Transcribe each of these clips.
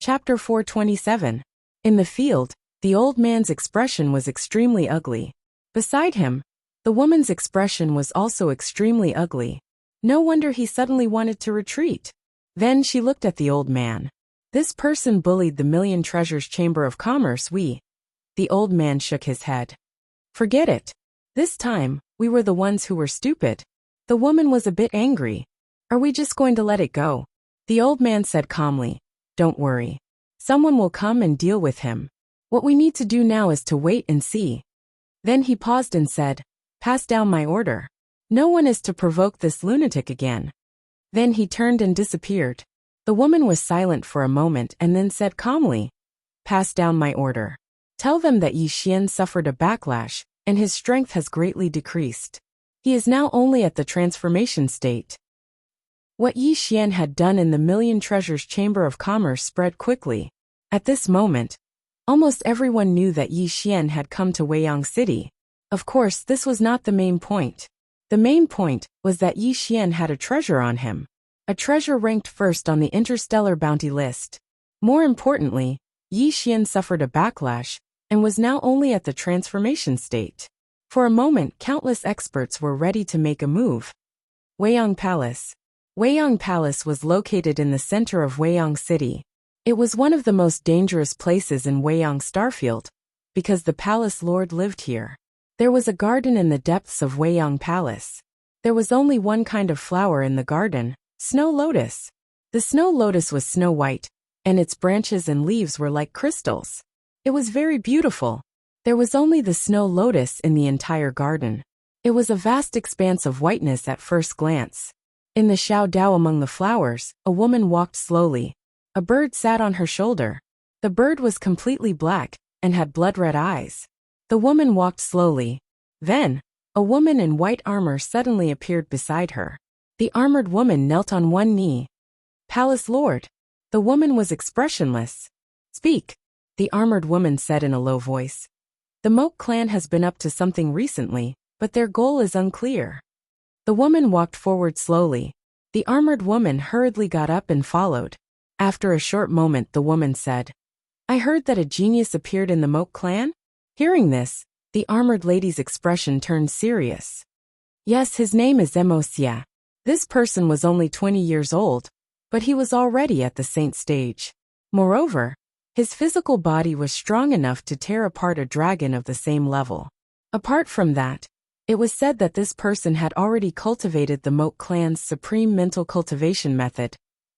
Chapter 427. In the field, the old man's expression was extremely ugly. Beside him, the woman's expression was also extremely ugly. No wonder he suddenly wanted to retreat. Then she looked at the old man. This person bullied the Million Treasures Chamber of Commerce. The old man shook his head. Forget it. This time, we were the ones who were stupid. The woman was a bit angry. Are we just going to let it go? The old man said calmly. Don't worry. Someone will come and deal with him. What we need to do now is to wait and see. Then he paused and said, Pass down my order. No one is to provoke this lunatic again. Then he turned and disappeared. The woman was silent for a moment and then said calmly, Pass down my order. Tell them that Yi Xian suffered a backlash, and his strength has greatly decreased. He is now only at the transformation state. What Yi Xian had done in the Million Treasures Chamber of Commerce spread quickly. At this moment, almost everyone knew that Yi Xian had come to Weiyang City. Of course, this was not the main point. The main point was that Yi Xian had a treasure on him. A treasure ranked first on the interstellar bounty list. More importantly, Yi Xian suffered a backlash and was now only at the transformation state. For a moment, countless experts were ready to make a move. Weiyang Palace. Weiyang Palace was located in the center of Weiyang City. It was one of the most dangerous places in Weiyang Starfield, because the palace lord lived here. There was a garden in the depths of Weiyang Palace. There was only one kind of flower in the garden, snow lotus. The snow lotus was snow white, and its branches and leaves were like crystals. It was very beautiful. There was only the snow lotus in the entire garden. It was a vast expanse of whiteness at first glance. In the Xiao Dao among the flowers, a woman walked slowly. A bird sat on her shoulder. The bird was completely black and had blood-red eyes. The woman walked slowly. Then, a woman in white armor suddenly appeared beside her. The armored woman knelt on one knee. Palace Lord. The woman was expressionless. Speak, the armored woman said in a low voice. The Moke clan has been up to something recently, but their goal is unclear. The woman walked forward slowly. The armored woman hurriedly got up and followed. After a short moment, the woman said, I heard that a genius appeared in the Moke clan? Hearing this, the armored lady's expression turned serious. Yes, his name is Emosia. This person was only 20 years old, but he was already at the saint stage. Moreover, his physical body was strong enough to tear apart a dragon of the same level. Apart from that, it was said that this person had already cultivated the Moke clan's supreme mental cultivation method,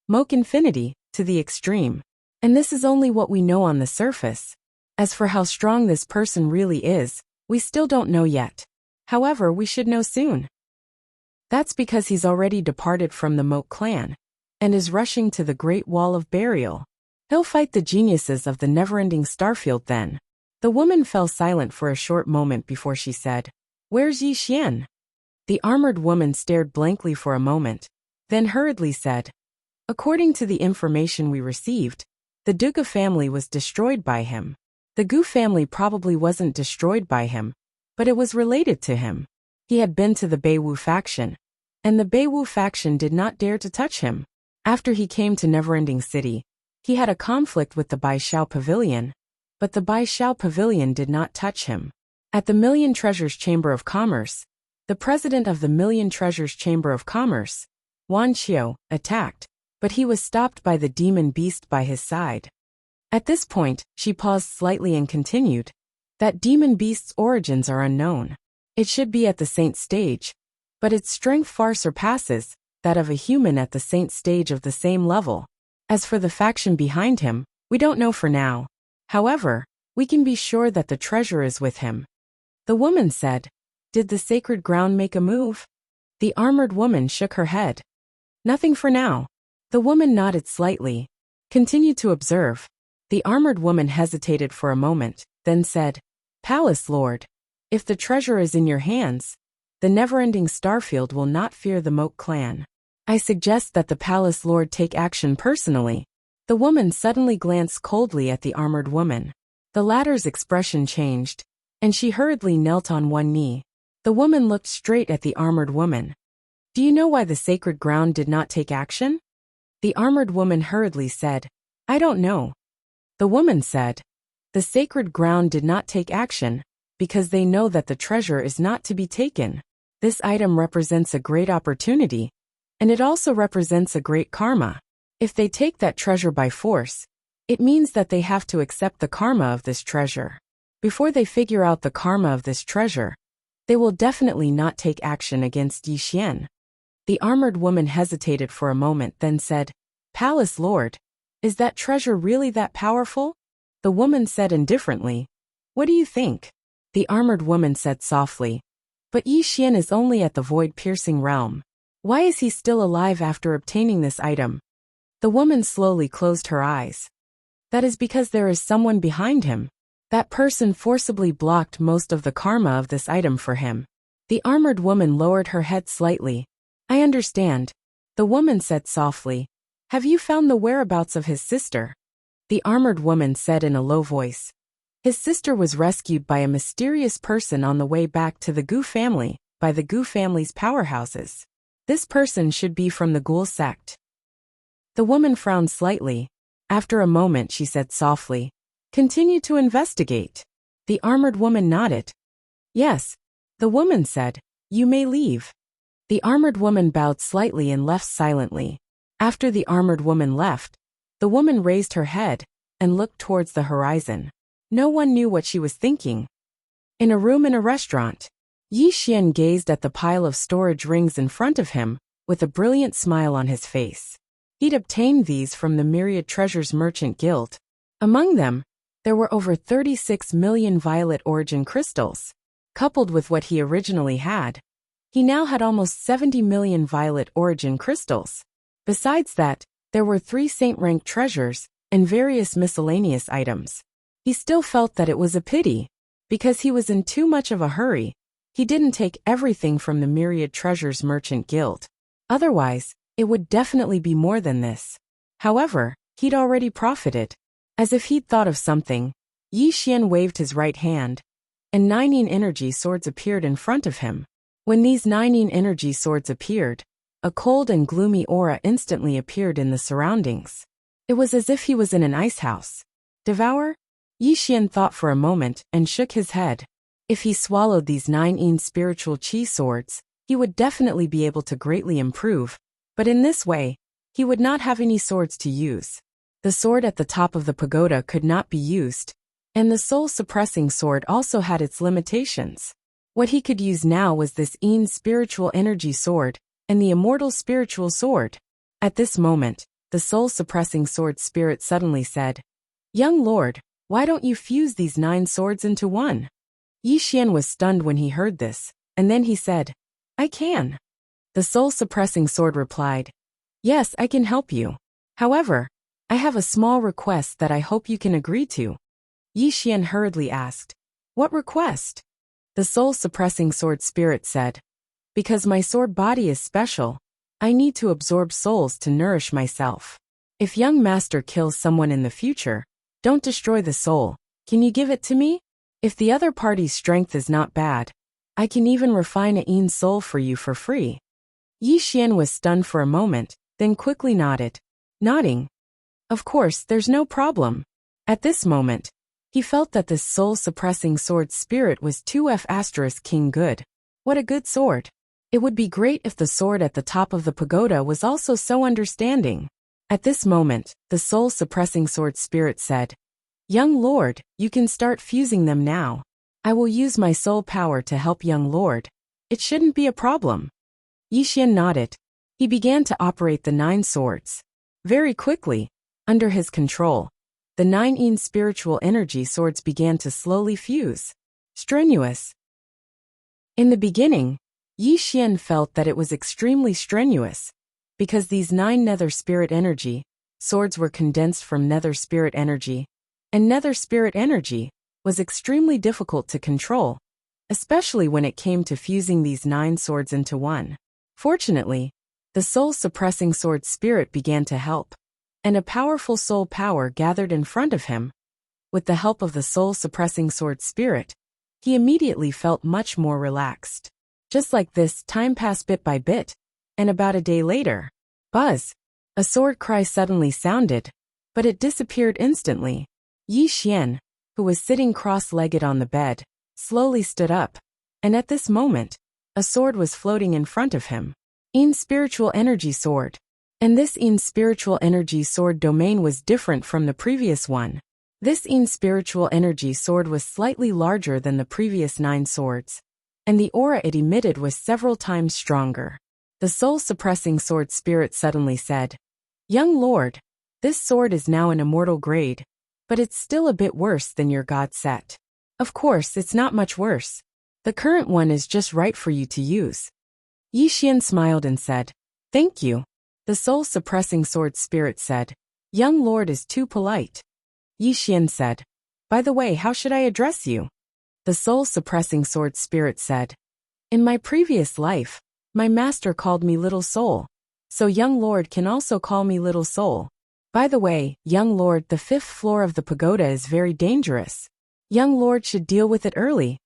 Moke Infinity, to the extreme. And this is only what we know on the surface. As for how strong this person really is, we still don't know yet. However, we should know soon. That's because he's already departed from the Moke clan, and is rushing to the Great Wall of Burial. He'll fight the geniuses of the never-ending Starfield then. The woman fell silent for a short moment before she said, Where's Yi Xian? The armored woman stared blankly for a moment, then hurriedly said, According to the information we received, the Duga family was destroyed by him. The Gu family probably wasn't destroyed by him, but it was related to him. He had been to the Beiwu faction, and the Beiwu faction did not dare to touch him. After he came to Neverending City, he had a conflict with the Baishao Pavilion, but the Baishao Pavilion did not touch him. At the Million Treasures Chamber of Commerce, the president of the Million Treasures Chamber of Commerce, Wan Qiu, attacked, but he was stopped by the demon beast by his side. At this point, she paused slightly and continued, That demon beast's origins are unknown. It should be at the saint stage, but its strength far surpasses that of a human at the saint stage of the same level. As for the faction behind him, we don't know for now. However, we can be sure that the treasure is with him. The woman said, Did the sacred ground make a move? The armored woman shook her head. Nothing for now. The woman nodded slightly. Continue to observe. The armored woman hesitated for a moment, then said, Palace Lord, if the treasure is in your hands, the never-ending Starfield will not fear the Moke clan. I suggest that the Palace Lord take action personally. The woman suddenly glanced coldly at the armored woman. The latter's expression changed, and she hurriedly knelt on one knee. The woman looked straight at the armored woman. Do you know why the sacred ground did not take action? The armored woman hurriedly said, I don't know. The woman said. The sacred ground did not take action, because they know that the treasure is not to be taken. This item represents a great opportunity, and it also represents a great karma. If they take that treasure by force, it means that they have to accept the karma of this treasure. Before they figure out the karma of this treasure, they will definitely not take action against Yi Xian. The armored woman hesitated for a moment, then said, Palace Lord, is that treasure really that powerful? The woman said indifferently, What do you think? The armored woman said softly, But Yi Xian is only at the void-piercing realm. Why is he still alive after obtaining this item? The woman slowly closed her eyes. That is because there is someone behind him. That person forcibly blocked most of the karma of this item for him. The armored woman lowered her head slightly. I understand. The woman said softly. Have you found the whereabouts of his sister? The armored woman said in a low voice. His sister was rescued by a mysterious person on the way back to the Gu family, by the Gu family's powerhouses. This person should be from the Ghoul sect. The woman frowned slightly. After a moment she said softly, Continue to investigate. The armored woman nodded. Yes. The woman said, You may leave. The armored woman bowed slightly and left silently. After the armored woman left, the woman raised her head and looked towards the horizon. No one knew what she was thinking. In a room in a restaurant, Yi Xian gazed at the pile of storage rings in front of him, with a brilliant smile on his face. He'd obtained these from the Myriad Treasures Merchant Guild. Among them, there were over 36 million violet origin crystals. Coupled with what he originally had, he now had almost 70 million violet origin crystals. Besides that, there were 3 saint-rank treasures and various miscellaneous items. He still felt that it was a pity. Because he was in too much of a hurry, he didn't take everything from the Myriad Treasures Merchant Guild. Otherwise, it would definitely be more than this. However, he'd already profited. As if he'd thought of something, Yi Xian waved his right hand, and 9 energy swords appeared in front of him. When these 9 energy swords appeared, a cold and gloomy aura instantly appeared in the surroundings. It was as if he was in an ice house. Devour? Yi Xian thought for a moment and shook his head. If he swallowed these 9 spiritual chi swords, he would definitely be able to greatly improve, but in this way, he would not have any swords to use. The sword at the top of the pagoda could not be used, and the soul-suppressing sword also had its limitations. What he could use now was this spiritual energy sword, and the immortal spiritual sword. At this moment, the soul-suppressing sword spirit suddenly said, Young lord, why don't you fuse these 9 swords into one? Yi Xian was stunned when he heard this, and then he said, I can. The soul-suppressing sword replied, Yes, I can help you. However, I have a small request that I hope you can agree to. Yi Xian hurriedly asked, What request? The soul-suppressing sword spirit said, Because my sword body is special, I need to absorb souls to nourish myself. If young master kills someone in the future, don't destroy the soul. Can you give it to me? If the other party's strength is not bad, I can even refine a soul for you for free. Yi Xian was stunned for a moment, then quickly nodded. Nodding. Of course, there's no problem. At this moment, he felt that this soul-suppressing sword spirit was 2F** king good. What a good sword. It would be great if the sword at the top of the pagoda was also so understanding. At this moment, the soul-suppressing sword spirit said, Young lord, you can start fusing them now. I will use my soul power to help young lord. It shouldn't be a problem. Yi Xian nodded. He began to operate the 9 swords. Very quickly, under his control, the 9 spiritual energy swords began to slowly fuse. Strenuous. In the beginning, Yi Xian felt that it was extremely strenuous, because these 9 nether spirit energy swords were condensed from nether spirit energy, and nether spirit energy was extremely difficult to control, especially when it came to fusing these 9 swords into one. Fortunately, the soul-suppressing sword spirit began to help, and a powerful soul power gathered in front of him. With the help of the soul-suppressing sword spirit, he immediately felt much more relaxed. Just like this, time passed bit by bit, and about a day later, buzz! A sword cry suddenly sounded, but it disappeared instantly. Yi Xian, who was sitting cross-legged on the bed, slowly stood up, and at this moment, a sword was floating in front of him. Ein spiritual energy sword. And this Ein spiritual energy sword domain was different from the previous one. This Ein spiritual energy sword was slightly larger than the previous 9 swords, and the aura it emitted was several times stronger. The soul-suppressing sword spirit suddenly said, "Young lord, this sword is now an immortal grade, but it's still a bit worse than your god set. Of course, it's not much worse. The current one is just right for you to use." Yi Xian smiled and said, "Thank you." The soul-suppressing sword spirit said, "Young lord is too polite." Yi Xian said, "By the way, how should I address you?" The soul-suppressing sword spirit said, "In my previous life, my master called me Little Soul, so young lord can also call me Little Soul. By the way, young lord, the 5th floor of the pagoda is very dangerous. Young lord should deal with it early."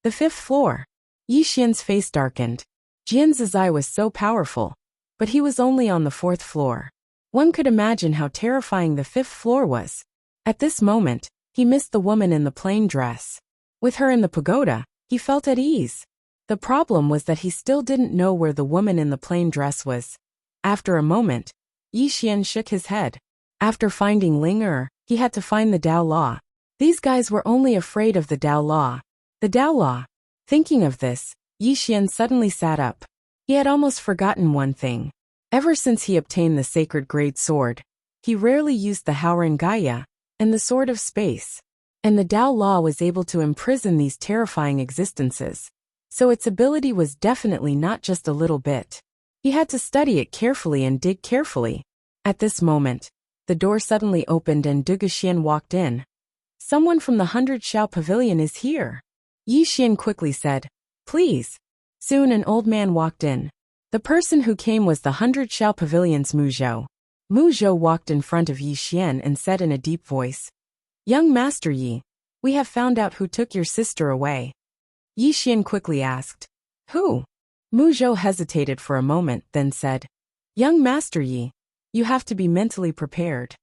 The 5th floor. Yi Xian's face darkened. Jian's eye was so powerful, but he was only on the 4th floor. One could imagine how terrifying the 5th floor was. At this moment, he missed the woman in the plain dress. With her in the pagoda, he felt at ease. The problem was that he still didn't know where the woman in the plain dress was. After a moment, Yi Xian shook his head. After finding Ling Er, he had to find the Tao Law. These guys were only afraid of the Tao Law. The Tao Law. Thinking of this, Yi Xian suddenly sat up. He had almost forgotten one thing. Ever since he obtained the sacred grade sword, he rarely used the Haoran Gaia and the Sword of Space. And the Tao Law was able to imprison these terrifying existences. So its ability was definitely not just a little bit. He had to study it carefully and dig carefully. At this moment, the door suddenly opened and Du Xian walked in. "Someone from the 100 Xiao Pavilion is here." Yi Xian quickly said, "Please." Soon an old man walked in. The person who came was the 100 Xiao Pavilion's Mu Zhou. Mu Zhou walked in front of Yi Xian and said in a deep voice, "Young Master Yi, we have found out who took your sister away." Yi Xian quickly asked, "Who?" Mu Zhou hesitated for a moment, then said, "Young Master Yi, you have to be mentally prepared.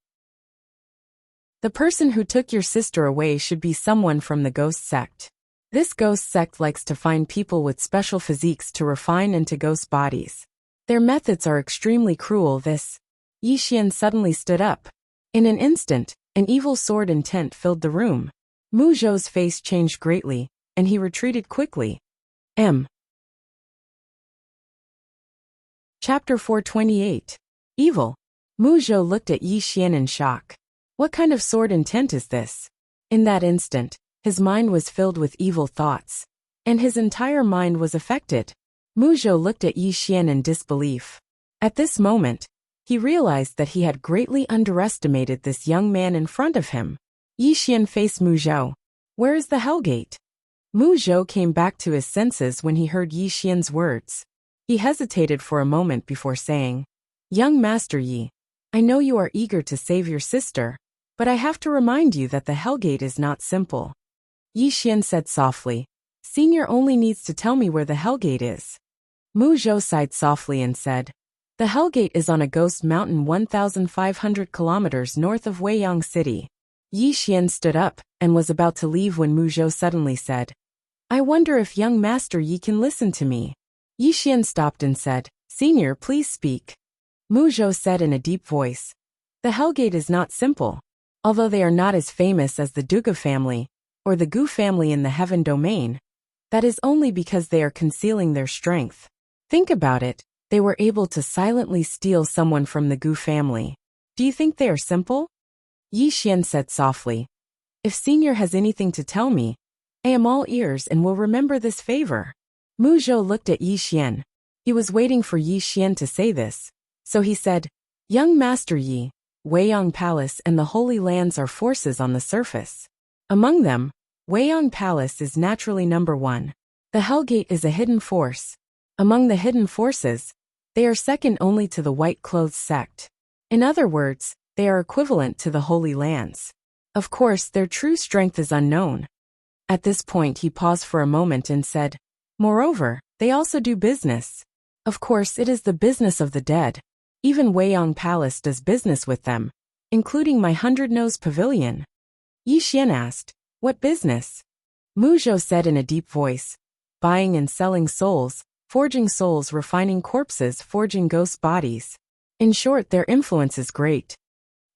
The person who took your sister away should be someone from the ghost sect. This ghost sect likes to find people with special physiques to refine into ghost bodies. Their methods are extremely cruel." Yi Xian suddenly stood up. In an instant, an evil sword intent filled the room. Mu Zhou's face changed greatly, and he retreated quickly. Chapter 428. Evil. Mu Zhou looked at Yi Xian in shock. What kind of sword intent is this? In that instant, his mind was filled with evil thoughts, and his entire mind was affected. Mu Zhou looked at Yi Xian in disbelief. At this moment, he realized that he had greatly underestimated this young man in front of him. Yi Xian faced Mu Zhou. "Where is the Hellgate?" Mu Zhou came back to his senses when he heard Yi Xian's words. He hesitated for a moment before saying, "Young Master Yi, I know you are eager to save your sister, but I have to remind you that the Hellgate is not simple." Yi Xian said softly, "Senior only needs to tell me where the Hellgate is." Mu Zhou sighed softly and said, "The Hellgate is on a ghost mountain 1,500 kilometers north of Weiyang City." Yi Xian stood up and was about to leave when Mu Zhou suddenly said, "I wonder if young Master Yi can listen to me." Yi Xian stopped and said, "Senior, please speak." Mu Zhou said in a deep voice, "The Hellgate is not simple. Although they are not as famous as the Duga family, or the Gu family in the heaven domain, that is only because they are concealing their strength. Think about it, they were able to silently steal someone from the Gu family. Do you think they are simple?" Yi Xian said softly, "If Senior has anything to tell me, I am all ears and will remember this favor." Mu Zhou looked at Yi Xian. He was waiting for Yi Xian to say this, so he said, "Young Master Yi, Weiyang Palace and the Holy Lands are forces on the surface. Among them, Weiyang Palace is naturally number 1. The Hellgate is a hidden force. Among the hidden forces, they are second only to the White Clothes sect. In other words, they are equivalent to the Holy Lands. Of course, their true strength is unknown." At this point he paused for a moment and said, "Moreover, they also do business. Of course, it is the business of the dead. Even Weiyang Palace does business with them. including my 100-nose pavilion. Yi Xian asked, what business? Mu Zhou said in a deep voice, buying and selling souls, forging souls, refining corpses, forging ghost bodies. In short, their influence is great.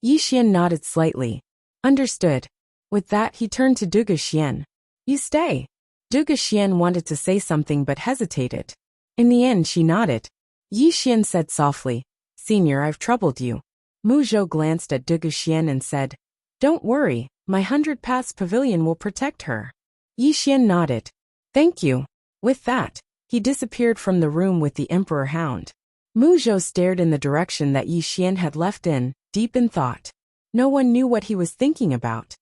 Yi Xian nodded slightly. Understood. With that, he turned to Duge Xian. You stay. Duge Xian wanted to say something but hesitated. In the end, she nodded. Yi Xian said softly, Senior, I've troubled you. Mu Zhou glanced at Duge Xian and said, Don't worry, my 100 Paths Pavilion will protect her. Yi Xian nodded. Thank you. With that, he disappeared from the room with the Emperor Hound. Mu Zhou stared in the direction that Yi Xian had left deep in thought. No one knew what he was thinking about.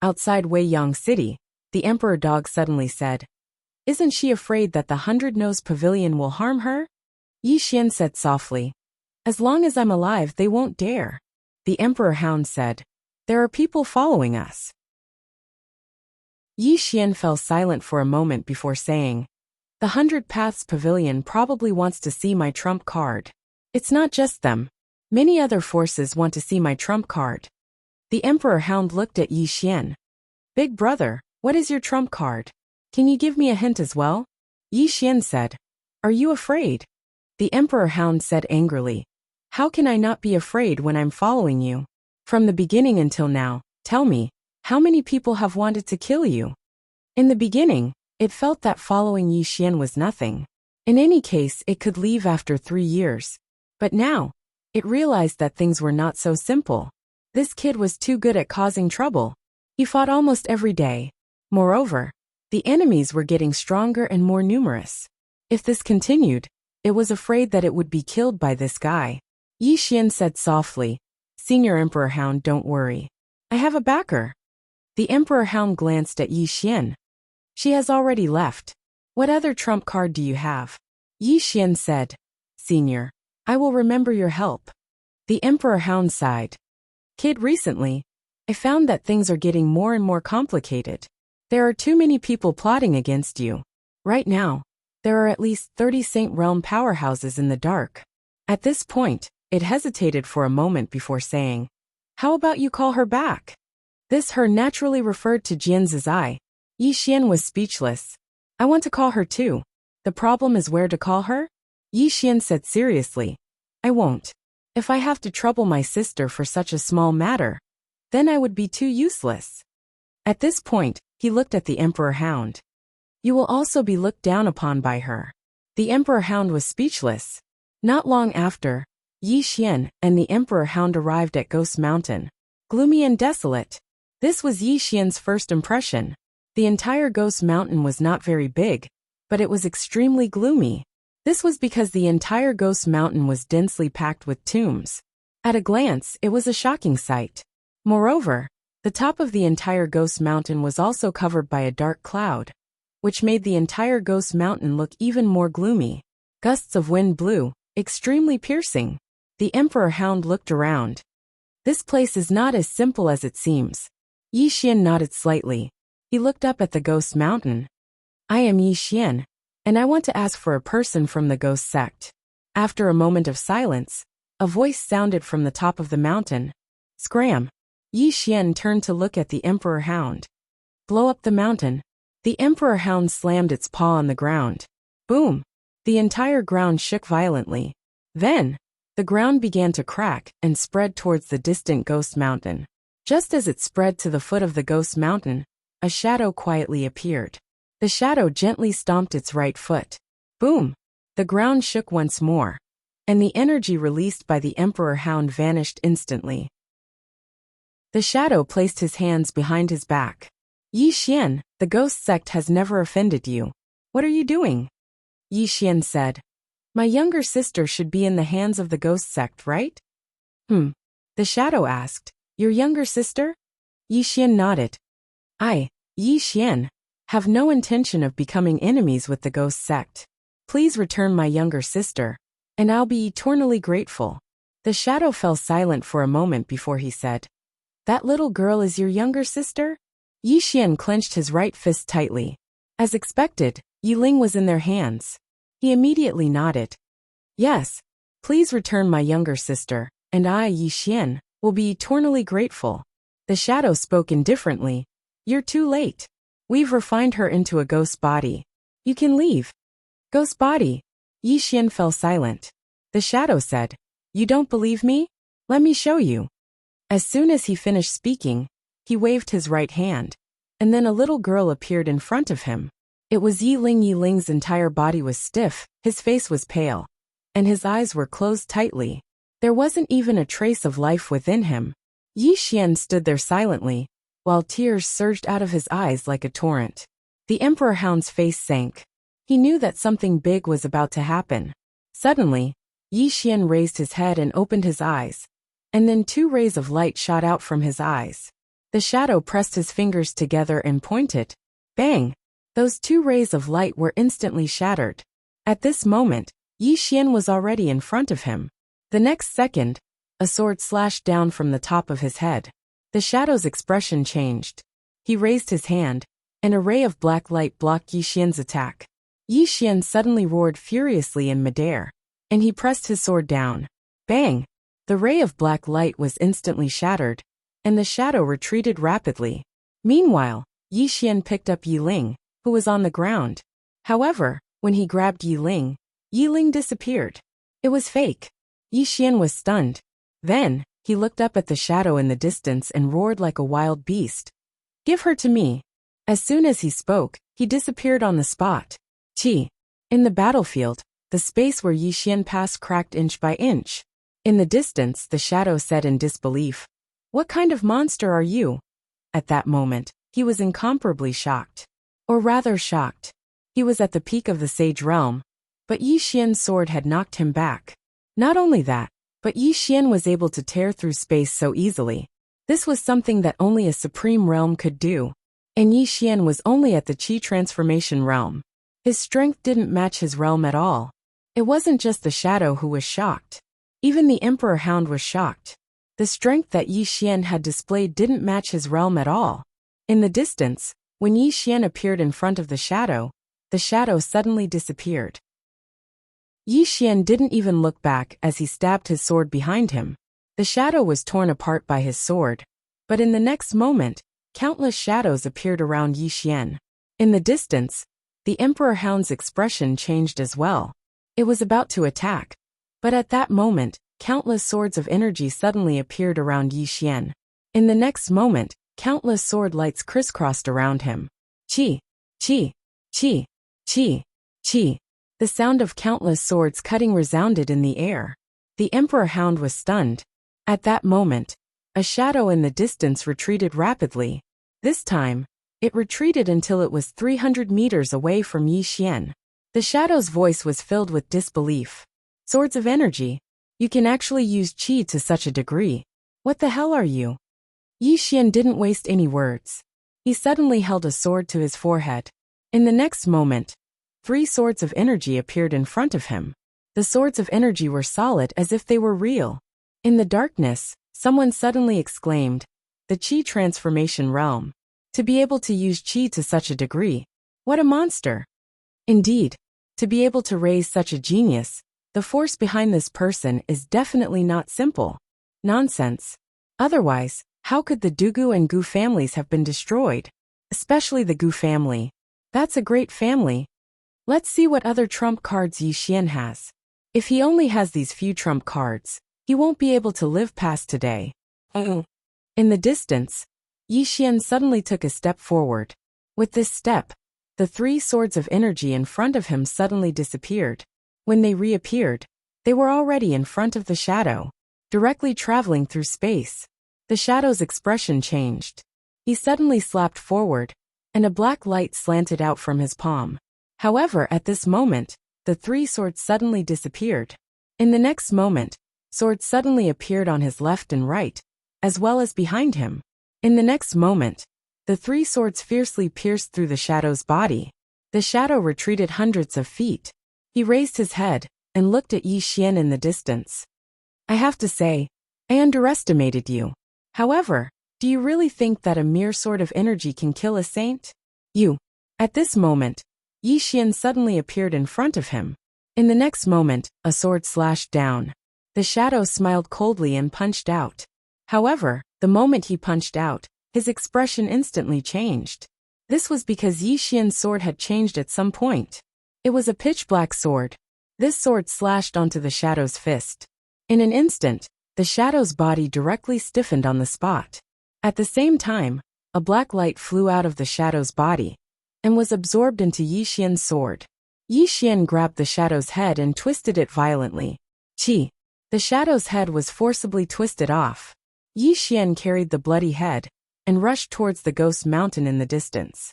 Outside Weiyang City, the Emperor Dog suddenly said, Isn't she afraid that the 100-nose pavilion will harm her? Yi Xian said softly, As long as I'm alive, they won't dare. The Emperor Hound said, There are people following us. Yi Xian fell silent for a moment before saying, The 100 Paths Pavilion probably wants to see my trump card. It's not just them. Many other forces want to see my trump card. The Emperor Hound looked at Yi Xian. Big brother, what is your trump card? Can you give me a hint as well? Yi Xian said, Are you afraid? The Emperor Hound said angrily, How can I not be afraid when I'm following you? From the beginning until now, tell me, how many people have wanted to kill you? In the beginning, it felt that following Yi Xian was nothing. In any case, it could leave after 3 years. But now, it realized that things were not so simple. This kid was too good at causing trouble. He fought almost every day. Moreover, the enemies were getting stronger and more numerous. If this continued, it was afraid that it would be killed by this guy. Yi Xian said softly, Senior Emperor Hound, don't worry. I have a backer. The Emperor Hound glanced at Yi Xian. She has already left. What other trump card do you have? Yi Xian said, Senior, I will remember your help. The Emperor Hound sighed. Kid, recently, I found that things are getting more and more complicated. There are too many people plotting against you. Right now, there are at least 30 Saint Realm powerhouses in the dark. At this point, it hesitated for a moment before saying, How about you call her back? This her naturally referred to Jian Zizai. Yi Xian was speechless. I want to call her too. The problem is where to call her? Yi Xian said seriously. I won't. If I have to trouble my sister for such a small matter, then I would be too useless. At this point, he looked at the Emperor Hound. You will also be looked down upon by her. The Emperor Hound was speechless. Not long after, Yi Xian and the Emperor Hound arrived at Ghost Mountain. Gloomy and desolate. This was Yi Xian's first impression. The entire Ghost Mountain was not very big, but it was extremely gloomy. This was because the entire Ghost Mountain was densely packed with tombs. At a glance, it was a shocking sight. Moreover, the top of the entire Ghost Mountain was also covered by a dark cloud, which made the entire Ghost Mountain look even more gloomy. Gusts of wind blew, extremely piercing. The Emperor Hound looked around. This place is not as simple as it seems. Yi Xian nodded slightly. He looked up at the Ghost Mountain. I am Yi Xian, and I want to ask for a person from the Ghost Sect. After a moment of silence, a voice sounded from the top of the mountain. Scram! Yi Xian turned to look at the Emperor Hound. Blow up the mountain. The Emperor Hound slammed its paw on the ground. Boom! The entire ground shook violently. Then, the ground began to crack and spread towards the distant Ghost Mountain. Just as it spread to the foot of the Ghost Mountain, a shadow quietly appeared. The shadow gently stomped its right foot. Boom! The ground shook once more, and the energy released by the Emperor Hound vanished instantly. The shadow placed his hands behind his back. Yi Xian, the Ghost Sect has never offended you. What are you doing? Yi Xian said. My younger sister should be in the hands of the Ghost Sect, right? The shadow asked. Your younger sister? Yi Xian nodded. I, Yi Xian, have no intention of becoming enemies with the Ghost Sect. Please return my younger sister, and I'll be eternally grateful. The shadow fell silent for a moment before he said, That little girl is your younger sister? Yi Xian clenched his right fist tightly. As expected, Yi Ling was in their hands. He immediately nodded. Yes, please return my younger sister, and I, Yi Xian, will be eternally grateful. The shadow spoke indifferently. You're too late. We've refined her into a ghost body. You can leave. Ghost body. Yi Xian fell silent. The shadow said, You don't believe me? Let me show you. As soon as he finished speaking, he waved his right hand, and then a little girl appeared in front of him. It was Yi Ling. Yi Ling's entire body was stiff, his face was pale, and his eyes were closed tightly. There wasn't even a trace of life within him. Yi Xian stood there silently, while tears surged out of his eyes like a torrent. The Emperor Hound's face sank. He knew that something big was about to happen. Suddenly, Yi Xian raised his head and opened his eyes, and then 2 rays of light shot out from his eyes. The shadow pressed his fingers together and pointed. Bang! Those 2 rays of light were instantly shattered. At this moment, Yi Xian was already in front of him. The next second, a sword slashed down from the top of his head. The shadow's expression changed. He raised his hand, and a ray of black light blocked Yi Xian's attack. Yi Xian suddenly roared furiously in midair, and he pressed his sword down. Bang! The ray of black light was instantly shattered, and the shadow retreated rapidly. Meanwhile, Yi Xian picked up Yi Ling, who was on the ground. However, when he grabbed Yi Ling disappeared. It was fake. Yi Xian was stunned. Then, he looked up at the shadow in the distance and roared like a wild beast. Give her to me. As soon as he spoke, he disappeared on the spot. Qi. In the battlefield, the space where Yi Xian passed cracked inch by inch. In the distance, the shadow said in disbelief, What kind of monster are you? At that moment, he was incomparably shocked. Or rather shocked. He was at the peak of the Sage Realm, but Yi Xian's sword had knocked him back. Not only that, but Yi Xian was able to tear through space so easily. This was something that only a supreme realm could do. And Yi Xian was only at the Qi transformation realm. His strength didn't match his realm at all. It wasn't just the shadow who was shocked. Even the Emperor Hound was shocked. The strength that Yi Xian had displayed didn't match his realm at all. In the distance, when Yi Xian appeared in front of the shadow suddenly disappeared. Yi Xian didn't even look back as he stabbed his sword behind him. The shadow was torn apart by his sword. But in the next moment, countless shadows appeared around Yi Xian. In the distance, the Emperor Hound's expression changed as well. It was about to attack. But at that moment, countless swords of energy suddenly appeared around Yi Xian. In the next moment, countless sword lights crisscrossed around him. Qi, qi, qi, qi, qi. The sound of countless swords cutting resounded in the air. The Emperor Hound was stunned. At that moment, a shadow in the distance retreated rapidly. This time, it retreated until it was 300 meters away from Yi Xian. The shadow's voice was filled with disbelief. Swords of energy? You can actually use qi to such a degree. What the hell are you? Yi Xian didn't waste any words. He suddenly held a sword to his forehead. In the next moment, 3 swords of energy appeared in front of him. The swords of energy were solid as if they were real. In the darkness, someone suddenly exclaimed, The Qi transformation realm. To be able to use Qi to such a degree. What a monster. Indeed, to be able to raise such a genius, the force behind this person is definitely not simple. Nonsense. Otherwise, how could the Dugu and Gu families have been destroyed? Especially the Gu family. That's a great family. Let's see what other trump cards Yi Xian has. If he only has these few trump cards, he won't be able to live past today. In the distance, Yi Xian suddenly took a step forward. With this step, the 3 swords of energy in front of him suddenly disappeared. When they reappeared, they were already in front of the shadow, directly traveling through space. The shadow's expression changed. He suddenly slapped forward, and a black light slanted out from his palm. However, at this moment, the 3 swords suddenly disappeared. In the next moment, swords suddenly appeared on his left and right, as well as behind him. In the next moment, the 3 swords fiercely pierced through the shadow's body. The shadow retreated hundreds of feet. He raised his head and looked at Yi Xian in the distance. I have to say, I underestimated you. However, do you really think that a mere sword of energy can kill a saint? You. At this moment, Yi Xian suddenly appeared in front of him. In the next moment, a sword slashed down. The shadow smiled coldly and punched out. However, the moment he punched out, his expression instantly changed. This was because Yi Xian's sword had changed at some point. It was a pitch-black sword. This sword slashed onto the Shadow's fist. In an instant, the Shadow's body directly stiffened on the spot. At the same time, a black light flew out of the Shadow's body and was absorbed into Yi Xian's sword. Yi Xian grabbed the Shadow's head and twisted it violently. Chi! The Shadow's head was forcibly twisted off. Yi Xian carried the bloody head and rushed towards the ghost mountain in the distance.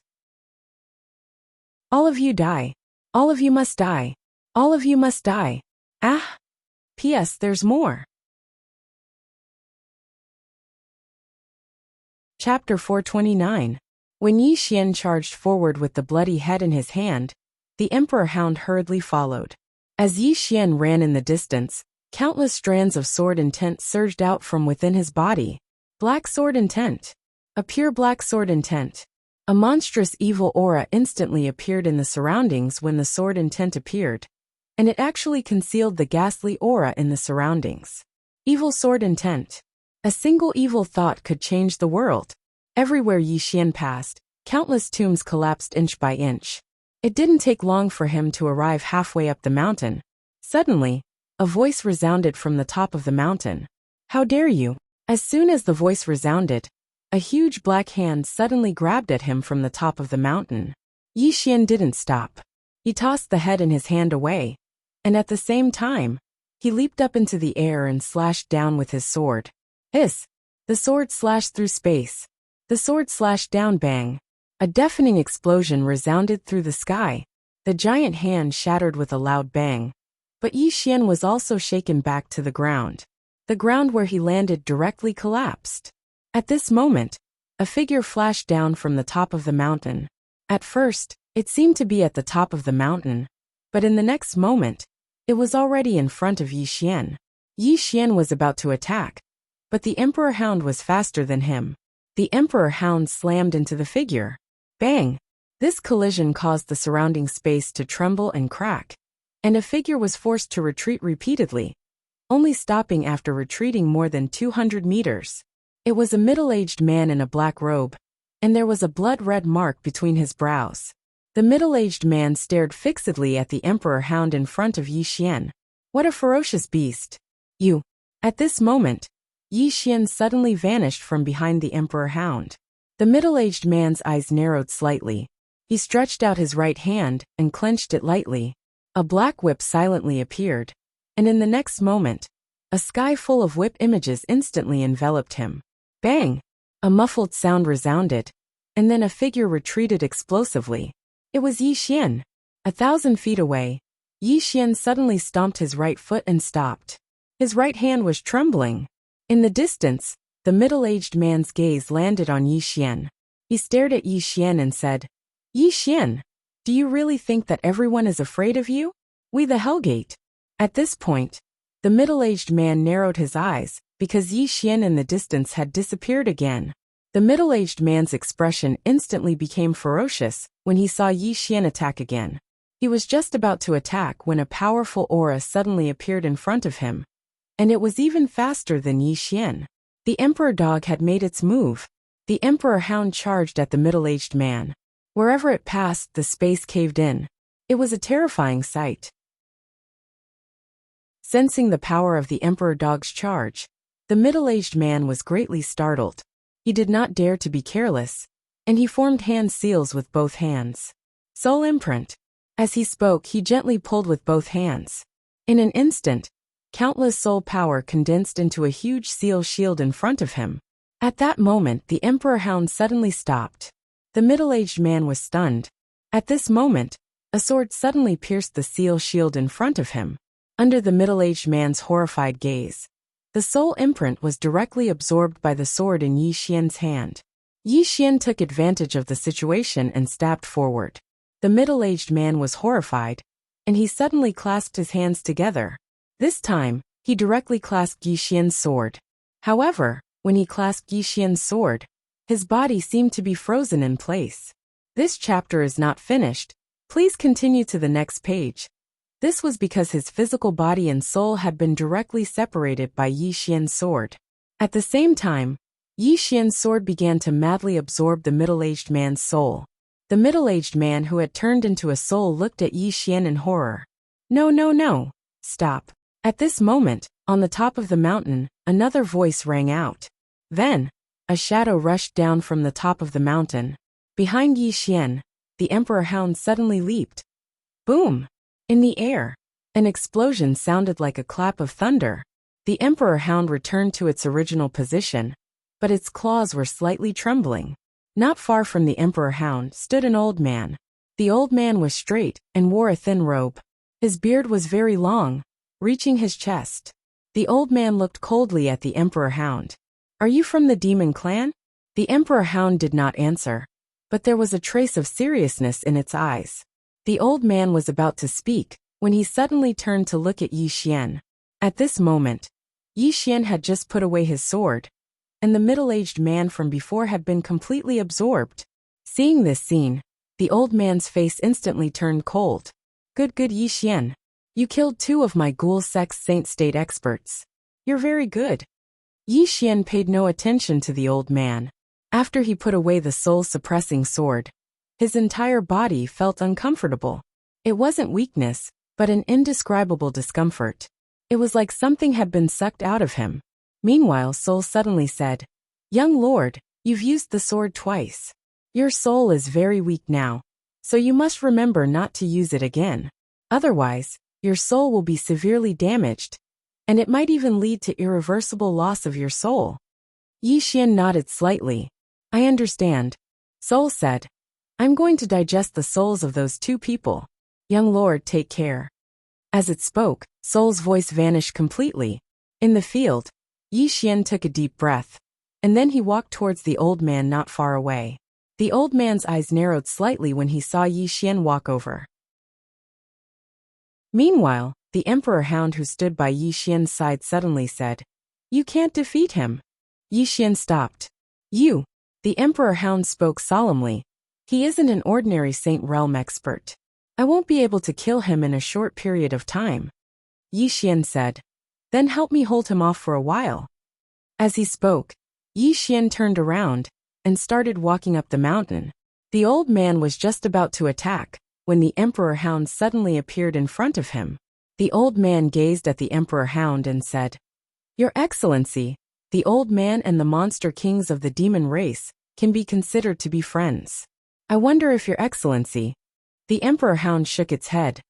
All of you die. All of you must die. All of you must die. Ah! P.S. There's more. Chapter 429. When Yi Xian charged forward with the bloody head in his hand, the Emperor Hound hurriedly followed. As Yi Xian ran in the distance, countless strands of sword intent surged out from within his body. Black sword intent. A pure black sword intent. A monstrous evil aura instantly appeared in the surroundings when the sword intent appeared, and it actually concealed the ghastly aura in the surroundings. Evil sword intent. A single evil thought could change the world. Everywhere Yi Xian passed, countless tombs collapsed inch by inch. It didn't take long for him to arrive halfway up the mountain. Suddenly, a voice resounded from the top of the mountain. How dare you? As soon as the voice resounded, a huge black hand suddenly grabbed at him from the top of the mountain. Yi Xian didn't stop. He tossed the head in his hand away, and at the same time, he leaped up into the air and slashed down with his sword. Hiss! The sword slashed through space. The sword slashed down, bang. A deafening explosion resounded through the sky. The giant hand shattered with a loud bang. But Yi Xian was also shaken back to the ground. The ground where he landed directly collapsed. At this moment, a figure flashed down from the top of the mountain. At first, it seemed to be at the top of the mountain, but in the next moment, it was already in front of Yi Xian. Yi Xian was about to attack, but the Emperor Hound was faster than him. The Emperor Hound slammed into the figure. Bang! This collision caused the surrounding space to tremble and crack, and a figure was forced to retreat repeatedly, only stopping after retreating more than 200 meters. It was a middle-aged man in a black robe, and there was a blood-red mark between his brows. The middle-aged man stared fixedly at the Emperor Hound in front of Yi Xian. What a ferocious beast! You! At this moment, Yi Xian suddenly vanished from behind the Emperor Hound. The middle-aged man's eyes narrowed slightly. He stretched out his right hand and clenched it lightly. A black whip silently appeared, and in the next moment, a sky full of whip images instantly enveloped him. Bang! A muffled sound resounded, and then a figure retreated explosively. It was Yi Xian. 1,000 feet away, Yi Xian suddenly stomped his right foot and stopped. His right hand was trembling. In the distance, the middle-aged man's gaze landed on Yi Xian. He stared at Yi Xian and said, Yi Xian, do you really think that everyone is afraid of you? We the Hellgate. At this point, the middle-aged man narrowed his eyes, because Yi Xian in the distance had disappeared again. The middle-aged man's expression instantly became ferocious when he saw Yi Xian attack again. He was just about to attack when a powerful aura suddenly appeared in front of him, and it was even faster than Yi Xian. The Emperor Dog had made its move. The Emperor Hound charged at the middle-aged man. Wherever it passed, the space caved in. It was a terrifying sight. Sensing the power of the Emperor Dog's charge, the middle-aged man was greatly startled. He did not dare to be careless, and he formed hand seals with both hands. Soul imprint. As he spoke, he gently pulled with both hands. In an instant, countless soul power condensed into a huge seal shield in front of him. At that moment, the Emperor Hound suddenly stopped. The middle-aged man was stunned. At this moment, a sword suddenly pierced the seal shield in front of him. Under the middle-aged man's horrified gaze, the soul imprint was directly absorbed by the sword in Yi Xian's hand. Yi Xian took advantage of the situation and stabbed forward. The middle-aged man was horrified, and he suddenly clasped his hands together. This time, he directly clasped Yi Xian's sword. However, when he clasped Yi Xian's sword, his body seemed to be frozen in place. This chapter is not finished. Please continue to the next page. This was because his physical body and soul had been directly separated by Yi Xian's sword. At the same time, Yi Xian's sword began to madly absorb the middle-aged man's soul. The middle-aged man who had turned into a soul looked at Yi Xian in horror. No, no, no. Stop. At this moment, on the top of the mountain, another voice rang out. Then, a shadow rushed down from the top of the mountain. Behind Yi Xian, the emperor hound suddenly leaped. Boom! In the air, an explosion sounded like a clap of thunder. The emperor hound returned to its original position, but its claws were slightly trembling. Not far from the emperor hound stood an old man. The old man was straight and wore a thin robe. His beard was very long, reaching his chest. The old man looked coldly at the emperor hound. Are you from the demon clan? The emperor hound did not answer, but there was a trace of seriousness in its eyes. The old man was about to speak when he suddenly turned to look at Yi Xian. At this moment, Yi Xian had just put away his sword, and the middle-aged man from before had been completely absorbed. Seeing this scene, the old man's face instantly turned cold. Good Yi Xian. You killed 2 of my ghoul sex saint state experts. You're very good. Yi Xian paid no attention to the old man. After he put away the soul-suppressing sword, his entire body felt uncomfortable. It wasn't weakness, but an indescribable discomfort. It was like something had been sucked out of him. Meanwhile, Soul suddenly said, Young lord, you've used the sword twice. Your soul is very weak now, so you must remember not to use it again. Otherwise, your soul will be severely damaged, and it might even lead to irreversible loss of your soul. Yi Xian nodded slightly. I understand. Soul said, I'm going to digest the souls of those 2 people. Young lord, take care. As it spoke, Soul's voice vanished completely. In the field, Yi Xian took a deep breath, and then he walked towards the old man not far away. The old man's eyes narrowed slightly when he saw Yi Xian walk over. Meanwhile, the emperor hound who stood by Yi Xian's side suddenly said, You can't defeat him. Yi Xian stopped. You. The emperor hound spoke solemnly. He isn't an ordinary Saint Realm expert. I won't be able to kill him in a short period of time. Yi Xian said. Then help me hold him off for a while. As he spoke, Yi Xian turned around and started walking up the mountain. The old man was just about to attack when the emperor hound suddenly appeared in front of him. The old man gazed at the emperor hound and said, Your Excellency, the old man and the monster kings of the demon race can be considered to be friends. I wonder if Your Excellency. The emperor hound shook its head.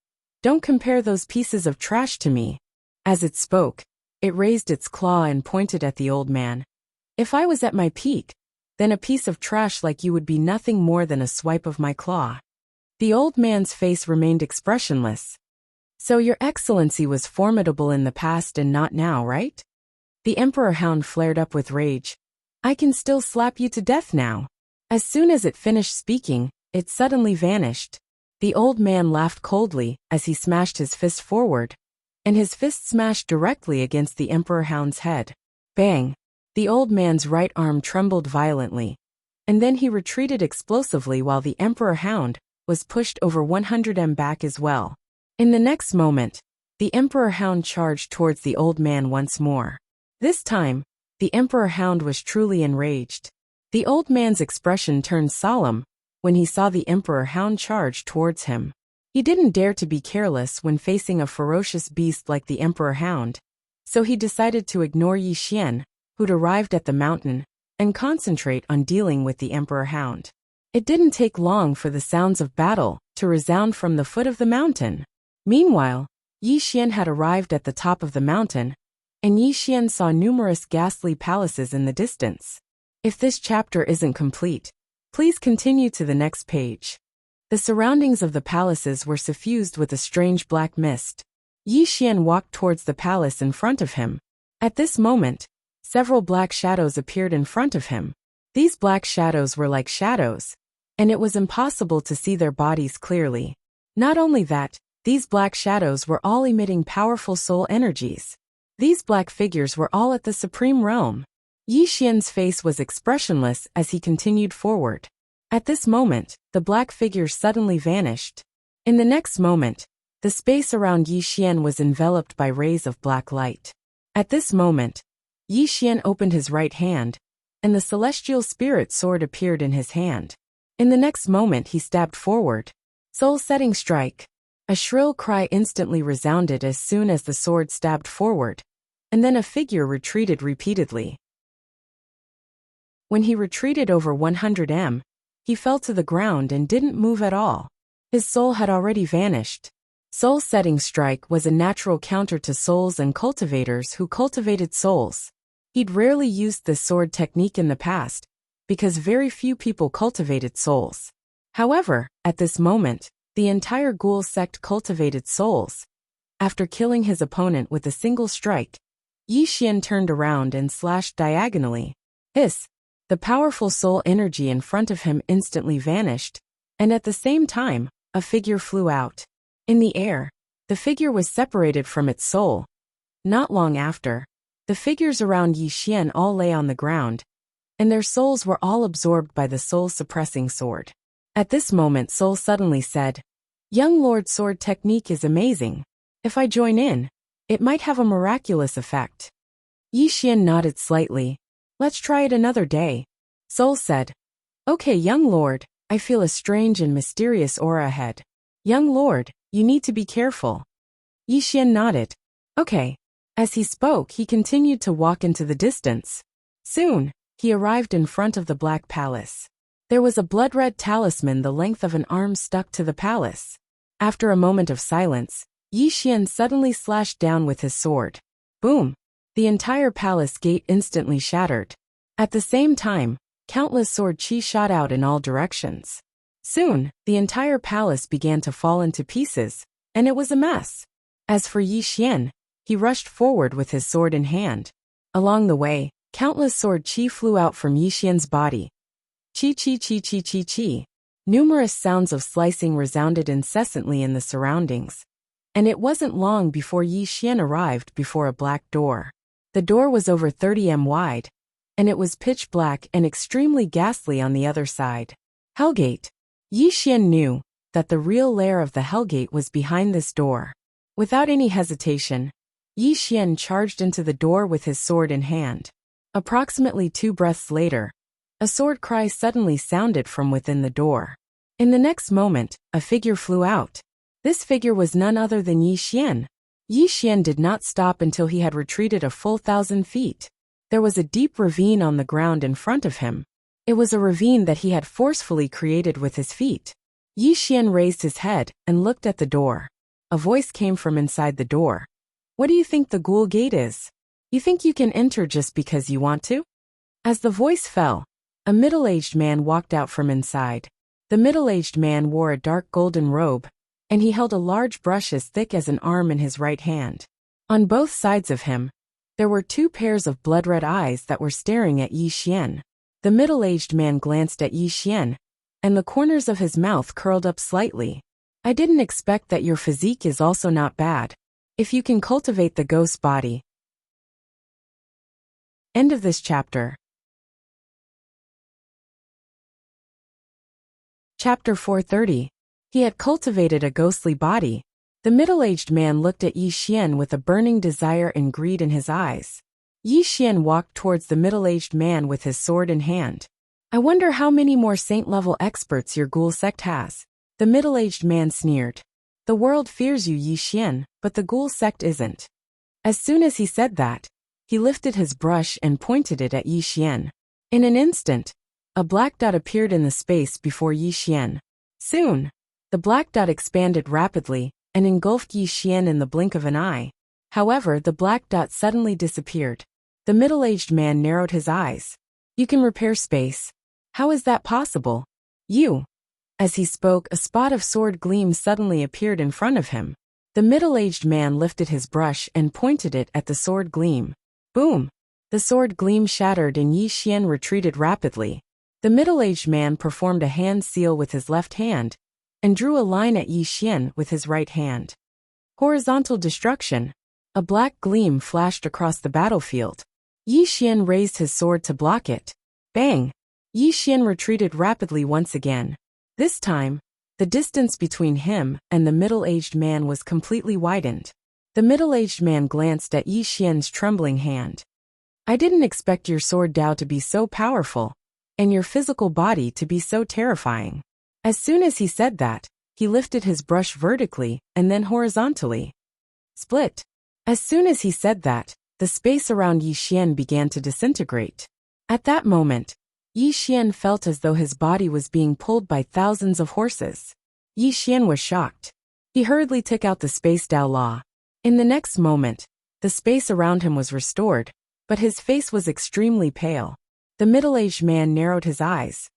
Don't compare those pieces of trash to me. As it spoke, it raised its claw and pointed at the old man. If I was at my peak, then a piece of trash like you would be nothing more than a swipe of my claw. The old man's face remained expressionless. So Your Excellency was formidable in the past and not now, right? The emperor hound flared up with rage. I can still slap you to death now. As soon as it finished speaking, it suddenly vanished. The old man laughed coldly as he smashed his fist forward, and his fist smashed directly against the emperor hound's head. Bang! The old man's right arm trembled violently, and then he retreated explosively while the emperor hound was pushed over 100 m back as well. In the next moment, the emperor hound charged towards the old man once more. This time, the emperor hound was truly enraged. The old man's expression turned solemn when he saw the emperor hound charge towards him. He didn't dare to be careless when facing a ferocious beast like the emperor hound, so he decided to ignore Yi Xian, who'd arrived at the mountain, and concentrate on dealing with the emperor hound. It didn't take long for the sounds of battle to resound from the foot of the mountain. Meanwhile, Yi Xian had arrived at the top of the mountain, and Yi Xian saw numerous ghastly palaces in the distance. If this chapter isn't complete, please continue to the next page. The surroundings of the palaces were suffused with a strange black mist. Yi Xian walked towards the palace in front of him. At this moment, several black shadows appeared in front of him. These black shadows were like shadows, and it was impossible to see their bodies clearly. Not only that, these black shadows were all emitting powerful soul energies. These black figures were all at the supreme realm. Yi Xian's face was expressionless as he continued forward. At this moment, the black figures suddenly vanished. In the next moment, the space around Yi Xian was enveloped by rays of black light. At this moment, Yi Xian opened his right hand, and the celestial spirit sword appeared in his hand. In the next moment he stabbed forward. Soul-setting strike. A shrill cry instantly resounded as soon as the sword stabbed forward, and then a figure retreated repeatedly. When he retreated over 100 m, he fell to the ground and didn't move at all. His soul had already vanished. Soul-setting strike was a natural counter to souls and cultivators who cultivated souls. He'd rarely used this sword technique in the past, because very few people cultivated souls. However, at this moment, the entire ghoul sect cultivated souls. After killing his opponent with a single strike, Yi Xian turned around and slashed diagonally. Hiss! The powerful soul energy in front of him instantly vanished, and at the same time, a figure flew out. In the air, the figure was separated from its soul. Not long after, the figures around Yi Xian all lay on the ground, and their souls were all absorbed by the soul-suppressing sword. At this moment Soul suddenly said, "Young Lord's sword technique is amazing. If I join in, it might have a miraculous effect." Yi Xian nodded slightly. "Let's try it another day." Soul said, "Okay, young lord, I feel a strange and mysterious aura ahead. Young lord, you need to be careful." Yi Xian nodded. "Okay." As he spoke, he continued to walk into the distance. Soon, he arrived in front of the Black Palace. There was a blood-red talisman the length of an arm stuck to the palace. After a moment of silence, Yi Xian suddenly slashed down with his sword. Boom! The entire palace gate instantly shattered. At the same time, countless sword chi shot out in all directions. Soon, the entire palace began to fall into pieces, and it was a mess. As for Yi Xian, he rushed forward with his sword in hand. Along the way, countless sword chi flew out from Yi Xian's body. Chi chi chi chi chi chi. Numerous sounds of slicing resounded incessantly in the surroundings. And it wasn't long before Yi Xian arrived before a black door. The door was over 30 m wide, and it was pitch black and extremely ghastly on the other side. Hellgate. Yi Xian knew that the real lair of the Hellgate was behind this door. Without any hesitation, Yi Xian charged into the door with his sword in hand. Approximately 2 breaths later, a sword cry suddenly sounded from within the door. In the next moment, a figure flew out. This figure was none other than Yi Xian. Yi Xian did not stop until he had retreated a full 1,000 feet. There was a deep ravine on the ground in front of him. It was a ravine that he had forcefully created with his feet. Yi Xian raised his head and looked at the door. A voice came from inside the door. "What do you think the ghoul gate is? You think you can enter just because you want to?" As the voice fell, a middle-aged man walked out from inside. The middle-aged man wore a dark golden robe, and he held a large brush as thick as an arm in his right hand. On both sides of him, there were 2 pairs of blood-red eyes that were staring at Yi Xian. The middle-aged man glanced at Yi Xian, and the corners of his mouth curled up slightly. "I didn't expect that your physique is also not bad. If you can cultivate the ghost body." End of this chapter. Chapter 430. He had cultivated a ghostly body. The middle-aged man looked at Yi Xian with a burning desire and greed in his eyes. Yi Xian walked towards the middle-aged man with his sword in hand. "I wonder how many more saint-level experts your ghoul sect has." The middle-aged man sneered. "The world fears you, Yi Xian, but the ghoul sect isn't." As soon as he said that, he lifted his brush and pointed it at Yi Xian. In an instant, a black dot appeared in the space before Yi Xian. Soon, the black dot expanded rapidly and engulfed Yi Xian in the blink of an eye. However, the black dot suddenly disappeared. The middle-aged man narrowed his eyes. "You can repair space. How is that possible?" "You." As he spoke, a spot of sword gleam suddenly appeared in front of him. The middle-aged man lifted his brush and pointed it at the sword gleam. Boom! The sword gleam shattered and Yi Xian retreated rapidly. The middle-aged man performed a hand seal with his left hand and drew a line at Yi Xian with his right hand. Horizontal destruction. A black gleam flashed across the battlefield. Yi Xian raised his sword to block it. Bang! Yi Xian retreated rapidly once again. This time, the distance between him and the middle-aged man was completely widened. The middle-aged man glanced at Yi Xian's trembling hand. I didn't expect your sword Dao to be so powerful, and your physical body to be so terrifying. As soon as he said that, he lifted his brush vertically and then horizontally. Split. As soon as he said that, the space around Yi Xian began to disintegrate. At that moment, Yi Xian felt as though his body was being pulled by thousands of horses. Yi Xian was shocked. He hurriedly took out the Space Dao Law. In the next moment, the space around him was restored, but his face was extremely pale. The middle-aged man narrowed his eyes.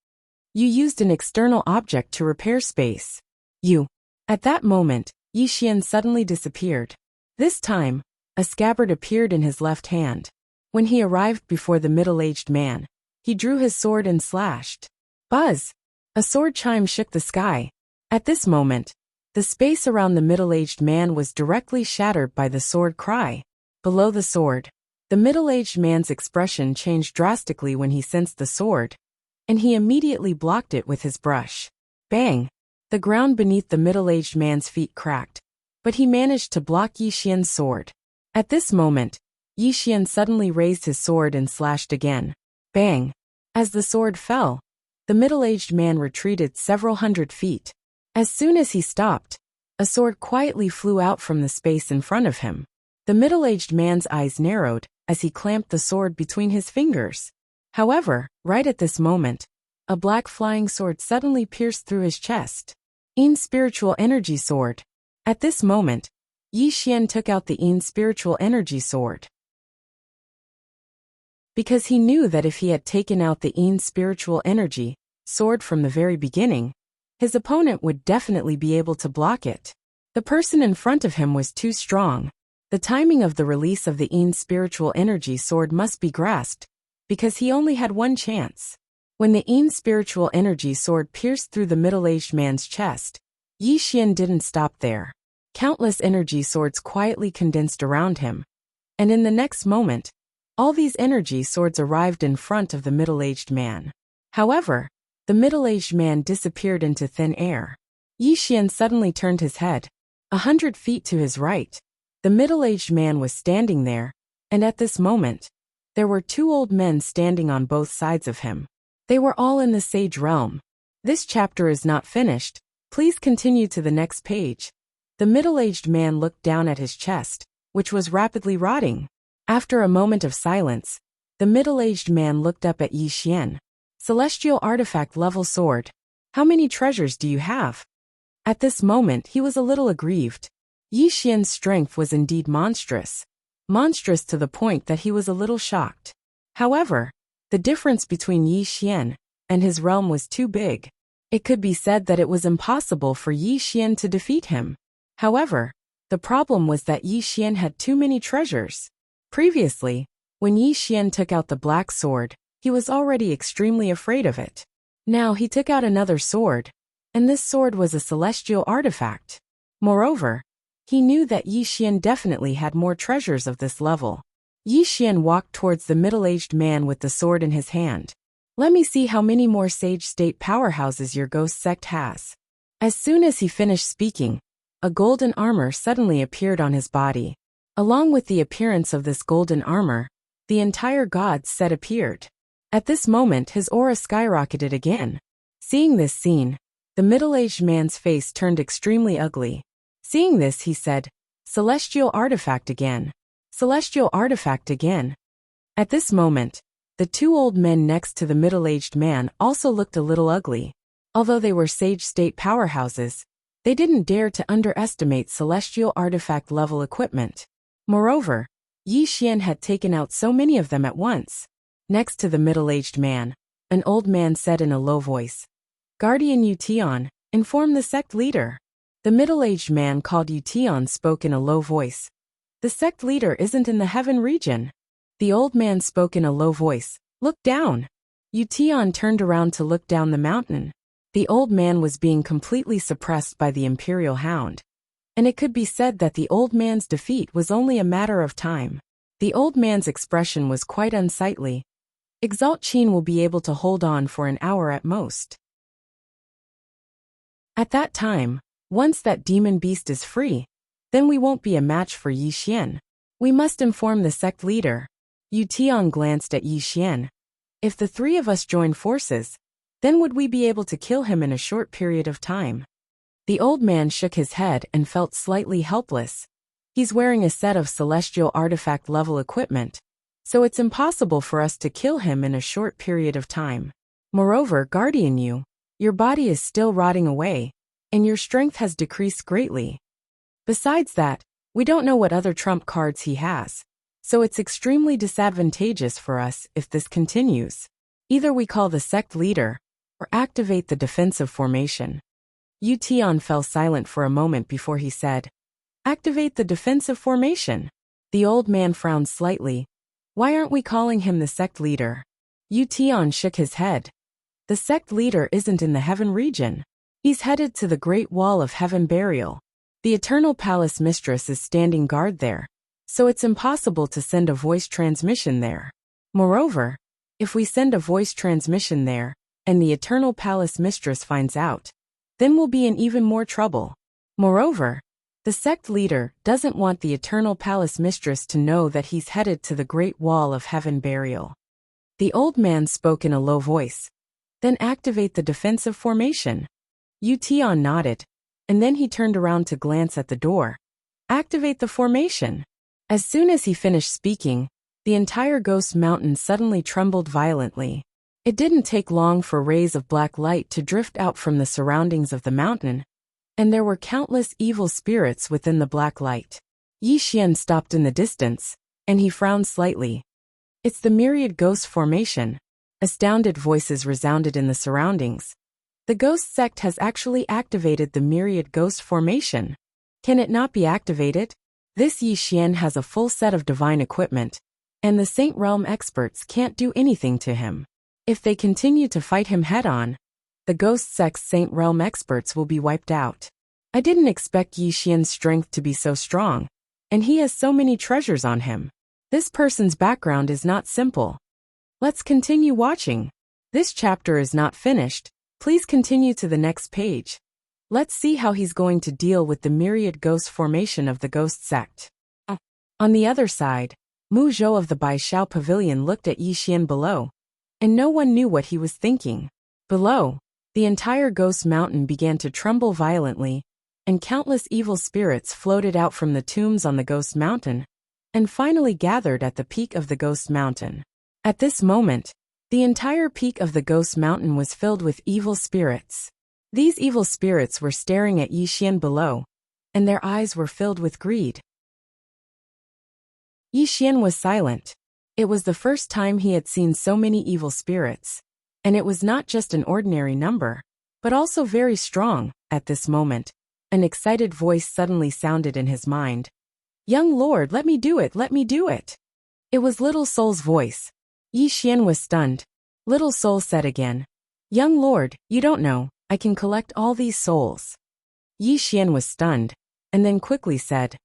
You used an external object to repair space. You. At that moment, Yi Xian suddenly disappeared. This time, a scabbard appeared in his left hand. When he arrived before the middle-aged man, he drew his sword and slashed. Buzz! A sword chime shook the sky. At this moment, the space around the middle-aged man was directly shattered by the sword cry. Below the sword, the middle-aged man's expression changed drastically when he sensed the sword, and he immediately blocked it with his brush. Bang! The ground beneath the middle-aged man's feet cracked, but he managed to block Yi Xian's sword. At this moment, Yi Xian suddenly raised his sword and slashed again. Bang! As the sword fell, the middle-aged man retreated several hundred feet. As soon as he stopped, a sword quietly flew out from the space in front of him. The middle-aged man's eyes narrowed as he clamped the sword between his fingers. However, right at this moment, a black flying sword suddenly pierced through his chest. Yin Spiritual Energy Sword. At this moment, Yi Xian took out the Yin Spiritual Energy Sword. Because he knew that if he had taken out the Yin Spiritual Energy Sword from the very beginning, his opponent would definitely be able to block it. The person in front of him was too strong. The timing of the release of the Yin Spiritual Energy Sword must be grasped, because he only had one chance. When the Yin Spiritual Energy Sword pierced through the middle-aged man's chest, Yi Xian didn't stop there. Countless energy swords quietly condensed around him, and in the next moment, all these energy swords arrived in front of the middle-aged man. However, the middle-aged man disappeared into thin air. Yi Xian suddenly turned his head. 100 feet to his right, the middle-aged man was standing there, and at this moment, there were two old men standing on both sides of him. They were all in the sage realm. This chapter is not finished. Please continue to the next page. The middle-aged man looked down at his chest, which was rapidly rotting. After a moment of silence, the middle-aged man looked up at Yi Xian. Celestial Artifact Level Sword. How many treasures do you have? At this moment he was a little aggrieved. Yi Xian's strength was indeed monstrous. Monstrous to the point that he was a little shocked. However, the difference between Yi Xian and his realm was too big. It could be said that it was impossible for Yi Xian to defeat him. However, the problem was that Yi Xian had too many treasures. Previously, when Yi Xian took out the black sword, he was already extremely afraid of it. Now he took out another sword, and this sword was a celestial artifact. Moreover, he knew that Yi Xian definitely had more treasures of this level. Yi Xian walked towards the middle-aged man with the sword in his hand. Let me see how many more sage state powerhouses your ghost sect has. As soon as he finished speaking, a golden armor suddenly appeared on his body. Along with the appearance of this golden armor, the entire god set appeared. At this moment his aura skyrocketed again. Seeing this scene, the middle-aged man's face turned extremely ugly. Seeing this he said, Celestial Artifact again. Celestial Artifact again. At this moment, the two old men next to the middle-aged man also looked a little ugly. Although they were sage state powerhouses, they didn't dare to underestimate celestial artifact level equipment. Moreover, Yi Xian had taken out so many of them at once. Next to the middle-aged man, an old man said in a low voice, Guardian Yution, inform the sect leader. The middle-aged man called Yution spoke in a low voice. The sect leader isn't in the heaven region. The old man spoke in a low voice, look down. Yution turned around to look down the mountain. The old man was being completely suppressed by the Imperial Hound, and it could be said that the old man's defeat was only a matter of time. The old man's expression was quite unsightly. Exalt Qin will be able to hold on for an hour at most. At that time, once that demon beast is free, then we won't be a match for Yi Xian. We must inform the sect leader. Yu Tian glanced at Yi Xian. If the three of us join forces, then would we be able to kill him in a short period of time? The old man shook his head and felt slightly helpless. He's wearing a set of celestial artifact level equipment, so it's impossible for us to kill him in a short period of time. Moreover, Guardian Yu, your body is still rotting away, and your strength has decreased greatly. Besides that, we don't know what other trump cards he has, so it's extremely disadvantageous for us if this continues. Either we call the sect leader, or activate the defensive formation. Yu Tian fell silent for a moment before he said, "Activate the defensive formation." The old man frowned slightly. Why aren't we calling him the sect leader? Yu Tian shook his head. The sect leader isn't in the heaven region. He's headed to the Great Wall of Heaven Burial. The Eternal Palace Mistress is standing guard there, so it's impossible to send a voice transmission there. Moreover, if we send a voice transmission there, and the Eternal Palace Mistress finds out, then we'll be in even more trouble. Moreover, the sect leader doesn't want the Eternal Palace Mistress to know that he's headed to the Great Wall of Heaven Burial. The old man spoke in a low voice. Then activate the defensive formation. Yu Tian nodded, and then he turned around to glance at the door. Activate the formation. As soon as he finished speaking, the entire Ghost Mountain suddenly trembled violently. It didn't take long for rays of black light to drift out from the surroundings of the mountain, and there were countless evil spirits within the black light. Yi Xian stopped in the distance, and he frowned slightly. It's the myriad ghost formation. Astounded voices resounded in the surroundings. The ghost sect has actually activated the myriad ghost formation. Can it not be activated? This Yi Xian has a full set of divine equipment, and the Saint Realm experts can't do anything to him. If they continue to fight him head-on, the ghost sect's Saint Realm experts will be wiped out. I didn't expect Yi Xian's strength to be so strong, and he has so many treasures on him. This person's background is not simple. Let's continue watching. This chapter is not finished. Please continue to the next page. Let's see how he's going to deal with the myriad ghost formation of the ghost sect. On the other side, Mu Zhou of the Baishao Pavilion looked at Yi Xian below, and no one knew what he was thinking. Below, the entire Ghost Mountain began to tremble violently, and countless evil spirits floated out from the tombs on the Ghost Mountain, and finally gathered at the peak of the Ghost Mountain. At this moment, the entire peak of the Ghost Mountain was filled with evil spirits. These evil spirits were staring at Yi Xian below, and their eyes were filled with greed. Yi Xian was silent. It was the first time he had seen so many evil spirits, and it was not just an ordinary number, but also very strong. At this moment, an excited voice suddenly sounded in his mind. "Young lord, let me do it, let me do it." It was Little Soul's voice. Yi Xian was stunned. Little Soul said again, "Young lord, you don't know, I can collect all these souls." Yi Xian was stunned, and then quickly said,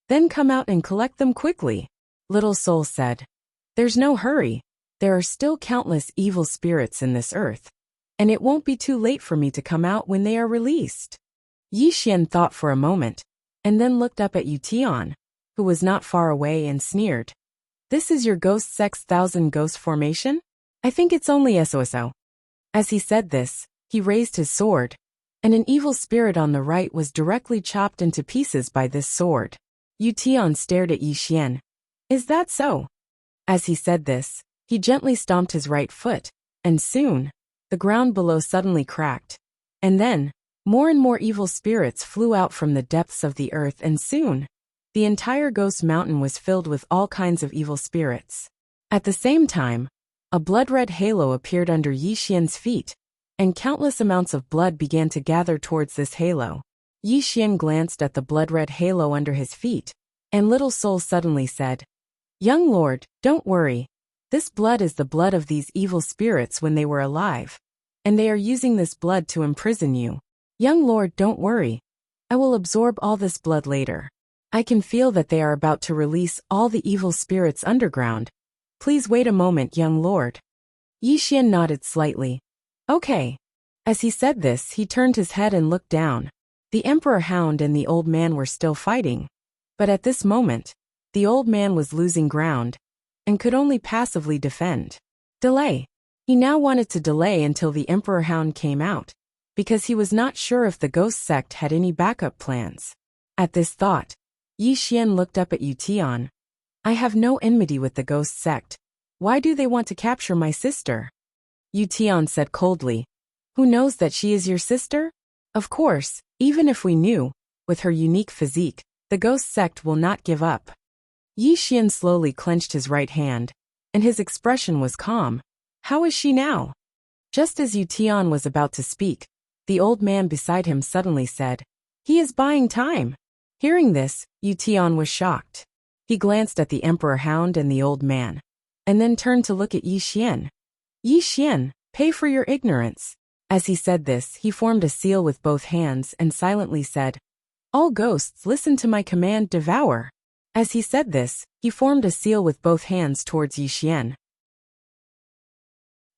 "Then come out and collect them quickly." Little Soul said, "There's no hurry. There are still countless evil spirits in this earth, and it won't be too late for me to come out when they are released." Yi Xian thought for a moment, and then looked up at Yu Tian, who was not far away, and sneered. "This is your ghost sect's 1,000 ghost formation? I think it's only SOSO. As he said this, he raised his sword, and an evil spirit on the right was directly chopped into pieces by this sword. Yu Tian stared at Yi Xian. "Is that so?" As he said this, he gently stomped his right foot, and soon, the ground below suddenly cracked. And then, more and more evil spirits flew out from the depths of the earth, and soon, the entire Ghost Mountain was filled with all kinds of evil spirits. At the same time, a blood-red halo appeared under Yi Xian's feet, and countless amounts of blood began to gather towards this halo. Yi Xian glanced at the blood-red halo under his feet, and Little Soul suddenly said, "Young lord, don't worry. This blood is the blood of these evil spirits when they were alive, and they are using this blood to imprison you. Young lord, don't worry. I will absorb all this blood later. I can feel that they are about to release all the evil spirits underground. Please wait a moment, young lord." Yi Xian nodded slightly. "Okay." As he said this, he turned his head and looked down. The Emperor Hound and the old man were still fighting. But at this moment, the old man was losing ground, and could only passively defend. Delay. He now wanted to delay until the Emperor Hound came out, because he was not sure if the ghost sect had any backup plans. At this thought, Yi Xian looked up at Yu Tian. I have no enmity with the ghost sect. Why do they want to capture my sister? Yu Tian said coldly. Who knows that she is your sister? Of course, even if we knew, with her unique physique, the ghost sect will not give up. Yi Xian slowly clenched his right hand, and his expression was calm. How is she now? Just as Yu Tian was about to speak, the old man beside him suddenly said, He is buying time. Hearing this, Yu Tian was shocked. He glanced at the Emperor Hound and the old man, and then turned to look at Yi Xian. Yi Xian, pay for your ignorance. As he said this, he formed a seal with both hands and silently said, All ghosts, listen to my command, devour. As he said this, he formed a seal with both hands towards Yi Xian.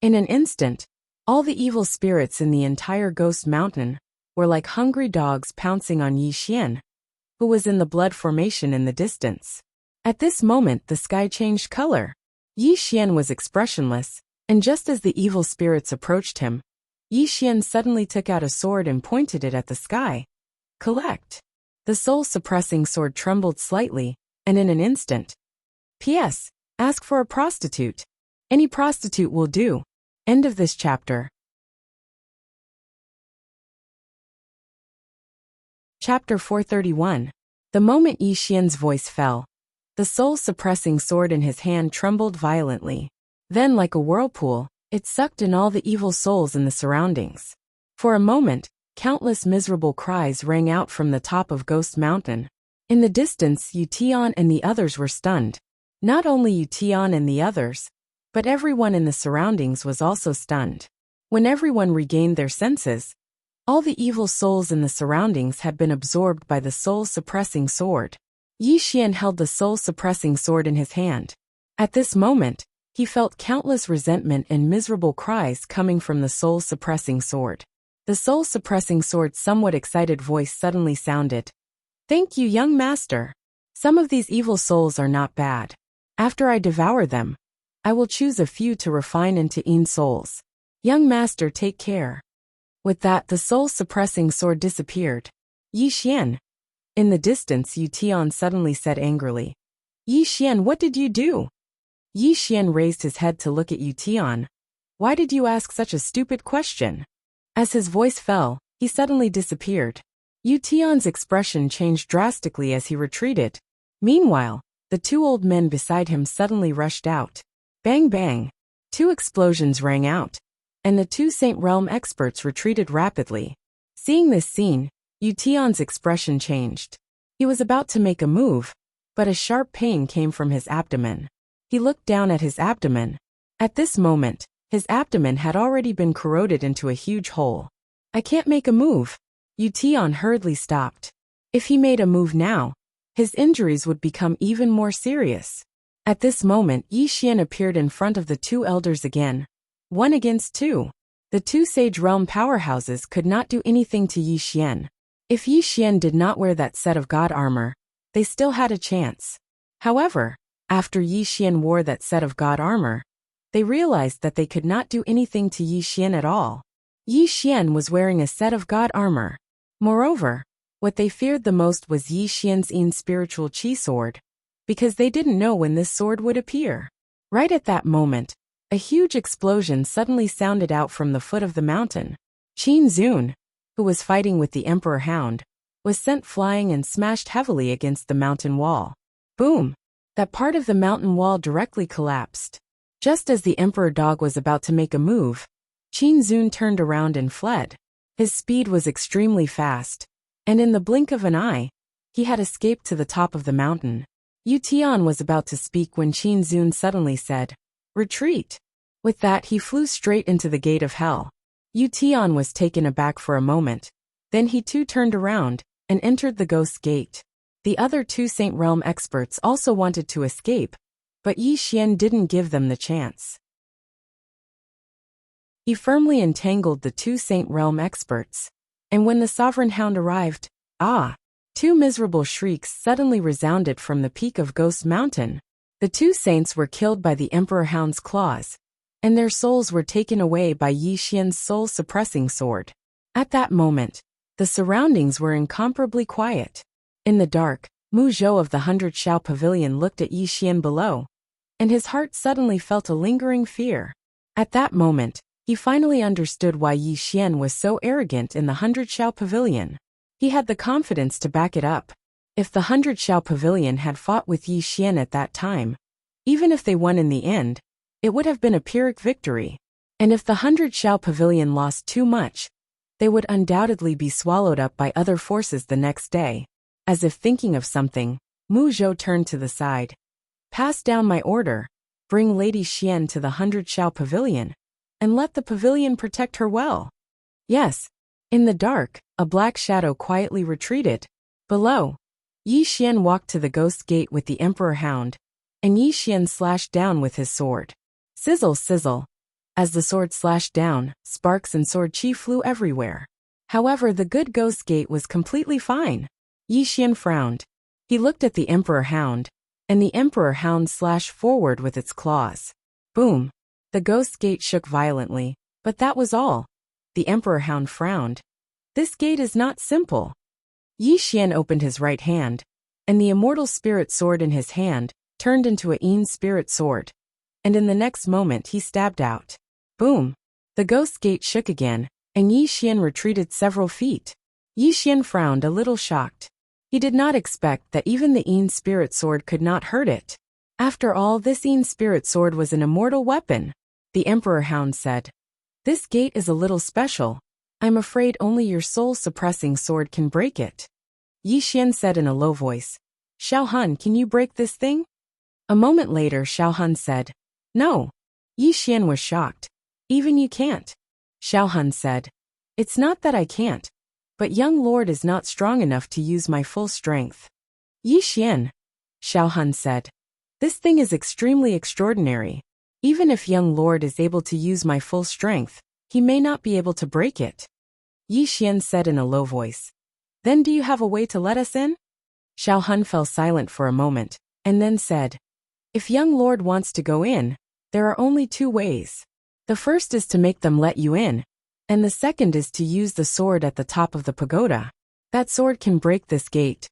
In an instant, all the evil spirits in the entire ghost mountain were like hungry dogs pouncing on Yi Xian, who was in the blood formation in the distance. At this moment the sky changed color. Yi Xian was expressionless, and just as the evil spirits approached him, Yi Xian suddenly took out a sword and pointed it at the sky. Collect. The soul-suppressing sword trembled slightly, and in an instant. P.S. Ask for a prostitute. Any prostitute will do. End of this chapter. Chapter 431. The moment Yi Xian's voice fell, the soul-suppressing sword in his hand trembled violently. Then, like a whirlpool, it sucked in all the evil souls in the surroundings. For a moment, countless miserable cries rang out from the top of Ghost Mountain. In the distance, Yu Tian and the others were stunned. Not only Yu Tian and the others, but everyone in the surroundings was also stunned. When everyone regained their senses, all the evil souls in the surroundings had been absorbed by the soul-suppressing sword. Yi Xian held the soul-suppressing sword in his hand. At this moment, he felt countless resentment and miserable cries coming from the soul-suppressing sword. The soul-suppressing sword's somewhat excited voice suddenly sounded. Thank you, young master. Some of these evil souls are not bad. After I devour them, I will choose a few to refine into souls. Young master, take care. With that, the soul-suppressing sword disappeared. Yi Xian. In the distance, Yu Tian suddenly said angrily. Yi Xian, what did you do? Yi Xian raised his head to look at Yu Tian. Why did you ask such a stupid question? As his voice fell, he suddenly disappeared. Yu Tian's expression changed drastically as he retreated. Meanwhile, the two old men beside him suddenly rushed out. Bang bang. Two explosions rang out, and the two Saint Realm experts retreated rapidly. Seeing this scene, Yu Tian's expression changed. He was about to make a move, but a sharp pain came from his abdomen. He looked down at his abdomen. At this moment, his abdomen had already been corroded into a huge hole. I can't make a move. Yu Tian hurriedly stopped. If he made a move now, his injuries would become even more serious. At this moment, Yi Xian appeared in front of the two elders again. 1 against 2. The two Sage Realm powerhouses could not do anything to Yi Xian. If Yi Xian did not wear that set of god armor, they still had a chance. However, after Yi Xian wore that set of god armor, they realized that they could not do anything to Yi Xian at all. Yi Xian was wearing a set of god armor. Moreover, what they feared the most was Yi Xian's spiritual chi sword, because they didn't know when this sword would appear. Right at that moment, a huge explosion suddenly sounded out from the foot of the mountain. Qin Zun, who was fighting with the Emperor Hound, was sent flying and smashed heavily against the mountain wall. Boom! That part of the mountain wall directly collapsed. Just as the Emperor Dog was about to make a move, Qin Zun turned around and fled. His speed was extremely fast, and in the blink of an eye, he had escaped to the top of the mountain. Yu Tian was about to speak when Qin Zun suddenly said, Retreat! With that, he flew straight into the gate of hell. Yu Tian was taken aback for a moment. Then he too turned around and entered the Ghost Gate. The other two Saint Realm experts also wanted to escape, but Yi Xian didn't give them the chance. He firmly entangled the two Saint Realm experts, and when the Sovereign Hound arrived, two miserable shrieks suddenly resounded from the peak of Ghost Mountain. The two saints were killed by the Emperor Hound's claws, and their souls were taken away by Yi Xian's soul-suppressing sword. At that moment, the surroundings were incomparably quiet. In the dark, Mu Zhou of the 100 Xiao Pavilion looked at Yi Xian below, and his heart suddenly felt a lingering fear. At that moment, he finally understood why Yi Xian was so arrogant in the 100 Xiao Pavilion. He had the confidence to back it up. If the 100 Xiao Pavilion had fought with Yi Xian at that time, even if they won in the end, it would have been a Pyrrhic victory. And if the 100 Xiao Pavilion lost too much, they would undoubtedly be swallowed up by other forces the next day. As if thinking of something, Mu Zhou turned to the side. Pass down my order, bring Lady Xian to the 100 Xiao Pavilion, and let the pavilion protect her well. Yes. In the dark, a black shadow quietly retreated. Below, Yi Xian walked to the ghost gate with the Emperor Hound, and Yi Xian slashed down with his sword. Sizzle, sizzle. As the sword slashed down, sparks and sword chi flew everywhere. However, the good ghost gate was completely fine. Yi Xian frowned. He looked at the Emperor Hound, and the Emperor Hound slashed forward with its claws. Boom! The ghost gate shook violently, but that was all. The Emperor Hound frowned. This gate is not simple. Yi Xian opened his right hand, and the immortal spirit sword in his hand turned into a Yin spirit sword, and in the next moment he stabbed out. Boom! The ghost gate shook again, and Yi Xian retreated several feet. Yi Xian frowned, a little shocked. He did not expect that even the Yin spirit sword could not hurt it. After all, this Yin spirit sword was an immortal weapon. The Emperor Hound said, "This gate is a little special. I'm afraid only your soul-suppressing sword can break it." Yi Xian said in a low voice, "Xiao Han, can you break this thing?" A moment later, Xiao Han said, "No." Yi Xian was shocked. "Even you can't?" Xiao Han said, "It's not that I can't, but young lord is not strong enough to use my full strength." "Yi Xian," Xiao Han said, "this thing is extremely extraordinary. Even if young lord is able to use my full strength, he may not be able to break it." Yi Xian said in a low voice, "Then do you have a way to let us in?" Xiao Han fell silent for a moment, and then said, "If young lord wants to go in, there are only two ways. The first is to make them let you in, and the second is to use the sword at the top of the pagoda. That sword can break this gate."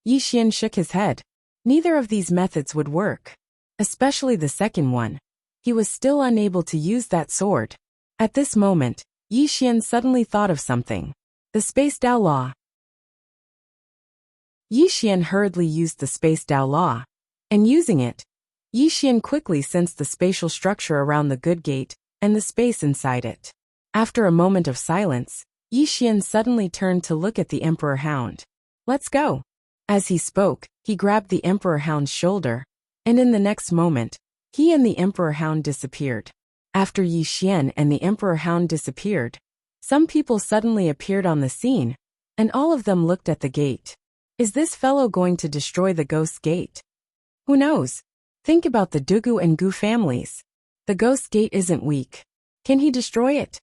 Yi Xian shook his head. Neither of these methods would work. Especially the second one. He was still unable to use that sword. At this moment, Yi Xian suddenly thought of something. The Space Dao Law. Yi Xian hurriedly used the Space Dao Law, and using it, Yi Xian quickly sensed the spatial structure around the good gate and the space inside it. After a moment of silence, Yi Xian suddenly turned to look at the Emperor Hound. "Let's go." As he spoke, he grabbed the Emperor Hound's shoulder, and in the next moment, he and the Emperor Hound disappeared. After Yi Xian and the Emperor Hound disappeared, some people suddenly appeared on the scene, and all of them looked at the gate. Is this fellow going to destroy the ghost gate? Who knows? Think about the Dugu and Gu families. The ghost gate isn't weak. Can he destroy it?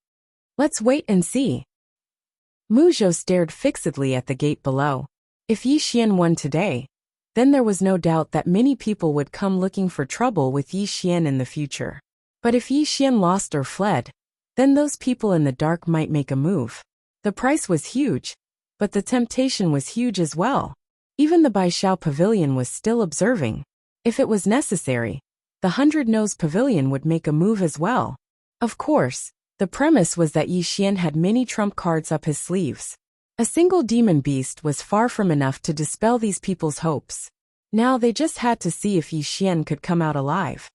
Let's wait and see. Mu Zhou stared fixedly at the gate below. If Yi Xian won today, then there was no doubt that many people would come looking for trouble with Yi Xian in the future. But if Yi Xian lost or fled, then those people in the dark might make a move. The price was huge, but the temptation was huge as well. Even the Baishao Pavilion was still observing. If it was necessary, the 100-Nose Pavilion would make a move as well. Of course, the premise was that Yi Xian had many trump cards up his sleeves. A single demon beast was far from enough to dispel these people's hopes. Now they just had to see if Yi Xian could come out alive.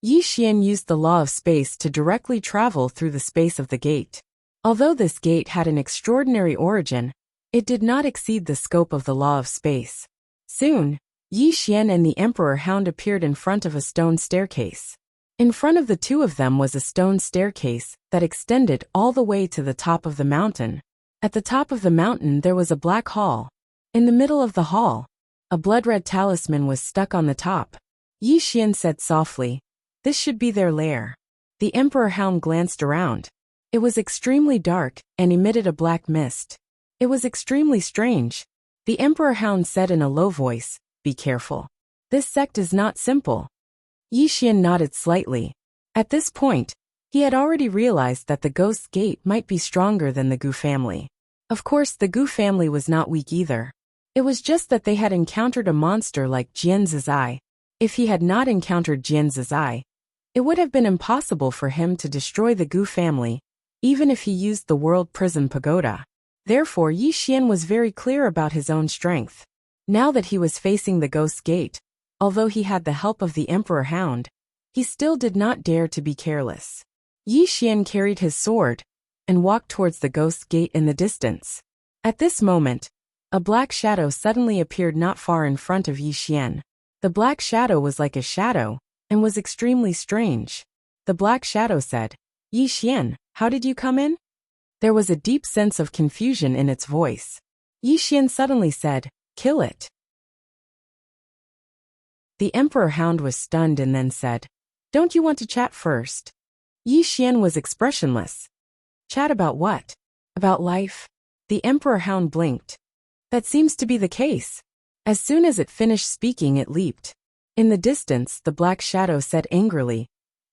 Yi Xian used the law of space to directly travel through the space of the gate. Although this gate had an extraordinary origin, it did not exceed the scope of the law of space. Soon, Yi Xian and the Emperor Hound appeared in front of a stone staircase. In front of the two of them was a stone staircase that extended all the way to the top of the mountain. At the top of the mountain there was a black hall. In the middle of the hall, a blood-red talisman was stuck on the top. Yi Xian said softly, "This should be their lair." The Emperor Hound glanced around. It was extremely dark and emitted a black mist. It was extremely strange. The Emperor Hound said in a low voice, "Be careful. This sect is not simple. Yi Xian nodded slightly. At this point, he had already realized that the Ghost's Gate might be stronger than the Gu family. Of course, the Gu family was not weak either. It was just that they had encountered a monster like Jian Zizai. If he had not encountered Jian Zizai, it would have been impossible for him to destroy the Gu family, even if he used the World Prison Pagoda. Therefore, Yi Xian was very clear about his own strength. Now that he was facing the Ghost's Gate, although he had the help of the Emperor Hound, he still did not dare to be careless. Yi Xian carried his sword and walked towards the Ghost's Gate in the distance. At this moment, a black shadow suddenly appeared not far in front of Yi Xian. The black shadow was like a shadow and was extremely strange. The black shadow said, "Yi Xian, how did you come in?" There was a deep sense of confusion in its voice. Yi Xian suddenly said, "Kill it." The Emperor Hound was stunned and then said, "Don't you want to chat first?" Yi Xian was expressionless. Chat about what? About life? The Emperor Hound blinked. That seems to be the case. As soon as it finished speaking, it leaped. In the distance, the black shadow said angrily,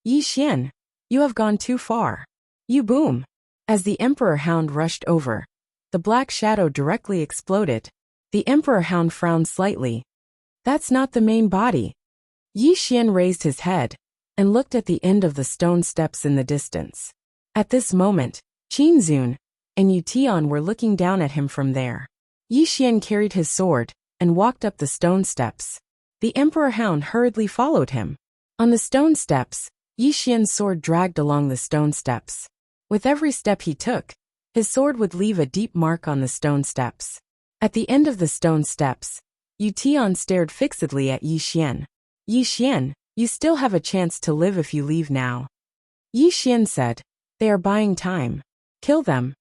"Yi Xian, you have gone too far. You boom." As the Emperor Hound rushed over, the black shadow directly exploded. The Emperor Hound frowned slightly. "That's not the main body." Yi Xian raised his head and looked at the end of the stone steps in the distance. At this moment, Qin Zun and Yu Tian were looking down at him from there. Yi Xian carried his sword and walked up the stone steps. The Emperor Hound hurriedly followed him. On the stone steps, Yi Xian's sword dragged along the stone steps. With every step he took, his sword would leave a deep mark on the stone steps. At the end of the stone steps, Yu Tian stared fixedly at Yi Xian. "Yi Xian, you still have a chance to live if you leave now." Yi Xian said, "They are buying time. Kill them."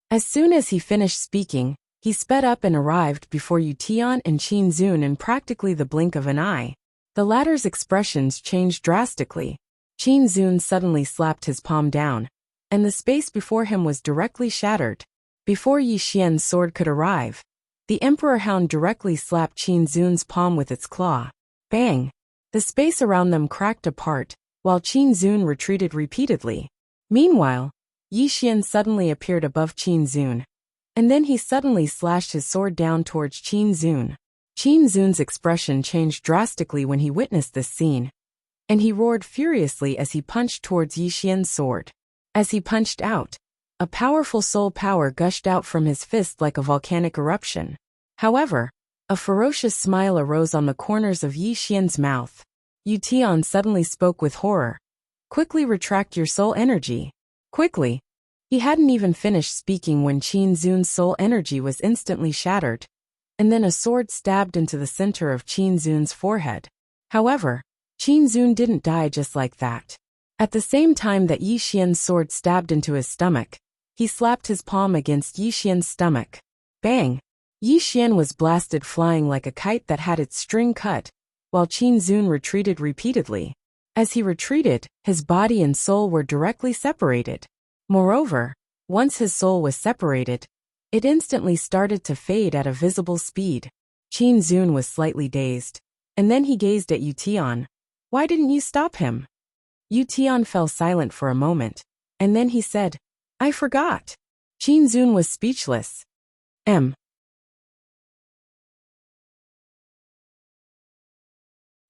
As soon as he finished speaking, he sped up and arrived before Yu Tian and Qin Zun in practically the blink of an eye. The latter's expressions changed drastically. Qin Zun suddenly slapped his palm down, and the space before him was directly shattered. Before Yi Xian's sword could arrive, the Emperor Hound directly slapped Qin Zun's palm with its claw. Bang! The space around them cracked apart, while Qin Zun retreated repeatedly. Meanwhile, Yi Xian suddenly appeared above Qin Zun, and then he suddenly slashed his sword down towards Qin Zun. Qin Zun's expression changed drastically when he witnessed this scene, and he roared furiously as he punched towards Yi Xian's sword. As he punched out, a powerful soul power gushed out from his fist like a volcanic eruption. However, a ferocious smile arose on the corners of Yi Xian's mouth. Yu Tian suddenly spoke with horror. "Quickly retract your soul energy." Quickly. He hadn't even finished speaking when Qin Zun's soul energy was instantly shattered, and then a sword stabbed into the center of Qin Zun's forehead. However, Qin Zun didn't die just like that. At the same time that Yi Xian's sword stabbed into his stomach, he slapped his palm against Yi Xian's stomach. Bang! Yi Xian was blasted flying like a kite that had its string cut, while Qin Zun retreated repeatedly. As he retreated, his body and soul were directly separated. Moreover, once his soul was separated, it instantly started to fade at a visible speed. Qin Zun was slightly dazed, and then he gazed at Yu Tian. "Why didn't you stop him?" Yu Tian fell silent for a moment, and then he said, "I forgot." Qin Zun was speechless.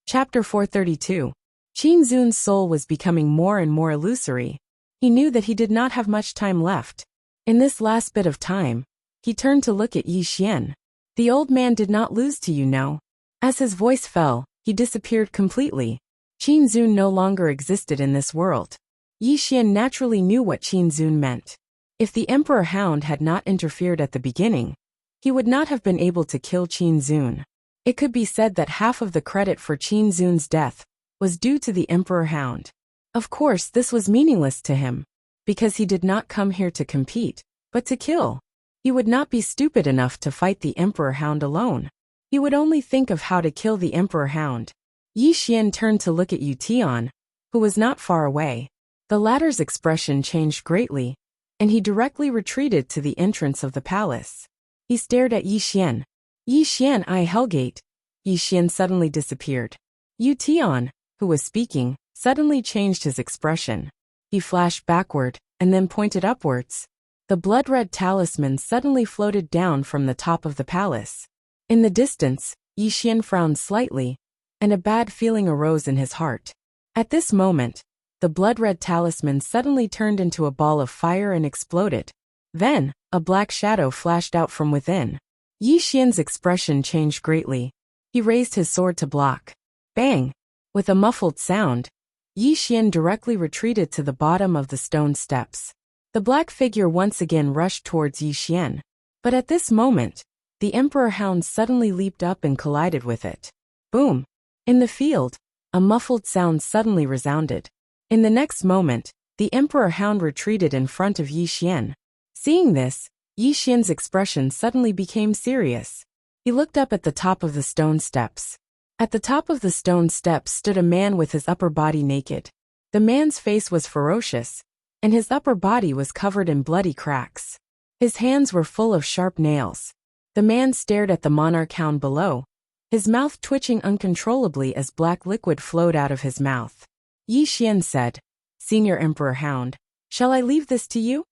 Chapter 432. Qin Zun's soul was becoming more and more illusory. He knew that he did not have much time left. In this last bit of time, he turned to look at Yi Xian. The old man did not lose to you know. As his voice fell, he disappeared completely. Qin Zun no longer existed in this world. Yi Xian naturally knew what Qin Zun meant. If the Emperor Hound had not interfered at the beginning, he would not have been able to kill Qin Zun. It could be said that half of the credit for Qin Zun's death was due to the Emperor Hound. Of course, this was meaningless to him, because he did not come here to compete, but to kill. He would not be stupid enough to fight the Emperor Hound alone. He would only think of how to kill the Emperor Hound. Yi Xian turned to look at Yu Tian, who was not far away. The latter's expression changed greatly, and he directly retreated to the entrance of the palace. He stared at Yi Xian. "Yi Xian, I Hellgate." Yi Xian suddenly disappeared. Yu Tian, who was speaking, suddenly changed his expression. He flashed backward, and then pointed upwards. The blood-red talisman suddenly floated down from the top of the palace. In the distance, Yi Xian frowned slightly, and a bad feeling arose in his heart. At this moment, the blood-red talisman suddenly turned into a ball of fire and exploded. Then, a black shadow flashed out from within. Yi Xian's expression changed greatly. He raised his sword to block. Bang! With a muffled sound, Yi Xian directly retreated to the bottom of the stone steps. The black figure once again rushed towards Yi Xian. But at this moment, the Emperor Hound suddenly leaped up and collided with it. Boom! In the field, a muffled sound suddenly resounded. In the next moment, the Emperor Hound retreated in front of Yi Xian. Seeing this, Yi Xian's expression suddenly became serious. He looked up at the top of the stone steps. At the top of the stone steps stood a man with his upper body naked. The man's face was ferocious, and his upper body was covered in bloody cracks. His hands were full of sharp nails. The man stared at the monarch hound below, his mouth twitching uncontrollably as black liquid flowed out of his mouth. Yi Xian said, "Senior Emperor Hound, shall I leave this to you?"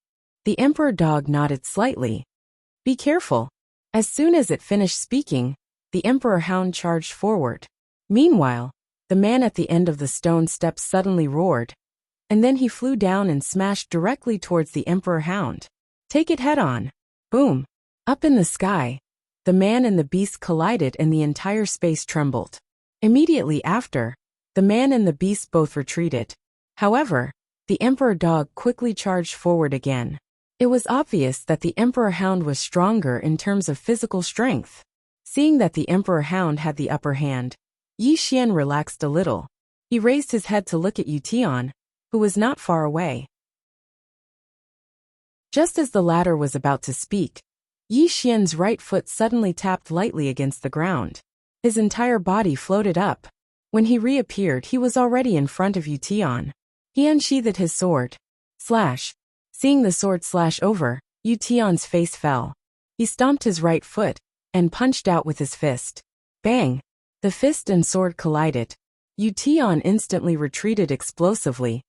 The Emperor Dog nodded slightly. "Be careful." As soon as it finished speaking, the Emperor Hound charged forward. Meanwhile, the man at the end of the stone steps suddenly roared, and then he flew down and smashed directly towards the Emperor Hound. "Take it head on." Boom! Up in the sky, the man and the beast collided and the entire space trembled. Immediately after, the man and the beast both retreated. However, the Emperor Dog quickly charged forward again. It was obvious that the Emperor Hound was stronger in terms of physical strength. Seeing that the Emperor Hound had the upper hand, Yi Xian relaxed a little. He raised his head to look at Yu Tian, who was not far away. Just as the latter was about to speak, Yi Xian's right foot suddenly tapped lightly against the ground. His entire body floated up. When he reappeared, he was already in front of Yu Tian. He unsheathed his sword. Slash! Seeing the sword slash over, Yu Tian's face fell. He stomped his right foot and punched out with his fist. Bang! The fist and sword collided. Yu Tian instantly retreated explosively,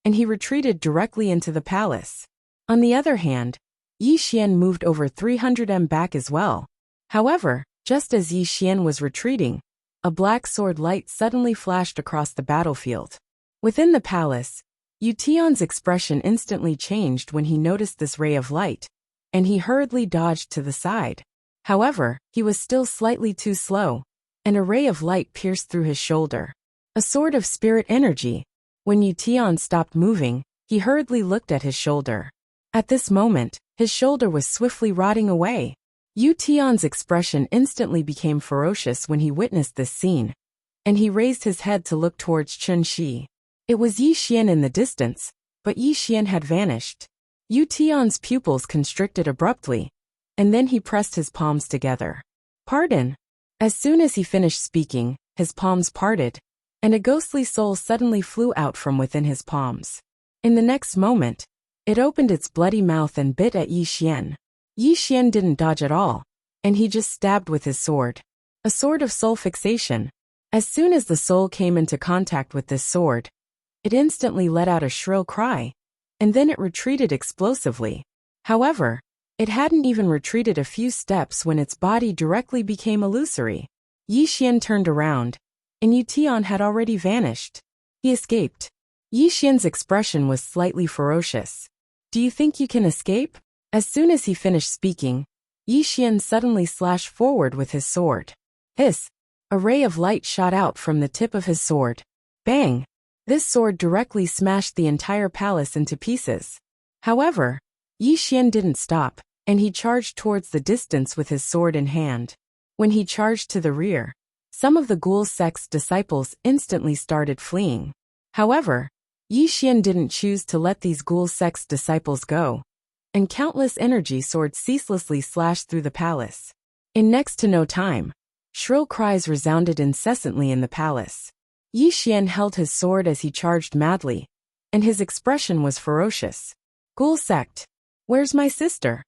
and he retreated directly into the palace. On the other hand, Yi Xian moved over 300 m back as well. However, just as Yi Xian was retreating, a black sword light suddenly flashed across the battlefield. Within the palace, Yu Tian's expression instantly changed when he noticed this ray of light, and he hurriedly dodged to the side. However, he was still slightly too slow, and a ray of light pierced through his shoulder. A sword of spirit energy. When Yu Tian stopped moving, he hurriedly looked at his shoulder. At this moment, his shoulder was swiftly rotting away. Yu Tian's expression instantly became ferocious when he witnessed this scene, and he raised his head to look towards Chun Shi. It was Yi Xian in the distance, but Yi Xian had vanished. Yu Tian's pupils constricted abruptly, and then he pressed his palms together. "Pardon." As soon as he finished speaking, his palms parted, and a ghostly soul suddenly flew out from within his palms. In the next moment, it opened its bloody mouth and bit at Yi Xian. Yi Xian didn't dodge at all, and he just stabbed with his sword. A sword of soul fixation. As soon as the soul came into contact with this sword, it instantly let out a shrill cry, and then it retreated explosively. However, it hadn't even retreated a few steps when its body directly became illusory. Yi Xian turned around, and Yu Tian had already vanished. He escaped. Yi Xian's expression was slightly ferocious. "Do you think you can escape?" As soon as he finished speaking, Yi Xian suddenly slashed forward with his sword. Hiss! A ray of light shot out from the tip of his sword. Bang! This sword directly smashed the entire palace into pieces. However, Yi Xian didn't stop, and he charged towards the distance with his sword in hand. When he charged to the rear, some of the ghoul sect's disciples instantly started fleeing. However, Yi Xian didn't choose to let these ghoul sect's disciples go, and countless energy swords ceaselessly slashed through the palace. In next to no time, shrill cries resounded incessantly in the palace. Yi Xian held his sword as he charged madly, and his expression was ferocious. "Ghoul sect, where's my sister?"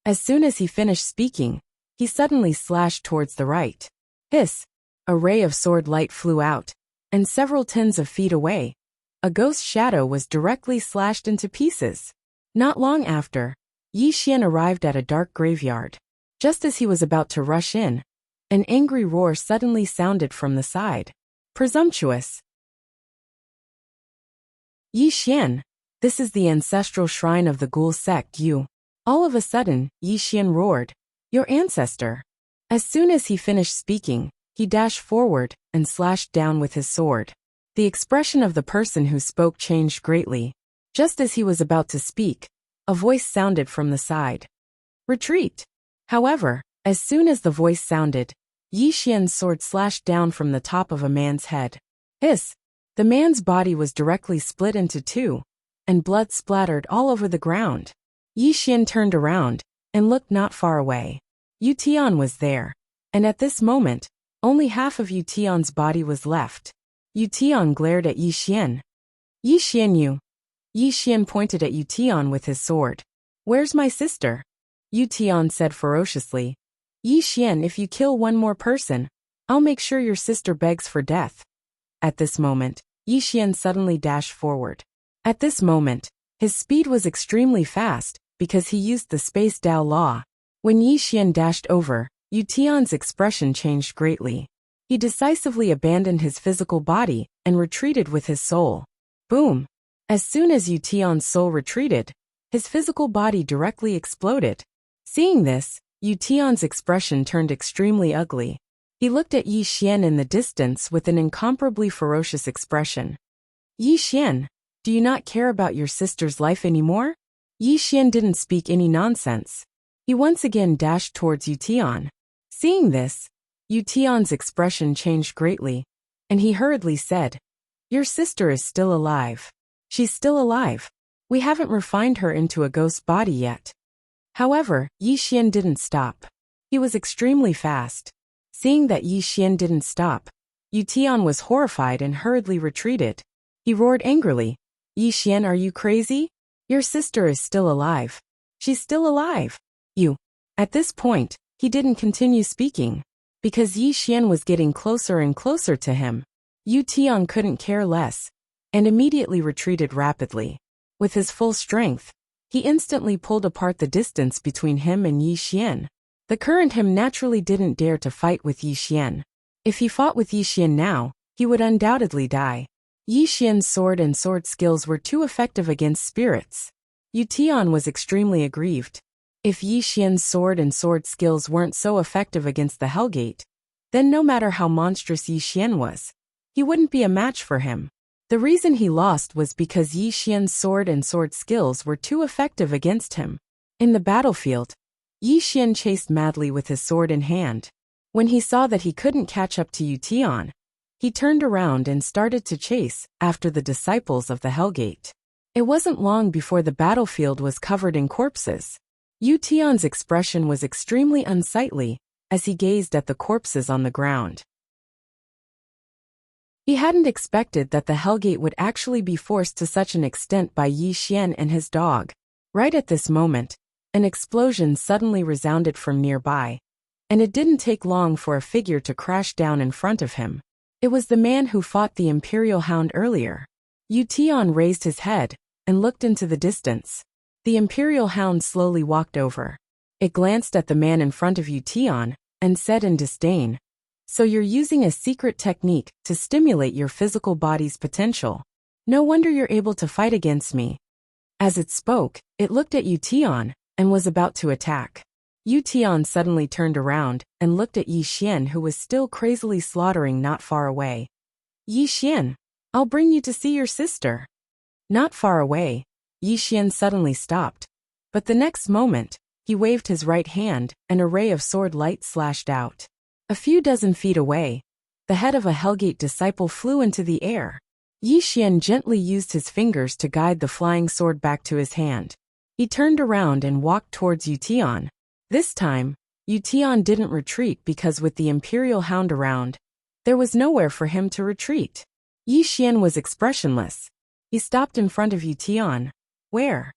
As soon as he finished speaking, he suddenly slashed towards the right. Hiss! A ray of sword light flew out, and several tens of feet away, a ghost shadow was directly slashed into pieces. Not long after, Yi Xian arrived at a dark graveyard. Just as he was about to rush in, an angry roar suddenly sounded from the side. Presumptuous! Yi Xian, this is the ancestral shrine of the ghoul sect you. All of a sudden, Yi Xian roared, your ancestor. As soon as he finished speaking, he dashed forward and slashed down with his sword. The expression of the person who spoke changed greatly. Just as he was about to speak, a voice sounded from the side. Retreat! However, as soon as the voice sounded, Yi Xian's sword slashed down from the top of a man's head. Hiss! The man's body was directly split into two, and blood splattered all over the ground. Yi Xian turned around and looked not far away. Yu Tian was there, and at this moment, only half of Yu Tian's body was left. Yu Tian glared at Yi Xian. Yi Xian you. Yi Xian pointed at Yu Tian with his sword. Where's my sister? Yu Tian said ferociously. Yi Xian, if you kill one more person, I'll make sure your sister begs for death. At this moment, Yi Xian suddenly dashed forward. At this moment, his speed was extremely fast because he used the Space Dao Law. When Yi Xian dashed over, Yu Tian's expression changed greatly. He decisively abandoned his physical body and retreated with his soul. Boom! As soon as Yu Tian's soul retreated, his physical body directly exploded. Seeing this, Yu Tian's expression turned extremely ugly. He looked at Yi Xian in the distance with an incomparably ferocious expression. Yi Xian, do you not care about your sister's life anymore? Yi Xian didn't speak any nonsense. He once again dashed towards Yu Tian. Seeing this, Yu Tian's expression changed greatly, and he hurriedly said, your sister is still alive. She's still alive. We haven't refined her into a ghost body yet. However, Yi Xian didn't stop. He was extremely fast. Seeing that Yi Xian didn't stop, Yu Tian was horrified and hurriedly retreated. He roared angrily, Yi Xian, are you crazy? Your sister is still alive. She's still alive. You. At this point, he didn't continue speaking, because Yi Xian was getting closer and closer to him. Yu Tian couldn't care less, and immediately retreated rapidly. With his full strength, he instantly pulled apart the distance between him and Yi Xian. The current him naturally didn't dare to fight with Yi Xian. If he fought with Yi Xian now, he would undoubtedly die. Yi Xian's sword and sword skills were too effective against spirits. Yu Tian was extremely aggrieved. If Yi Xian's sword and sword skills weren't so effective against the Hellgate, then no matter how monstrous Yi Xian was, he wouldn't be a match for him. The reason he lost was because Yi Xian's sword and sword skills were too effective against him. In the battlefield, Yi Xian chased madly with his sword in hand. When he saw that he couldn't catch up to Yu Tian, he turned around and started to chase after the disciples of the Hellgate. It wasn't long before the battlefield was covered in corpses. Yu Tian's expression was extremely unsightly as he gazed at the corpses on the ground. He hadn't expected that the Hellgate would actually be forced to such an extent by Yi Xian and his dog. Right at this moment, an explosion suddenly resounded from nearby, and it didn't take long for a figure to crash down in front of him. It was the man who fought the Imperial Hound earlier. Yu Tian raised his head and looked into the distance. The Imperial Hound slowly walked over. It glanced at the man in front of Yu Tian and said in disdain, so you're using a secret technique to stimulate your physical body's potential. No wonder you're able to fight against me. As it spoke, it looked at Yu Tian and was about to attack. Yu Tian suddenly turned around and looked at Yi Xian, who was still crazily slaughtering not far away. Yi Xian, I'll bring you to see your sister. Not far away, Yi Xian suddenly stopped, but the next moment, he waved his right hand and a ray of sword light slashed out. A few dozen feet away, the head of a Hellgate disciple flew into the air. Yi Xian gently used his fingers to guide the flying sword back to his hand. He turned around and walked towards Yu Tian. This time, Yu Tian didn't retreat because with the Imperial Hound around, there was nowhere for him to retreat. Yi Xian was expressionless. He stopped in front of Yu Tian. Where?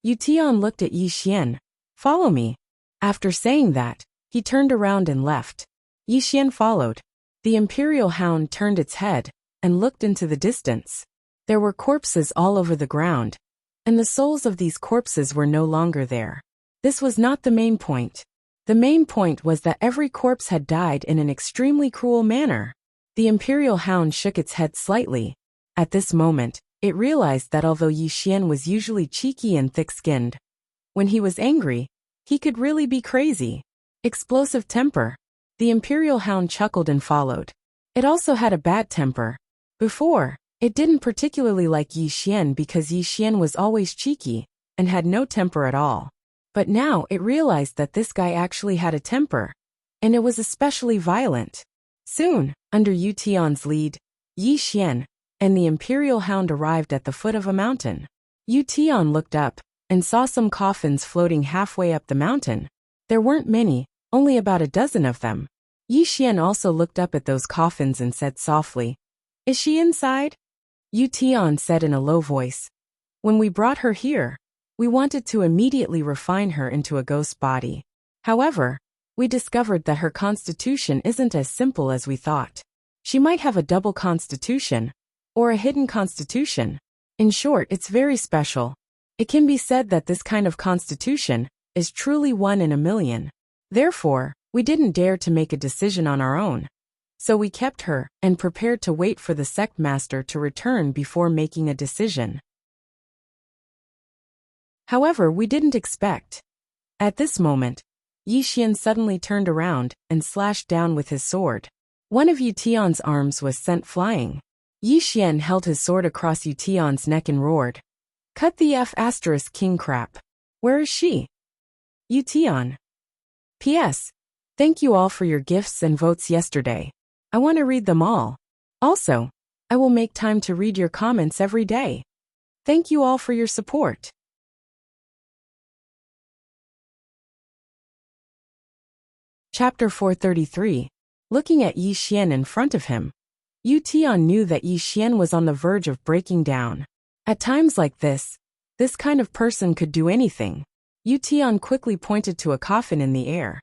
Yu Tian looked at Yi Xian. Follow me. After saying that, he turned around and left. Yi Xian followed. The Imperial Hound turned its head and looked into the distance. There were corpses all over the ground, and the souls of these corpses were no longer there. This was not the main point. The main point was that every corpse had died in an extremely cruel manner. The Imperial Hound shook its head slightly. At this moment, it realized that although Yi Xian was usually cheeky and thick-skinned, when he was angry, he could really be crazy. Explosive temper. The Imperial Hound chuckled and followed. It also had a bad temper. Before, it didn't particularly like Yi Xian because Yi Xian was always cheeky and had no temper at all. But now it realized that this guy actually had a temper, and it was especially violent. Soon, under Yu Tian's lead, Yi Xian and the Imperial Hound arrived at the foot of a mountain. Yu Tian looked up and saw some coffins floating halfway up the mountain. There weren't many, only about a dozen of them. Yi Xian also looked up at those coffins and said softly, "Is she inside?" Yu Tian said in a low voice, "When we brought her here, we wanted to immediately refine her into a ghost body. However, we discovered that her constitution isn't as simple as we thought. She might have a double constitution, or a hidden constitution. In short, it's very special. It can be said that this kind of constitution is truly 1 in a million. Therefore, we didn't dare to make a decision on our own. So we kept her and prepared to wait for the sect master to return before making a decision. However, we didn't expect." At this moment, Yi Xian suddenly turned around and slashed down with his sword. One of Yu Tian's arms was sent flying. Yi Xian held his sword across Yu Tian's neck and roared, "Cut the F*** king crap. Where is she?" Yu Tian. P.S. Thank you all for your gifts and votes yesterday. I want to read them all. Also, I will make time to read your comments every day. Thank you all for your support. Chapter 433. Looking at Yi Xian in front of him, Yu Tian knew that Yi Xian was on the verge of breaking down. At times like this kind of person could do anything. Yu Tian quickly pointed to a coffin in the air.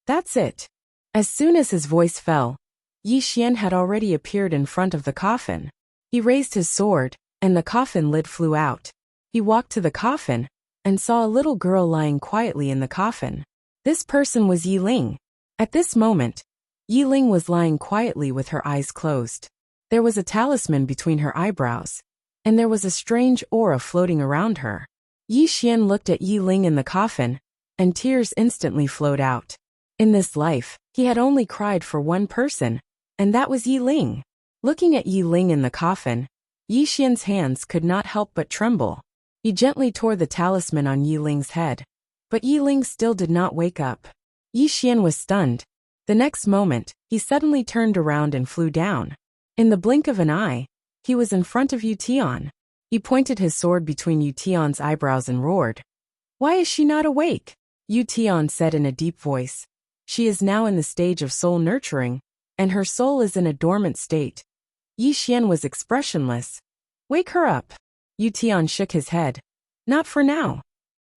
"That's it." As soon as his voice fell, Yi Xian had already appeared in front of the coffin. He raised his sword, and the coffin lid flew out. He walked to the coffin and saw a little girl lying quietly in the coffin. This person was Yi Ling. At this moment, Yi Ling was lying quietly with her eyes closed. There was a talisman between her eyebrows, and there was a strange aura floating around her. Yi Xian looked at Yi Ling in the coffin, and tears instantly flowed out. In this life, he had only cried for one person, and that was Yi Ling. Looking at Yi Ling in the coffin, Yi Xian's hands could not help but tremble. He gently tore the talisman on Yi Ling's head, but Yi Ling still did not wake up. Yi Xian was stunned. The next moment, he suddenly turned around and flew down. In the blink of an eye, he was in front of Yu Tian. He pointed his sword between Yu Tian's eyebrows and roared, "Why is she not awake?" Yu Tian said in a deep voice, "She is now in the stage of soul nurturing, and her soul is in a dormant state." Yi Xian was expressionless. "Wake her up." Yu Tian shook his head. "Not for now."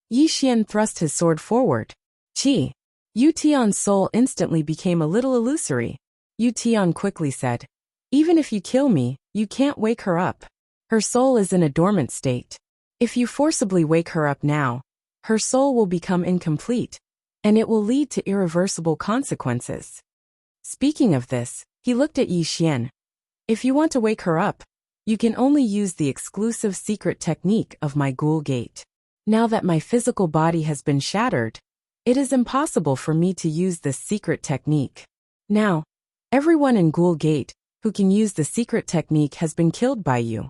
Yi Xian thrust his sword forward. Qi. Yu Tian's soul instantly became a little illusory. Yu Tian quickly said, "Even if you kill me, you can't wake her up. Her soul is in a dormant state. If you forcibly wake her up now, her soul will become incomplete, and it will lead to irreversible consequences." Speaking of this, he looked at Yi Xian. "If you want to wake her up, you can only use the exclusive secret technique of my ghoul gate. Now that my physical body has been shattered, it is impossible for me to use this secret technique. Now, everyone in Ghoul Gate who can use the secret technique has been killed by you."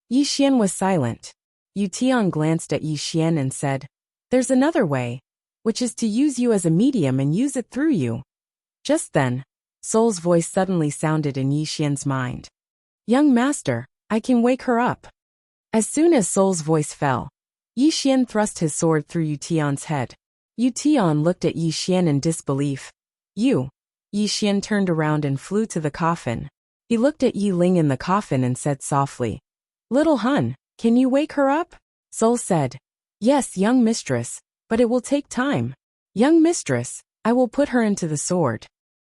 Yi Xian was silent. Yu Tian glanced at Yi Xian and said, "There's another way, which is to use you as a medium and use it through you." Just then, Soul's voice suddenly sounded in Yi Xian's mind. "Young master, I can wake her up." As soon as Soul's voice fell, Yi Xian thrust his sword through Yu Tian's head. Yu Tian looked at Yi Xian in disbelief. "You." Yi Xian turned around and flew to the coffin. He looked at Yi Ling in the coffin and said softly, "Little Hun, can you wake her up?" Soul said, "Yes, young mistress, but it will take time. Young mistress, I will put her into the sword."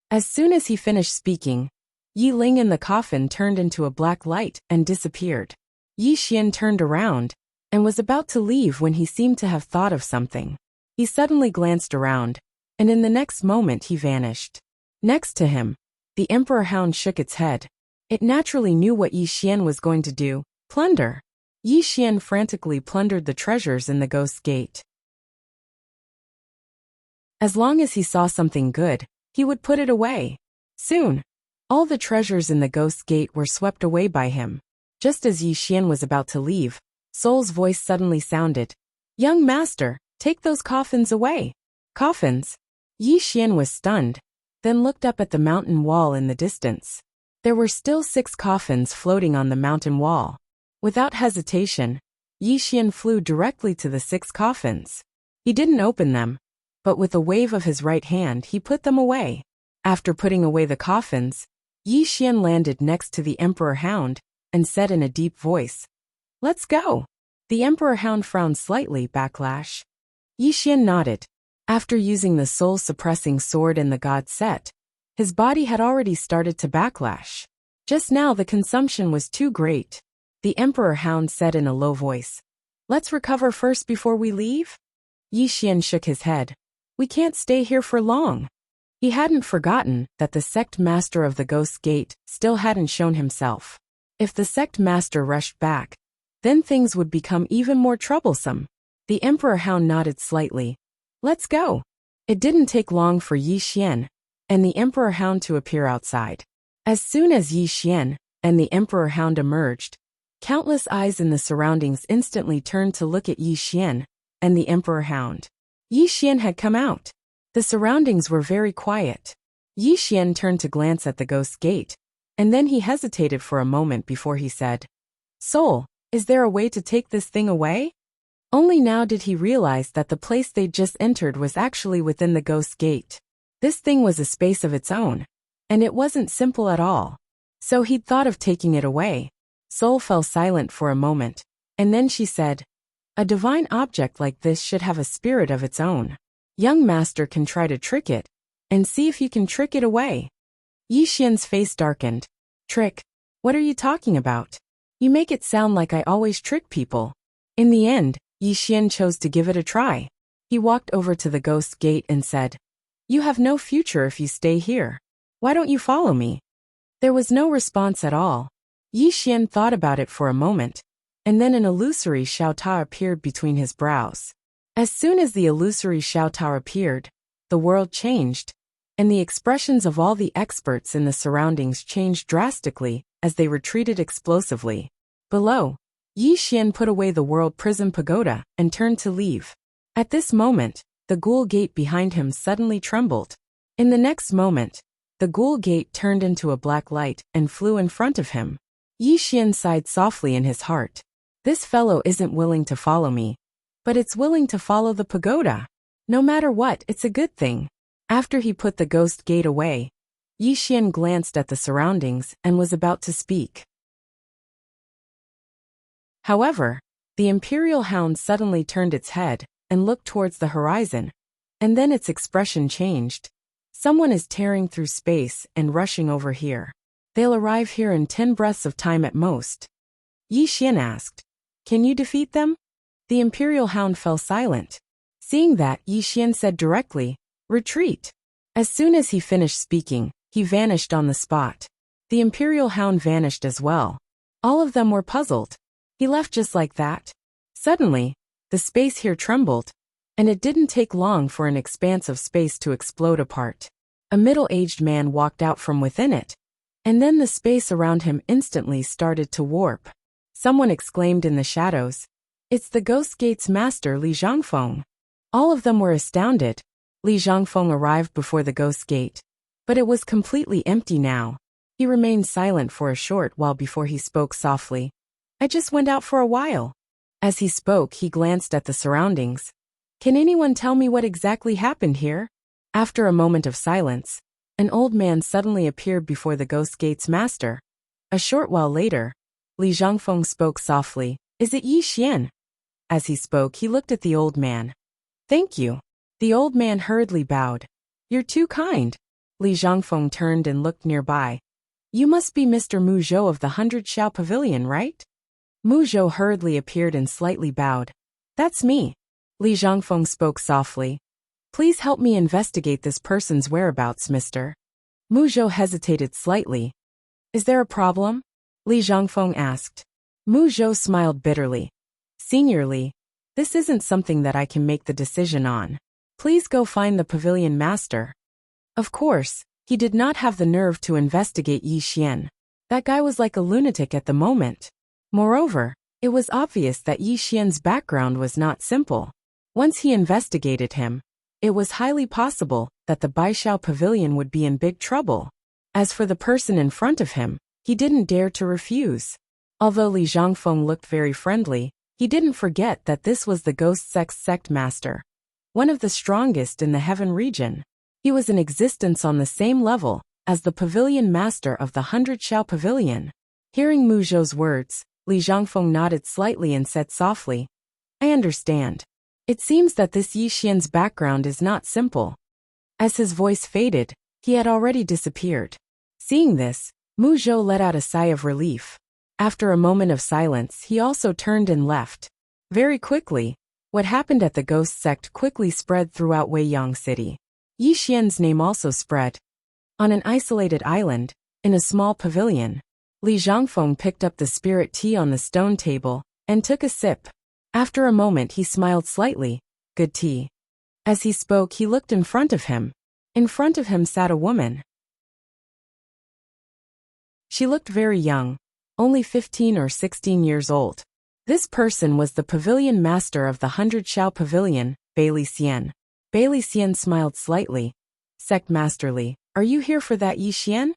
As soon as he finished speaking, Yi Ling in the coffin turned into a black light and disappeared. Yi Xian turned around and was about to leave when he seemed to have thought of something. He suddenly glanced around, and in the next moment he vanished. Next to him, the Emperor Hound shook its head. It naturally knew what Yi Xian was going to do: plunder. Yi Xian frantically plundered the treasures in the Ghost Gate. As long as he saw something good, he would put it away. Soon, all the treasures in the Ghost Gate were swept away by him. Just as Yi Xian was about to leave, Soul's voice suddenly sounded. "Young master, take those coffins away." Coffins? Yi Xian was stunned, then looked up at the mountain wall in the distance. There were still 6 coffins floating on the mountain wall. Without hesitation, Yi Xian flew directly to the 6 coffins. He didn't open them, but with a wave of his right hand he put them away. After putting away the coffins, Yi Xian landed next to the Emperor Hound and said in a deep voice, "Let's go." The Emperor Hound frowned slightly. Backlash. Yi Xian nodded. After using the soul-suppressing sword and the god set, his body had already started to backlash. Just now the consumption was too great. The Emperor Hound said in a low voice, "Let's recover first before we leave?" Yi Xian shook his head. "We can't stay here for long." He hadn't forgotten that the sect master of the Ghost Gate still hadn't shown himself. If the sect master rushed back, then things would become even more troublesome. The Emperor Hound nodded slightly. "Let's go." It didn't take long for Yi Xian and the Emperor Hound to appear outside. As soon as Yi Xian and the Emperor Hound emerged, countless eyes in the surroundings instantly turned to look at Yi Xian and the Emperor Hound. Yi Xian had come out. The surroundings were very quiet. Yi Xian turned to glance at the Ghost Gate, and then he hesitated for a moment before he said, "Soul, is there a way to take this thing away?" Only now did he realize that the place they'd just entered was actually within the Ghost Gate. This thing was a space of its own, and it wasn't simple at all. So he'd thought of taking it away. Soul fell silent for a moment, and then she said, "A divine object like this should have a spirit of its own. Young master can try to trick it, and see if you can trick it away." Yi Xian's face darkened. "Trick? What are you talking about? You make it sound like I always trick people." In the end, Yi Xian chose to give it a try. He walked over to the Ghost Gate and said, "You have no future if you stay here. Why don't you follow me?" There was no response at all. Yi Xian thought about it for a moment, and then an illusory Xiaotao appeared between his brows. As soon as the illusory Xiaotao appeared, the world changed, and the expressions of all the experts in the surroundings changed drastically as they retreated explosively. Below, Yi Xian put away the World Prism Pagoda and turned to leave. At this moment, the Ghoul Gate behind him suddenly trembled. In the next moment, the Ghoul Gate turned into a black light and flew in front of him. Yi Xian sighed softly in his heart. This fellow isn't willing to follow me, but it's willing to follow the pagoda. No matter what, it's a good thing. After he put the Ghost Gate away, Yi Xian glanced at the surroundings and was about to speak. However, the Imperial Hound suddenly turned its head and looked towards the horizon, and then its expression changed. "Someone is tearing through space and rushing over here. They'll arrive here in 10 breaths of time at most." Yi Xian asked, "Can you defeat them?" The Imperial Hound fell silent. Seeing that, Yi Xian said directly, "Retreat." As soon as he finished speaking, he vanished on the spot. The Imperial Hound vanished as well. All of them were puzzled. He left just like that. Suddenly, the space here trembled, and it didn't take long for an expanse of space to explode apart. A middle-aged man walked out from within it, and then the space around him instantly started to warp. Someone exclaimed in the shadows, "It's the Ghost Gate's master Li Zhangfeng." All of them were astounded. Li Zhangfeng arrived before the Ghost Gate, but it was completely empty now. He remained silent for a short while before he spoke softly. "I just went out for a while." As he spoke, he glanced at the surroundings. "Can anyone tell me what exactly happened here?" After a moment of silence, an old man suddenly appeared before the Ghost Gate's master. A short while later, Li Zhangfeng spoke softly, "Is it Yi Xian?" As he spoke, he looked at the old man. "Thank you." The old man hurriedly bowed. "You're too kind." Li Zhangfeng turned and looked nearby. You must be Mr. Mu Zhou of the 100 Xiao Pavilion, right? Mu Zhou hurriedly appeared and slightly bowed. That's me. Li Zhangfeng spoke softly. Please help me investigate this person's whereabouts, mister. Mu Zhou hesitated slightly. Is there a problem? Li Zhangfeng asked. Mu Zhou smiled bitterly. Senior Li, this isn't something that I can make the decision on. Please go find the pavilion master. Of course, he did not have the nerve to investigate Yi Xian. That guy was like a lunatic at the moment. Moreover, it was obvious that Yi Xian's background was not simple. Once he investigated him, it was highly possible that the Baishao Pavilion would be in big trouble. As for the person in front of him, he didn't dare to refuse. Although Li Zhangfeng looked very friendly, he didn't forget that this was the Ghost Sect master, one of the strongest in the heaven region. He was in existence on the same level as the pavilion master of the 100 Xiao Pavilion. Hearing Mu Zhou's words, Li Zhangfeng nodded slightly and said softly, I understand. It seems that this Yi Xian's background is not simple. As his voice faded, he had already disappeared. Seeing this, Mu Zhou let out a sigh of relief. After a moment of silence, he also turned and left. Very quickly, what happened at the Ghost Sect quickly spread throughout Weiyang City. Yi Xian's name also spread. On an isolated island, in a small pavilion, Li Zhangfeng picked up the spirit tea on the stone table and took a sip. After a moment he smiled slightly. Good tea. As he spoke, he looked in front of him. In front of him sat a woman. She looked very young, only 15 or 16 years old. This person was the pavilion master of the 100 Xiao Pavilion, Bailey Xian. Bailey Xian smiled slightly. Sect Master Li, are you here for that Yi Xian?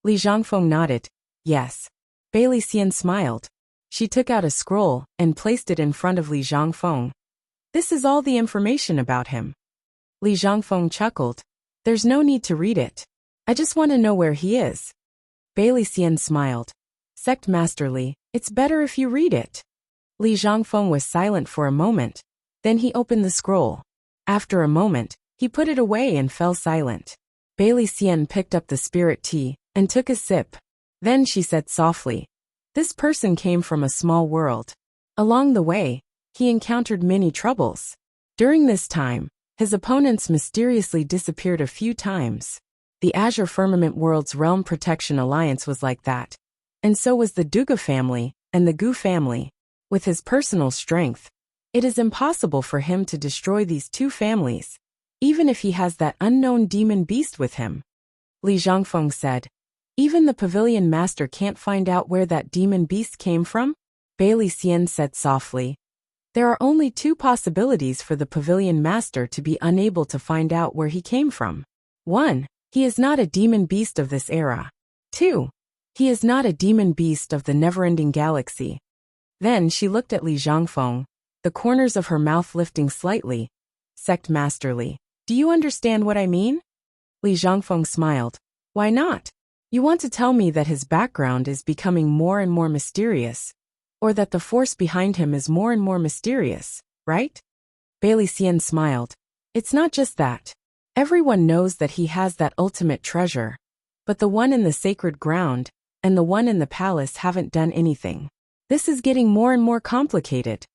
Li Zhangfeng nodded. Yes. Bailey Xian smiled. She took out a scroll and placed it in front of Li Zhangfeng. This is all the information about him. Li Zhangfeng chuckled. There's no need to read it. I just want to know where he is. Bailey Xian smiled. Sect Master Li, it's better if you read it. Li Zhangfeng was silent for a moment. Then he opened the scroll. After a moment, he put it away and fell silent. Bailey Xian picked up the spirit tea and took a sip. Then she said softly, this person came from a small world. Along the way, he encountered many troubles. During this time, his opponents mysteriously disappeared a few times. The Azure Firmament World's Realm Protection Alliance was like that. And so was the Duga family and the Gu family. With his personal strength, it is impossible for him to destroy these two families, even if he has that unknown demon beast with him. Li Zhangfeng said, even the pavilion master can't find out where that demon beast came from? Bailey Xian said softly, there are only two possibilities for the pavilion master to be unable to find out where he came from. 1. He is not a demon beast of this era. 2. He is not a demon beast of the never-ending galaxy. Then she looked at Li Zhangfeng, the corners of her mouth lifting slightly. Sect Master Li, do you understand what I mean? Li Zhangfeng smiled. Why not? You want to tell me that his background is becoming more and more mysterious, or that the force behind him is more and more mysterious, right? Bailey Xian smiled. It's not just that. Everyone knows that he has that ultimate treasure, but the one in the sacred ground and the one in the palace haven't done anything. This is getting more and more complicated.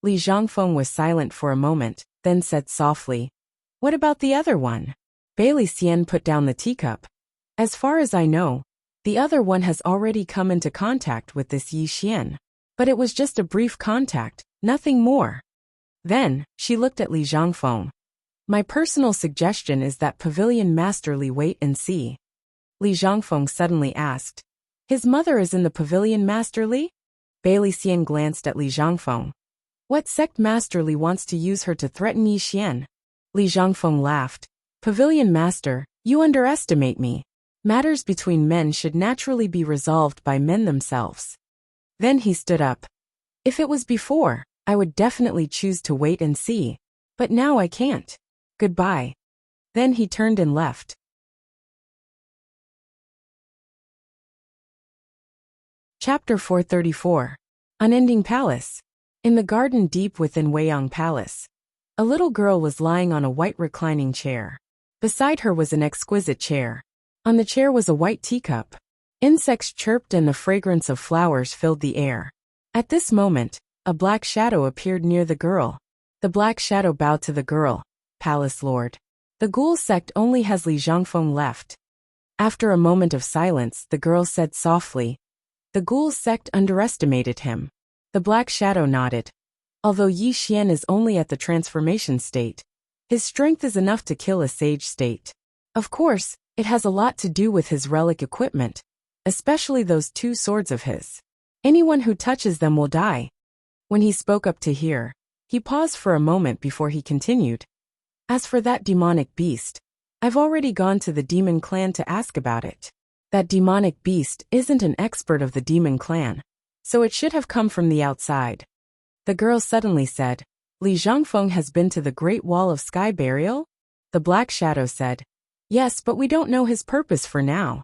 Li Zhangfeng was silent for a moment, then said softly, what about the other one? Bailey Xian put down the teacup. As far as I know, the other one has already come into contact with this Yi Xian. But it was just a brief contact, nothing more. Then, she looked at Li Zhangfeng. My personal suggestion is that Pavilion Master Li wait and see. Li Zhangfeng suddenly asked, his mother is in the Pavilion Master Li? Bailey Xian glanced at Li Zhangfeng. What sect Master Li wants to use her to threaten Yi Xian? Li Zhangfeng laughed. Pavilion Master, you underestimate me. Matters between men should naturally be resolved by men themselves. Then he stood up. If it was before, I would definitely choose to wait and see. But now I can't. Goodbye. Then he turned and left. Chapter 434. Unending Palace. In the garden deep within Weiyang Palace, a little girl was lying on a white reclining chair. Beside her was an exquisite chair. On the chair was a white teacup. Insects chirped and the fragrance of flowers filled the air. At this moment, a black shadow appeared near the girl. The black shadow bowed to the girl. Palace Lord. The ghoul sect only has Li Zhangfeng left. After a moment of silence, the girl said softly, the ghoul sect underestimated him. The black shadow nodded. Although Yi Xian is only at the transformation state, his strength is enough to kill a sage state. Of course, it has a lot to do with his relic equipment, especially those 2 swords of his. Anyone who touches them will die. When he spoke up to hear, he paused for a moment before he continued. As for that demonic beast, I've already gone to the demon clan to ask about it. That demonic beast isn't an expert of the demon clan, so it should have come from the outside. The girl suddenly said, Li Zhangfeng has been to the Great Wall of Sky Burial? The black shadow said, yes, but we don't know his purpose for now.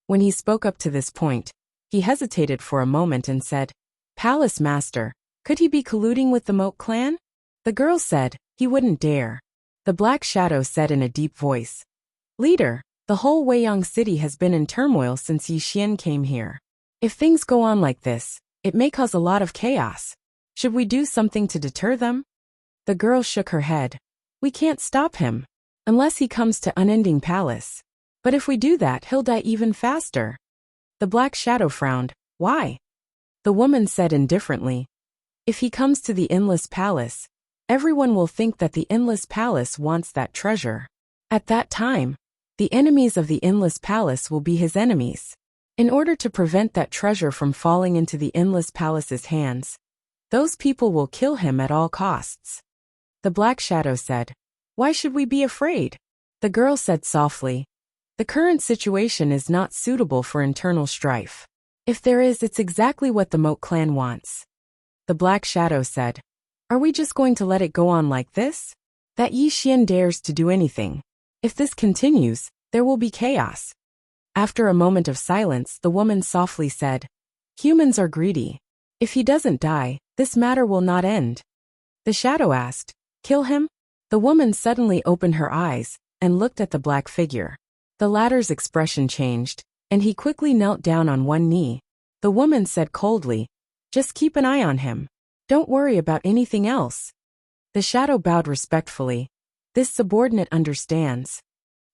When he spoke up to this point, he hesitated for a moment and said, Palace Master, could he be colluding with the Moat clan? The girl said, he wouldn't dare. The black shadow said in a deep voice, Leader, the whole Weiyang city has been in turmoil since Yi Xian came here. If things go on like this, it may cause a lot of chaos. Should we do something to deter them? The girl shook her head. We can't stop him. Unless he comes to Unending Palace. But if we do that, he'll die even faster. The black shadow frowned. Why? The woman said indifferently. If he comes to the Endless Palace, everyone will think that the Endless Palace wants that treasure. At that time, the enemies of the Endless Palace will be his enemies. In order to prevent that treasure from falling into the Endless Palace's hands, those people will kill him at all costs. The black shadow said, why should we be afraid? The girl said softly, the current situation is not suitable for internal strife. If there is, it's exactly what the Moat clan wants. The black shadow said, are we just going to let it go on like this? That Yi Xian dares to do anything. If this continues, there will be chaos. After a moment of silence, the woman softly said, humans are greedy. If he doesn't die, this matter will not end. The shadow asked, kill him? The woman suddenly opened her eyes and looked at the black figure. The latter's expression changed, and he quickly knelt down on one knee. The woman said coldly, just keep an eye on him. Don't worry about anything else. The shadow bowed respectfully. This subordinate understands.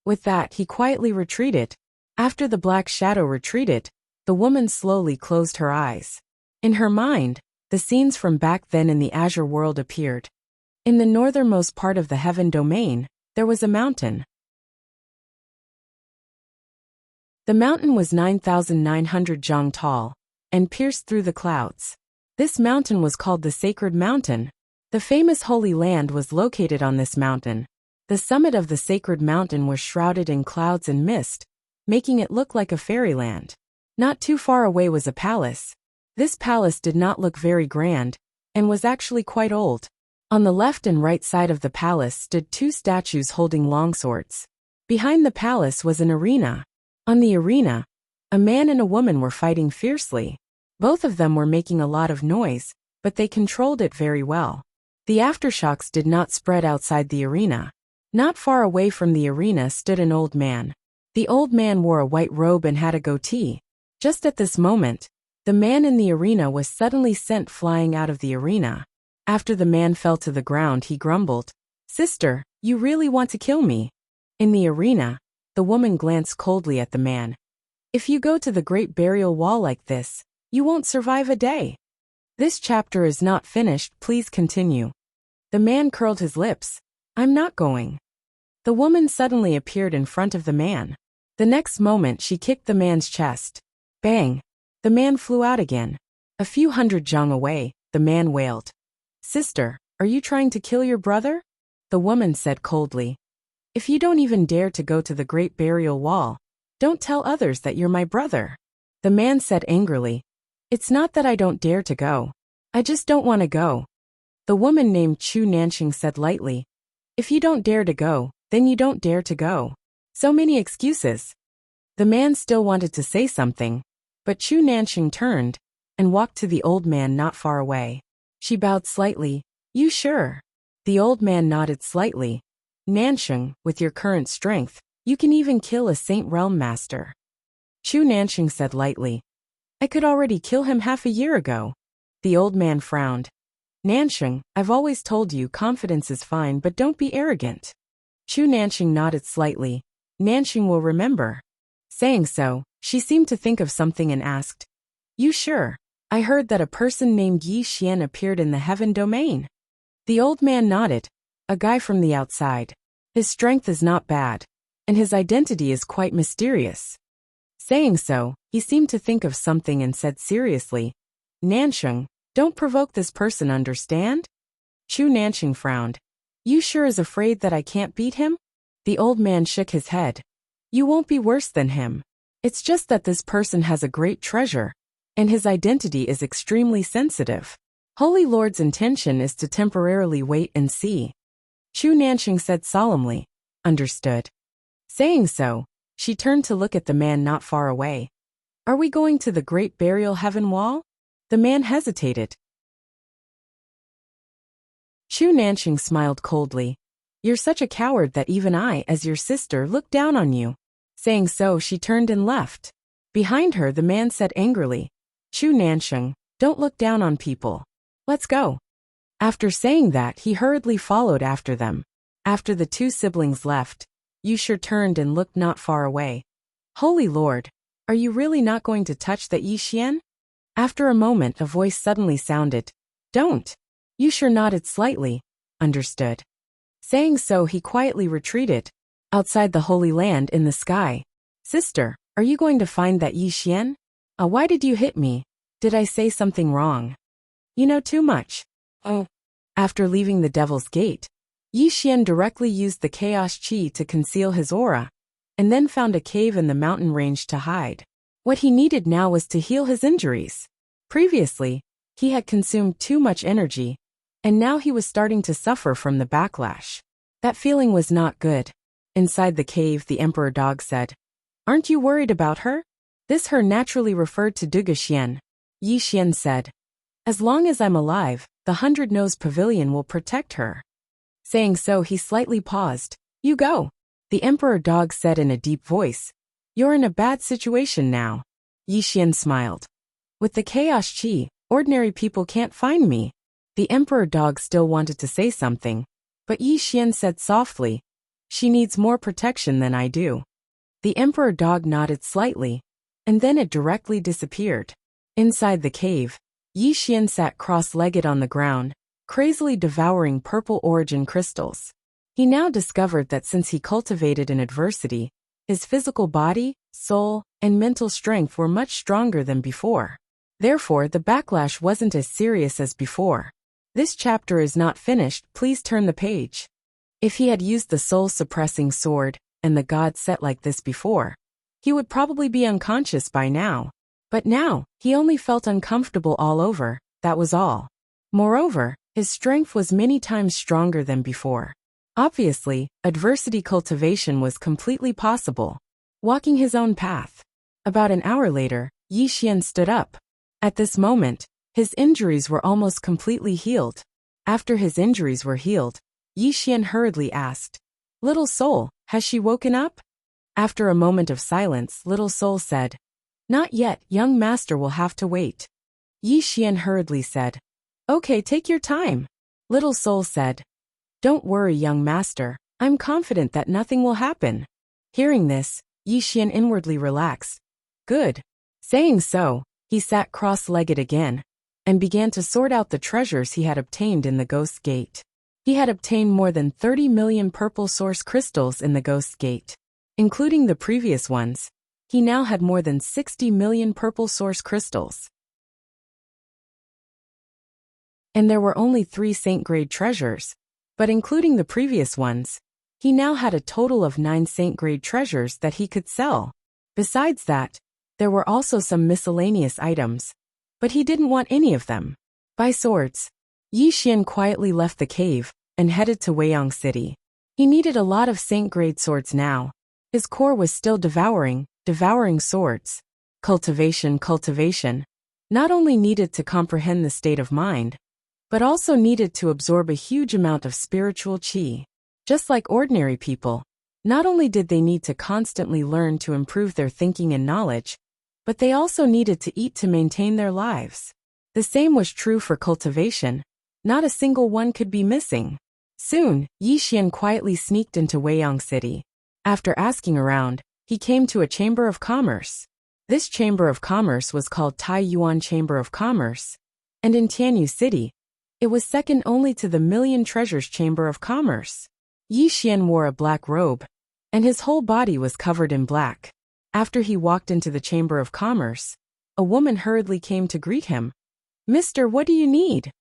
With that, he quietly retreated. After the black shadow retreated, the woman slowly closed her eyes. In her mind, the scenes from back then in the Azure world appeared. In the northernmost part of the heaven domain, there was a mountain. The mountain was 9,900 zhang tall, and pierced through the clouds. This mountain was called the Sacred Mountain. The famous Holy Land was located on this mountain. The summit of the Sacred Mountain was shrouded in clouds and mist, making it look like a fairyland. Not too far away was a palace. This palace did not look very grand, and was actually quite old. On the left and right side of the palace stood 2 statues holding longswords. Behind the palace was an arena. On the arena, a man and a woman were fighting fiercely. Both of them were making a lot of noise, but they controlled it very well. The aftershocks did not spread outside the arena. Not far away from the arena stood an old man. The old man wore a white robe and had a goatee. Just at this moment, the man in the arena was suddenly sent flying out of the arena. After the man fell to the ground, he grumbled, Sister, you really want to kill me? In the arena, the woman glanced coldly at the man. If you go to the Great Burial Wall like this, you won't survive a day. This chapter is not finished, please continue. The man curled his lips. I'm not going. The woman suddenly appeared in front of the man. The next moment she kicked the man's chest. Bang! The man flew out again. A few hundred zhang away, the man wailed. Sister, are you trying to kill your brother? The woman said coldly. If you don't even dare to go to the Great Burial Wall, don't tell others that you're my brother. The man said angrily. It's not that I don't dare to go. I just don't want to go. The woman named Chu Nanxing said lightly. If you don't dare to go, then you don't dare to go. So many excuses. The man still wanted to say something, but Chu Nanxing turned and walked to the old man not far away. She bowed slightly. You sure? The old man nodded slightly. Nanxing, with your current strength, you can even kill a Saint Realm Master. Chu Nanxing said lightly. I could already kill him half a year ago. The old man frowned. Nanxing, I've always told you confidence is fine, but don't be arrogant. Chu Nanxing nodded slightly. Nanxing will remember. Saying so, she seemed to think of something and asked, You sure? I heard that a person named Yi Xian appeared in the heaven domain. The old man nodded. A guy from the outside. His strength is not bad, and his identity is quite mysterious. Saying so, he seemed to think of something and said seriously, Nanxing, don't provoke this person, understand? Chu Nanxing frowned. You sure is afraid that I can't beat him? The old man shook his head. You won't be worse than him. It's just that this person has a great treasure, and his identity is extremely sensitive. Holy Lord's intention is to temporarily wait and see. Chu Nanxing said solemnly, Understood. Saying so, she turned to look at the man not far away. Are we going to the Great Burial Heaven Wall? The man hesitated. Chu Nanxing smiled coldly. You're such a coward that even I, as your sister, look down on you. Saying so, she turned and left. Behind her, the man said angrily, Chu Nanxing, don't look down on people. Let's go. After saying that, he hurriedly followed after them. After the two siblings left, Yusher turned and looked not far away. Holy Lord, are you really not going to touch that Yi Xian? After a moment, a voice suddenly sounded. Don't. Yusher nodded slightly. Understood. Saying so, he quietly retreated. Outside the Holy Land in the sky. Sister, are you going to find that Yi Xian? Why did you hit me? Did I say something wrong? You know too much. Oh. After leaving the Devil's Gate, Yi Xian directly used the Chaos Qi to conceal his aura, and then found a cave in the mountain range to hide. What he needed now was to heal his injuries. Previously, he had consumed too much energy, and now he was starting to suffer from the backlash. That feeling was not good. Inside the cave, the Emperor Dog said, Aren't you worried about her? This her naturally referred to Duga Xian. Yi Xian said, As long as I'm alive, the 100-Nose Pavilion will protect her. Saying so, he slightly paused. You go. The Emperor Dog said in a deep voice, You're in a bad situation now. Yi Xian smiled. With the Chaos Qi, ordinary people can't find me. The Emperor Dog still wanted to say something, but Yi Xian said softly, She needs more protection than I do. The Emperor Dog nodded slightly, and then it directly disappeared. Inside the cave, Yi Xian sat cross-legged on the ground, crazily devouring purple origin crystals. He now discovered that since he cultivated in adversity, his physical body, soul, and mental strength were much stronger than before. Therefore, the backlash wasn't as serious as before. This chapter is not finished, please turn the page. If he had used the soul-suppressing sword, and the god set like this before, he would probably be unconscious by now. But now, he only felt uncomfortable all over, that was all. Moreover, his strength was many times stronger than before. Obviously, adversity cultivation was completely possible. Walking his own path. About an hour later, Yi Xian stood up. At this moment, his injuries were almost completely healed. After his injuries were healed, Yi Xian hurriedly asked, Little Soul, has she woken up? After a moment of silence, Little Soul said, Not yet, young master will have to wait. Yi Xian hurriedly said, Okay, take your time. Little Soul said, Don't worry, young master, I'm confident that nothing will happen. Hearing this, Yi Xian inwardly relaxed. Good. Saying so, he sat cross-legged again, and began to sort out the treasures he had obtained in the Ghost's Gate. He had obtained more than 30 million purple source crystals in the Ghost's Gate. Including the previous ones, he now had more than 60 million purple source crystals. And there were only 3 saint-grade treasures, but including the previous ones, he now had a total of 9 saint-grade treasures that he could sell. Besides that, there were also some miscellaneous items, but he didn't want any of them. Buy swords. Yi Xian quietly left the cave and headed to Weiyang City. He needed a lot of saint-grade swords now. His core was still devouring swords. Cultivation. Not only needed to comprehend the state of mind, but also needed to absorb a huge amount of spiritual qi. Just like ordinary people, Not only did they need to constantly learn to improve their thinking and knowledge, but they also needed to eat to maintain their lives. The same was true for cultivation. Not a single one could be missing. Soon, Yi Xian quietly sneaked into Weiyang City. After asking around, he came to a chamber of commerce. This chamber of commerce was called Tai Yuan Chamber of Commerce, and in Tianyu City, it was second only to the Million Treasures Chamber of Commerce. Yi Xian wore a black robe, and his whole body was covered in black. After he walked into the Chamber of Commerce, a woman hurriedly came to greet him. "Mister, what do you need?"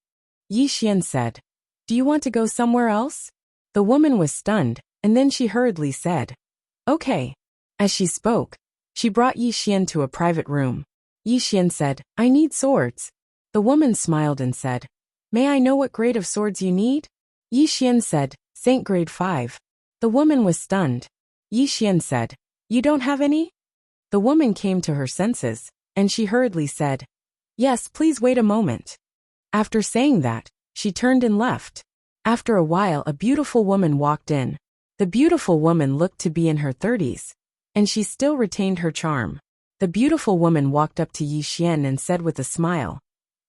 Yi Xian said. "Do you want to go somewhere else?" The woman was stunned, and then she hurriedly said, "Okay." As she spoke, she brought Yi Xian to a private room. Yi Xian said, "I need swords." The woman smiled and said, "May I know what grade of swords you need?" Yi Xian said, "Saint grade 5. The woman was stunned. Yi Xian said, "You don't have any?" The woman came to her senses, and she hurriedly said, "Yes, please wait a moment." After saying that, she turned and left. After a while, a beautiful woman walked in. The beautiful woman looked to be in her 30s, and she still retained her charm. The beautiful woman walked up to Yi Xian and said with a smile,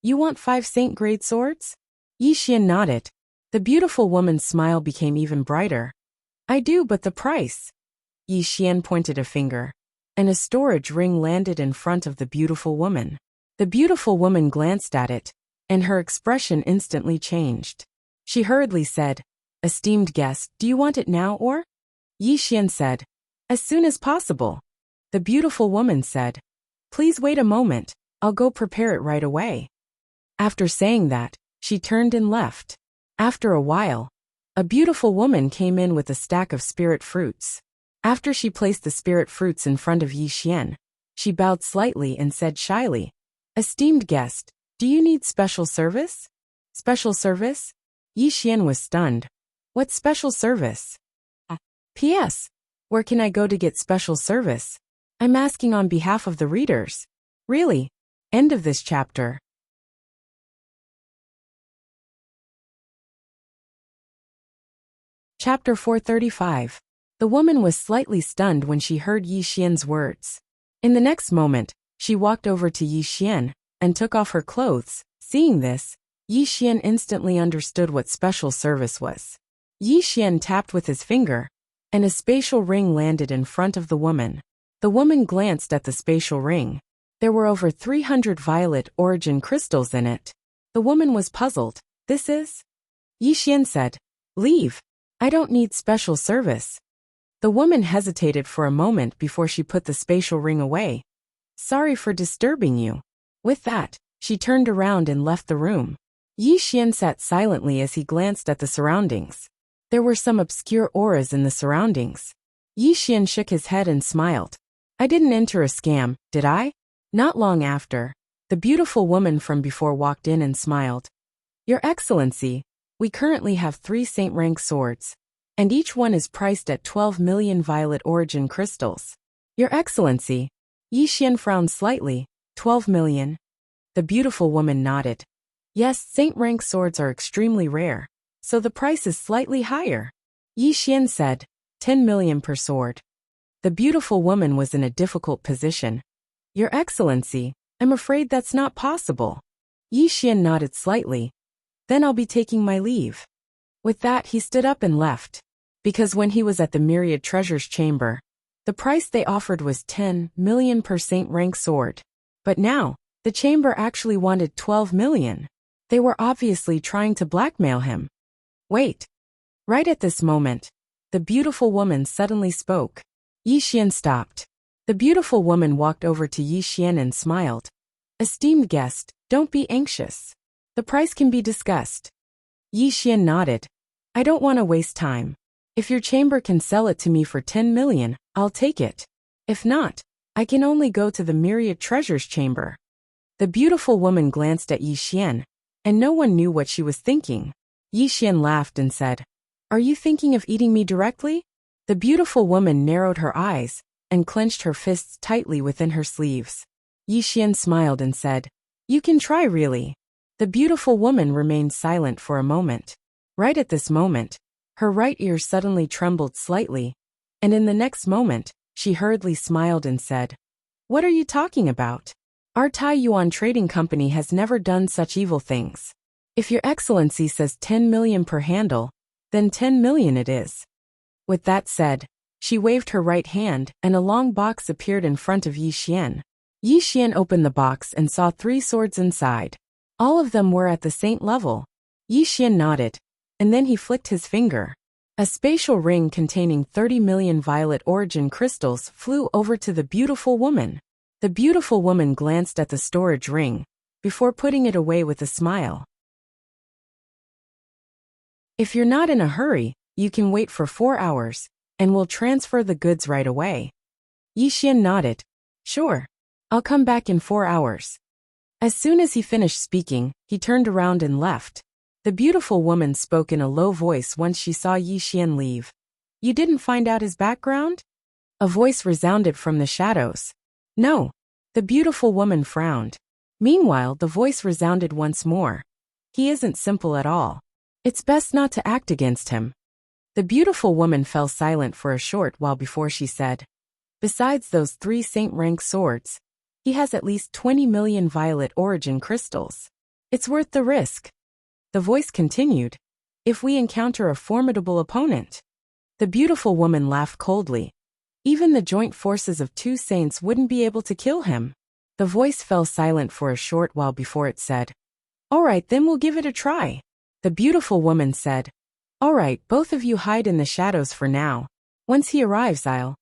"You want 5 Saint grade swords?" Yi Xian nodded. The beautiful woman's smile became even brighter. "I do, but the price." Yi Xian pointed a finger, and a storage ring landed in front of the beautiful woman. The beautiful woman glanced at it, and her expression instantly changed. She hurriedly said, "Esteemed guest, do you want it now or?" Yi Xian said, "As soon as possible." The beautiful woman said, "Please wait a moment, I'll go prepare it right away." After saying that, she turned and left. After a while, a beautiful woman came in with a stack of spirit fruits. After she placed the spirit fruits in front of Yi Xian, she bowed slightly and said shyly, "Esteemed guest, do you need special service?" "Special service?" Yi Xian was stunned. "What special service?" "P.S. Where can I go to get special service? I'm asking on behalf of the readers." "Really?" End of this chapter. Chapter 435. The woman was slightly stunned when she heard Yi Xian's words. In the next moment, she walked over to Yi Xian and took off her clothes. Seeing this, Yi Xian instantly understood what special service was. Yi Xian tapped with his finger, and a spatial ring landed in front of the woman. The woman glanced at the spatial ring. There were over 300 violet origin crystals in it. The woman was puzzled. "This is?" Yi Xian said, "Leave. I don't need special service." The woman hesitated for a moment before she put the spatial ring away. "Sorry for disturbing you." With that, she turned around and left the room. Yi Xian sat silently as he glanced at the surroundings. There were some obscure auras in the surroundings. Yi Xian shook his head and smiled. "I didn't enter a scam, did I?" Not long after, the beautiful woman from before walked in and smiled. "Your Excellency, we currently have 3 Saint rank swords, and each one is priced at 12 million violet origin crystals." "Your Excellency." Yi Xian frowned slightly. 12 million. The beautiful woman nodded. "Yes, Saint rank swords are extremely rare, so the price is slightly higher." Yi Xian said, 10 million per sword. The beautiful woman was in a difficult position. "Your Excellency, I'm afraid that's not possible." Yi Xian nodded slightly. "Then I'll be taking my leave." With that, he stood up and left. Because when he was at the Myriad Treasures chamber, the price they offered was 10 million per Saint rank sword. But now, the chamber actually wanted 12 million. They were obviously trying to blackmail him. "Wait." Right at this moment, the beautiful woman suddenly spoke. Yi Xian stopped. The beautiful woman walked over to Yi Xian and smiled. "Esteemed guest, don't be anxious. The price can be discussed." Yi Xian nodded. "I don't want to waste time. If your chamber can sell it to me for 10 million, I'll take it. If not, I can only go to the Myriad Treasures chamber." The beautiful woman glanced at Yi Xian, and no one knew what she was thinking. Yi Xian laughed and said, "Are you thinking of eating me directly?" The beautiful woman narrowed her eyes and clenched her fists tightly within her sleeves. Yi Xian smiled and said, "You can try really." The beautiful woman remained silent for a moment. Right at this moment, her right ear suddenly trembled slightly, and in the next moment, she hurriedly smiled and said, "What are you talking about? Our Taiyuan trading company has never done such evil things. If your excellency says 10 million per handle, then 10 million it is." With that said, she waved her right hand and a long box appeared in front of Yi Xian. Yi Xian opened the box and saw 3 swords inside. All of them were at the same level. Yi Xian nodded, and then he flicked his finger. A spatial ring containing 30 million violet origin crystals flew over to the beautiful woman. The beautiful woman glanced at the storage ring, before putting it away with a smile. "If you're not in a hurry, you can wait for 4 hours, and we'll transfer the goods right away." Yi Xian nodded. "Sure. I'll come back in 4 hours." As soon as he finished speaking, he turned around and left. The beautiful woman spoke in a low voice once she saw Yi Xian leave. "You didn't find out his background?" A voice resounded from the shadows. "No." The beautiful woman frowned. Meanwhile, the voice resounded once more. "He isn't simple at all. It's best not to act against him." The beautiful woman fell silent for a short while before she said, "Besides those 3 saint-rank swords, he has at least 20 million violet origin crystals. It's worth the risk." The voice continued, "If we encounter a formidable opponent." The beautiful woman laughed coldly. "Even the joint forces of 2 saints wouldn't be able to kill him." The voice fell silent for a short while before it said, "All right, then we'll give it a try." The beautiful woman said, "All right, both of you hide in the shadows for now. Once he arrives, I'll—"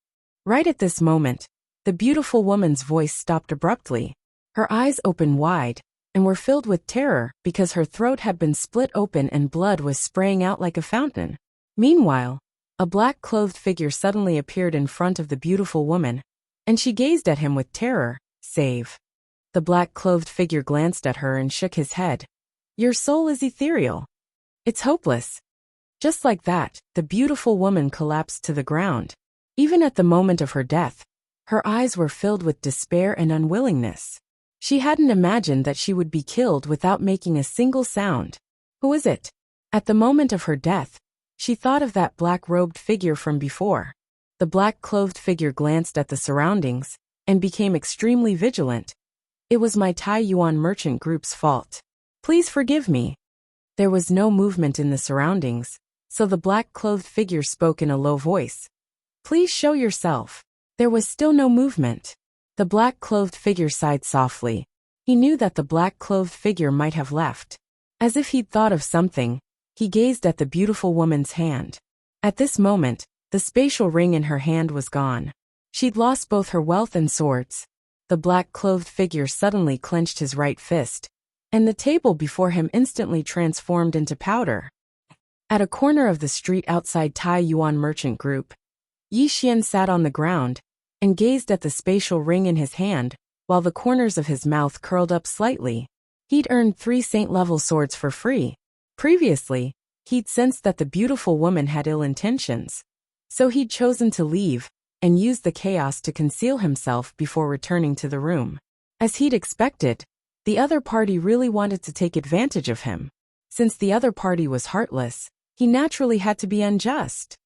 Right at this moment, the beautiful woman's voice stopped abruptly. Her eyes opened wide, and were filled with terror because her throat had been split open and blood was spraying out like a fountain. Meanwhile, a black-clothed figure suddenly appeared in front of the beautiful woman, and she gazed at him with terror. "Save." The black-clothed figure glanced at her and shook his head. "Your soul is ethereal. It's hopeless." Just like that, the beautiful woman collapsed to the ground. Even at the moment of her death, her eyes were filled with despair and unwillingness. She hadn't imagined that she would be killed without making a single sound. Who is it? At the moment of her death, she thought of that black-robed figure from before. The black-clothed figure glanced at the surroundings and became extremely vigilant. "It was my Taiyuan merchant group's fault. Please forgive me." There was no movement in the surroundings, so the black-clothed figure spoke in a low voice. "Please show yourself." There was still no movement. The black-clothed figure sighed softly. He knew that the black-clothed figure might have left. As if he'd thought of something, he gazed at the beautiful woman's hand. At this moment, the spatial ring in her hand was gone. She'd lost both her wealth and swords. The black-clothed figure suddenly clenched his right fist, and the table before him instantly transformed into powder. At a corner of the street outside Taiyuan Merchant Group, Yi Xian sat on the ground and gazed at the spatial ring in his hand, while the corners of his mouth curled up slightly. He'd earned 3 saint-level swords for free. Previously, he'd sensed that the beautiful woman had ill intentions, so he'd chosen to leave and use the chaos to conceal himself before returning to the room. As he'd expected, the other party really wanted to take advantage of him. Since the other party was heartless, he naturally had to be unjust.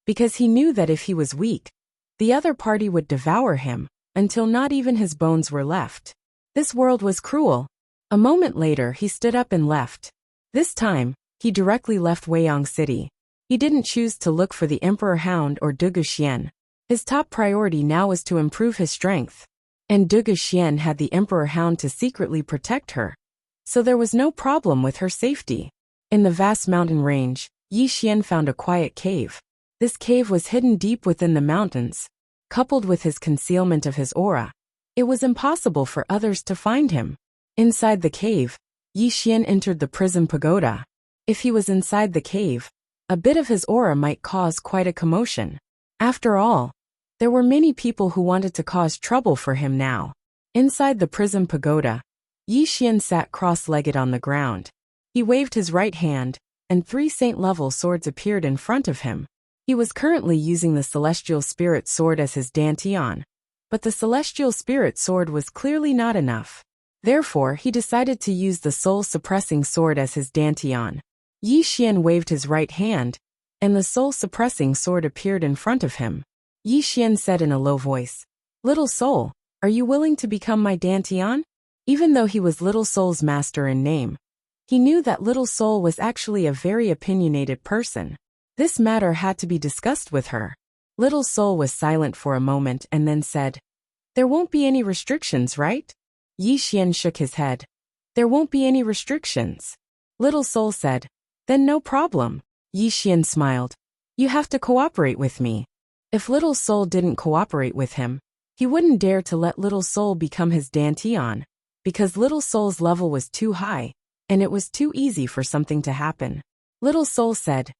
Because he knew that if he was weak, the other party would devour him, until not even his bones were left. This world was cruel. A moment later he stood up and left. This time, he directly left Weiyang City. He didn't choose to look for the Emperor Hound or Dugu Xian. His top priority now was to improve his strength. And Dugu Xian had the Emperor Hound to secretly protect her, so there was no problem with her safety. In the vast mountain range, Yi Xian found a quiet cave. This cave was hidden deep within the mountains. Coupled with his concealment of his aura, it was impossible for others to find him. Inside the cave, Yi Xian entered the prison pagoda. If he was inside the cave, a bit of his aura might cause quite a commotion. After all, there were many people who wanted to cause trouble for him now. Inside the prison pagoda, Yi Xian sat cross-legged on the ground. He waved his right hand, and 3 saint-level swords appeared in front of him. He was currently using the Celestial Spirit Sword as his dantian, but the Celestial Spirit Sword was clearly not enough. Therefore, he decided to use the Soul-Suppressing Sword as his dantian. Yi Xian waved his right hand, and the soul-suppressing sword appeared in front of him. Yi Xian said in a low voice, "Little Soul, are you willing to become my Dantian?" Even though he was Little Soul's master in name, he knew that Little Soul was actually a very opinionated person. This matter had to be discussed with her. Little Soul was silent for a moment and then said, "There won't be any restrictions, right?" Yi Xian shook his head. "There won't be any restrictions." Little Soul said, "Then no problem." Yi Xian smiled. "You have to cooperate with me." If Little Soul didn't cooperate with him, he wouldn't dare to let Little Soul become his Dantian, because Little Soul's level was too high, and it was too easy for something to happen. Little Soul said,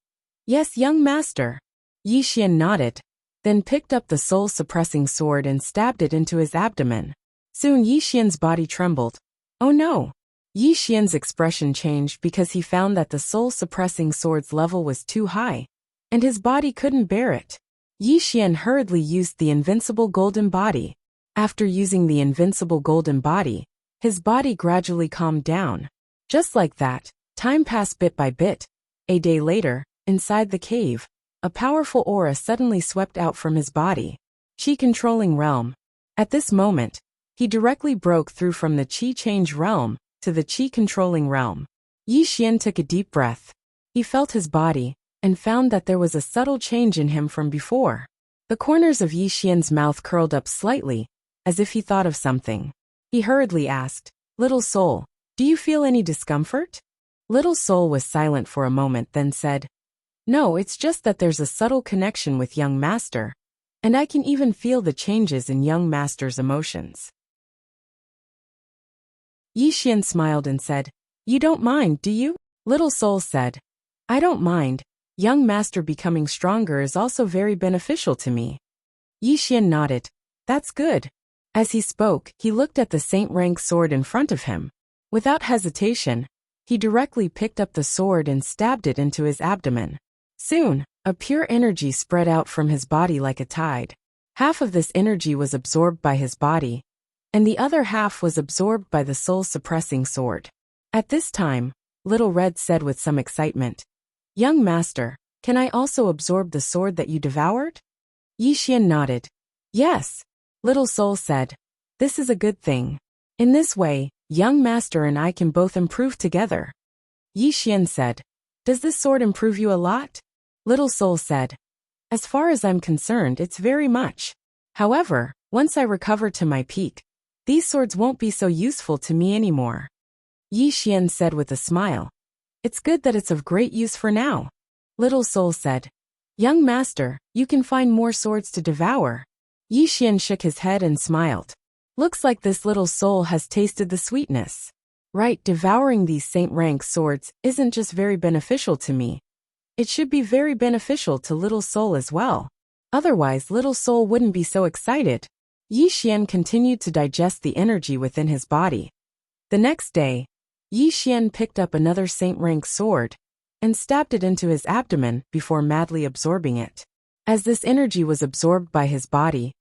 "Yes, young master." Yi Xian nodded, then picked up the soul-suppressing sword and stabbed it into his abdomen. Soon Yi Xian's body trembled. Oh no! Yi Xian's expression changed because he found that the soul-suppressing sword's level was too high, and his body couldn't bear it. Yi Xian hurriedly used the invincible golden body. After using the invincible golden body, his body gradually calmed down. Just like that, time passed bit by bit. A day later, inside the cave, a powerful aura suddenly swept out from his body. Qi-controlling realm. At this moment, he directly broke through from the Qi-change realm to the Qi-controlling realm. Yi Xian took a deep breath. He felt his body, and found that there was a subtle change in him from before. The corners of Yi Xian's mouth curled up slightly, as if he thought of something. He hurriedly asked, "Little Soul, do you feel any discomfort?" Little Soul was silent for a moment, then said, "No, it's just that there's a subtle connection with young master, and I can even feel the changes in young master's emotions." Yi Xian smiled and said, "You don't mind, do you?" Little Soul said, "I don't mind. Young master becoming stronger is also very beneficial to me." Yi Xian nodded. "That's good." As he spoke, he looked at the saint rank sword in front of him. Without hesitation, he directly picked up the sword and stabbed it into his abdomen. Soon, a pure energy spread out from his body like a tide. Half of this energy was absorbed by his body, and the other half was absorbed by the soul-suppressing sword. At this time, Little Red said with some excitement, "Young master, can I also absorb the sword that you devoured?" Yi Xian nodded. "Yes." Little Soul said, "This is a good thing. In this way, young master and I can both improve together." Yi Xian said, "Does this sword improve you a lot?" Little Soul said, "As far as I'm concerned, it's very much. However, once I recover to my peak, these swords won't be so useful to me anymore." Yi Xian said with a smile, "It's good that it's of great use for now." Little Soul said, "Young master, you can find more swords to devour." Yi Xian shook his head and smiled. "Looks like this Little Soul has tasted the sweetness. Right, devouring these saint rank swords isn't just very beneficial to me. It should be very beneficial to Little Soul as well. Otherwise, Little Soul wouldn't be so excited." Yi Xian continued to digest the energy within his body. The next day, Yi Xian picked up another saint rank sword and stabbed it into his abdomen before madly absorbing it. As this energy was absorbed by his body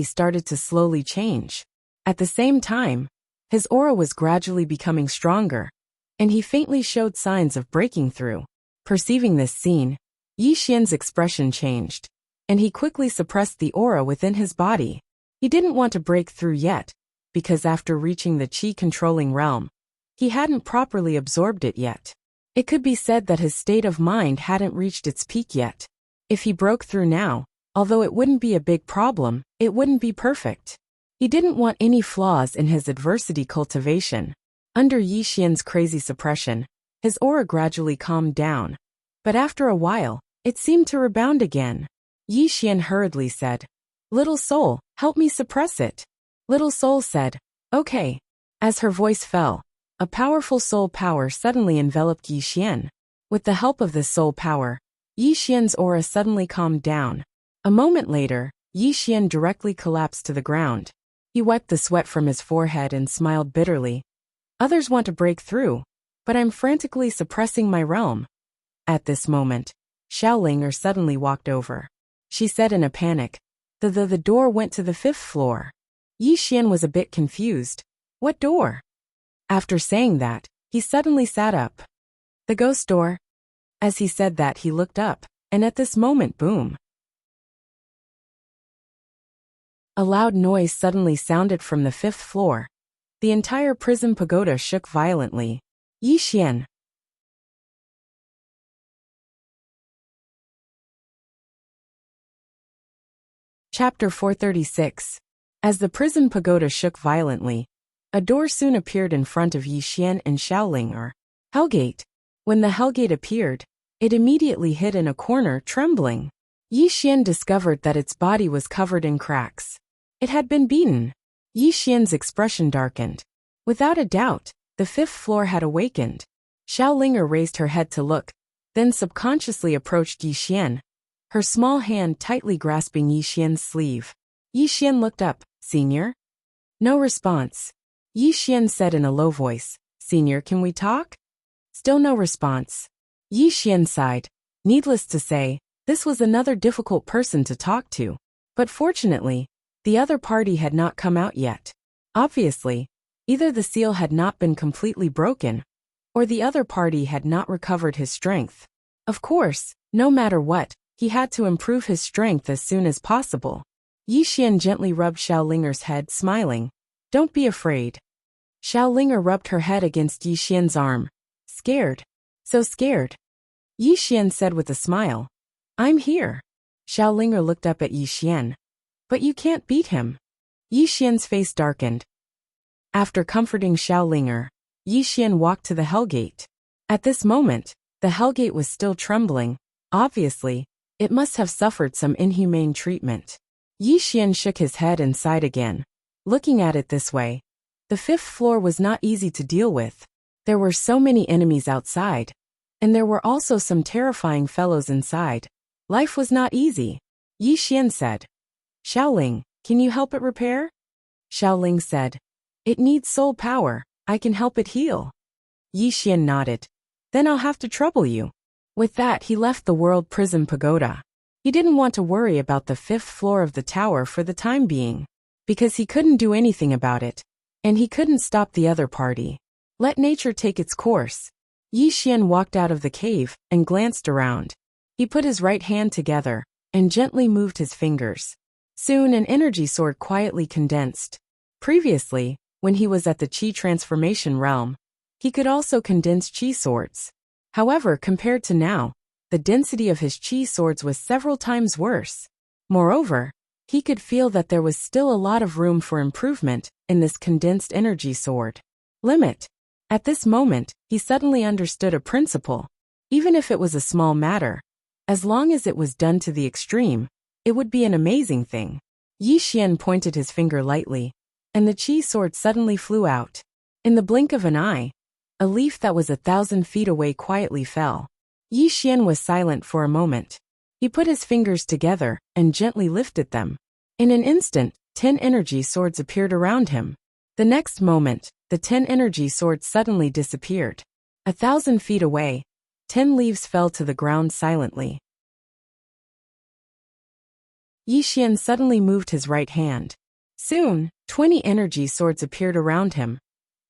started to slowly change. At the same time, his aura was gradually becoming stronger, and he faintly showed signs of breaking through. Perceiving this scene, Yi Xian's expression changed, and he quickly suppressed the aura within his body. He didn't want to break through yet, because after reaching the Qi-controlling realm, he hadn't properly absorbed it yet. It could be said that his state of mind hadn't reached its peak yet. If he broke through now, although it wouldn't be a big problem, it wouldn't be perfect. He didn't want any flaws in his adversity cultivation. Under Yi Xian's crazy suppression, his aura gradually calmed down. But after a while, it seemed to rebound again. Yi Xian hurriedly said, "Little Soul, help me suppress it." Little Soul said, "Okay." As her voice fell, a powerful soul power suddenly enveloped Yi Xian. With the help of this soul power, Yi Xian's aura suddenly calmed down. A moment later, Yi Xian directly collapsed to the ground. He wiped the sweat from his forehead and smiled bitterly. "Others want to break through, but I'm frantically suppressing my realm." At this moment, Xiaolinger suddenly walked over. She said in a panic, The door went to the 5th floor." Yi Xian was a bit confused. "What door?" After saying that, he suddenly sat up. "The ghost door." As he said that, he looked up. and at this moment, boom! A loud noise suddenly sounded from the 5th floor. The entire prison pagoda shook violently. Yi Xian. Chapter 436. As the prison pagoda shook violently, a door soon appeared in front of Yi Xian and Xiaoling, or Hellgate. When the Hellgate appeared, it immediately hid in a corner, trembling. Yi Xian discovered that its body was covered in cracks. It had been beaten. Yi Xian's expression darkened. Without a doubt, the 5th floor had awakened. Xiaolinger raised her head to look, then subconsciously approached Yi Xian, her small hand tightly grasping Yi Xian's sleeve. Yi Xian looked up. Senior? No response. Yi Xian said in a low voice, Senior, can we talk? Still no response. Yi Xian sighed. Needless to say, this was another difficult person to talk to. But fortunately, the other party had not come out yet. Obviously, either the seal had not been completely broken, or the other party had not recovered his strength. Of course, no matter what, he had to improve his strength as soon as possible. Yi Xian gently rubbed Xiaolinger's head, smiling. Don't be afraid. Xiaolinger rubbed her head against Yi Xian's arm. Scared? So scared? Yi Xian said with a smile. I'm here. Xiaolinger looked up at Yi Xian. But you can't beat him. Yi Xian's face darkened. After comforting Xiaolinger, Yi Xian walked to the Hellgate. At this moment, the Hellgate was still trembling. Obviously, it must have suffered some inhumane treatment. Yi Xian shook his head and sighed again. Looking at it this way, the 5th floor was not easy to deal with. There were so many enemies outside, and there were also some terrifying fellows inside. Life was not easy. Yi Xian said. Xiaoling, can you help it repair? Xiaoling said. It needs soul power. I can help it heal. Yi Xian nodded. Then I'll have to trouble you. With that, he left the World Prison Pagoda. He didn't want to worry about the 5th floor of the tower for the time being, because he couldn't do anything about it, and he couldn't stop the other party. Let nature take its course. Yi Xian walked out of the cave and glanced around. He put his right hand together and gently moved his fingers. Soon an energy sword quietly condensed. Previously, when he was at the Qi transformation realm, he could also condense Qi swords. However, compared to now, the density of his Qi swords was several times worse. Moreover, he could feel that there was still a lot of room for improvement in this condensed energy sword. Limit. At this moment, he suddenly understood a principle. Even if it was a small matter, as long as it was done to the extreme, it would be an amazing thing. Yi Xian pointed his finger lightly, and the Qi sword suddenly flew out. In the blink of an eye, a leaf that was 1,000 feet away quietly fell. Yi Xian was silent for a moment. He put his fingers together and gently lifted them. In an instant, 10 energy swords appeared around him. The next moment, the 10 energy swords suddenly disappeared. 1,000 feet away, 10 leaves fell to the ground silently. Yi Xian suddenly moved his right hand. Soon, 20 energy swords appeared around him.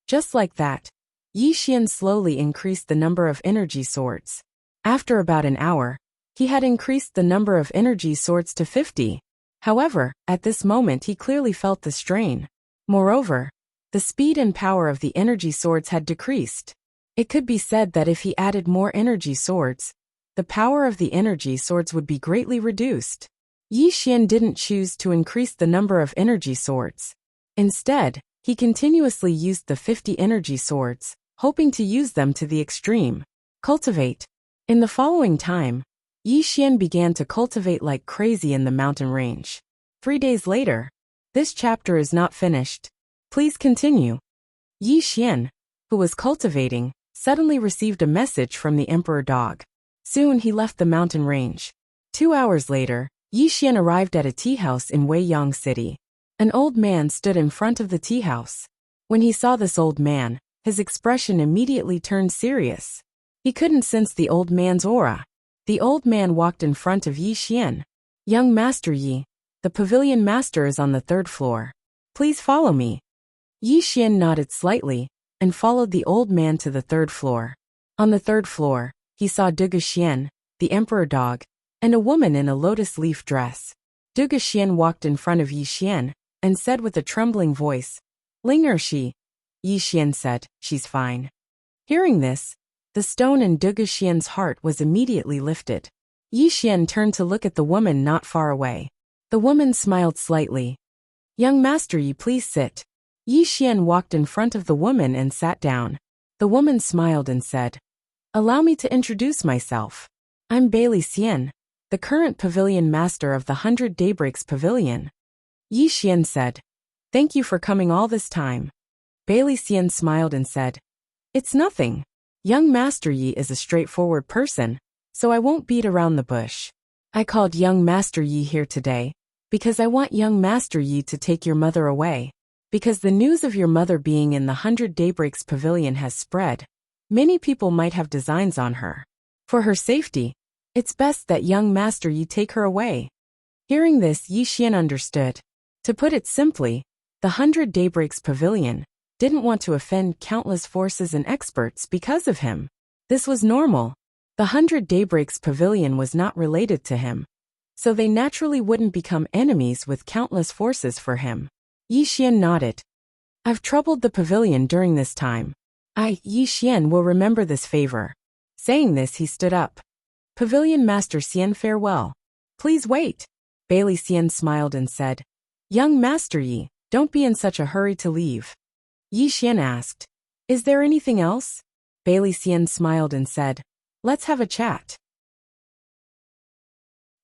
Just like that, Yi Xian slowly increased the number of energy swords. After about an hour, he had increased the number of energy swords to 50. However, at this moment he clearly felt the strain. Moreover, the speed and power of the energy swords had decreased. It could be said that if he added more energy swords, the power of the energy swords would be greatly reduced. Yi Xian didn't choose to increase the number of energy swords. Instead, he continuously used the 50 energy swords, hoping to use them to the extreme. Cultivate. In the following time, Yi Xian began to cultivate like crazy in the mountain range. 3 days later, this chapter is not finished. Please continue. Yi Xian, who was cultivating, suddenly received a message from the emperor dog. Soon he left the mountain range. 2 hours later, Yi Xian arrived at a tea house in Weiyang City. An old man stood in front of the tea house. When he saw this old man, his expression immediately turned serious. He couldn't sense the old man's aura. The old man walked in front of Yi Xian. Young Master Yi, the pavilion master is on the 3rd floor. Please follow me. Yi Xian nodded slightly and followed the old man to the 3rd floor. On the 3rd floor, he saw Dugu Xian, the emperor dog, and a woman in a lotus leaf dress. Duge Xian walked in front of Yi Xian and said with a trembling voice, "Linger she." Yi Xian said, "She's fine." Hearing this, the stone in Duge Xian's heart was immediately lifted. Yi Xian turned to look at the woman not far away. The woman smiled slightly. "Young master Yi, please sit." Yi Xian walked in front of the woman and sat down. The woman smiled and said, "Allow me to introduce myself. I'm Bailey Xian, the current pavilion master of the 100 Daybreaks Pavilion." Yi Xian said, "Thank you for coming all this time." Bailey Xian smiled and said, "It's nothing. Young Master Yi is a straightforward person, so I won't beat around the bush. I called young Master Yi here today because I want young Master Yi to take your mother away. Because the news of your mother being in the 100 Daybreaks Pavilion has spread, many people might have designs on her. For her safety, it's best that young Master Yi take her away." Hearing this, Yi Xian understood. To put it simply, the 100 Daybreaks Pavilion didn't want to offend countless forces and experts because of him. This was normal. The 100 Daybreaks Pavilion was not related to him, so they naturally wouldn't become enemies with countless forces for him. Yi Xian nodded. "I've troubled the pavilion during this time. I, Yi Xian, will remember this favor." Saying this, he stood up. "Pavilion Master Xian, farewell." "Please wait." Bailey Xian smiled and said, "Young Master Yi, don't be in such a hurry to leave." Yi Xian asked, "Is there anything else?" Bailey Xian smiled and said, "Let's have a chat."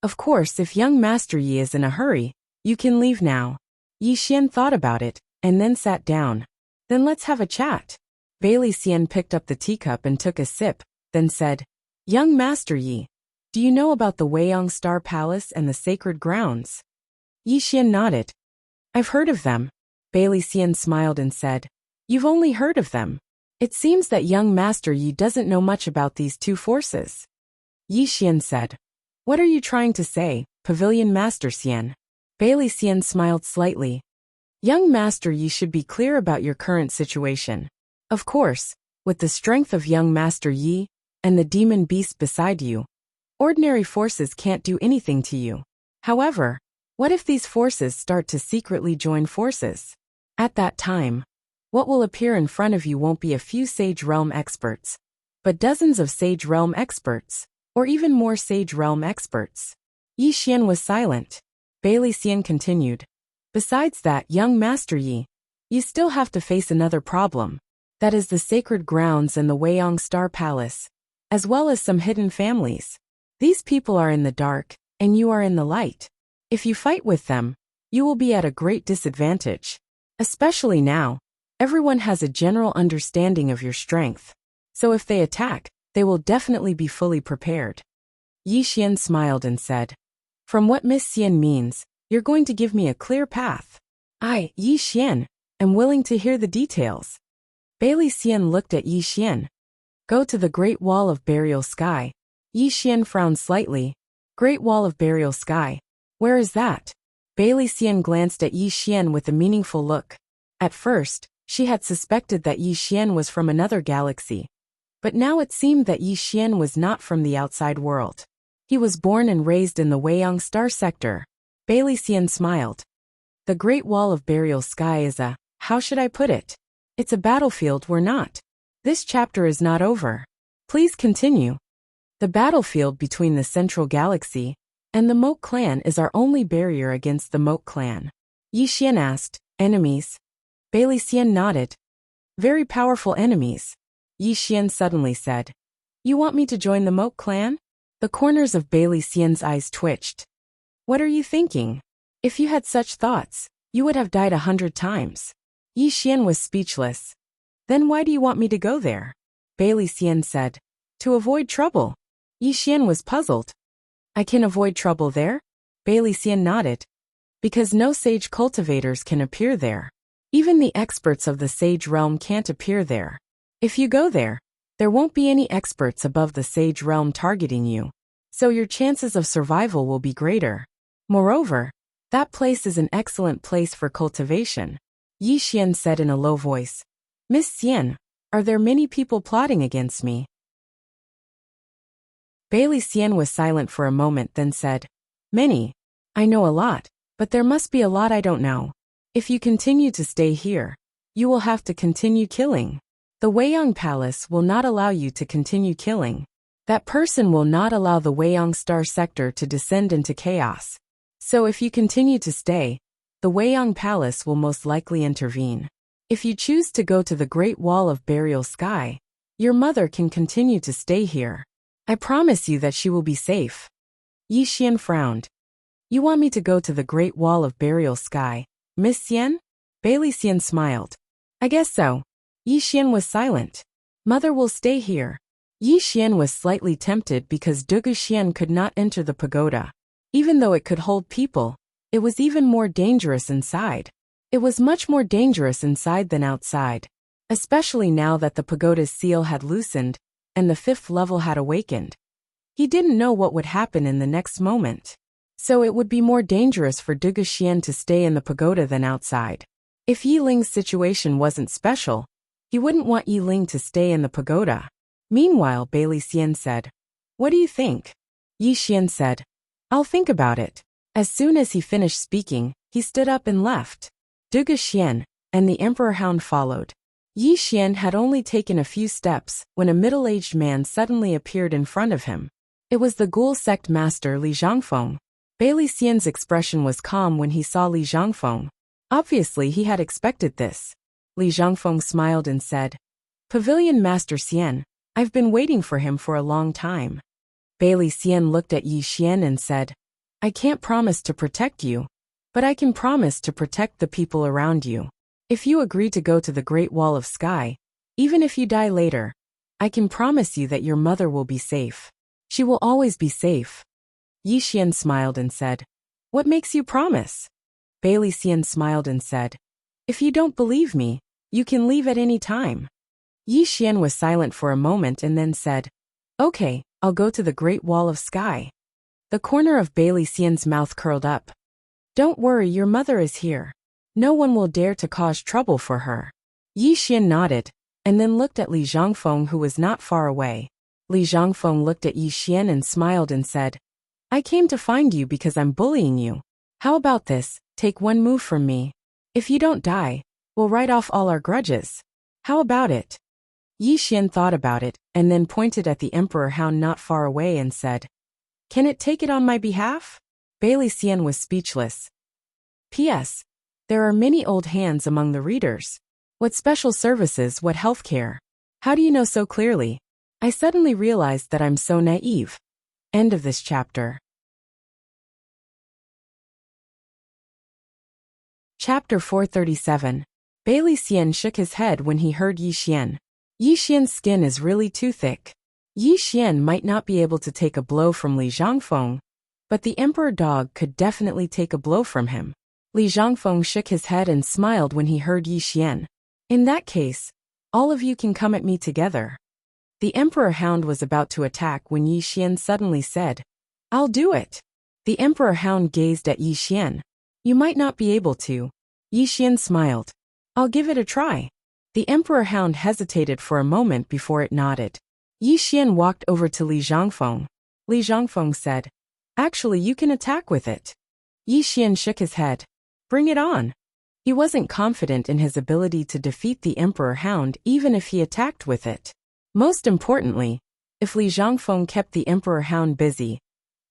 "Of course, if young Master Yi is in a hurry, you can leave now." Yi Xian thought about it, and then sat down. "Then let's have a chat." Bailey Xian picked up the teacup and took a sip, then said, "Young Master Yi, do you know about the Weiyang Star Palace and the sacred grounds?" Yi Xian nodded. "I've heard of them." Bailey Xian smiled and said, "You've only heard of them. It seems that young Master Yi doesn't know much about these two forces." Yi Xian said, "What are you trying to say, Pavilion Master Xian?" Bailey Xian smiled slightly. "Young Master Yi should be clear about your current situation. Of course, with the strength of young Master Yi and the demon beast beside you, ordinary forces can't do anything to you. However, what if these forces start to secretly join forces? At that time, what will appear in front of you won't be a few Sage Realm experts, but dozens of Sage Realm experts, or even more Sage Realm experts." Yi Xian was silent. Bailey Xian continued, "Besides that, young Master Yi, you still have to face another problem. That is the sacred grounds and the Weiyang Star Palace, as well as some hidden families. These people are in the dark, and you are in the light. If you fight with them, you will be at a great disadvantage. Especially now, everyone has a general understanding of your strength. So if they attack, they will definitely be fully prepared." Yi Xian smiled and said, "From what Miss Xian means, you're going to give me a clear path. I, Yi Xian, am willing to hear the details." Bailey Xian looked at Yi Xian. "Go to the Great Wall of Burial Sky." Yi Xian frowned slightly. "Great Wall of Burial Sky. Where is that?" Bailey Xian glanced at Yi Xian with a meaningful look. At first, she had suspected that Yi Xian was from another galaxy, but now it seemed that Yi Xian was not from the outside world. He was born and raised in the Weiyang Star Sector. Bailey Xian smiled. "The Great Wall of Burial Sky is how should I put it? It's a battlefield we're not. This chapter is not over. Please continue." "The battlefield between the Central Galaxy and the Moat Clan is our only barrier against the Moat Clan." Yi Xian asked, "Enemies?" Bailey Xian nodded. "Very powerful enemies." Yi Xian suddenly said, "You want me to join the Moat Clan?" The corners of Bailey Xian's eyes twitched. "What are you thinking? If you had such thoughts, you would have died 100 times. Yi Xian was speechless. "Then why do you want me to go there?" Bailey Xian said, "To avoid trouble." Yi Xian was puzzled. "I can avoid trouble there?" Bailey Xian nodded. "Because no sage cultivators can appear there. Even the experts of the sage realm can't appear there. If you go there, there won't be any experts above the sage realm targeting you, so your chances of survival will be greater. Moreover, that place is an excellent place for cultivation." Yi Xian said in a low voice, "Miss Xian, are there many people plotting against me?" Bailey Xian was silent for a moment, then said, "Many. I know a lot, but there must be a lot I don't know. If you continue to stay here, you will have to continue killing. The Weiyang Palace will not allow you to continue killing. That person will not allow the Weiyang Star Sector to descend into chaos. So if you continue to stay, the Weiyang Palace will most likely intervene. If you choose to go to the Great Wall of Burial Sky, your mother can continue to stay here. I promise you that she will be safe." Yi Xian frowned. "You want me to go to the Great Wall of Burial Sky, Miss Xian?" Bailey Xian smiled. "I guess so." Yi Xian was silent. "Mother will stay here." Yi Xian was slightly tempted because Dugu Xian could not enter the pagoda. Even though it could hold people, it was even more dangerous inside. It was much more dangerous inside than outside, especially now that the pagoda's seal had loosened and the 5th level had awakened. He didn't know what would happen in the next moment. So it would be more dangerous for Dugu Xian to stay in the pagoda than outside. If Yi Ling's situation wasn't special, he wouldn't want Yi Ling to stay in the pagoda. Meanwhile, Bailey Xian said, "What do you think?" Yi Xian said, "I'll think about it." As soon as he finished speaking, he stood up and left. Dugu Xian and the Emperor Hound followed. Yi Xian had only taken a few steps when a middle-aged man suddenly appeared in front of him. It was the Ghoul Sect Master Li Zhangfeng. Bailey Xian's expression was calm when he saw Li Zhangfeng. Obviously, he had expected this. Li Zhangfeng smiled and said, "Pavilion Master Xian, I've been waiting for him for a long time." Bailey Xian looked at Yi Xian and said, "I can't promise to protect you, but I can promise to protect the people around you. If you agree to go to the Great Wall of Sky, even if you die later, I can promise you that your mother will be safe. She will always be safe." Yi Xian smiled and said, "What makes you promise?" Bailey Xian smiled and said, "If you don't believe me, you can leave at any time." Yi Xian was silent for a moment and then said, "Okay, I'll go to the Great Wall of Sky." The corner of Bailey Xian's mouth curled up. "Don't worry, your mother is here. No one will dare to cause trouble for her." Yi Xian nodded, and then looked at Li Zhangfeng, who was not far away. Li Zhangfeng looked at Yi Xian and smiled and said, "I came to find you because I'm bullying you. How about this, take one move from me. If you don't die, we'll write off all our grudges. How about it?" Yi Xian thought about it, and then pointed at the Emperor Hound not far away and said, "Can it take it on my behalf?" Bailey Xian was speechless. P.S. There are many old hands among the readers. What special services, what healthcare? How do you know so clearly? I suddenly realized that I'm so naive. End of this chapter. Chapter 437. Bailey Xian shook his head when he heard Yi Xian. Yi Xian's skin is really too thick. Yi Xian might not be able to take a blow from Li Zhangfeng, but the Emperor Dog could definitely take a blow from him. Li Zhangfeng shook his head and smiled when he heard Yi Xian. "In that case, all of you can come at me together." The Emperor Hound was about to attack when Yi Xian suddenly said, "I'll do it." The Emperor Hound gazed at Yi Xian. "You might not be able to." Yi Xian smiled. "I'll give it a try." The Emperor Hound hesitated for a moment before it nodded. Yi Xian walked over to Li Zhangfeng. Li Zhangfeng said, "Actually, you can attack with it." Yi Xian shook his head. "Bring it on." He wasn't confident in his ability to defeat the Emperor Hound even if he attacked with it. Most importantly, if Li Zhangfeng kept the Emperor Hound busy,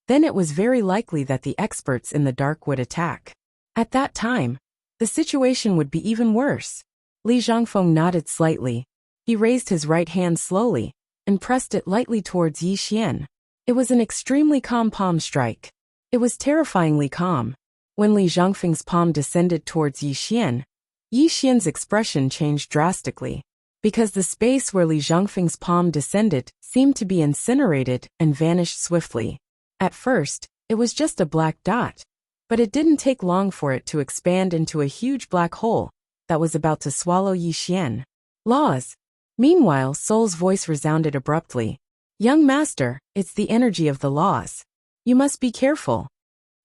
then it was very likely that the experts in the dark would attack. At that time, the situation would be even worse. Li Zhangfeng nodded slightly. He raised his right hand slowly and pressed it lightly towards Yi Xian. It was an extremely calm palm strike. It was terrifyingly calm. When Li Zhangfeng's palm descended towards Yi Xian's expression changed drastically, because the space where Li Zhangfeng's palm descended seemed to be incinerated and vanished swiftly. At first, it was just a black dot, but it didn't take long for it to expand into a huge black hole that was about to swallow Yi Xian. "Laws." Meanwhile, Soul's voice resounded abruptly. "Young master, it's the energy of the laws. You must be careful."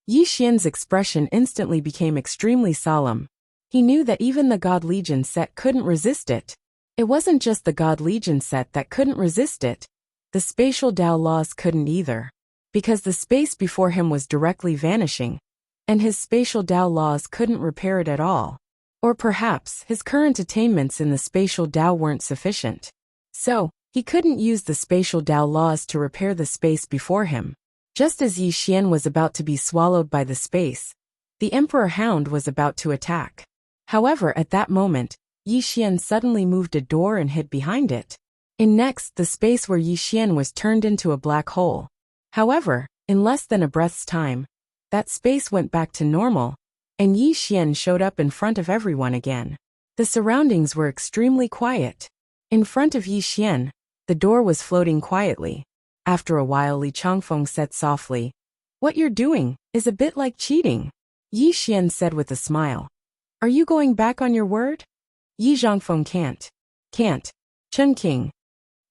Yi Xian's expression instantly became extremely solemn. He knew that even the God Legion set couldn't resist it. It wasn't just the God Legion set that couldn't resist it. The spatial Tao laws couldn't either, because the space before him was directly vanishing, and his spatial Tao laws couldn't repair it at all. Or perhaps his current attainments in the spatial Tao weren't sufficient. So, he couldn't use the spatial Tao laws to repair the space before him. Just as Yi Xian was about to be swallowed by the space, the Emperor Hound was about to attack. However, at that moment, Yi Xian suddenly moved a door and hid behind it. In next, the space where Yi Xian was turned into a black hole. However, in less than a breath's time, that space went back to normal, and Yi Xian showed up in front of everyone again. The surroundings were extremely quiet. In front of Yi Xian, the door was floating quietly. After a while, Li Changfeng said softly, "What you're doing is a bit like cheating." Yi Xian said with a smile, "Are you going back on your word?" Yi Zhangfeng can't. Chun King.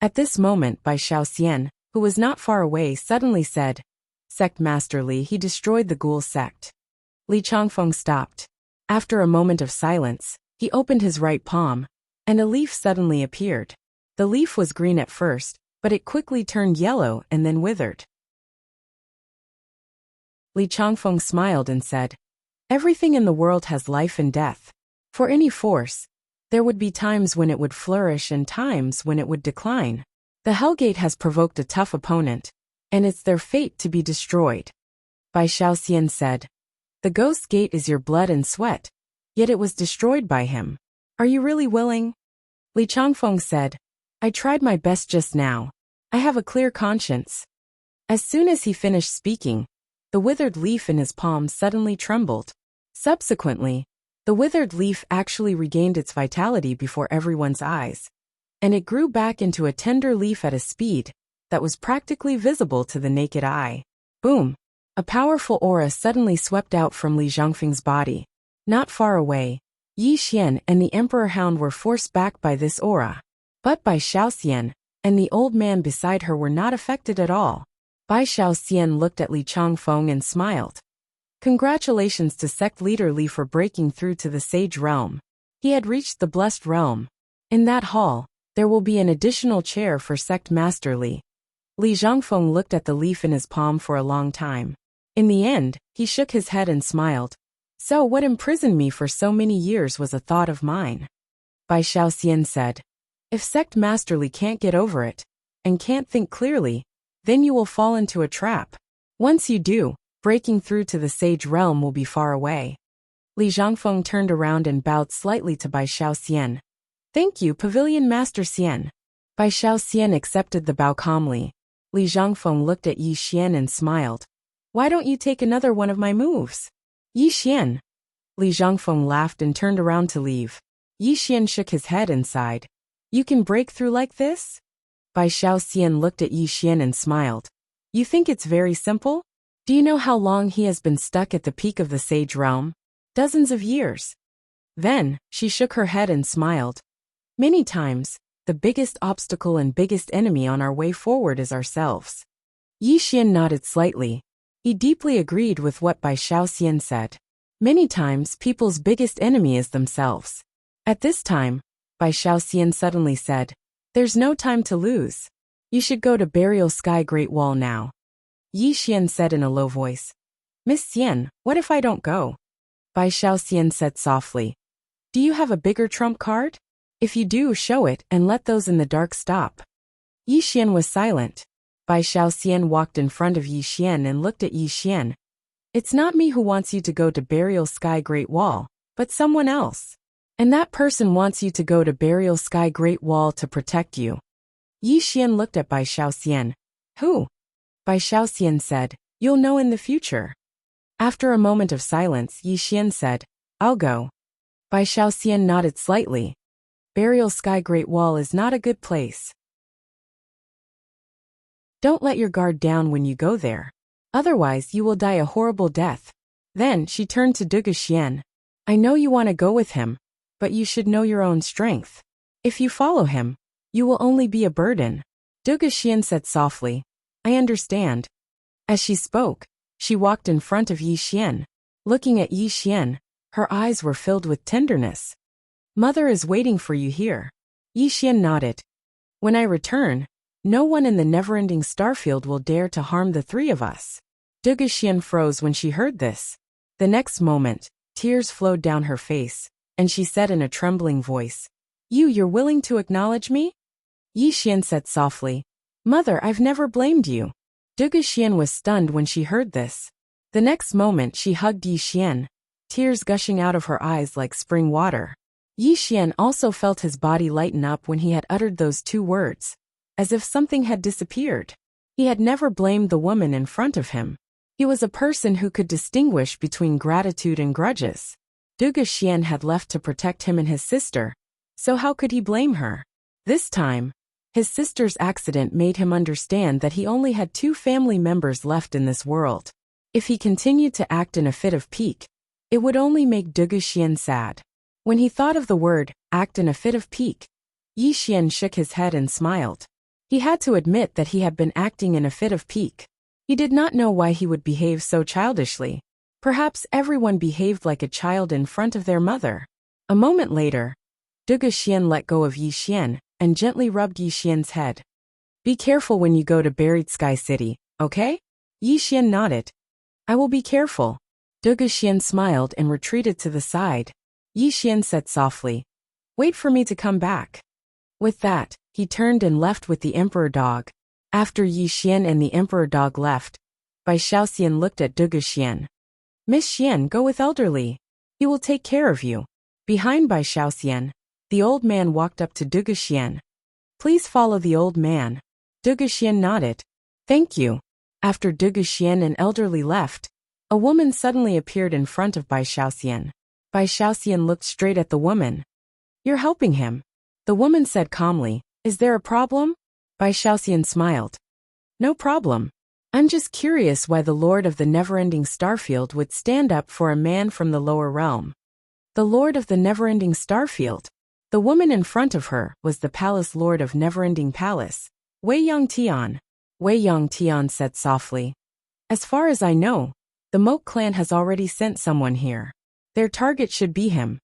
At this moment, Bai Xiaoxian, who was not far away, suddenly said, "Sect Master Li, he destroyed the ghoul sect." Li Changfeng stopped. After a moment of silence, he opened his right palm, and a leaf suddenly appeared. The leaf was green at first, but it quickly turned yellow and then withered. Li Changfeng smiled and said, "Everything in the world has life and death. For any force, there would be times when it would flourish and times when it would decline. The Hellgate has provoked a tough opponent, and it's their fate to be destroyed." Bai Xiaoxian said, "The Ghost Gate is your blood and sweat, yet it was destroyed by him. Are you really willing?" Li Changfeng said, "I tried my best just now. I have a clear conscience." As soon as he finished speaking, the withered leaf in his palm suddenly trembled. Subsequently, the withered leaf actually regained its vitality before everyone's eyes, and it grew back into a tender leaf at a speed that was practically visible to the naked eye. Boom! A powerful aura suddenly swept out from Li Zhangfeng's body. Not far away, Yi Xian and the Emperor Hound were forced back by this aura. But Bai Xiaoxian and the old man beside her were not affected at all. Bai Xiaoxian looked at Li Changfeng and smiled. Congratulations to sect leader Li for breaking through to the Sage Realm. He had reached the Blessed Realm. In that hall, there will be an additional chair for sect master Li. Li Zhangfeng looked at the leaf in his palm for a long time. In the end, he shook his head and smiled. So what imprisoned me for so many years was a thought of mine. Bai Xiaoxian said, "If sect master Li can't get over it, and can't think clearly, then you will fall into a trap. Once you do, breaking through to the Sage Realm will be far away." Li Zhangfeng turned around and bowed slightly to Bai Xiaoxian. "Thank you, Pavilion Master Xian." Bai Xiaoxian accepted the bow calmly. Li Zhangfeng looked at Yi Xian and smiled. "Why don't you take another one of my moves?" "Yi Xian." Li Zhangfeng laughed and turned around to leave. Yi Xian shook his head and sighed. "You can break through like this?" Bai Xiaoxian looked at Yi Xian and smiled. "You think it's very simple? Do you know how long he has been stuck at the peak of the Sage Realm? Dozens of years." Then, she shook her head and smiled. "Many times, the biggest obstacle and biggest enemy on our way forward is ourselves." Yi Xian nodded slightly. He deeply agreed with what Bai Xiaoxian said. Many times, people's biggest enemy is themselves. At this time, Bai Xiaoxian suddenly said, "There's no time to lose. You should go to Burial Sky Great Wall now." Yi Xian said in a low voice, "Miss Xian, what if I don't go?" Bai Xiaoxian said softly, "Do you have a bigger trump card? If you do, show it and let those in the dark stop." Yi Xian was silent. Bai Xiaoxian walked in front of Yi Xian and looked at Yi Xian. "It's not me who wants you to go to Burial Sky Great Wall, but someone else. And that person wants you to go to Burial Sky Great Wall to protect you." Yi Xian looked at Bai Xiaoxian. "Who?" Bai Xiaoxian said, "You'll know in the future." After a moment of silence, Yi Xian said, "I'll go." Bai Xiaoxian nodded slightly. Burial Sky Great Wall is not a good place. Don't let your guard down when you go there. Otherwise you will die a horrible death. Then she turned to Duga Xian. "I know you want to go with him, but you should know your own strength. If you follow him, you will only be a burden." Duga Xian said softly, "I understand." As she spoke, she walked in front of Yi Xian. Looking at Yi Xian, her eyes were filled with tenderness. "Mother is waiting for you here." Yi Xian nodded. "When I return, No one in the never-ending starfield will dare to harm the three of us. Duguxian froze when she heard this. The next moment, tears flowed down her face, and she said in a trembling voice, You're willing to acknowledge me? Yi Xian said softly, Mother, I've never blamed you. Duguxian was stunned when she heard this. The next moment she hugged Yi Xian, tears gushing out of her eyes like spring water. Yi Xian also felt his body lighten up when he had uttered those two words, as if something had disappeared. He had never blamed the woman in front of him. He was a person who could distinguish between gratitude and grudges. Duguxian had left to protect him and his sister, so how could he blame her? This time, his sister's accident made him understand that he only had two family members left in this world. If he continued to act in a fit of pique, it would only make Duguxian sad. When he thought of the word, act in a fit of pique, Yi Xian shook his head and smiled. He had to admit that he had been acting in a fit of pique. He did not know why he would behave so childishly. Perhaps everyone behaved like a child in front of their mother. A moment later, Duguxian let go of Yi Xian and gently rubbed Yi Xian's head. Be careful when you go to Buried Sky City, okay? Yi Xian nodded. I will be careful. Duguxian smiled and retreated to the side. Yi Xian said softly, Wait for me to come back. With that, he turned and left with the emperor dog. After Yi Xian and the emperor dog left, Bai Shaoxian looked at Duguxian. Miss Xian, go with elderly. He will take care of you. Behind Bai Shaoxian, the old man walked up to Duguxian. Please follow the old man. Duguxian nodded. Thank you. After Duguxian and elderly left, a woman suddenly appeared in front of Bai Shaoxian. Bai Shaoxian looked straight at the woman. You're helping him. The woman said calmly, Is there a problem? Bai Shaoxian smiled. No problem. I'm just curious why the Lord of the Never-Ending Starfield would stand up for a man from the lower realm. The Lord of the Never-Ending Starfield. The woman in front of her was the Palace Lord of Never-Ending Palace, Wei Yongtian. Wei Yongtian said softly. As far as I know, the Moke clan has already sent someone here. Their target should be him.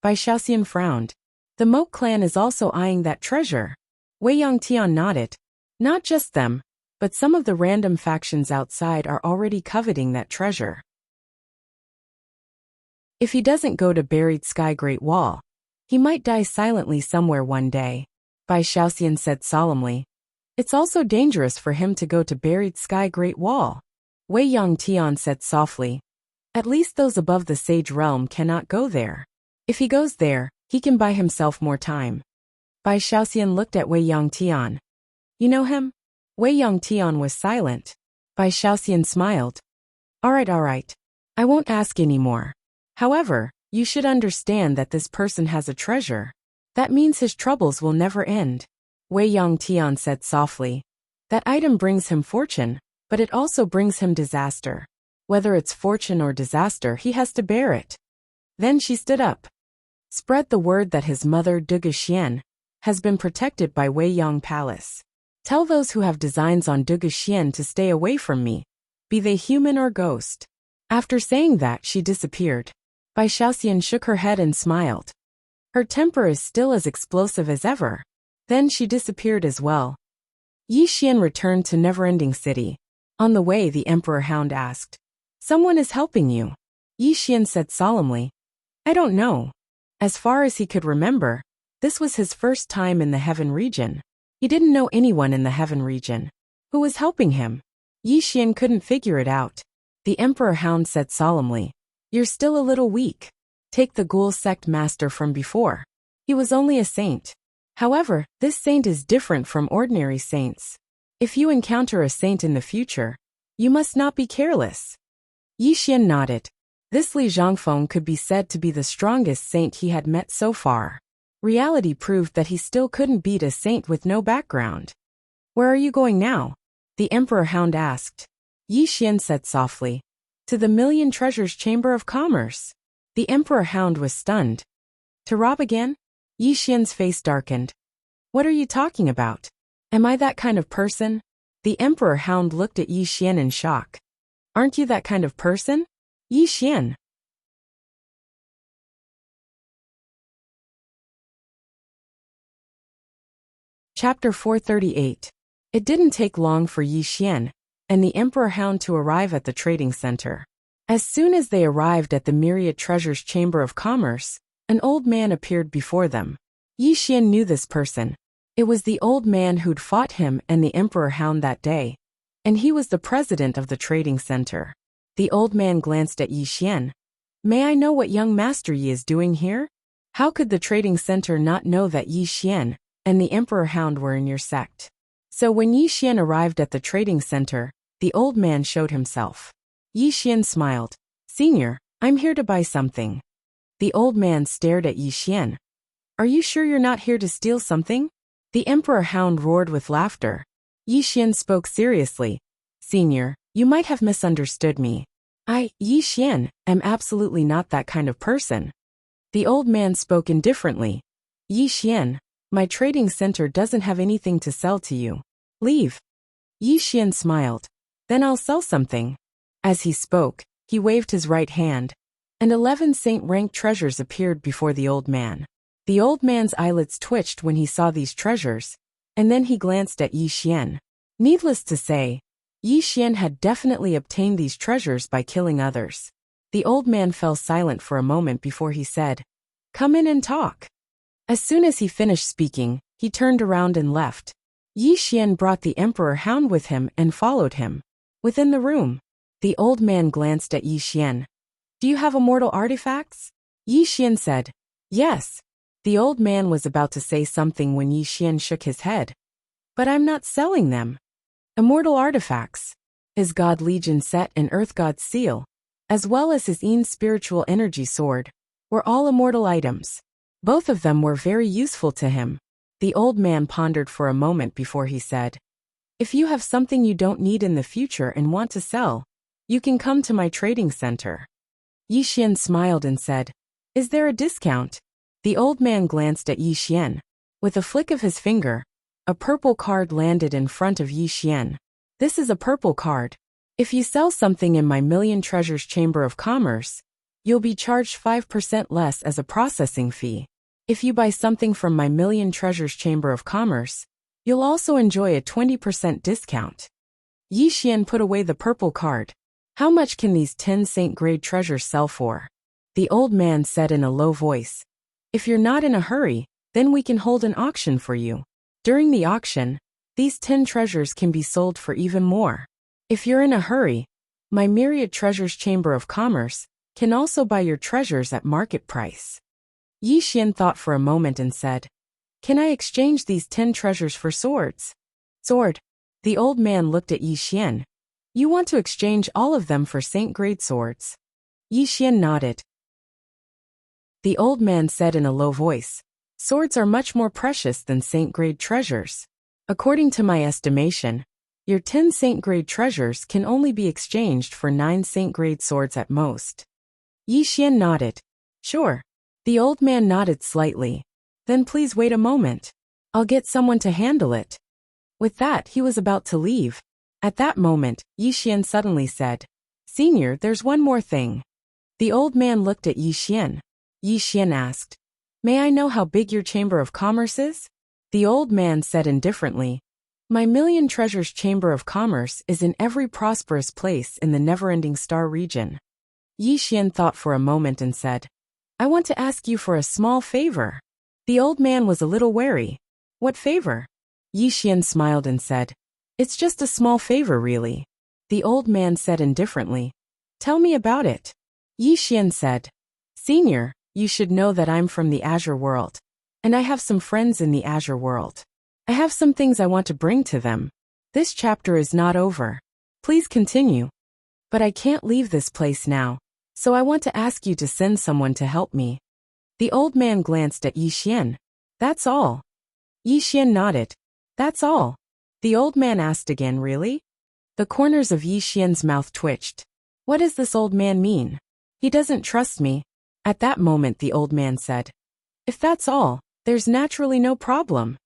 Bai Shaoxian frowned. The Moke clan is also eyeing that treasure. Wei Yongtian nodded. Not just them, but some of the random factions outside are already coveting that treasure. If he doesn't go to Buried Sky Great Wall, he might die silently somewhere one day, Bai Shaoxian said solemnly. It's also dangerous for him to go to Buried Sky Great Wall. Wei Yongtian said softly. At least those above the Sage Realm cannot go there. If he goes there, he can buy himself more time. Bai Shaoxian looked at Wei Yongtian. You know him? Wei Yongtian was silent. Bai Shaoxian smiled. All right. I won't ask anymore. However, you should understand that this person has a treasure. That means his troubles will never end. Wei Yongtian said softly. That item brings him fortune, but it also brings him disaster. Whether it's fortune or disaster, he has to bear it. Then she stood up. Spread the word that his mother, Duguxian, has been protected by Wei Yong Palace. Tell those who have designs on Duguxian to stay away from me, be they human or ghost. After saying that, she disappeared. Bai Shaoxian shook her head and smiled. Her temper is still as explosive as ever. Then she disappeared as well. Yi Xian returned to Neverending City. On the way, the Emperor Hound asked, Someone is helping you. Yi Xian said solemnly, I don't know. As far as he could remember, this was his first time in the Heaven region. He didn't know anyone in the Heaven region. Who was helping him? Yi Xian couldn't figure it out. The Emperor Hound said solemnly, You're still a little weak. Take the Ghoul Sect Master from before. He was only a saint. However, this saint is different from ordinary saints. If you encounter a saint in the future, you must not be careless. Yi Xian nodded. This Li Zhongfeng could be said to be the strongest saint he had met so far. Reality proved that he still couldn't beat a saint with no background. Where are you going now? The Emperor Hound asked. Yi Xian said softly. To the Million Treasures Chamber of Commerce. The Emperor Hound was stunned. To rob again? Yi Xian's face darkened. What are you talking about? Am I that kind of person? The Emperor Hound looked at Yi Xian in shock. Aren't you that kind of person? Yi Xian. Chapter 438. It didn't take long for Yi Xian and the Emperor Hound to arrive at the trading center. As soon as they arrived at the Myriad Treasures Chamber of Commerce, an old man appeared before them. Yi Xian knew this person. It was the old man who'd fought him and the Emperor Hound that day, and he was the president of the trading center. The old man glanced at Yi Xian. May I know what young Master Yi is doing here? How could the trading center not know that Yi Xian and the Emperor Hound were in your sect? So when Yi Xian arrived at the trading center, the old man showed himself. Yi Xian smiled. Senior, I'm here to buy something. The old man stared at Yi Xian. Are you sure you're not here to steal something? The Emperor Hound roared with laughter. Yi Xian spoke seriously. Senior, you might have misunderstood me. Yi Xian, am absolutely not that kind of person. The old man spoke indifferently. Yi Xian, my trading center doesn't have anything to sell to you. Leave. Yi Xian smiled. Then I'll sell something. As he spoke, he waved his right hand, and 11 saint-rank treasures appeared before the old man. The old man's eyelids twitched when he saw these treasures, and then he glanced at Yi Xian. Needless to say, Yi Xian had definitely obtained these treasures by killing others. The old man fell silent for a moment before he said, Come in and talk. As soon as he finished speaking, he turned around and left. Yi Xian brought the Emperor Hound with him and followed him. Within the room, the old man glanced at Yi Xian. Do you have immortal artifacts? Yi Xian said, Yes. The old man was about to say something when Yi Xian shook his head. But I'm not selling them. Immortal artifacts. His God Legion set and Earth God seal, as well as his Een spiritual energy sword, were all immortal items. Both of them were very useful to him. The old man pondered for a moment before he said, If you have something you don't need in the future and want to sell, you can come to my trading center. Yi Xian smiled and said, Is there a discount? The old man glanced at Yi Xian. With a flick of his finger, a purple card landed in front of Yi Xian. This is a purple card. If you sell something in my Million Treasures Chamber of Commerce, you'll be charged 5% less as a processing fee. If you buy something from my Million Treasures Chamber of Commerce, you'll also enjoy a 20% discount. Yi Xian put away the purple card. How much can these 10 saint-grade treasures sell for? The old man said in a low voice. If you're not in a hurry, then we can hold an auction for you. During the auction, these 10 treasures can be sold for even more. If you're in a hurry, my Myriad Treasures Chamber of Commerce can also buy your treasures at market price. Yi Xian thought for a moment and said, Can I exchange these 10 treasures for swords? Sword. The old man looked at Yi Xian. You want to exchange all of them for saint-grade swords? Yi Xian nodded. The old man said in a low voice, Swords are much more precious than saint-grade treasures. According to my estimation, your 10 saint-grade treasures can only be exchanged for 9 saint-grade swords at most. Yi Xian nodded. Sure. The old man nodded slightly. Then please wait a moment. I'll get someone to handle it. With that, he was about to leave. At that moment, Yi Xian suddenly said, Senior, there's one more thing. The old man looked at Yi Xian. Yi Xian asked, May I know how big your Chamber of Commerce is? The old man said indifferently, My Million Treasures Chamber of Commerce is in every prosperous place in the never-ending star region. Yi Xian thought for a moment and said, I want to ask you for a small favor. The old man was a little wary. What favor? Yi Xian smiled and said, It's just a small favor really. The old man said indifferently, Tell me about it. Yi Xian said, Senior, you should know that I'm from the Azure world, and I have some friends in the Azure world. I have some things I want to bring to them. This chapter is not over. Please continue. But I can't leave this place now, so I want to ask you to send someone to help me. The old man glanced at Yi Xian. That's all. Yi Xian nodded. That's all. The old man asked again, Really? The corners of Yi Xian's mouth twitched. What does this old man mean? He doesn't trust me. At that moment the old man said, If that's all, there's naturally no problem.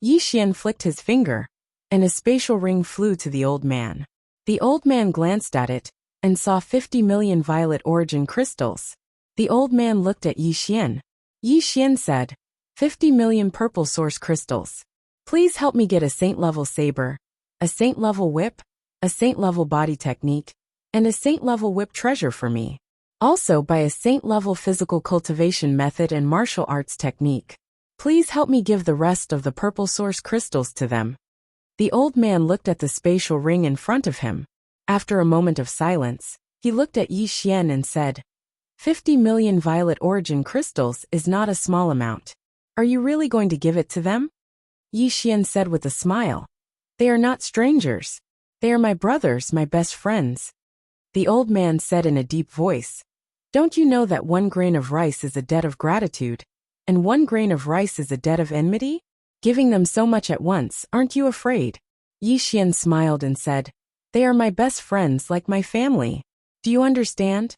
Yi Xian flicked his finger, and a spatial ring flew to the old man. The old man glanced at it, and saw 50 million violet origin crystals. The old man looked at Yi Xian. Yi Xian said, 50 million purple source crystals. Please help me get a saint-level saber, a saint-level whip, a saint-level body technique, and a saint-level whip treasure for me. Also by a saint-level physical cultivation method and martial arts technique. Please help me give the rest of the purple source crystals to them. The old man looked at the spatial ring in front of him. After a moment of silence, he looked at Yi Xian and said, 50 million violet origin crystals is not a small amount. Are you really going to give it to them? Yi Xian said with a smile. They are not strangers. They are my brothers, my best friends. The old man said in a deep voice, don't you know that 1 grain of rice is a debt of gratitude, and 1 grain of rice is a debt of enmity? Giving them so much at once, aren't you afraid? Yi Xian smiled and said, they are my best friends like my family. Do you understand?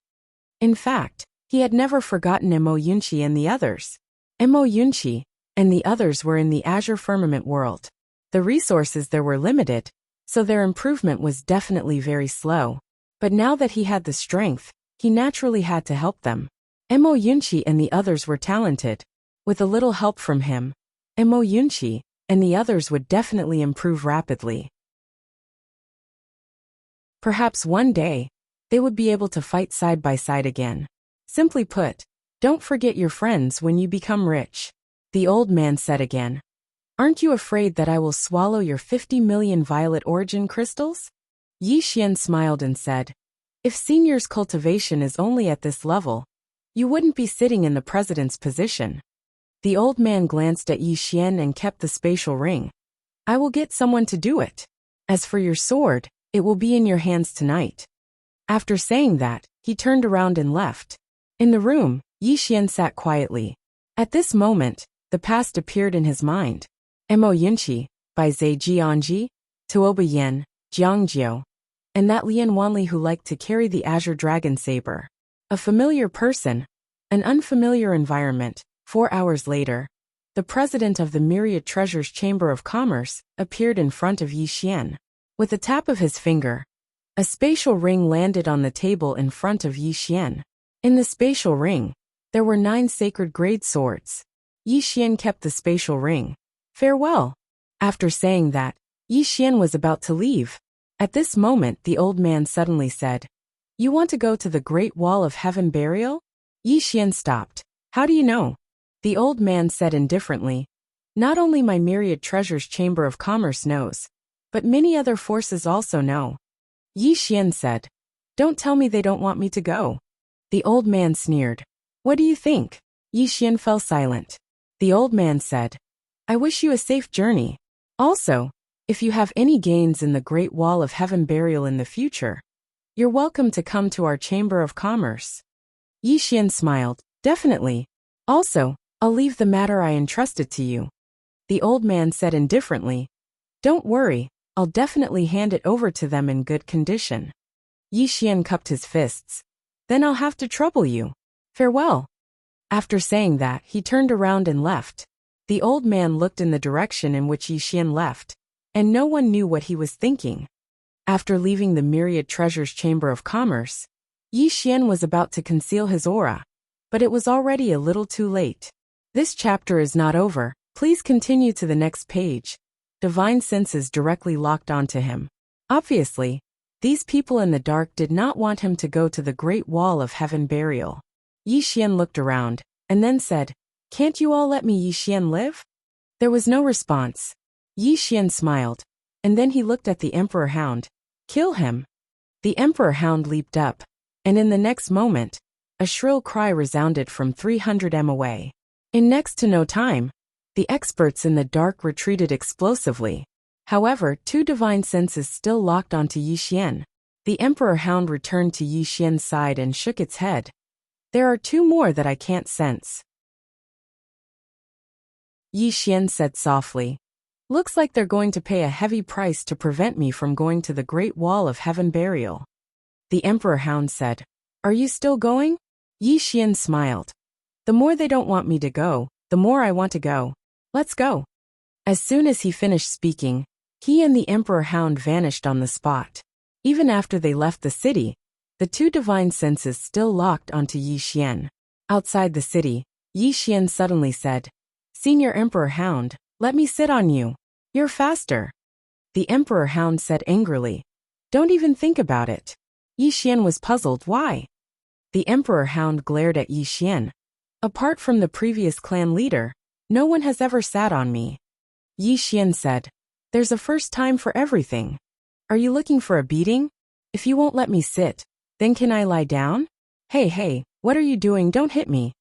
In fact, he had never forgotten Mo Yunqi and the others. Mo Yunqi and the others were in the Azure Firmament world. The resources there were limited, so their improvement was definitely very slow. But now that he had the strength, he naturally had to help them. Mo Yunqi and the others were talented. With a little help from him, Mo Yunqi and the others would definitely improve rapidly. Perhaps one day, they would be able to fight side by side again. Simply put, don't forget your friends when you become rich. The old man said again. Aren't you afraid that I will swallow your 50 million violet origin crystals? Yi Xian smiled and said, if senior's cultivation is only at this level, you wouldn't be sitting in the president's position. The old man glanced at Yi Xian and kept the spatial ring. I will get someone to do it. As for your sword, it will be in your hands tonight. After saying that, he turned around and left. In the room, Yi Xian sat quietly. At this moment, the past appeared in his mind. Mo Yunqi, Bai Zai Jianji, Tuoba Yen, Jiangjiu, and that Lian Wanli who liked to carry the azure dragon saber. A familiar person, an unfamiliar environment. 4 hours later, the president of the Myriad Treasures Chamber of Commerce appeared in front of Yi Xian. With a tap of his finger, a spatial ring landed on the table in front of Yi Xian. In the spatial ring, there were 9 sacred grade swords. Yi Xian kept the spatial ring. Farewell. After saying that, Yi Xian was about to leave. At this moment the old man suddenly said, you want to go to the Great Wall of Heaven Burial? Yi Xian stopped. How do you know? The old man said indifferently, not only my Myriad Treasures Chamber of Commerce knows, but many other forces also know. Yi Xian said, don't tell me they don't want me to go. The old man sneered. What do you think? Yi Xian fell silent. The old man said, I wish you a safe journey. Also, if you have any gains in the Great Wall of Heaven Burial in the future, you're welcome to come to our Chamber of Commerce. Yi Xian smiled. Definitely. Also, I'll leave the matter I entrusted to you. The old man said indifferently, don't worry, I'll definitely hand it over to them in good condition. Yi Xian cupped his fists. Then I'll have to trouble you. Farewell. After saying that, he turned around and left. The old man looked in the direction in which Yi Xian left, and no one knew what he was thinking. After leaving the Myriad Treasures Chamber of Commerce, Yi Xian was about to conceal his aura, but it was already a little too late. This chapter is not over. Please continue to the next page. Divine senses directly locked onto him. Obviously, these people in the dark did not want him to go to the Great Wall of Heaven Burial. Yi Xian looked around, and then said, can't you all let me Yi Xian live? There was no response. Yi Xian smiled, and then he looked at the Emperor Hound. Kill him. The Emperor Hound leaped up, and in the next moment, a shrill cry resounded from 300 m away. In next to no time, the experts in the dark retreated explosively. However, 2 divine senses still locked onto Yi Xian. The Emperor Hound returned to Yi Xian's side and shook its head. There are 2 more that I can't sense. Yi Xian said softly. Looks like they're going to pay a heavy price to prevent me from going to the Great Wall of Heaven Burial. The Emperor Hound said, are you still going? Yi Xian smiled. The more they don't want me to go, the more I want to go. Let's go. As soon as he finished speaking, he and the Emperor Hound vanished on the spot. Even after they left the city, the 2 divine senses still locked onto Yi Xian. Outside the city, Yi Xian suddenly said, Senior Emperor Hound, let me sit on you. You're faster. The Emperor Hound said angrily. Don't even think about it. Yi Xian was puzzled. Why? The Emperor Hound glared at Yi Xian. Apart from the previous clan leader, no one has ever sat on me. Yi Xian said. There's a first time for everything. Are you looking for a beating? If you won't let me sit, then can I lie down? Hey, what are you doing? Don't hit me.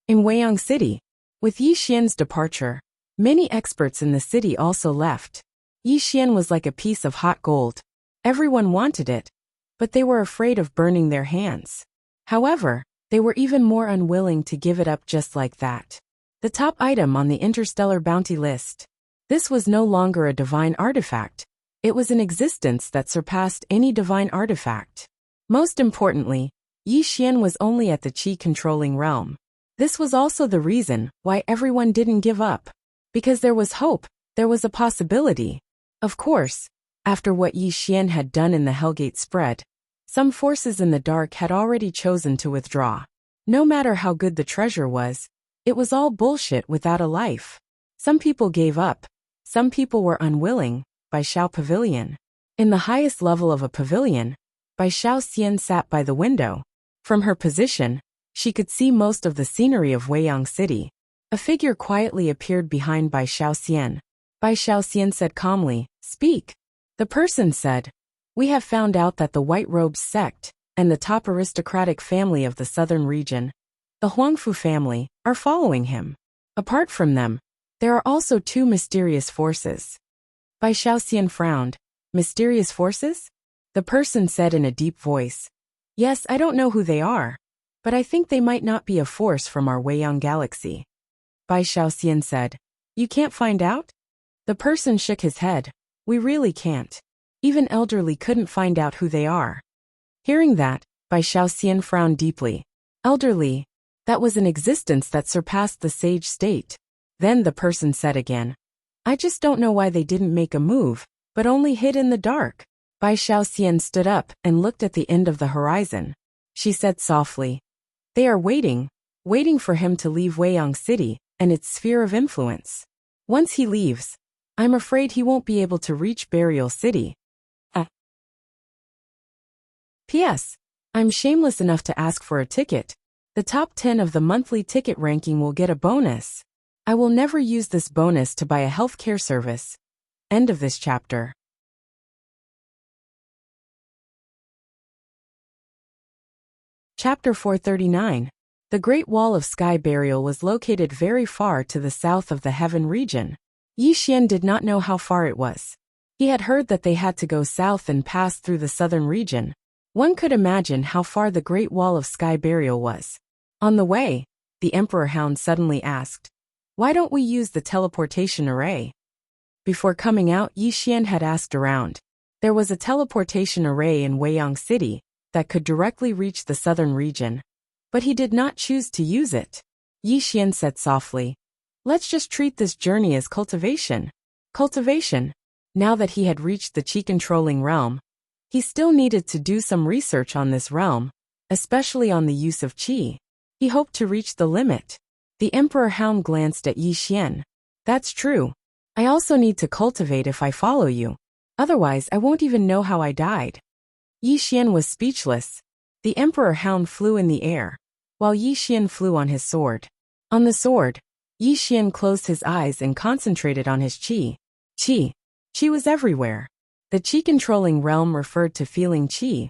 In Weiyang City, with Yi Xian's departure, many experts in the city also left. Yi Xian was like a piece of hot gold. Everyone wanted it, but they were afraid of burning their hands. However, they were even more unwilling to give it up just like that. The top item on the interstellar bounty list. This was no longer a divine artifact. It was an existence that surpassed any divine artifact. Most importantly, Yi Xian was only at the qi-controlling realm. This was also the reason why everyone didn't give up. Because there was hope, there was a possibility. Of course, after what Yi Xian had done in the Hellgate spread, some forces in the dark had already chosen to withdraw. No matter how good the treasure was, it was all bullshit without a life. Some people gave up. Some people were unwilling. Bai Xiao Pavilion. In the highest level of a pavilion, Bai Xiao Xian sat by the window. From her position, she could see most of the scenery of Weiyang City. A figure quietly appeared behind Bai Xiao Xian. Bai Xiao Xian said calmly, Speak. The person said, We have found out that the White Robes sect, and the top aristocratic family of the southern region, the Huangfu family, are following him. Apart from them, there are also two mysterious forces. Bai Xiao Xian frowned. Mysterious forces? The person said in a deep voice. Yes, I don't know who they are, but I think they might not be a force from our Weiyang galaxy. Bai Xiao Xian said. You can't find out? The person shook his head. We really can't. Even elderly couldn't find out who they are. Hearing that, Bai Xiao Xian frowned deeply. Elderly? That was an existence that surpassed the sage state. Then the person said again. I just don't know why they didn't make a move, but only hid in the dark. Bai Xiao Xian stood up and looked at the end of the horizon. She said softly. They are waiting for him to leave Weiyang City and its sphere of influence. Once he leaves, I'm afraid he won't be able to reach Burial City. P.S. I'm shameless enough to ask for a ticket. The top 10 of the monthly ticket ranking will get a bonus. I will never use this bonus to buy a healthcare service. End of this chapter. Chapter 439. The Great Wall of Sky Burial was located very far to the south of the Heaven region. Yi Xian did not know how far it was. He had heard that they had to go south and pass through the southern region. One could imagine how far the Great Wall of Sky Burial was. On the way, the Emperor Hound suddenly asked, Why don't we use the teleportation array? Before coming out, Yi Xian had asked around. There was a teleportation array in Weiyang City that could directly reach the southern region, but he did not choose to use it. Yi Xian said softly, Let's just treat this journey as cultivation. Cultivation. Now that he had reached the qi-controlling realm, he still needed to do some research on this realm, especially on the use of qi. He hoped to reach the limit. The Emperor Hound glanced at Yi Xian. That's true. I also need to cultivate if I follow you. Otherwise, I won't even know how I died. Yi Xian was speechless. The Emperor Hound flew in the air, while Yi Xian flew on his sword. On the sword, Yi Xian closed his eyes and concentrated on his qi. Qi. Qi was everywhere. The qi-controlling realm referred to feeling qi,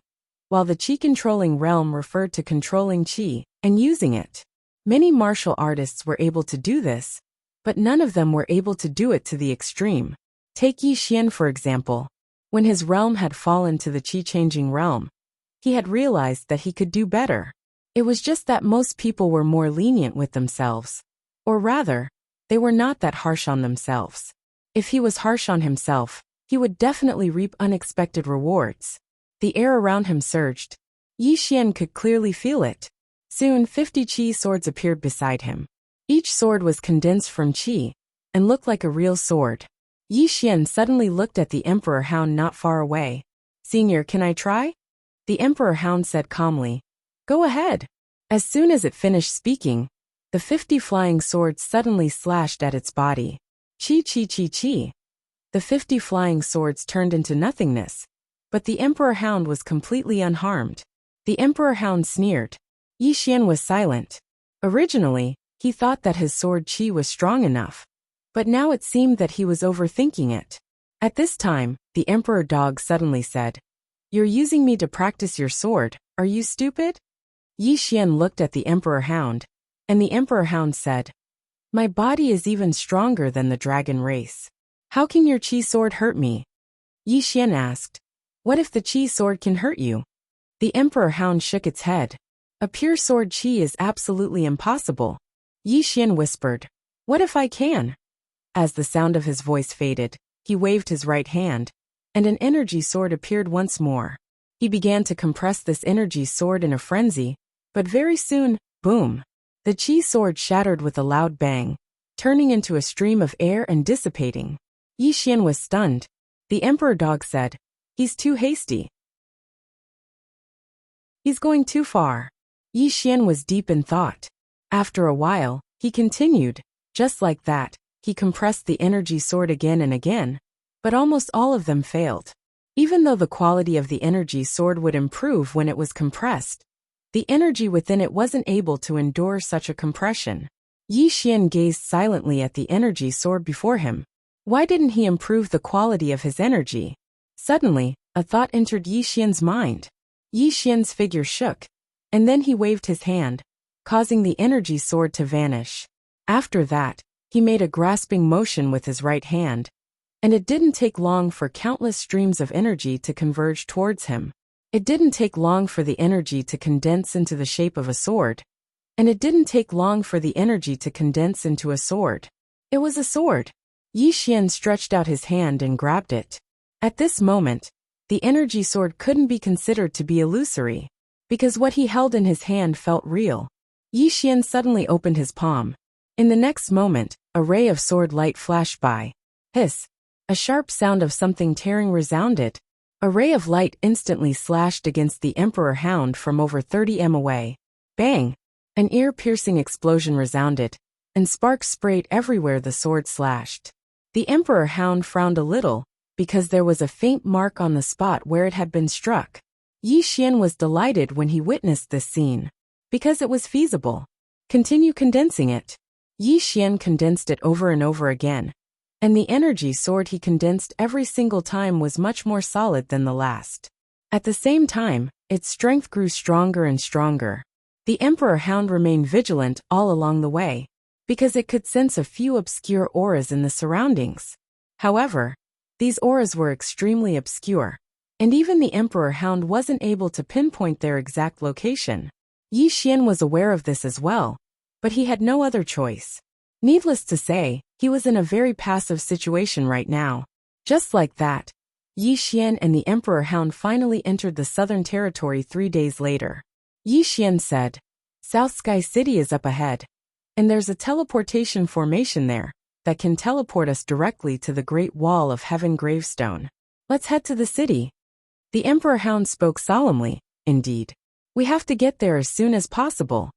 while the qi-controlling realm referred to controlling qi and using it. Many martial artists were able to do this, but none of them were able to do it to the extreme. Take Yi Xian for example. When his realm had fallen to the qi-changing realm, he had realized that he could do better. It was just that most people were more lenient with themselves. Or rather, they were not that harsh on themselves. If he was harsh on himself, he would definitely reap unexpected rewards. The air around him surged. Yi Xian could clearly feel it. Soon 50 qi swords appeared beside him. Each sword was condensed from qi and looked like a real sword. Yi Xian suddenly looked at the Emperor Hound not far away. Senior, can I try? The Emperor Hound said calmly. Go ahead. As soon as it finished speaking, the 50 flying swords suddenly slashed at its body. Chi chi chi chi. The 50 flying swords turned into nothingness. But the Emperor Hound was completely unharmed. The Emperor Hound sneered. Yi Xian was silent. Originally, he thought that his sword qi was strong enough. But now it seemed that he was overthinking it. At this time, the Emperor Dog suddenly said, "You're using me to practice your sword, are you stupid?" Yi Xian looked at the Emperor Hound, and the Emperor Hound said, "My body is even stronger than the dragon race. How can your qi sword hurt me?" Yi Xian asked, "What if the qi sword can hurt you?" The Emperor Hound shook its head. "A pure sword qi is absolutely impossible." Yi Xian whispered, "What if I can?" As the sound of his voice faded, he waved his right hand, and an energy sword appeared once more. He began to compress this energy sword in a frenzy, but very soon, boom! The qi sword shattered with a loud bang, turning into a stream of air and dissipating. Yi Xian was stunned. The Emperor Dog said, "He's too hasty. He's going too far." Yi Xian was deep in thought. After a while, he continued, just like that, he compressed the energy sword again and again, but almost all of them failed. Even though the quality of the energy sword would improve when it was compressed, the energy within it wasn't able to endure such a compression. Yi Xian gazed silently at the energy sword before him. Why didn't he improve the quality of his energy? Suddenly, a thought entered Yi Xian's mind. Yi Xian's figure shook, and then he waved his hand, causing the energy sword to vanish. After that, he made a grasping motion with his right hand, and it didn't take long for countless streams of energy to converge towards him. It didn't take long for the energy to condense into the shape of a sword, and it didn't take long for the energy to condense into a sword. It was a sword. Yi Xian stretched out his hand and grabbed it. At this moment, the energy sword couldn't be considered to be illusory, because what he held in his hand felt real. Yi Xian suddenly opened his palm. In the next moment, a ray of sword light flashed by. Hiss! A sharp sound of something tearing resounded. A ray of light instantly slashed against the Emperor Hound from over 30 m away. Bang! An ear-piercing explosion resounded, and sparks sprayed everywhere the sword slashed. The Emperor Hound frowned a little, because there was a faint mark on the spot where it had been struck. Yi Xian was delighted when he witnessed this scene, because it was feasible. Continue condensing it. Yi Xian condensed it over and over again, and the energy sword he condensed every single time was much more solid than the last. At the same time, its strength grew stronger and stronger. The Emperor Hound remained vigilant all along the way, because it could sense a few obscure auras in the surroundings. However, these auras were extremely obscure, and even the Emperor Hound wasn't able to pinpoint their exact location. Yi Xian was aware of this as well, but he had no other choice. Needless to say, he was in a very passive situation right now. Just like that, Yi Xian and the Emperor Hound finally entered the Southern Territory 3 days later. Yi Xian said, "South Sky City is up ahead, and there's a teleportation formation there that can teleport us directly to the Great Wall of Heaven gravestone. Let's head to the city." The Emperor Hound spoke solemnly. "Indeed. We have to get there as soon as possible."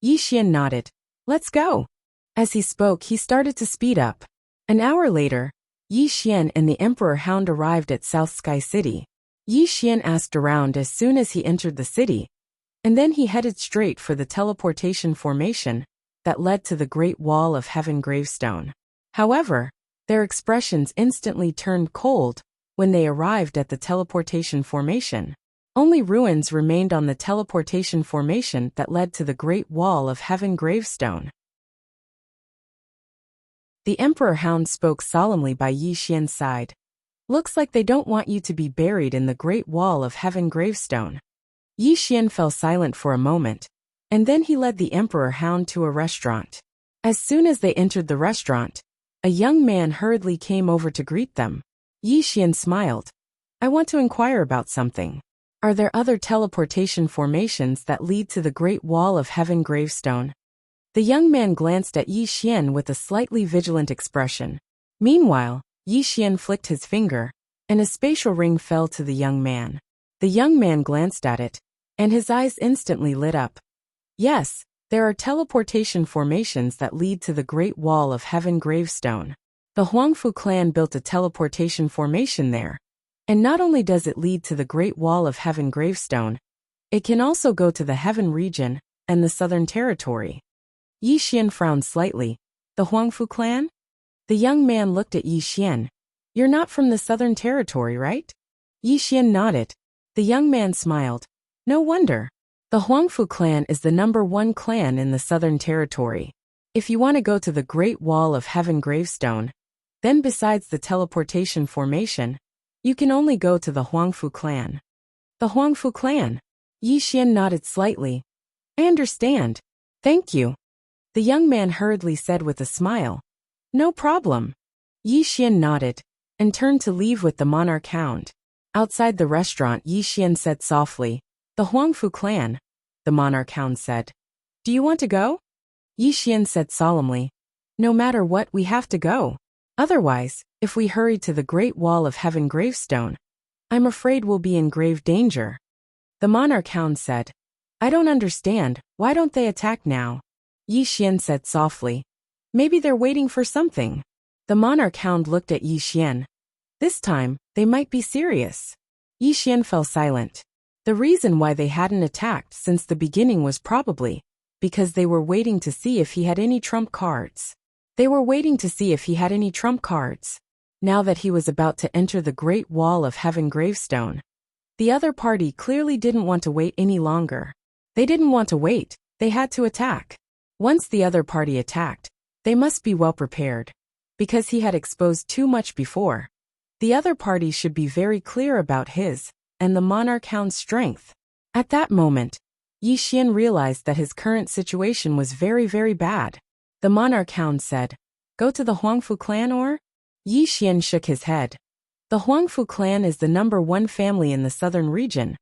Yi Xian nodded. "Let's go." As he spoke, he started to speed up. An hour later, Yi Xian and the Emperor Hound arrived at South Sky City. Yi Xian asked around as soon as he entered the city, and then he headed straight for the teleportation formation that led to the Great Wall of Heaven gravestone. However, their expressions instantly turned cold when they arrived at the teleportation formation. Only ruins remained on the teleportation formation that led to the Great Wall of Heaven gravestone. The Emperor Hound spoke solemnly by Yi Xian's side. "Looks like they don't want you to be buried in the Great Wall of Heaven gravestone." Yi Xian fell silent for a moment, and then he led the Emperor Hound to a restaurant. As soon as they entered the restaurant, a young man hurriedly came over to greet them. Yi Xian smiled. "I want to inquire about something. Are there other teleportation formations that lead to the Great Wall of Heaven gravestone?" The young man glanced at Yi Xian with a slightly vigilant expression. Meanwhile, Yi Xian flicked his finger, and a spatial ring fell to the young man. The young man glanced at it, and his eyes instantly lit up. "Yes, there are teleportation formations that lead to the Great Wall of Heaven gravestone. The Huangfu clan built a teleportation formation there. And not only does it lead to the Great Wall of Heaven gravestone, it can also go to the Heaven region and the Southern Territory. Yi Xian frowned slightly. The Huangfu clan? The young man looked at Yi Xian. You're not from the Southern Territory, right? Yi Xian nodded. The young man smiled. No wonder. The Huangfu clan is the #1 clan in the Southern Territory. If you want to go to the Great Wall of Heaven gravestone, then besides the teleportation formation, you can only go to the Huangfu clan. The Huangfu clan? Yi Xian nodded slightly. I understand. Thank you. The young man hurriedly said with a smile. No problem. Yi Xian nodded and turned to leave with the monarch hound. Outside the restaurant, Yi Xian said softly, The Huangfu clan, the monarch hound said. Do you want to go? Yi Xian said solemnly. No matter what, we have to go. Otherwise, if we hurry to the Great Wall of Heaven gravestone, I'm afraid we'll be in grave danger. The monarch hound said. I don't understand, why don't they attack now? Yi Xian said softly. Maybe they're waiting for something. The monarch hound looked at Yi Xian. This time, they might be serious. Yi Xian fell silent. The reason why they hadn't attacked since the beginning was probably because they were waiting to see if he had any trump cards. They were waiting to see if he had any trump cards. Now that he was about to enter the Great Wall of Heaven gravestone, the other party clearly didn't want to wait any longer. They didn't want to wait, they had to attack. Once the other party attacked, they must be well prepared. Because he had exposed too much before, the other party should be very clear about his and the monarch hound's strength. At that moment, Yi Xian realized that his current situation was very, very bad. The monarch hound said, Go to the Huangfu clan or? Yi Xian shook his head. The Huangfu clan is the #1 family in the southern region.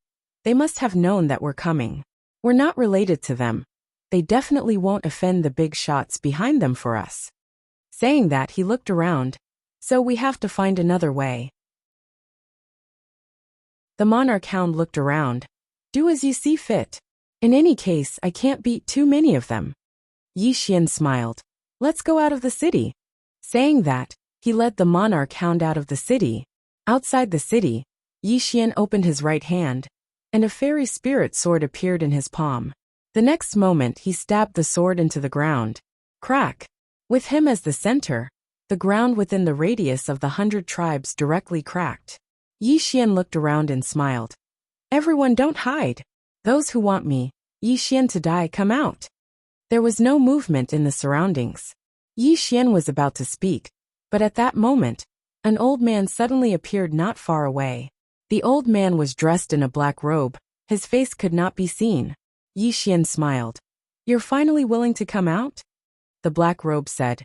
They must have known that we're coming. We're not related to them. They definitely won't offend the big shots behind them for us. Saying that, he looked around. So we have to find another way. The monarch hound looked around. Do as you see fit. In any case, I can't beat too many of them. Yi Xian smiled. Let's go out of the city. Saying that, he led the monarch hound out of the city. Outside the city, Yi Xian opened his right hand, and a fairy spirit sword appeared in his palm. The next moment, he stabbed the sword into the ground. Crack! With him as the center, the ground within the radius of the 100 tribes directly cracked. Yi Xian looked around and smiled. Everyone, don't hide. Those who want me, Yi Xian, to die, come out. There was no movement in the surroundings. Yi Xian was about to speak, but at that moment, an old man suddenly appeared not far away. The old man was dressed in a black robe. His face could not be seen. Yi Xian smiled. You're finally willing to come out? The black robe said.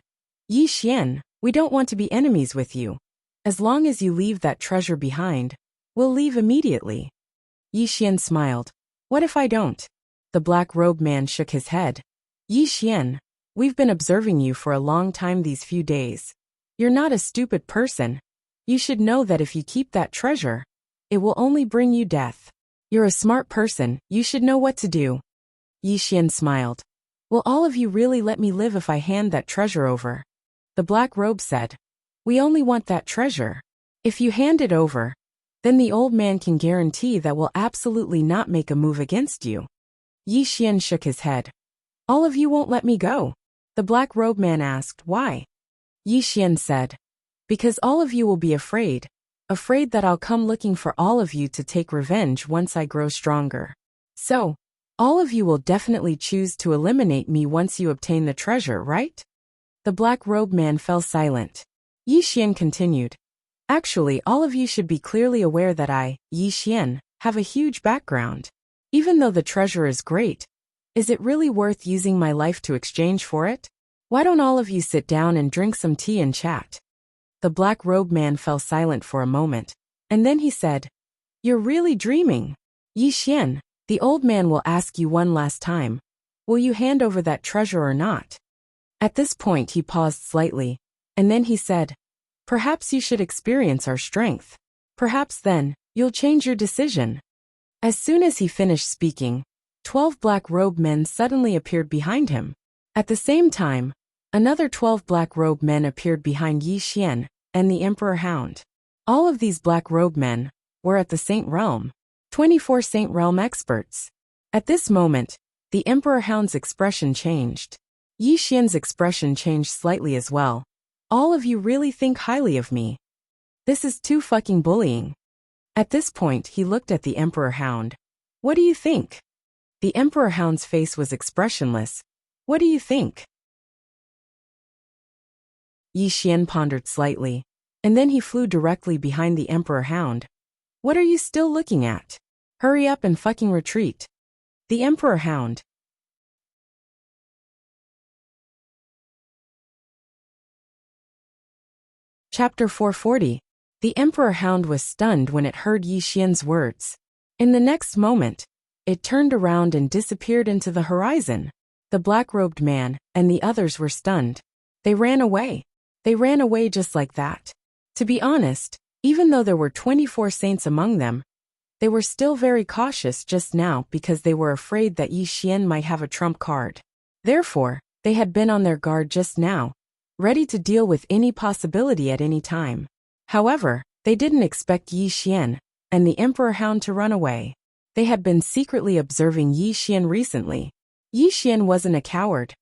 Yi Xian, we don't want to be enemies with you. As long as you leave that treasure behind, we'll leave immediately. Yi Xian smiled. What if I don't? The black robe man shook his head. Yi Xian, we've been observing you for a long time these few days. You're not a stupid person. You should know that if you keep that treasure, it will only bring you death. You're a smart person, you should know what to do. Yi Xian smiled. Will all of you really let me live if I hand that treasure over? The black robe said. We only want that treasure. If you hand it over, then the old man can guarantee that we'll absolutely not make a move against you. Yi Xian shook his head. All of you won't let me go? The black robe man asked. Why? Yi Xian said. Because all of you will be afraid that I'll come looking for all of you to take revenge once I grow stronger. So, all of you will definitely choose to eliminate me once you obtain the treasure, right? The black robe man fell silent. Yi Xian continued. Actually, all of you should be clearly aware that I, Yi Xian, have a huge background. Even though the treasure is great, is it really worth using my life to exchange for it? Why don't all of you sit down and drink some tea and chat? The black robe man fell silent for a moment, and then he said, You're really dreaming. Yi Xian, the old man will ask you one last time. Will you hand over that treasure or not? At this point he paused slightly, and then he said, Perhaps you should experience our strength. Perhaps then, you'll change your decision. As soon as he finished speaking, 12 black-robed men suddenly appeared behind him. At the same time, Another 12 black-robed men appeared behind Yi Xian and the Emperor Hound. All of these black-robed men were at the Saint Realm, 24 Saint Realm experts. At this moment, the Emperor Hound's expression changed. Yi Xian's expression changed slightly as well. All of you really think highly of me. This is too fucking bullying. At this point, he looked at the Emperor Hound. What do you think? The Emperor Hound's face was expressionless. What do you think? Yi Xian pondered slightly, and then he flew directly behind the Emperor Hound. What are you still looking at? Hurry up and fucking retreat. The Emperor Hound. Chapter 440. The Emperor Hound was stunned when it heard Yi Xian's words. In the next moment, it turned around and disappeared into the horizon. The black-robed man and the others were stunned. They ran away. They ran away just like that. To be honest, even though there were 24 saints among them, they were still very cautious just now because they were afraid that Yi Xian might have a trump card. Therefore, they had been on their guard just now, ready to deal with any possibility at any time. However, they didn't expect Yi Xian and the Emperor Hound to run away. They had been secretly observing Yi Xian recently. Yi Xian wasn't a coward.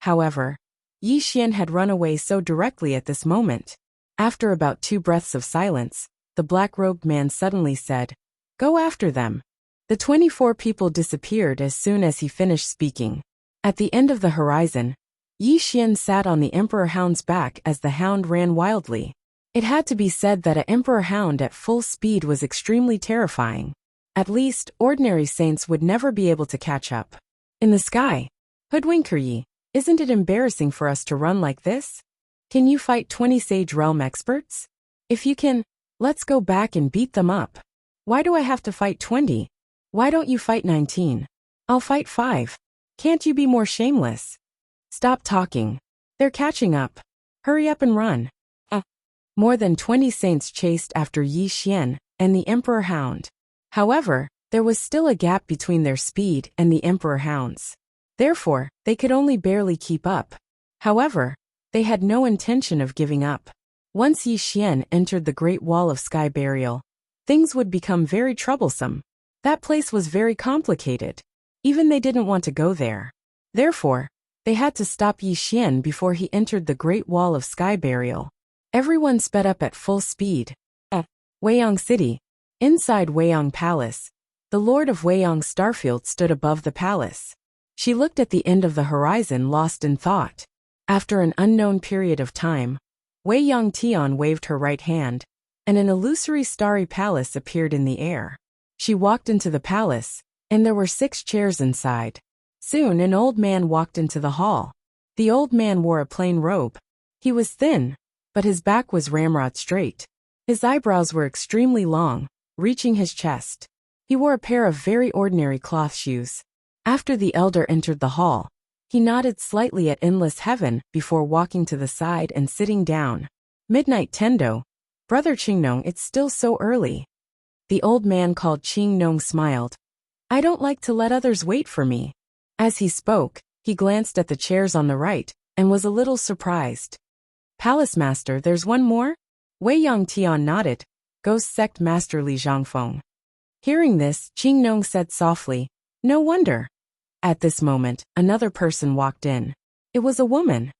However, Yi Xian had run away so directly at this moment. After about 2 breaths of silence, the black-robed man suddenly said, "Go after them." The 24 people disappeared as soon as he finished speaking. At the end of the horizon, Yi Xian sat on the Emperor Hound's back as the hound ran wildly. It had to be said that an Emperor Hound at full speed was extremely terrifying. At least, ordinary saints would never be able to catch up. In the sky, Hoodwinker Yi, isn't it embarrassing for us to run like this? Can you fight 20 Sage Realm experts? If you can, let's go back and beat them up. Why do I have to fight 20? Why don't you fight 19? I'll fight 5. Can't you be more shameless? Stop talking. They're catching up. Hurry up and run. More than 20 saints chased after Yi Xian and the Emperor Hound. However, there was still a gap between their speed and the Emperor Hound's. Therefore, they could only barely keep up. However, they had no intention of giving up. Once Yi Xian entered the Great Wall of Sky Burial, things would become very troublesome. That place was very complicated. Even they didn't want to go there. Therefore, they had to stop Yi Xian before he entered the Great Wall of Sky Burial. Everyone sped up at full speed. Weiyang City. Inside Weiyang Palace, the Lord of Weiyang Starfield stood above the palace. She looked at the end of the horizon lost in thought. After an unknown period of time, Weiyang Tian waved her right hand, and an illusory starry palace appeared in the air. She walked into the palace, and there were 6 chairs inside. Soon an old man walked into the hall. The old man wore a plain robe. He was thin, but his back was ramrod straight. His eyebrows were extremely long, reaching his chest. He wore a pair of very ordinary cloth shoes. After the elder entered the hall, he nodded slightly at Endless Heaven before walking to the side and sitting down. Midnight Tendo. Brother Qingnong, it's still so early. The old man called Qingnong smiled. I don't like to let others wait for me. As he spoke, he glanced at the chairs on the right, and was a little surprised. Palace Master, there's one more? Weiyang Tian nodded. Ghost Sect Master Li Zhangfeng. Hearing this, Qingnong said softly, no wonder. At this moment, another person walked in. It was a woman.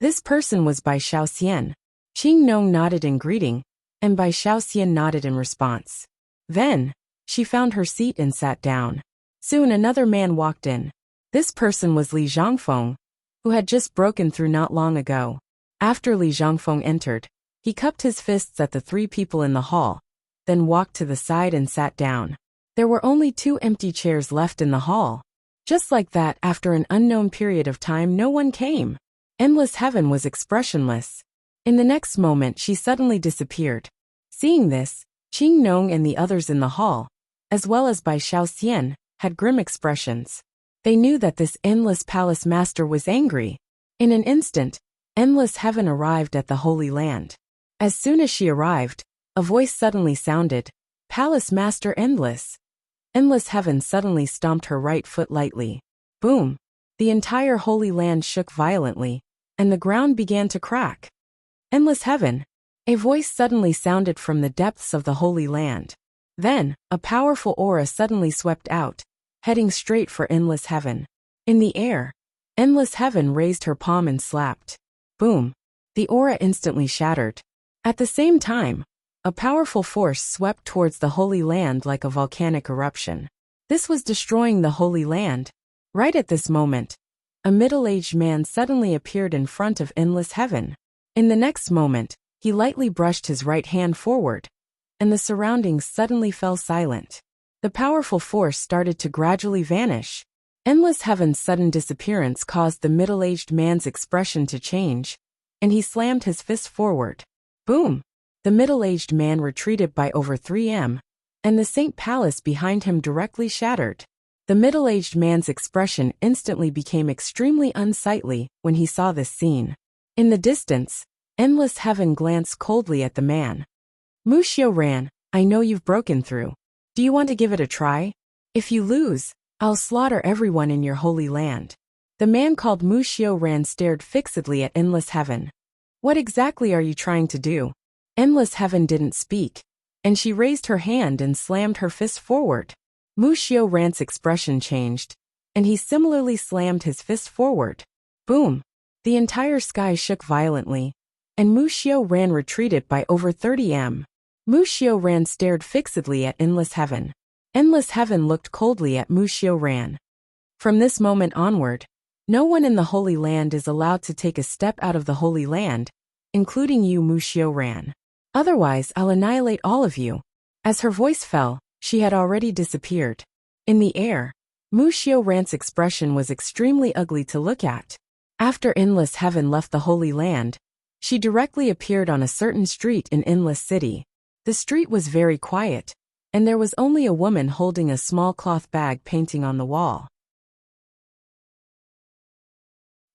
This person was Bai Shaoxian. Qingnong nodded in greeting, and Bai Shaoxian nodded in response. Then, she found her seat and sat down. Soon another man walked in. This person was Li Zhangfeng, who had just broken through not long ago. After Li Zhangfeng entered, he cupped his fists at the 3 people in the hall, then walked to the side and sat down. There were only 2 empty chairs left in the hall. Just like that, after an unknown period of time, no one came. Endless Heaven was expressionless. In the next moment, she suddenly disappeared. Seeing this, Qingnong and the others in the hall, as well as Bai Shaoxian, had grim expressions. They knew that this Endless Palace Master was angry. In an instant, Endless Heaven arrived at the Holy Land. As soon as she arrived, a voice suddenly sounded, Palace Master Endless. Endless Heaven suddenly stomped her right foot lightly. Boom! the entire Holy Land shook violently, and the ground began to crack. Endless heaven! A voice suddenly sounded from the depths of the Holy Land. Then, a powerful aura suddenly swept out, heading straight for endless heaven. In the air, endless heaven raised her palm and slapped. Boom! The aura instantly shattered. At the same time, a powerful force swept towards the Holy Land like a volcanic eruption. This was destroying the Holy Land. Right at this moment, a middle-aged man suddenly appeared in front of endless heaven. In the next moment, he lightly brushed his right hand forward, and the surroundings suddenly fell silent. The powerful force started to gradually vanish. Endless heaven's sudden disappearance caused the middle-aged man's expression to change, and he slammed his fist forward. Boom! The middle-aged man retreated by over 3 m, and the Saint Palace behind him directly shattered. The middle-aged man's expression instantly became extremely unsightly when he saw this scene. In the distance, endless heaven glanced coldly at the man. Musho ran, I know you've broken through. Do you want to give it a try? If you lose, I'll slaughter everyone in your holy land. The man called Musho ran stared fixedly at endless heaven. What exactly are you trying to do? Endless heaven didn't speak, and she raised her hand and slammed her fist forward. Musho Ran's expression changed, and he similarly slammed his fist forward. Boom! The entire sky shook violently, and Musho Ran retreated by over 30 m. Musho Ran stared fixedly at endless heaven. Endless heaven looked coldly at Musho Ran. From this moment onward, no one in the Holy Land is allowed to take a step out of the Holy Land, including you, Musho Ran. Otherwise, I'll annihilate all of you. As her voice fell, she had already disappeared. In the air, Musho Ran's expression was extremely ugly to look at. After endless heaven left the Holy Land, she directly appeared on a certain street in Endless City. The street was very quiet, and there was only a woman holding a small cloth bag painting on the wall.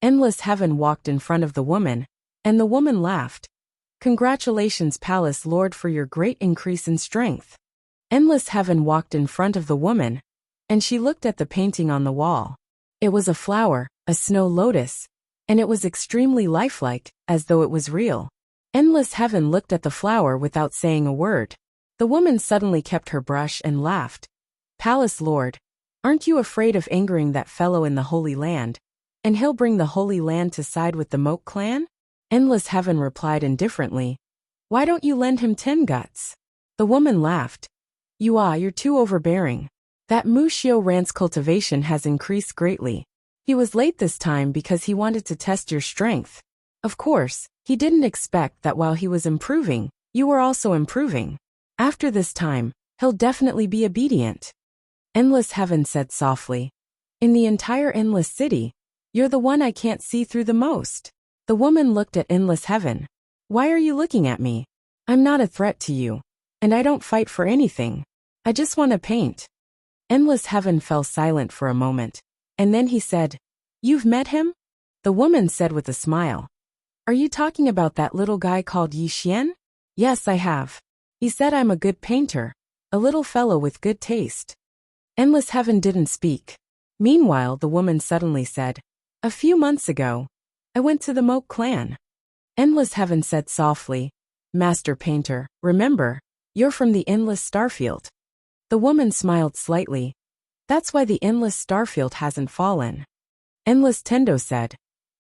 Endless heaven walked in front of the woman, and the woman laughed. Congratulations, Palace Lord, for your great increase in strength. Endless heaven walked in front of the woman, and she looked at the painting on the wall. It was a flower, a snow lotus, and it was extremely lifelike, as though it was real. Endless heaven looked at the flower without saying a word. The woman suddenly kept her brush and laughed. Palace Lord, aren't you afraid of angering that fellow in the Holy Land, and he'll bring the Holy Land to side with the Moke clan? Endless heaven replied indifferently. Why don't you lend him 10 guts? The woman laughed. You're too overbearing. That Musho Ran's cultivation has increased greatly. He was late this time because he wanted to test your strength. Of course, he didn't expect that while he was improving, you were also improving. After this time, he'll definitely be obedient. Endless heaven said softly. In the entire Endless City, you're the one I can't see through the most. The woman looked at endless heaven. Why are you looking at me? I'm not a threat to you, and I don't fight for anything. I just want to paint. Endless heaven fell silent for a moment, and then he said, You've met him? The woman said with a smile. Are you talking about that little guy called Yi Xian? Yes, I have. He said I'm a good painter, a little fellow with good taste. Endless heaven didn't speak. Meanwhile, the woman suddenly said, A few months ago, I went to the Moke clan. Endless heaven said softly, Master Painter, remember, you're from the Endless Starfield. The woman smiled slightly. That's why the Endless Starfield hasn't fallen. Endless Tendo said,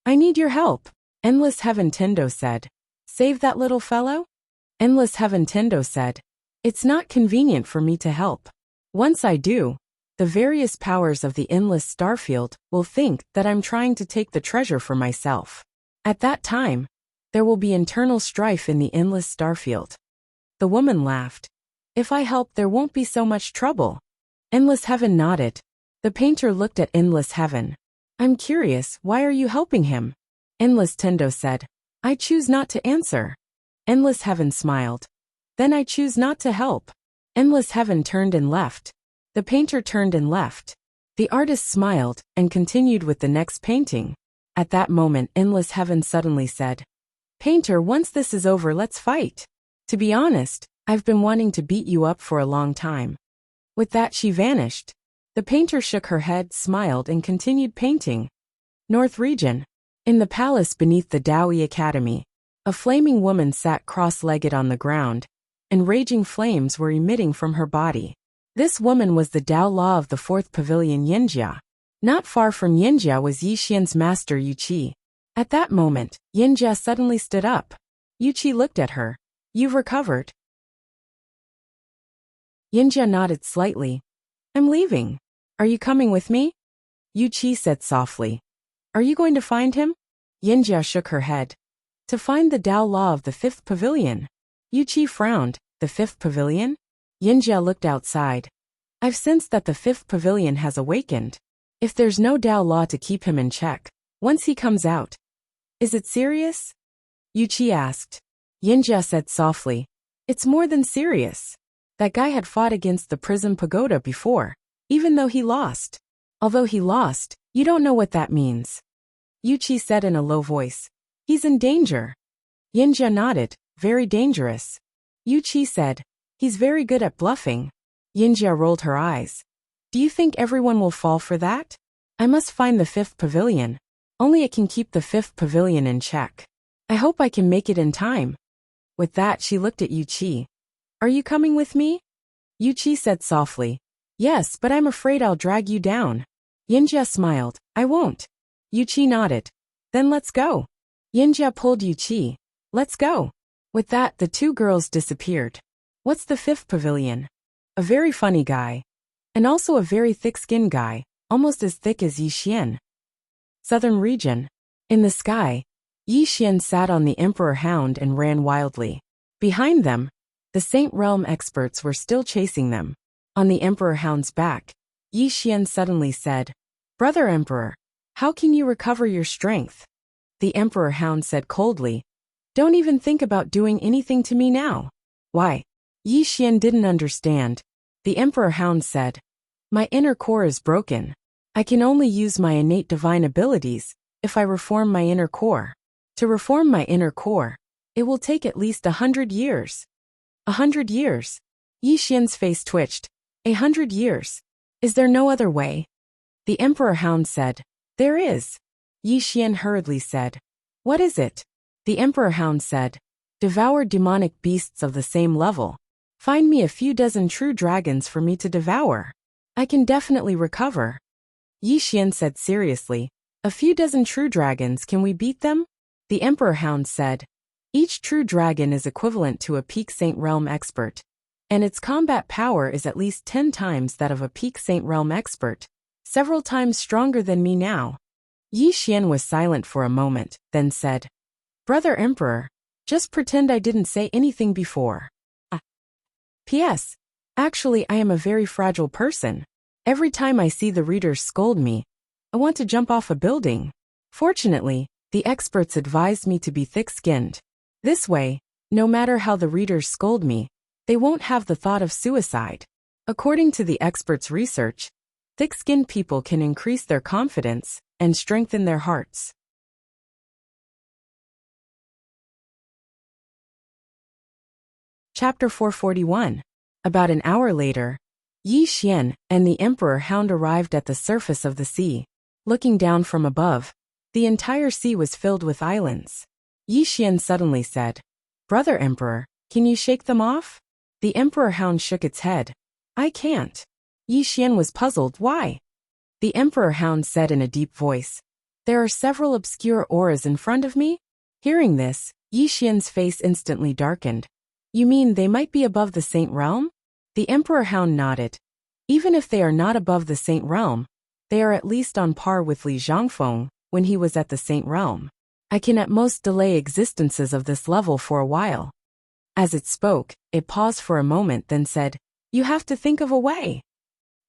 I need your help. Endless heaven Tendo said, Save that little fellow? Endless heaven Tendo said, It's not convenient for me to help. Once I do, the various powers of the Endless Starfield will think that I'm trying to take the treasure for myself. At that time, there will be internal strife in the Endless Starfield. The woman laughed. If I help, there won't be so much trouble. Endless heaven nodded. The painter looked at endless heaven. I'm curious, why are you helping him? Endless Tendo said, I choose not to answer. Endless heaven smiled. Then I choose not to help. Endless heaven turned and left. The painter turned and left. The artist smiled and continued with the next painting. At that moment, endless heaven suddenly said, Painter, once this is over, let's fight. To be honest, I've been wanting to beat you up for a long time. With that, she vanished. The painter shook her head, smiled, and continued painting. North region. In the palace beneath the Daoi Academy, a flaming woman sat cross-legged on the ground, and raging flames were emitting from her body. This woman was the Dao Law of the fourth pavilion Yinjia. Not far from Yinjia was Yixian's master Yuqi. At that moment, Yinjia suddenly stood up. Yuqi looked at her. You've recovered. Yinjia nodded slightly. I'm leaving. Are you coming with me? Yuqi said softly. Are you going to find him? Yinjia shook her head. To find the Dao Law of the fifth pavilion. Yuqi frowned. The fifth pavilion? Yinjia looked outside. I've sensed that the fifth pavilion has awakened. If there's no Dao Law to keep him in check, once he comes out. Is it serious? Yuqi asked. Yinjia said softly. It's more than serious. That guy had fought against the Prism Pagoda before, even though he lost. Although he lost, you don't know what that means. Yuqi said in a low voice. He's in danger. Yinjia nodded. Very dangerous. Yuqi said. He's very good at bluffing. Yinjia rolled her eyes. Do you think everyone will fall for that? I must find the fifth pavilion. Only it can keep the fifth pavilion in check. I hope I can make it in time. With that, she looked at Yuqi. Are you coming with me? Yuqi said softly. Yes, but I'm afraid I'll drag you down. Yinjia smiled. I won't. Yuqi nodded. Then let's go. Yinjia pulled Yuqi. Let's go. With that, the two girls disappeared. What's the fifth pavilion? A very funny guy. And also a very thick-skinned guy, almost as thick as Yixian. Southern region. In the sky, Yixian sat on the Emperor Hound and ran wildly. Behind them, the Saint Realm experts were still chasing them. On the Emperor Hound's back, Yixian suddenly said, Brother Emperor, how can you recover your strength? The Emperor Hound said coldly, Don't even think about doing anything to me now. Why? Yixian didn't understand. The Emperor Hound said, My inner core is broken. I can only use my innate divine abilities if I reform my inner core. To reform my inner core, it will take at least 100 years. 100 years. Yixian's face twitched. 100 years. Is there no other way? The Emperor Hound said, There is. Yixian hurriedly said, What is it? The Emperor Hound said, Devour demonic beasts of the same level. Find me a few dozen true dragons for me to devour. I can definitely recover. Yixian said seriously, A few dozen true dragons, can we beat them? The Emperor Hound said, Each true dragon is equivalent to a peak Saint Realm expert, and its combat power is at least 10 times that of a peak Saint Realm expert, several times stronger than me now. Yixian was silent for a moment, then said, Brother Emperor, just pretend I didn't say anything before. P.S. Actually, I am a very fragile person. Every time I see the readers scold me, I want to jump off a building. Fortunately, the experts advised me to be thick-skinned. This way, no matter how the readers scold me, they won't have the thought of suicide. According to the experts' research, thick-skinned people can increase their confidence and strengthen their hearts. Chapter 441. About an hour later, Yixian and the Emperor Hound arrived at the surface of the sea. Looking down from above, the entire sea was filled with islands. Yixian suddenly said, Brother Emperor, can you shake them off? The Emperor Hound shook its head. I can't. Yixian was puzzled. Why? The Emperor Hound said in a deep voice, There are several obscure auras in front of me? Hearing this, Yixian's face instantly darkened. You mean they might be above the Saint Realm? The Emperor Hound nodded. Even if they are not above the Saint Realm, they are at least on par with Li Zhangfeng when he was at the Saint Realm. I can at most delay existences of this level for a while. As it spoke, it paused for a moment, then said, You have to think of a way.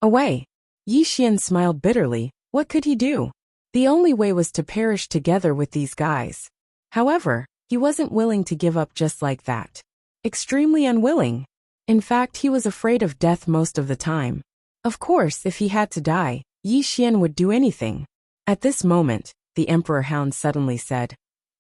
A way? Yixian smiled bitterly. What could he do? The only way was to perish together with these guys. However, he wasn't willing to give up just like that. Extremely unwilling. In fact, he was afraid of death most of the time. Of course, if he had to die, Yixian would do anything. At this moment, the Emperor Hound suddenly said,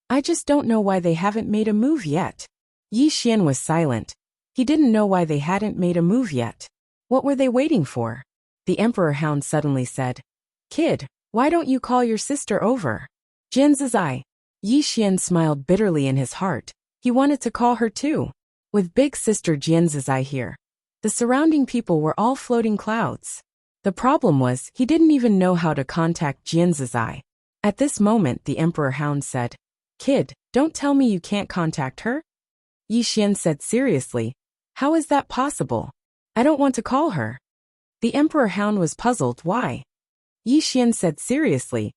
I just don't know why they haven't made a move yet. Yixian was silent. He didn't know why they hadn't made a move yet. What were they waiting for? The Emperor Hound suddenly said, Kid, Why don't you call your sister over? Jianzizai. Yi Xian smiled bitterly in his heart. He wanted to call her too. With big sister Jianzizai here, the surrounding people were all floating clouds. The problem was he didn't even know how to contact Jianzizai. At this moment the Emperor Hound said, Kid, don't tell me you can't contact her? Yi Xian said seriously, how is that possible? I don't want to call her. The Emperor Hound was puzzled. Why? Yi Xian said seriously,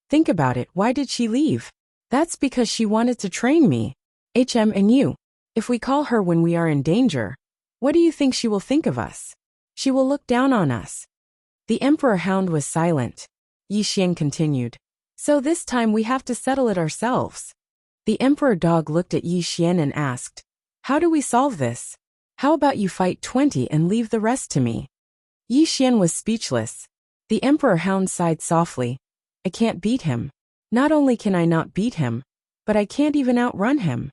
think about it, why did she leave? That's because she wanted to train me. And you. If we call her when we are in danger, what do you think she will think of us? She will look down on us. The Emperor Hound was silent. Yi Xian continued, so this time we have to settle it ourselves. The Emperor Dog looked at Yi Xian and asked, how do we solve this? How about you fight 20 and leave the rest to me? Yi Xian was speechless. The Emperor Hound sighed softly. I can't beat him. Not only can I not beat him, but I can't even outrun him.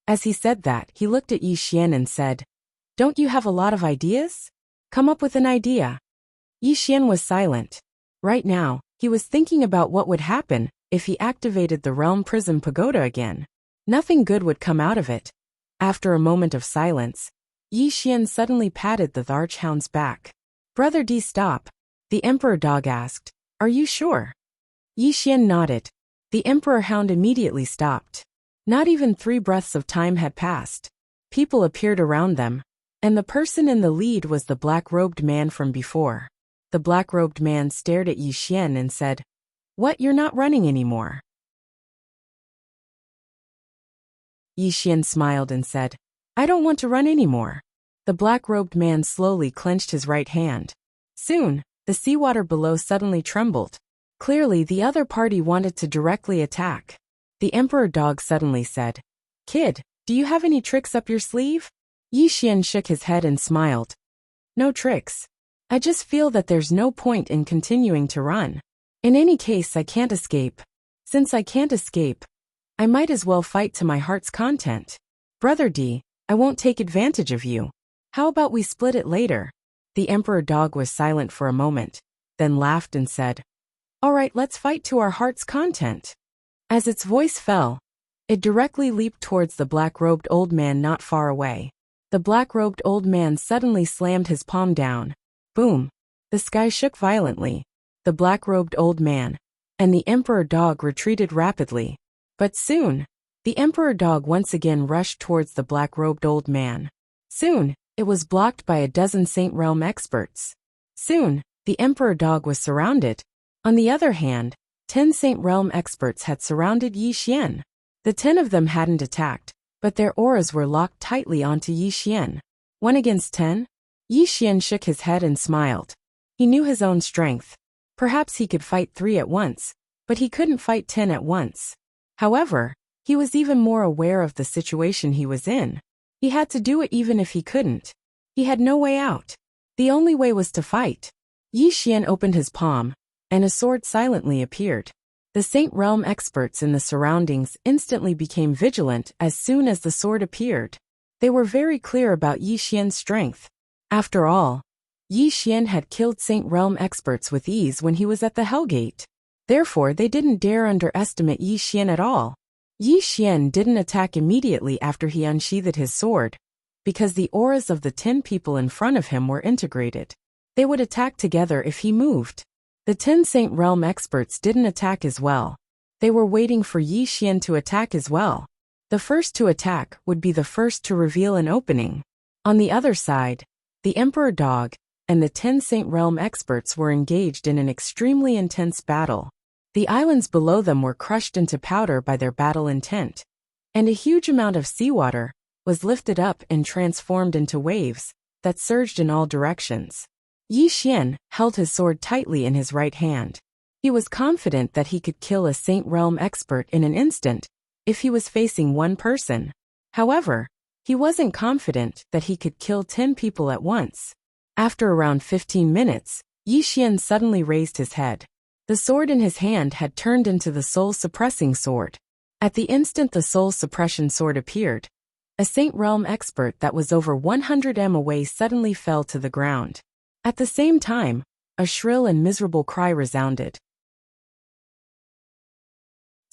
As he said that, he looked at Yi Xian and said, don't you have a lot of ideas? Come up with an idea. Yi Xian was silent. Right now, he was thinking about what would happen if he activated the Realm Prism Pagoda again. Nothing good would come out of it. After a moment of silence, Yi Xian suddenly patted the Archhound's back. Brother D, stop. The Emperor Dog asked, are you sure? Yi Xian nodded. The Emperor Hound immediately stopped. Not even 3 breaths of time had passed. People appeared around them, and the person in the lead was the black-robed man from before. The black-robed man stared at Yi Xian and said, what, you're not running anymore? Yi Xian smiled and said, I don't want to run anymore. The black-robed man slowly clenched his right hand. Soon, the seawater below suddenly trembled. Clearly the other party wanted to directly attack. The Emperor Dog suddenly said, Kid, do you have any tricks up your sleeve? Yi Xian shook his head and smiled. No tricks. I just feel that there's no point in continuing to run. In any case, I can't escape. Since I can't escape, I might as well fight to my heart's content. Brother D, I won't take advantage of you. How about we split it later? The Emperor Dog was silent for a moment, then laughed and said, all right, let's fight to our heart's content. As its voice fell, it directly leaped towards the black-robed old man not far away. The black-robed old man suddenly slammed his palm down. Boom! The sky shook violently. The black-robed old man and the Emperor Dog retreated rapidly. But soon, the Emperor Dog once again rushed towards the black-robed old man. Soon, it was blocked by a dozen Saint Realm experts. Soon, the Emperor Dog was surrounded. On the other hand, 10 Saint Realm experts had surrounded Yi Xian. The 10 of them hadn't attacked, but their auras were locked tightly onto Yi Xian. 1 against 10? Yi Xian shook his head and smiled. He knew his own strength. Perhaps he could fight 3 at once, but he couldn't fight 10 at once. However, he was even more aware of the situation he was in. He had to do it even if he couldn't. He had no way out. The only way was to fight. Yi Xian opened his palm, and a sword silently appeared. The Saint Realm experts in the surroundings instantly became vigilant as soon as the sword appeared. They were very clear about Yi Xian's strength. After all, Yi Xian had killed Saint Realm experts with ease when he was at the Hellgate. Therefore, they didn't dare underestimate Yi Xian at all. Yi Xian didn't attack immediately after he unsheathed his sword, because the auras of the 10 people in front of him were integrated. They would attack together if he moved. The 10 Saint Realm experts didn't attack as well. They were waiting for Yi Xian to attack as well. The first to attack would be the first to reveal an opening. On the other side, the Emperor Dog and the 10 Saint Realm experts were engaged in an extremely intense battle. The islands below them were crushed into powder by their battle intent, and a huge amount of seawater was lifted up and transformed into waves that surged in all directions. Yi Xian held his sword tightly in his right hand. He was confident that he could kill a Saint Realm expert in an instant if he was facing one person. However, he wasn't confident that he could kill 10 people at once. After around 15 minutes, Yi Xian suddenly raised his head. The sword in his hand had turned into the soul-suppressing sword. At the instant the soul-suppression sword appeared, a Saint Realm expert that was over 100 m away suddenly fell to the ground. At the same time, a shrill and miserable cry resounded.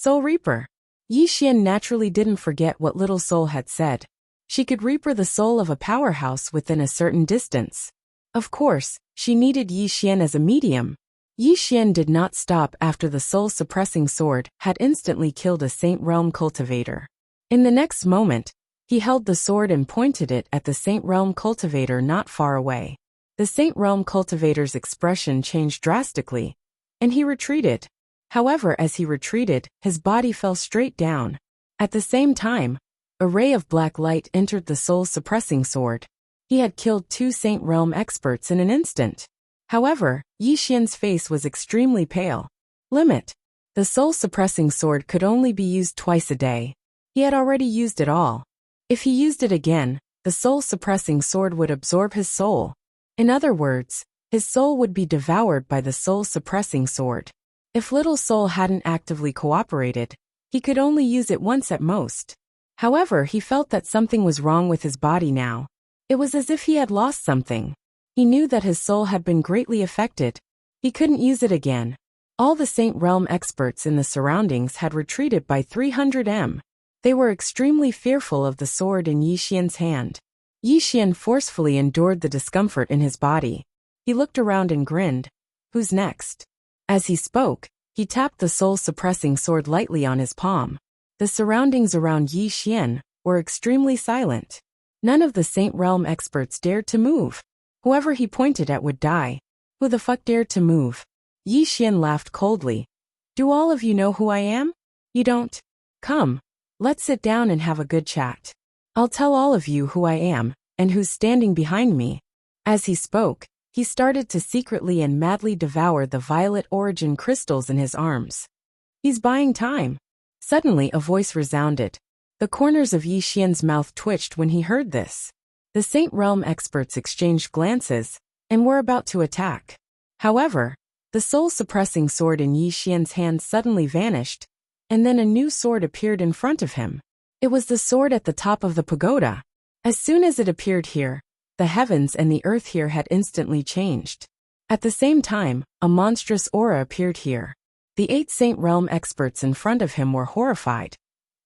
Soul Reaper. Yi Xian naturally didn't forget what Little Soul had said. She could reaper the soul of a powerhouse within a certain distance. Of course, she needed Yi Xian as a medium. Yi Xian did not stop after the soul-suppressing sword had instantly killed a Saint Realm cultivator. In the next moment, he held the sword and pointed it at the Saint Realm cultivator not far away. The Saint Realm cultivator's expression changed drastically, and he retreated. However, as he retreated, his body fell straight down. At the same time, a ray of black light entered the soul-suppressing sword. He had killed 2 Saint Realm experts in an instant. However, Yi Xian's face was extremely pale. Limit. The soul-suppressing sword could only be used twice a day. He had already used it all. If he used it again, the soul-suppressing sword would absorb his soul. In other words, his soul would be devoured by the soul-suppressing sword. If Little Soul hadn't actively cooperated, he could only use it once at most. However, he felt that something was wrong with his body now. It was as if he had lost something. He knew that his soul had been greatly affected. He couldn't use it again. All the Saint Realm experts in the surroundings had retreated by 300 m. They were extremely fearful of the sword in Yi Xian's hand. Yi Xian forcefully endured the discomfort in his body. He looked around and grinned. Who's next? As he spoke, he tapped the soul-suppressing sword lightly on his palm. The surroundings around Yi Xian were extremely silent. None of the Saint Realm experts dared to move. Whoever he pointed at would die. Who the fuck dared to move? Yi Xian laughed coldly. Do all of you know who I am? You don't? Come, let's sit down and have a good chat. I'll tell all of you who I am, and who's standing behind me. As he spoke, he started to secretly and madly devour the violet origin crystals in his arms. He's buying time. Suddenly a voice resounded. The corners of Yi Xian's mouth twitched when he heard this. The Saint Realm experts exchanged glances, and were about to attack. However, the soul-suppressing sword in Yi Xian's hand suddenly vanished, and then a new sword appeared in front of him. It was the sword at the top of the pagoda. As soon as it appeared here, the heavens and the earth here had instantly changed. At the same time, a monstrous aura appeared here. The 8 Saint Realm experts in front of him were horrified,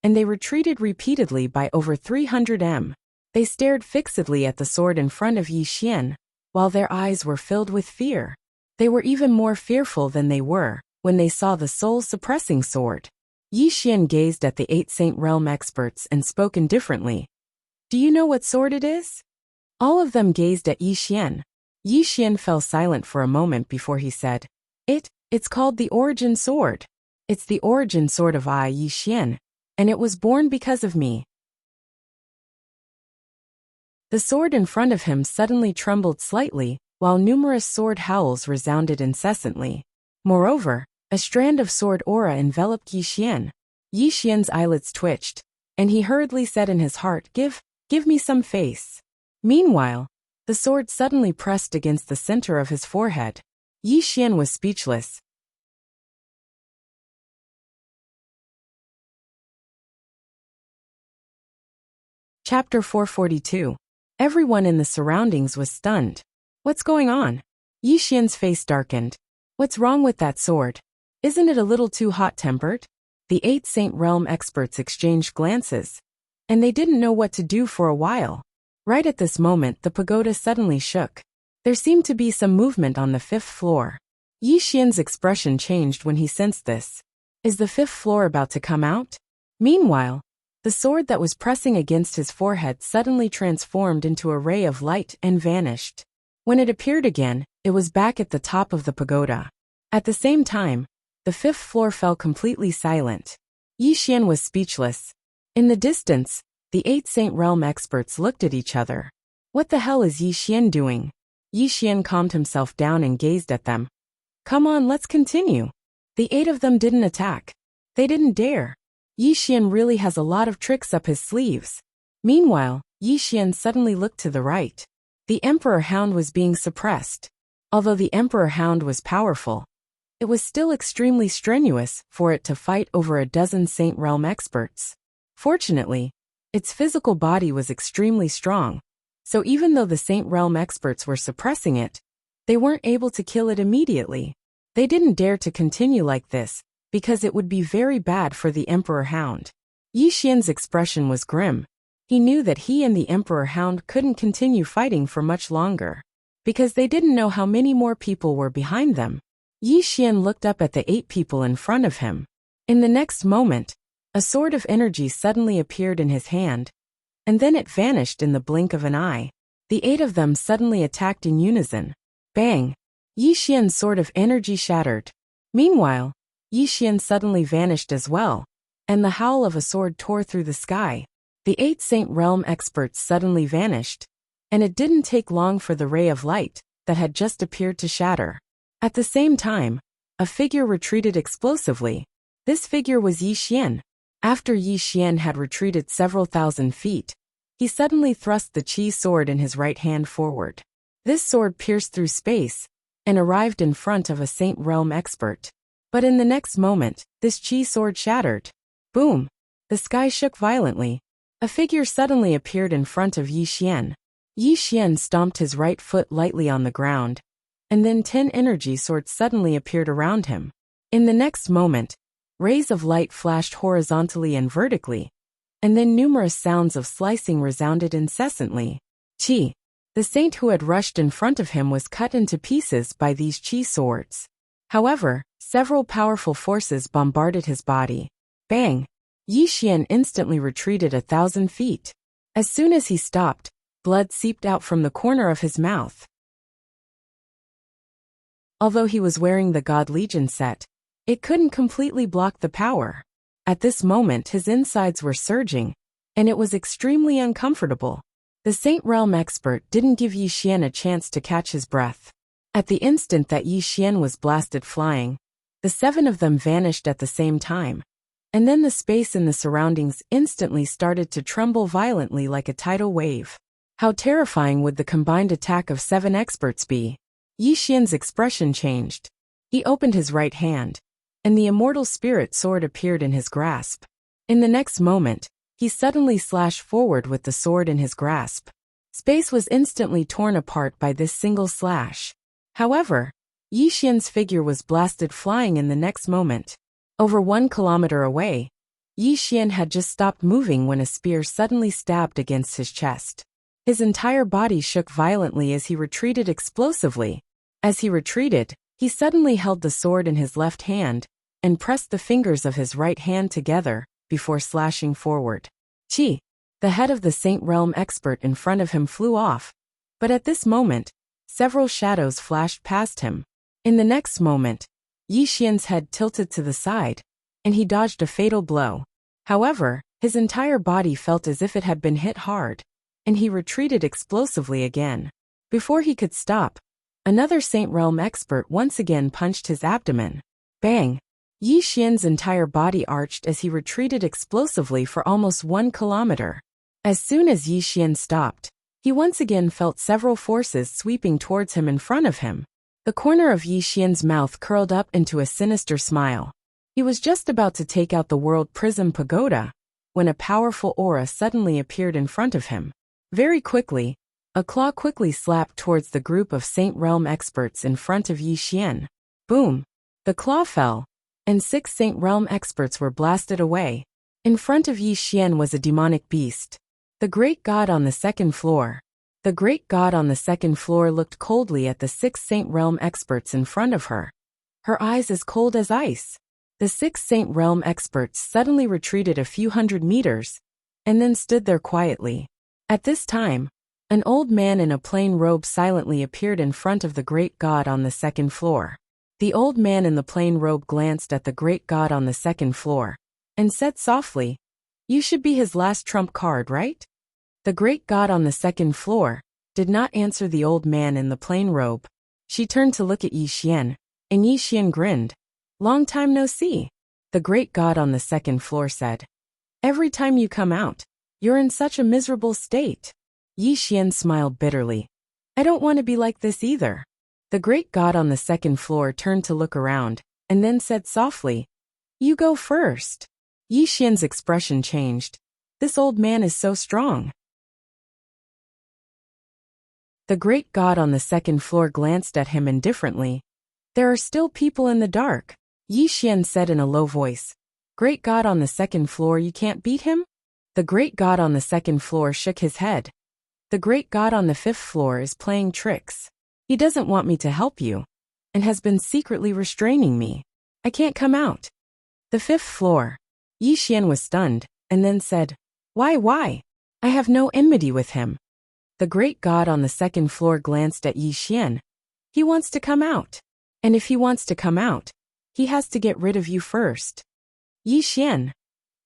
and they retreated repeatedly by over 300 m. They stared fixedly at the sword in front of Yi Xian, while their eyes were filled with fear. They were even more fearful than they were when they saw the soul-suppressing sword. Yi Xian gazed at the 8 Saint Realm experts and spoke indifferently. Do you know what sword it is? All of them gazed at Yi Xian. Yi Xian fell silent for a moment before he said, It's called the Origin Sword. It's the origin sword of I, Yi Xian, and it was born because of me. The sword in front of him suddenly trembled slightly, while numerous sword howls resounded incessantly. Moreover, a strand of sword aura enveloped Yi Xian. Yi Xian's eyelids twitched, and he hurriedly said in his heart, Give me some face. Meanwhile, the sword suddenly pressed against the center of his forehead. Yi Xian was speechless. Chapter 442. Everyone in the surroundings was stunned. What's going on? Yi Xian's face darkened. What's wrong with that sword? Isn't it a little too hot-tempered? The 8 Saint Realm experts exchanged glances, and they didn't know what to do for a while. Right at this moment, the pagoda suddenly shook. There seemed to be some movement on the 5th floor. Yi Xian's expression changed when he sensed this. Is the 5th floor about to come out? Meanwhile, the sword that was pressing against his forehead suddenly transformed into a ray of light and vanished. When it appeared again, it was back at the top of the pagoda. At the same time, the 5th floor fell completely silent. Yi Xian was speechless. In the distance, the 8 Saint Realm experts looked at each other. What the hell is Yi Xian doing? Yi Xian calmed himself down and gazed at them. Come on, let's continue. The 8 of them didn't attack. They didn't dare. Yi Xian really has a lot of tricks up his sleeves. Meanwhile, Yi Xian suddenly looked to the right. The Emperor Hound was being suppressed. Although the Emperor Hound was powerful, it was still extremely strenuous for it to fight over a dozen Saint Realm experts. Fortunately, its physical body was extremely strong, so even though the Saint Realm experts were suppressing it, they weren't able to kill it immediately. They didn't dare to continue like this, because it would be very bad for the Emperor Hound. Yi Xian's expression was grim. He knew that he and the Emperor Hound couldn't continue fighting for much longer, because they didn't know how many more people were behind them. Yi Xian looked up at the 8 people in front of him. In the next moment, a sword of energy suddenly appeared in his hand, and then it vanished in the blink of an eye. The 8 of them suddenly attacked in unison. Bang! Yi Xian's sword of energy shattered. Meanwhile, Yi Xian suddenly vanished as well, and the howl of a sword tore through the sky. The 8 Saint Realm experts suddenly vanished, and it didn't take long for the ray of light that had just appeared to shatter. At the same time, a figure retreated explosively. This figure was Yi Xian. After Yi Xian had retreated several thousand feet, he suddenly thrust the qi sword in his right hand forward. This sword pierced through space and arrived in front of a Saint Realm expert. But in the next moment, this qi sword shattered. Boom! The sky shook violently. A figure suddenly appeared in front of Yi Xian. Yi Xian stomped his right foot lightly on the ground, and then 10 energy swords suddenly appeared around him. In the next moment, rays of light flashed horizontally and vertically, and then numerous sounds of slicing resounded incessantly. Qi. The saint who had rushed in front of him was cut into pieces by these qi swords. However, several powerful forces bombarded his body. Bang! Yi Xian instantly retreated 1,000 feet. As soon as he stopped, blood seeped out from the corner of his mouth. Although he was wearing the God Legion set, it couldn't completely block the power. At this moment his insides were surging, and it was extremely uncomfortable. The Saint Realm expert didn't give Yi Xian a chance to catch his breath. At the instant that Yi Xian was blasted flying, the 7 of them vanished at the same time, and then the space in the surroundings instantly started to tremble violently like a tidal wave. How terrifying would the combined attack of 7 experts be? Yi Xian's expression changed. He opened his right hand, and the immortal spirit sword appeared in his grasp. In the next moment, he suddenly slashed forward with the sword in his grasp. Space was instantly torn apart by this single slash. However, Yi Xian's figure was blasted flying in the next moment. Over 1 kilometer away, Yi Xian had just stopped moving when a spear suddenly stabbed against his chest. His entire body shook violently as he retreated explosively. As he retreated, he suddenly held the sword in his left hand and pressed the fingers of his right hand together before slashing forward. Qi. The head of the Saint Realm expert in front of him flew off, but at this moment, several shadows flashed past him. In the next moment, Yi Xian's head tilted to the side, and he dodged a fatal blow. However, his entire body felt as if it had been hit hard, and he retreated explosively again. Before he could stop, another Saint Realm expert once again punched his abdomen. Bang! Yi Xian's entire body arched as he retreated explosively for almost 1 kilometer. As soon as Yi Xian stopped, he once again felt several forces sweeping towards him in front of him. The corner of Yi Xian's mouth curled up into a sinister smile. He was just about to take out the World Prism Pagoda, when a powerful aura suddenly appeared in front of him. Very quickly, a claw quickly slapped towards the group of Saint Realm experts in front of Yi Xian. Boom! The claw fell, and 6 Saint Realm experts were blasted away. In front of Yi Xian was a demonic beast. The great god on the second floor. The great god on the second floor looked coldly at the 6 Saint Realm experts in front of her. Her eyes as cold as ice. The 6 Saint Realm experts suddenly retreated a few hundred meters, and then stood there quietly. At this time, an old man in a plain robe silently appeared in front of the great god on the second floor. The old man in the plain robe glanced at the great god on the second floor, and said softly, "You should be his last trump card, right?" The great god on the second floor did not answer the old man in the plain robe. She turned to look at Yi Xian, and Yi Xian grinned. "Long time no see," the great god on the second floor said. "Every time you come out, you're in such a miserable state." Yi Xian smiled bitterly. "I don't want to be like this either." The great god on the second floor turned to look around, and then said softly, "You go first." Yi Xian's expression changed. This old man is so strong. The great god on the second floor glanced at him indifferently. "There are still people in the dark. Yi Xian said in a low voice. Great God on the second floor, you can't beat him? The great god on the second floor shook his head. The great god on the fifth floor is playing tricks. He doesn't want me to help you, and has been secretly restraining me. I can't come out. The fifth floor. Yi Xian was stunned, and then said, Why? I have no enmity with him. The great god on the second floor glanced at Yi Xian. He wants to come out. And if he wants to come out, he has to get rid of you first. Yi Xian.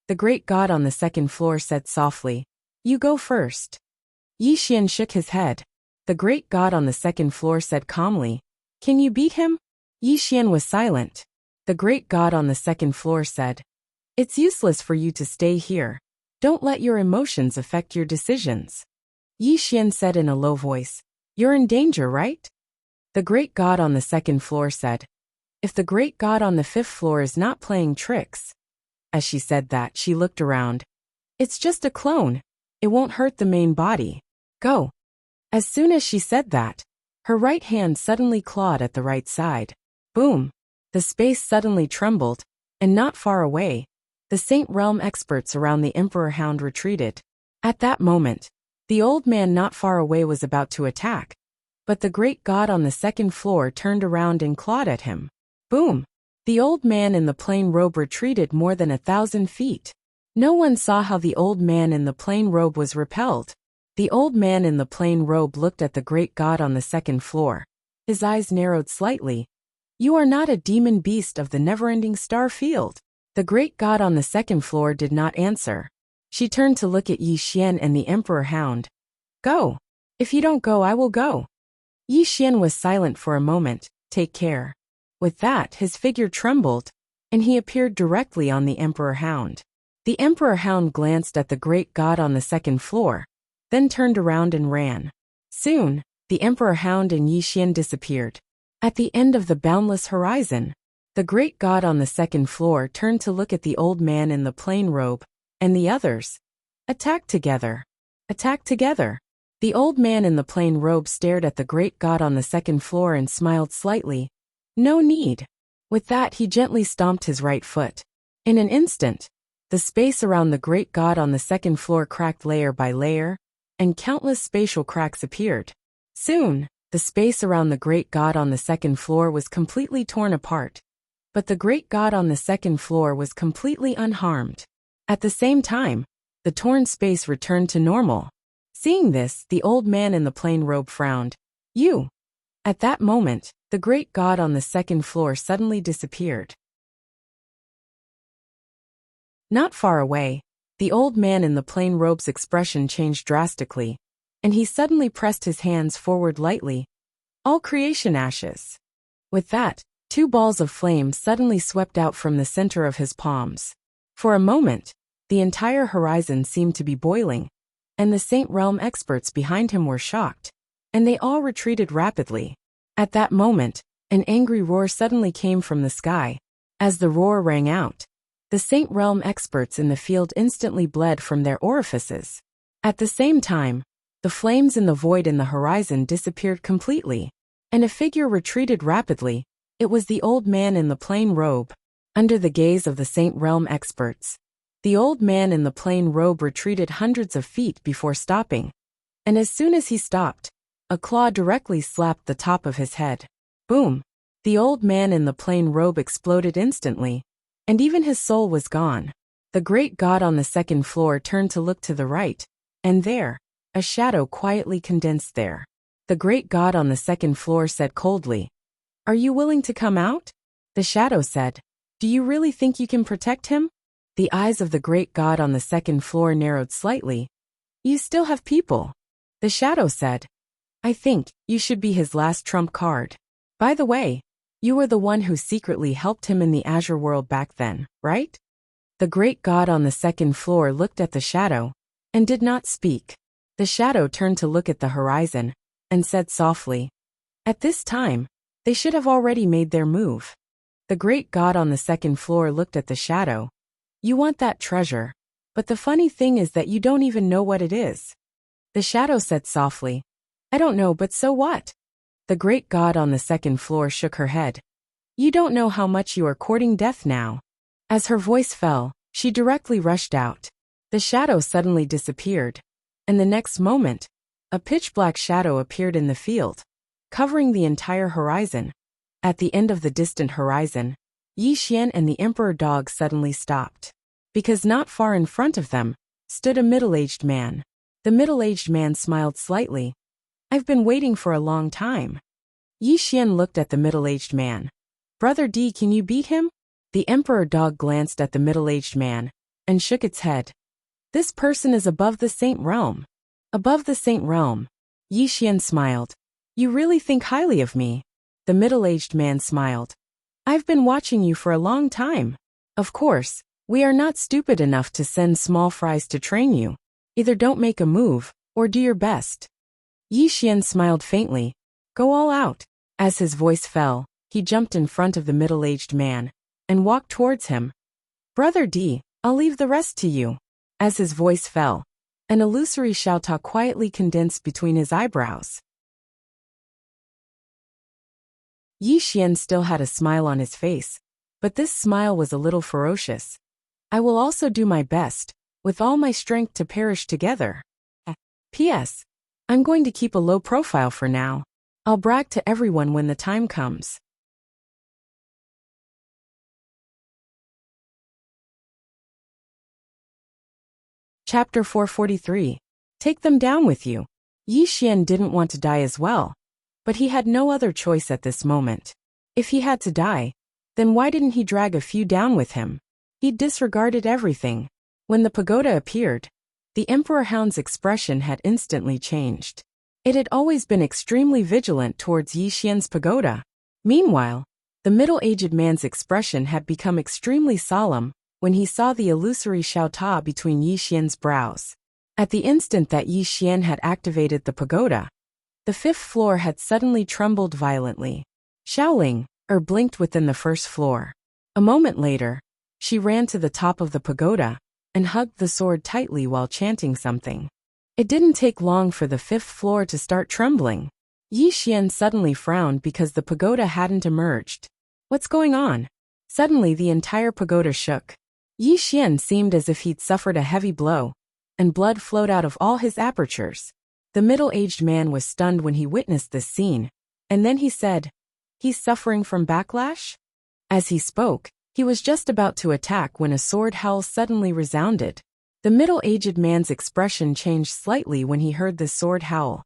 The great god on the second floor said softly, You go first. Yi Xian shook his head. The great god on the second floor said calmly, Can you beat him? Yi Xian was silent. The great god on the second floor said, It's useless for you to stay here. Don't let your emotions affect your decisions. Yi Xian said in a low voice, You're in danger, right? The great god on the second floor said, If the great god on the fifth floor is not playing tricks. As she said that, she looked around. It's just a clone. It won't hurt the main body. Go. As soon as she said that, her right hand suddenly clawed at the right side. Boom. The space suddenly trembled, and not far away, the Saint Realm experts around the Emperor Hound retreated. At that moment, the old man not far away was about to attack, but the great god on the second floor turned around and clawed at him. Boom! The old man in the plain robe retreated more than 1,000 feet. No one saw how the old man in the plain robe was repelled. The old man in the plain robe looked at the great god on the second floor. His eyes narrowed slightly. You are not a demon beast of the never-ending star field. The great god on the second floor did not answer. She turned to look at Yi Xian and the Emperor Hound. Go. If you don't go, I will go. Yi Xian was silent for a moment. Take care. With that, his figure trembled, and he appeared directly on the Emperor Hound. The Emperor Hound glanced at the great god on the second floor, then turned around and ran. Soon, the Emperor Hound and Yi Xian disappeared. At the end of the boundless horizon, the great god on the second floor turned to look at the old man in the plain robe, and the others. Attack together. Attack together. The old man in the plain robe stared at the great god on the second floor and smiled slightly. No need. With that, he gently stomped his right foot. In an instant, the space around the great god on the second floor cracked layer by layer, and countless spatial cracks appeared. Soon, the space around the great god on the second floor was completely torn apart. But the great god on the second floor was completely unharmed. At the same time, the torn space returned to normal. Seeing this, the old man in the plain robe frowned. You. At that moment, the great god on the second floor suddenly disappeared. Not far away, the old man in the plain robe's expression changed drastically, and he suddenly pressed his hands forward lightly. All creation ashes. With that, 2 balls of flame suddenly swept out from the center of his palms. For a moment, the entire horizon seemed to be boiling, and the Saint Realm experts behind him were shocked, and they all retreated rapidly. At that moment, an angry roar suddenly came from the sky. As the roar rang out, the Saint Realm experts in the field instantly bled from their orifices. At the same time, the flames in the void in the horizon disappeared completely, and a figure retreated rapidly. It was the old man in the plain robe. Under the gaze of the Saint Realm experts, the old man in the plain robe retreated hundreds of feet before stopping. And as soon as he stopped, a claw directly slapped the top of his head. Boom! The old man in the plain robe exploded instantly, and even his soul was gone. The great god on the second floor turned to look to the right, and there, a shadow quietly condensed there. The great god on the second floor said coldly, Are you willing to come out? The shadow said, Do you really think you can protect him? The eyes of the great god on the second floor narrowed slightly. You still have people. The shadow said, I think you should be his last trump card. By the way, you were the one who secretly helped him in the Azure world back then, right? The great god on the second floor looked at the shadow, and did not speak. The shadow turned to look at the horizon, and said softly, At this time, they should have already made their move. The great god on the second floor looked at the shadow. You want that treasure, but the funny thing is that you don't even know what it is. The shadow said softly, I don't know, but so what? The great god on the second floor shook her head. You don't know how much you are courting death now. As her voice fell, she directly rushed out. The shadow suddenly disappeared, and the next moment, a pitch-black shadow appeared in the field, covering the entire horizon. At the end of the distant horizon, Yi Xian and the emperor dog suddenly stopped, because not far in front of them stood a middle-aged man. The middle-aged man smiled slightly. I've been waiting for a long time. Yi Xian looked at the middle-aged man. Brother D, can you beat him? The emperor dog glanced at the middle-aged man and shook its head. This person is above the saint realm. Above the saint realm. Yi Xian smiled. You really think highly of me? The middle-aged man smiled. I've been watching you for a long time. Of course, we are not stupid enough to send small fries to train you. Either don't make a move, or do your best. Yi Xian smiled faintly. Go all out. As his voice fell, he jumped in front of the middle-aged man and walked towards him. Brother D, I'll leave the rest to you. As his voice fell, an illusory xiaota quietly condensed between his eyebrows. Yi Xian still had a smile on his face, but this smile was a little ferocious. I will also do my best, with all my strength to perish together. P.S. I'm going to keep a low profile for now. I'll brag to everyone when the time comes. Chapter 443. Take them down with you. Yi Xian didn't want to die as well, but he had no other choice at this moment. If he had to die, then why didn't he drag a few down with him? He disregarded everything. When the pagoda appeared, the Emperor Hound's expression had instantly changed. It had always been extremely vigilant towards Yi Xian's pagoda. Meanwhile, the middle-aged man's expression had become extremely solemn when he saw the illusory xiaota between Yi Xian's brows. At the instant that Yi Xian had activated the pagoda, the fifth floor had suddenly trembled violently. Xiaoling, blinked within the first floor. A moment later, she ran to the top of the pagoda and hugged the sword tightly while chanting something. It didn't take long for the fifth floor to start trembling. Yi Xian suddenly frowned because the pagoda hadn't emerged. What's going on? Suddenly the entire pagoda shook. Yi Xian seemed as if he'd suffered a heavy blow, and blood flowed out of all his apertures. The middle-aged man was stunned when he witnessed this scene, and then he said, He's suffering from backlash? As he spoke, he was just about to attack when a sword howl suddenly resounded. The middle-aged man's expression changed slightly when he heard the sword howl,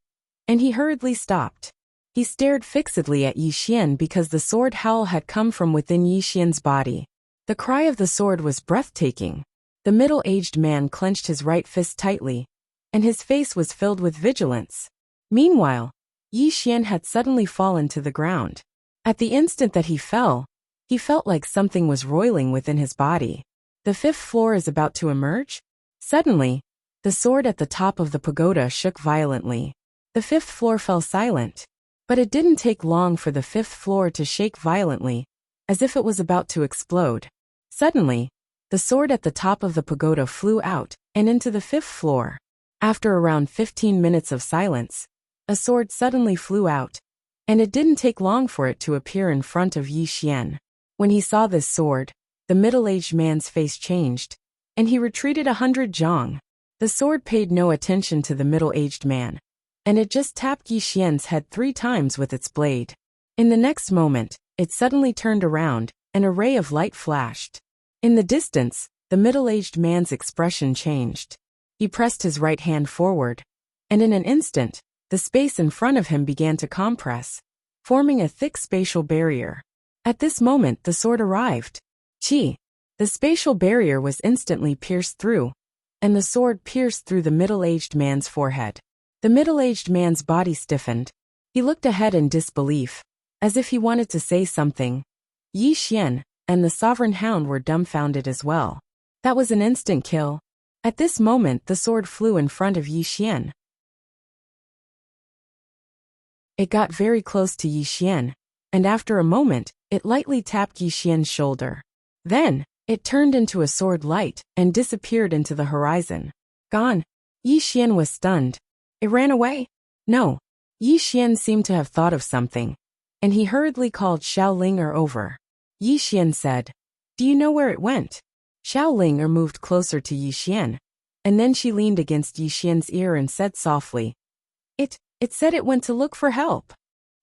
and he hurriedly stopped. He stared fixedly at Yi Xian because the sword howl had come from within Yi Xian's body. The cry of the sword was breathtaking. The middle-aged man clenched his right fist tightly, and his face was filled with vigilance. Meanwhile, Yi Xian had suddenly fallen to the ground. At the instant that he fell, he felt like something was roiling within his body. The fifth floor is about to emerge? Suddenly, the sword at the top of the pagoda shook violently. The fifth floor fell silent. But it didn't take long for the fifth floor to shake violently, as if it was about to explode. Suddenly, the sword at the top of the pagoda flew out and into the fifth floor. After around 15 minutes of silence, a sword suddenly flew out, and it didn't take long for it to appear in front of Yi Xian. When he saw this sword, the middle-aged man's face changed, and he retreated 100 zhang. The sword paid no attention to the middle-aged man, and it just tapped Yi Xian's head 3 times with its blade. In the next moment, it suddenly turned around, and a ray of light flashed. In the distance, the middle-aged man's expression changed. He pressed his right hand forward, and in an instant, the space in front of him began to compress, forming a thick spatial barrier. At this moment the sword arrived. Chi! The spatial barrier was instantly pierced through, and the sword pierced through the middle-aged man's forehead. The middle-aged man's body stiffened. He looked ahead in disbelief, as if he wanted to say something. Yi Xian and the sovereign hound were dumbfounded as well. That was an instant kill. At this moment the sword flew in front of Yi Xian. It got very close to Yi Xian, and after a moment, it lightly tapped Yi Xian's shoulder. Then, it turned into a sword light and disappeared into the horizon. Gone. Yi Xian was stunned. It ran away? No. Yi Xian seemed to have thought of something, and he hurriedly called Xiao Ling over. Yi Xian said. Do you know where it went? Xiao Ling moved closer to Yi Xian, and then she leaned against Yi Xian's ear and said softly, It said it went to look for help.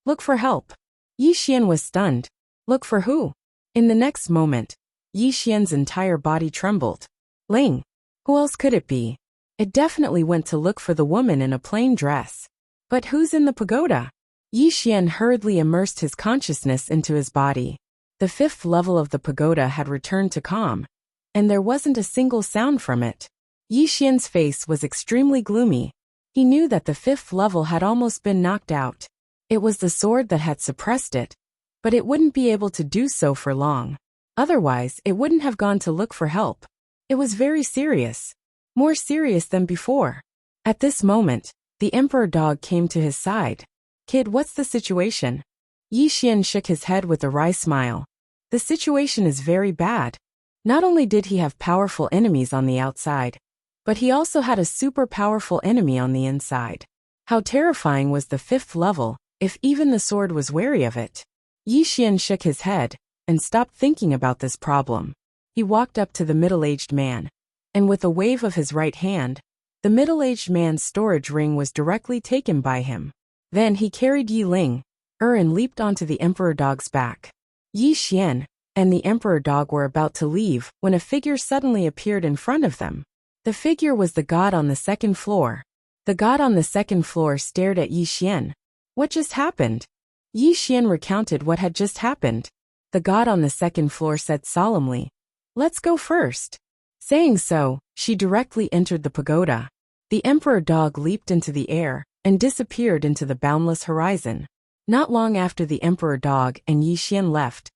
Look for help. Yi Xian was stunned. Look for who? In the next moment, Yi Xian's entire body trembled. Ling. Who else could it be? It definitely went to look for the woman in a plain dress. But who's in the pagoda? Yi Xian hurriedly immersed his consciousness into his body. The fifth level of the pagoda had returned to calm, and there wasn't a single sound from it. Yi Xian's face was extremely gloomy. He knew that the fifth level had almost been knocked out. It was the sword that had suppressed it, but it wouldn't be able to do so for long. Otherwise, it wouldn't have gone to look for help. It was very serious. More serious than before. At this moment, the emperor dog came to his side. Kid, what's the situation? Yi Xian shook his head with a wry smile. The situation is very bad. Not only did he have powerful enemies on the outside, but he also had a super powerful enemy on the inside. How terrifying was the fifth level, if even the sword was wary of it. Yi Xian shook his head, and stopped thinking about this problem. He walked up to the middle-aged man, and with a wave of his right hand, the middle-aged man's storage ring was directly taken by him. Then he carried Yi Ling, and leaped onto the emperor dog's back. Yi Xian and the emperor dog were about to leave when a figure suddenly appeared in front of them. The figure was the god on the second floor. The god on the second floor stared at Yi Xian. What just happened? Yi Xian recounted what had just happened. The god on the second floor said solemnly, Let's go first. Saying so, she directly entered the pagoda. The emperor dog leaped into the air and disappeared into the boundless horizon. Not long after the emperor dog and Yi Xian left,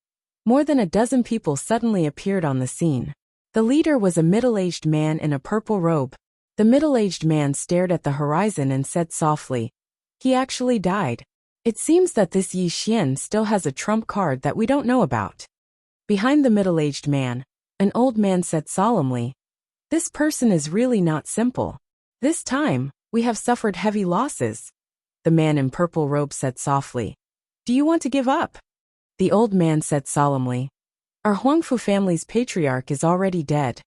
more than a dozen people suddenly appeared on the scene. The leader was a middle-aged man in a purple robe. The middle-aged man stared at the horizon and said softly, He actually died. It seems that this Yi Xian still has a trump card that we don't know about. Behind the middle-aged man, an old man said solemnly, This person is really not simple. This time, we have suffered heavy losses. The man in purple robe said softly, Do you want to give up? The old man said solemnly, Our Huangfu family's patriarch is already dead.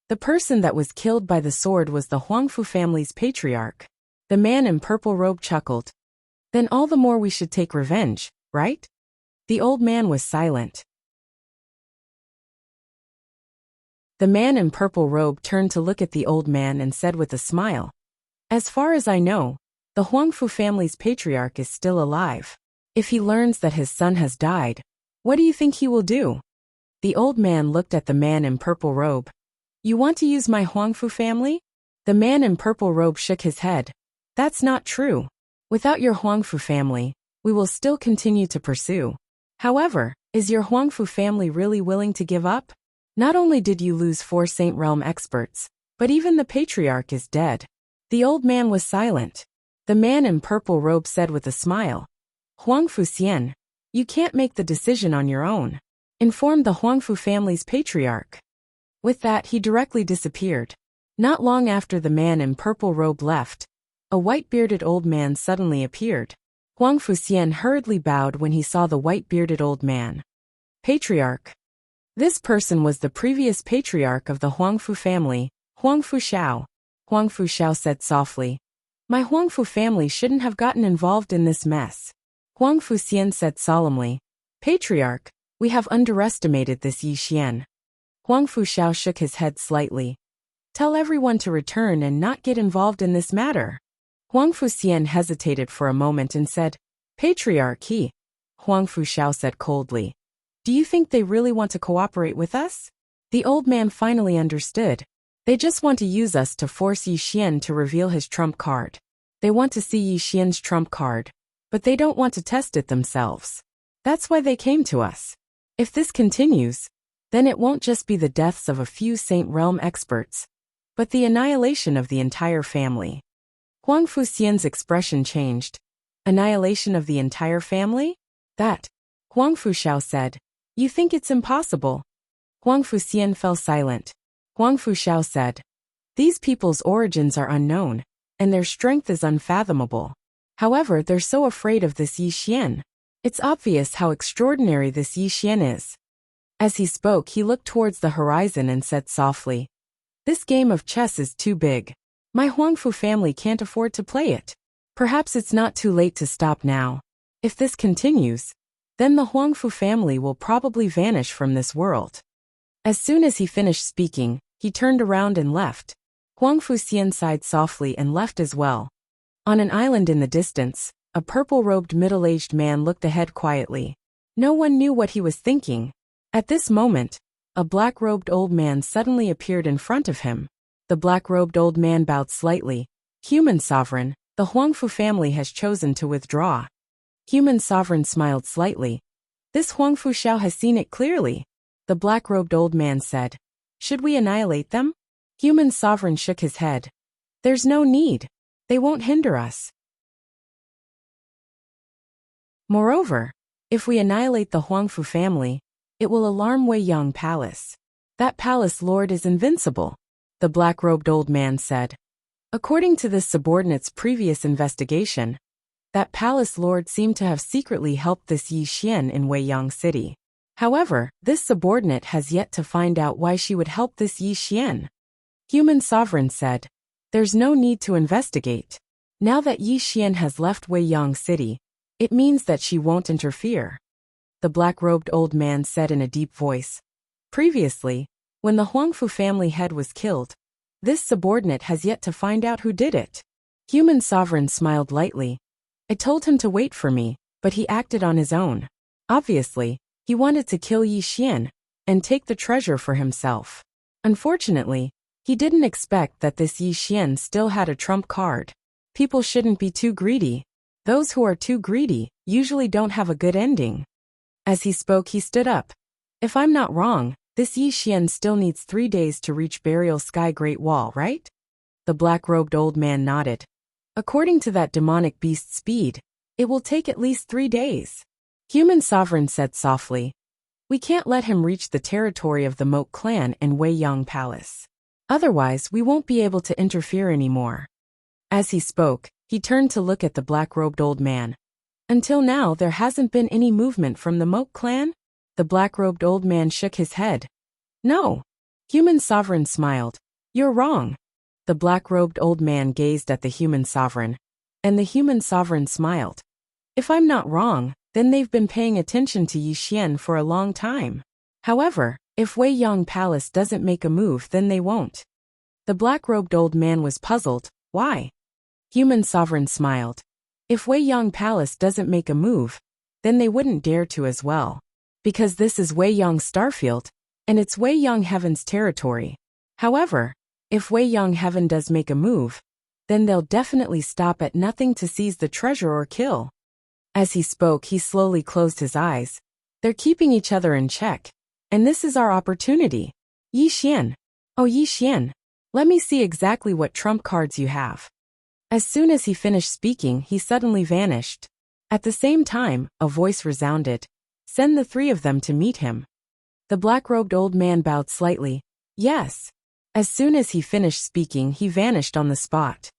The person that was killed by the sword was the Huangfu family's patriarch. The man in purple robe chuckled. Then all the more we should take revenge, right? The old man was silent. The man in purple robe turned to look at the old man and said with a smile, As far as I know, the Huangfu family's patriarch is still alive. If he learns that his son has died, what do you think he will do? The old man looked at the man in purple robe. You want to use my Huangfu family? The man in purple robe shook his head. That's not true. Without your Huangfu family, we will still continue to pursue. However, is your Huangfu family really willing to give up? Not only did you lose 4 Saint Realm experts, but even the patriarch is dead. The old man was silent. The man in purple robe said with a smile, Huangfu Xian, you can't make the decision on your own. Inform the Huangfu family's patriarch. With that, he directly disappeared. Not long after the man in purple robe left, a white-bearded old man suddenly appeared. Huangfu Xian hurriedly bowed when he saw the white-bearded old man. Patriarch. This person was the previous patriarch of the Huangfu family, Huangfu Xiao. Huangfu Xiao said softly, My Huangfu family shouldn't have gotten involved in this mess. Huangfu Xian said solemnly, Patriarch, we have underestimated this Yi Xian. Huangfu Xiao shook his head slightly. Tell everyone to return and not get involved in this matter. Huangfu Xian hesitated for a moment and said, Patriarch he. Huangfu Xiao said coldly, Do you think they really want to cooperate with us? The old man finally understood. They just want to use us to force Yi Xian to reveal his trump card. They want to see Yi Xian's trump card, but they don't want to test it themselves. That's why they came to us. If this continues, then it won't just be the deaths of a few Saint Realm experts, but the annihilation of the entire family. Huangfu Xian's expression changed. Annihilation of the entire family? That. Huangfu Xiao said. You think it's impossible? Huangfu Xian fell silent. Huangfu Xiao said. These people's origins are unknown, and their strength is unfathomable. However, they're so afraid of this Yi Xian. It's obvious how extraordinary this Yi Xian is. As he spoke, he looked towards the horizon and said softly, "This game of chess is too big. My Huangfu family can't afford to play it. Perhaps it's not too late to stop now. If this continues, then the Huangfu family will probably vanish from this world." As soon as he finished speaking, he turned around and left. Huangfu Xian sighed softly and left as well. On an island in the distance, a purple-robed middle-aged man looked ahead quietly. No one knew what he was thinking. At this moment, a black-robed old man suddenly appeared in front of him. The black-robed old man bowed slightly. "Human sovereign, the Huangfu family has chosen to withdraw." Human sovereign smiled slightly. "This Huangfu Xiao has seen it clearly," the black-robed old man said. "Should we annihilate them?" Human sovereign shook his head. "There's no need. They won't hinder us. Moreover, if we annihilate the Huangfu family, it will alarm Weiyang Palace. That palace lord is invincible," the black-robed old man said. According to this subordinate's previous investigation, that palace lord seemed to have secretly helped this Yi Xian in Weiyang City. However, this subordinate has yet to find out why she would help this Yi Xian. Human sovereign said, "There's no need to investigate. Now that Yi Xian has left Weiyang City, it means that she won't interfere," the black-robed old man said in a deep voice. Previously, when the Huangfu family head was killed, this subordinate has yet to find out who did it. Human sovereign smiled lightly. "I told him to wait for me, but he acted on his own. Obviously, he wanted to kill Yi Xian and take the treasure for himself. Unfortunately, he didn't expect that this Yi Xian still had a trump card. People shouldn't be too greedy. Those who are too greedy usually don't have a good ending." As he spoke, he stood up. "If I'm not wrong, this Yi Xian still needs 3 days to reach Burial Sky Great Wall, right?" The black-robed old man nodded. "According to that demonic beast's speed, it will take at least 3 days." Human sovereign said softly, "We can't let him reach the territory of the Moat clan and Weiyang Palace. Otherwise, we won't be able to interfere anymore." As he spoke, he turned to look at the black-robed old man. "Until now, there hasn't been any movement from the Moat clan?" The black-robed old man shook his head. "No." Human sovereign smiled. "You're wrong." The black-robed old man gazed at the human sovereign, and the human sovereign smiled. "If I'm not wrong, then they've been paying attention to Yi Xian for a long time. However, if Weiyang Palace doesn't make a move, then they won't." The black-robed old man was puzzled. "Why?" Human sovereign smiled. "If Weiyang Palace doesn't make a move, then they wouldn't dare to as well. Because this is Weiyang Starfield, and it's Weiyang Heaven's territory. However, if Weiyang Heaven does make a move, then they'll definitely stop at nothing to seize the treasure or kill." As he spoke, he slowly closed his eyes. "They're keeping each other in check. And this is our opportunity. Yi Xian. Oh, Yi Xian. Let me see exactly what trump cards you have." As soon as he finished speaking, he suddenly vanished. At the same time, a voice resounded. "Send the 3 of them to meet him." The black-robed old man bowed slightly. "Yes." As soon as he finished speaking, he vanished on the spot.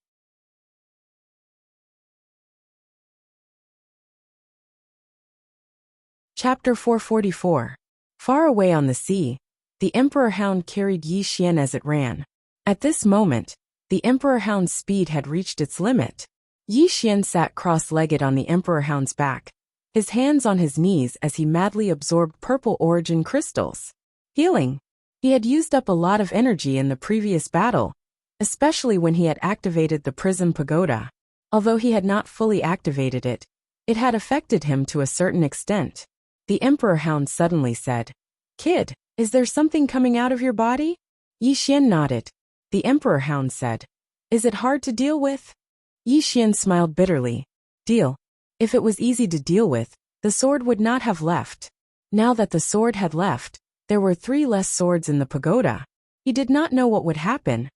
Chapter 444. Far away on the sea, the Emperor Hound carried Yi Xian as it ran. At this moment, the Emperor Hound's speed had reached its limit. Yi Xian sat cross-legged on the Emperor Hound's back, his hands on his knees as he madly absorbed purple origin crystals. Healing. He had used up a lot of energy in the previous battle, especially when he had activated the Prism Pagoda. Although he had not fully activated it, it had affected him to a certain extent. The Emperor Hound suddenly said, "Kid, is there something coming out of your body?" Yi Xian nodded. The Emperor Hound said, "Is it hard to deal with?" Yi Xian smiled bitterly. "Deal. If it was easy to deal with, the sword would not have left." Now that the sword had left, there were 3 less swords in the pagoda. He did not know what would happen.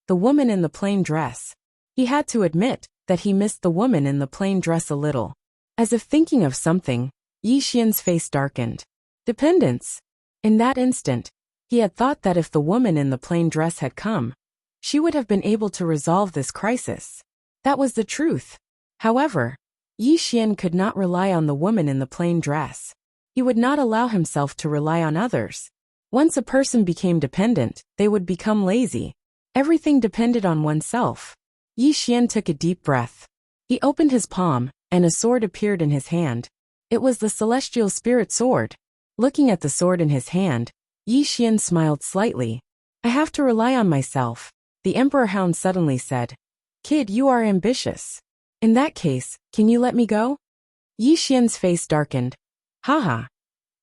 The woman in the plain dress. He had to admit that he missed the woman in the plain dress a little. As if thinking of something, Yi Xian's face darkened. Dependence. In that instant, he had thought that if the woman in the plain dress had come, she would have been able to resolve this crisis. That was the truth. However, Yi Xian could not rely on the woman in the plain dress. He would not allow himself to rely on others. Once a person became dependent, they would become lazy. Everything depended on oneself. Yi Xian took a deep breath. He opened his palm, and a sword appeared in his hand. It was the celestial spirit sword. Looking at the sword in his hand, Yi Xian smiled slightly. I have to rely on myself, the Emperor Hound suddenly said. Kid, you are ambitious. In that case, can you let me go? Yi Xian's face darkened. Haha.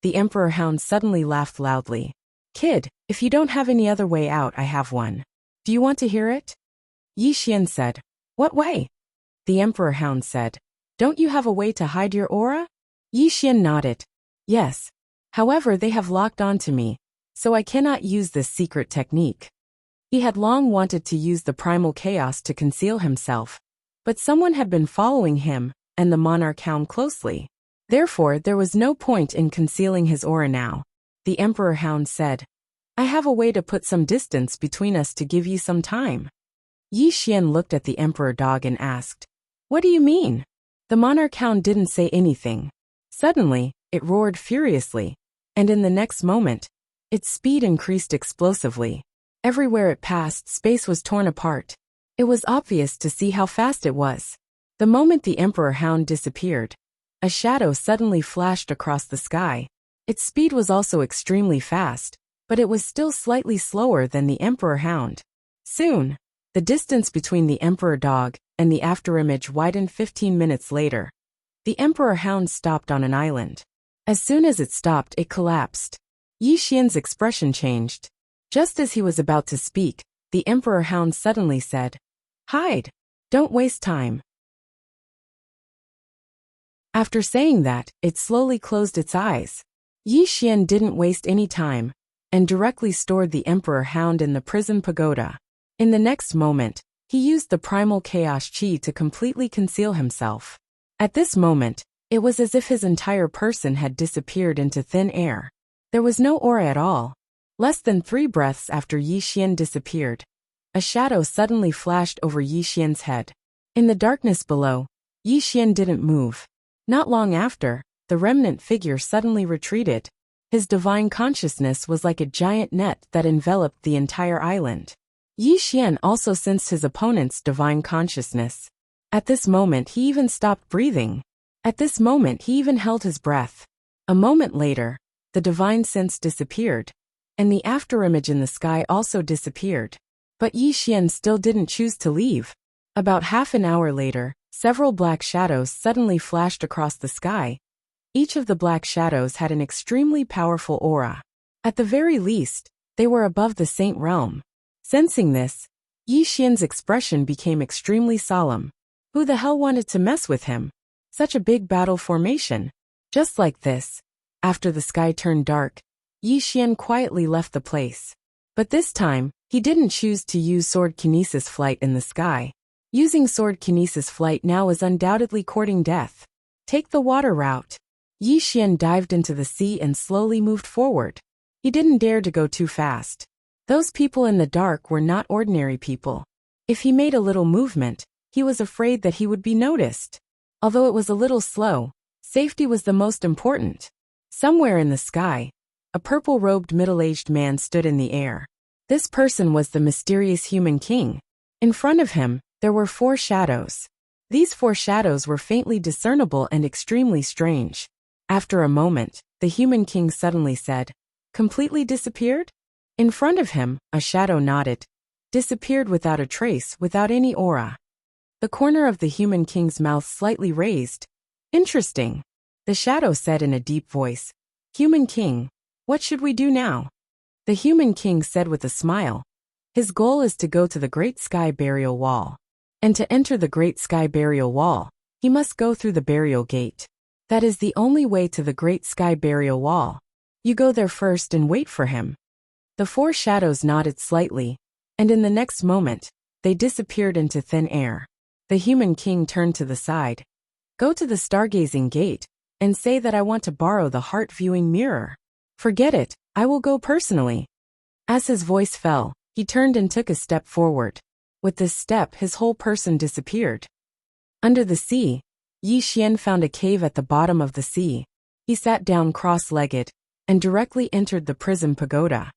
The Emperor Hound suddenly laughed loudly. Kid, if you don't have any other way out, I have one. Do you want to hear it? Yi Xian said. What way? The Emperor Hound said. Don't you have a way to hide your aura? Yi Xian nodded. Yes. However, they have locked onto me, so I cannot use this secret technique. He had long wanted to use the primal chaos to conceal himself, but someone had been following him and the monarch hound closely. Therefore, there was no point in concealing his aura now. The Emperor Hound said, I have a way to put some distance between us to give you some time. Yi Xian looked at the Emperor Dog and asked, What do you mean? The monarch hound didn't say anything. Suddenly, it roared furiously, and in the next moment, its speed increased explosively. Everywhere it passed, space was torn apart. It was obvious to see how fast it was. The moment the Emperor Hound disappeared, a shadow suddenly flashed across the sky. Its speed was also extremely fast, but it was still slightly slower than the Emperor Hound. Soon, the distance between the Emperor Dog and the afterimage widened. 15 minutes later, the Emperor Hound stopped on an island. As soon as it stopped, it collapsed. Yi Xian's expression changed. Just as he was about to speak, the Emperor Hound suddenly said, Hide! Don't waste time. After saying that, it slowly closed its eyes. Yi Xian didn't waste any time, and directly stored the Emperor Hound in the prison pagoda. In the next moment, he used the primal chaos chi to completely conceal himself. At this moment, it was as if his entire person had disappeared into thin air. There was no aura at all. Less than 3 breaths after Yi Xian disappeared, a shadow suddenly flashed over Yi Xian's head. In the darkness below, Yi Xian didn't move. Not long after, the remnant figure suddenly retreated. His divine consciousness was like a giant net that enveloped the entire island. Yi Xian also sensed his opponent's divine consciousness. At this moment he even stopped breathing. At this moment he even held his breath. A moment later, the divine sense disappeared, and the afterimage in the sky also disappeared. But Yi Xian still didn't choose to leave. About half an hour later, several black shadows suddenly flashed across the sky. Each of the black shadows had an extremely powerful aura. At the very least, they were above the Saint Realm. Sensing this, Yi Xian's expression became extremely solemn. Who the hell wanted to mess with him? Such a big battle formation. Just like this, after the sky turned dark, Yi Xian quietly left the place. But this time, he didn't choose to use sword kinesis flight in the sky. Using sword kinesis flight now is undoubtedly courting death. Take the water route. Yi Xian dived into the sea and slowly moved forward. He didn't dare to go too fast. Those people in the dark were not ordinary people. If he made a little movement, he was afraid that he would be noticed. Although it was a little slow, safety was the most important. Somewhere in the sky, a purple-robed middle-aged man stood in the air. This person was the mysterious human king. In front of him, there were 4 shadows. These 4 shadows were faintly discernible and extremely strange. After a moment, the human king suddenly said, Completely disappeared? In front of him, a shadow nodded. Disappeared without a trace, without any aura. The corner of the human king's mouth slightly raised. Interesting. The shadow said in a deep voice, Human king, what should we do now? The human king said with a smile, his goal is to go to the Great Sky Burial Wall. And to enter the Great Sky Burial Wall, he must go through the burial gate. That is the only way to the Great Sky Burial Wall. You go there first and wait for him. The 4 shadows nodded slightly, and in the next moment, they disappeared into thin air. The human king turned to the side. Go to the stargazing gate, and say that I want to borrow the heart-viewing mirror. Forget it, I will go personally. As his voice fell, he turned and took a step forward. With this step, his whole person disappeared. Under the sea, Yi Xian found a cave at the bottom of the sea. He sat down cross-legged and directly entered the prison pagoda.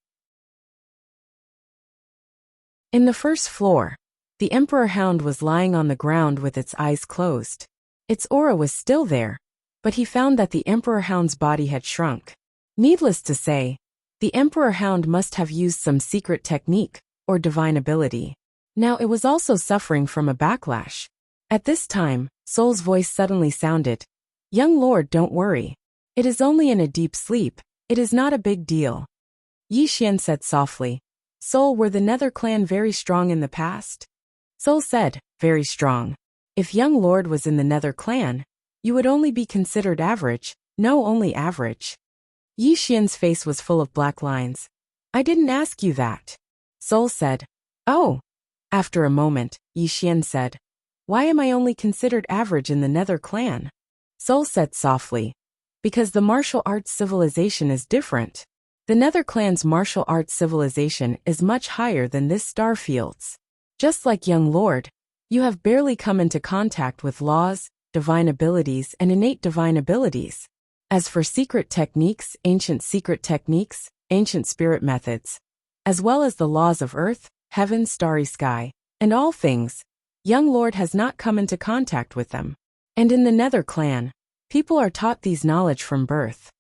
In the first floor, the emperor hound was lying on the ground with its eyes closed. Its aura was still there, but he found that the emperor hound's body had shrunk. Needless to say, the emperor hound must have used some secret technique or divine ability. Now it was also suffering from a backlash. At this time, Soul's voice suddenly sounded, "Young lord, don't worry. It is only in a deep sleep. It is not a big deal." Yi Xian said softly, "Soul, were the Nether clan very strong in the past?" Soul said, "Very strong. If young lord was in the Nether clan, you would only be considered average, no only average." Yi Xian's face was full of black lines. "I didn't ask you that." Soul said, "Oh." After a moment, Yi Xian said, "Why am I only considered average in the Nether clan?" Soul said softly, "Because the martial arts civilization is different. The Nether clan's martial arts civilization is much higher than this Starfield's. Just like young lord, you have barely come into contact with laws, divine abilities, and innate divine abilities. As for secret techniques, ancient spirit methods, as well as the laws of earth, heaven, starry sky, and all things, young lord has not come into contact with them. And in the Nether clan, people are taught these knowledge from birth."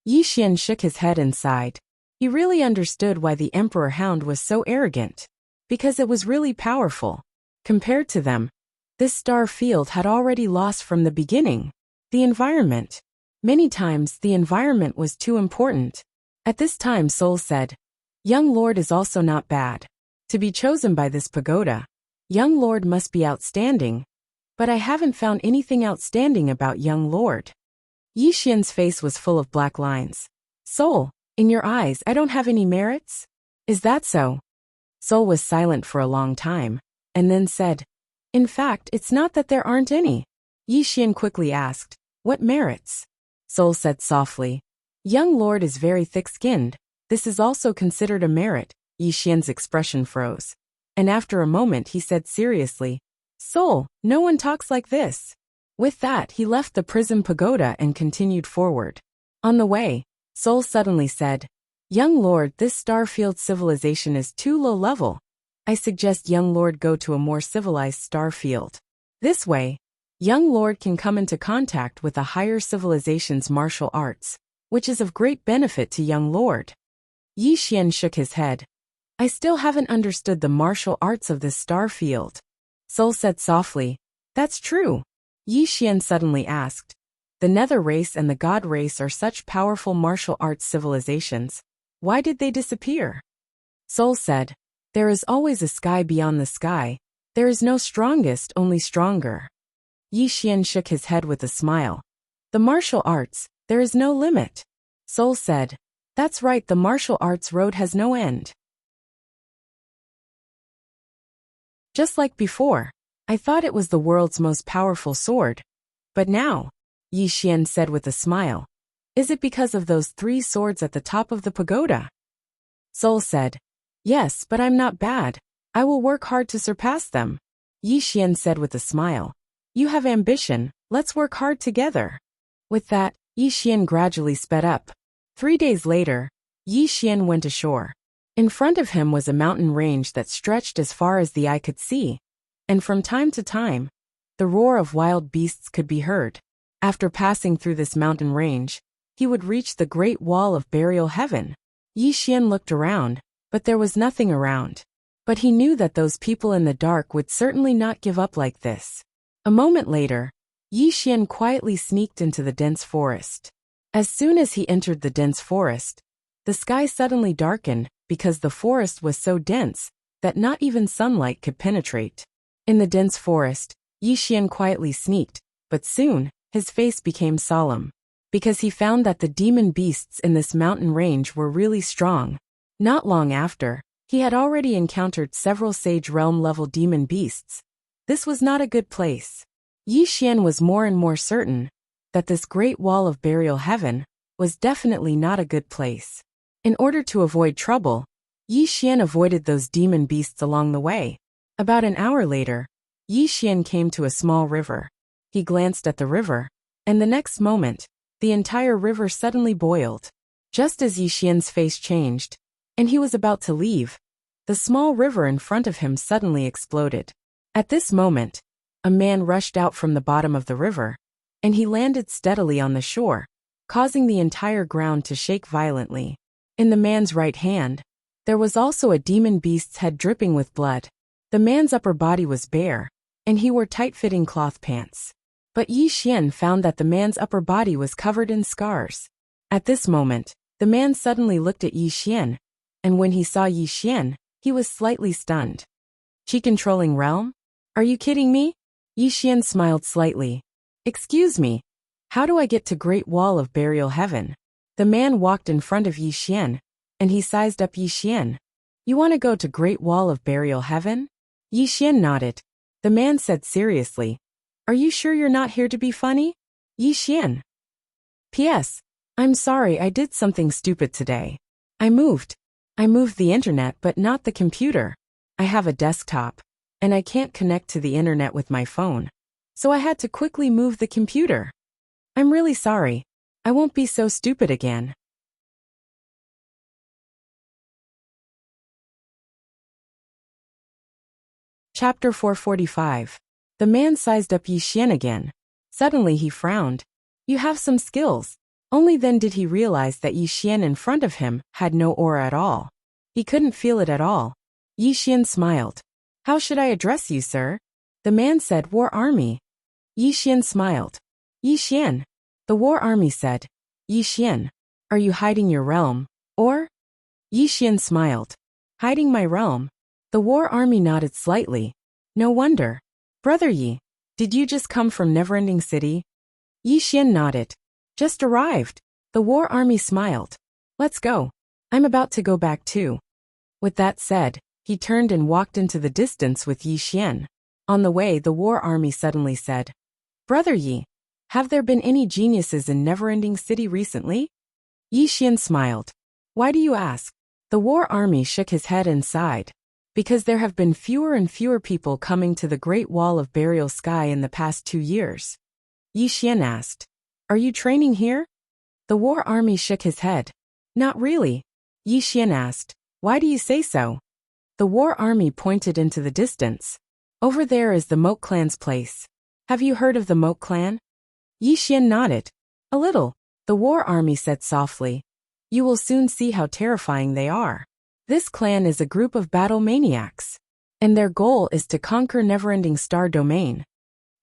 Yi Xian shook his head and sighed. He really understood why the emperor hound was so arrogant. Because it was really powerful. Compared to them, this star field had already lost from the beginning. The environment. Many times the environment was too important. At this time Soul said, "Young lord is also not bad. To be chosen by this pagoda, young lord must be outstanding. But I haven't found anything outstanding about young lord." Yi Xian's face was full of black lines. "Soul, in your eyes I don't have any merits? Is that so?" Soul was silent for a long time, and then said, "In fact, it's not that there aren't any." Yi Xian quickly asked, "What merits?" Soul said softly, "Young lord is very thick-skinned. This is also considered a merit." Yi Xian's expression froze. And after a moment he said seriously, "Soul, no one talks like this." With that he left the prison pagoda and continued forward. On the way, Soul suddenly said, "Young lord, this Starfield civilization is too low level. I suggest young lord go to a more civilized Starfield. This way, young lord can come into contact with a higher civilization's martial arts, which is of great benefit to young lord." Yi Xian shook his head. "I still haven't understood the martial arts of this Starfield." Soul said softly, "That's true." Yi Xian suddenly asked, "The Nether race and the God race are such powerful martial arts civilizations. Why did they disappear?" Soul said, "There is always a sky beyond the sky. There is no strongest, only stronger." Yi Xian shook his head with a smile. "The martial arts, there is no limit." Soul said, "That's right, the martial arts road has no end." Just like before, I thought it was the world's most powerful sword. But now, Yi Xian said with a smile, "Is it because of those 3 swords at the top of the pagoda?" Soul said, "Yes, but I'm not bad. I will work hard to surpass them." Yi Xian said with a smile, "You have ambition, let's work hard together." With that, Yi Xian gradually sped up. 3 days later, Yi Xian went ashore. In front of him was a mountain range that stretched as far as the eye could see, and from time to time, the roar of wild beasts could be heard. After passing through this mountain range, he would reach the Great Wall of Burial Heaven. Yi Xian looked around, but there was nothing around. But he knew that those people in the dark would certainly not give up like this. A moment later, Yi Xian quietly sneaked into the dense forest. As soon as he entered the dense forest, the sky suddenly darkened because the forest was so dense that not even sunlight could penetrate. In the dense forest, Yi Xian quietly sneaked, but soon, his face became solemn, because he found that the demon beasts in this mountain range were really strong. Not long after, he had already encountered several Sage Realm-level demon beasts. This was not a good place. Yi Xian was more and more certain that this Great Wall of Burial Heaven was definitely not a good place. In order to avoid trouble, Yi Xian avoided those demon beasts along the way. About an hour later, Yi Xian came to a small river. He glanced at the river, and the next moment, the entire river suddenly boiled. Just as Yi Xian's face changed, and he was about to leave, the small river in front of him suddenly exploded. At this moment, a man rushed out from the bottom of the river, and he landed steadily on the shore, causing the entire ground to shake violently. In the man's right hand, there was also a demon beast's head dripping with blood. The man's upper body was bare, and he wore tight-fitting cloth pants. But Yi Xian found that the man's upper body was covered in scars. At this moment, the man suddenly looked at Yi Xian, and when he saw Yi Xian, he was slightly stunned. Qi-controlling realm? Are you kidding me? Yi Xian smiled slightly. Excuse me, how do I get to Great Wall of Burial Heaven? The man walked in front of Yi Xian, and he sized up Yi Xian. You want to go to Great Wall of Burial Heaven? Yi Xian nodded. The man said seriously, Are you sure you're not here to be funny? Yi Xian. P.S. I'm sorry I did something stupid today. I moved the internet but not the computer. I have a desktop, and I can't connect to the internet with my phone, so I had to quickly move the computer. I'm really sorry. I won't be so stupid again. Chapter 445. The man sized up Yi Xian again. Suddenly he frowned. You have some skills. Only then did he realize that Yi Xian in front of him had no aura at all. He couldn't feel it at all. Yi Xian smiled. How should I address you, sir? The man said, War Army. Yi Xian smiled. Yi Xian. The War Army said. Yi Xian. Are you hiding your realm, or? Yi Xian smiled. Hiding my realm? The War Army nodded slightly. No wonder. Brother Yi, did you just come from Neverending City? Yi Xian nodded. Just arrived. The War Army smiled. Let's go. I'm about to go back too. With that said, he turned and walked into the distance with Yi Xian. On the way, the War Army suddenly said, Brother Yi, have there been any geniuses in Neverending City recently? Yi Xian smiled. Why do you ask? The War Army shook his head and sighed. Because there have been fewer and fewer people coming to the Great Wall of Burial Sky in the past 2 years. Yi Xian asked, Are you training here? The War Army shook his head. Not really. Yi Xian asked, Why do you say so? The War Army pointed into the distance. Over there is the Moat Clan's place. Have you heard of the Moat Clan? Yi Xian nodded. A little. The War Army said softly. You will soon see how terrifying they are. This clan is a group of battle maniacs, and their goal is to conquer Neverending Star Domain.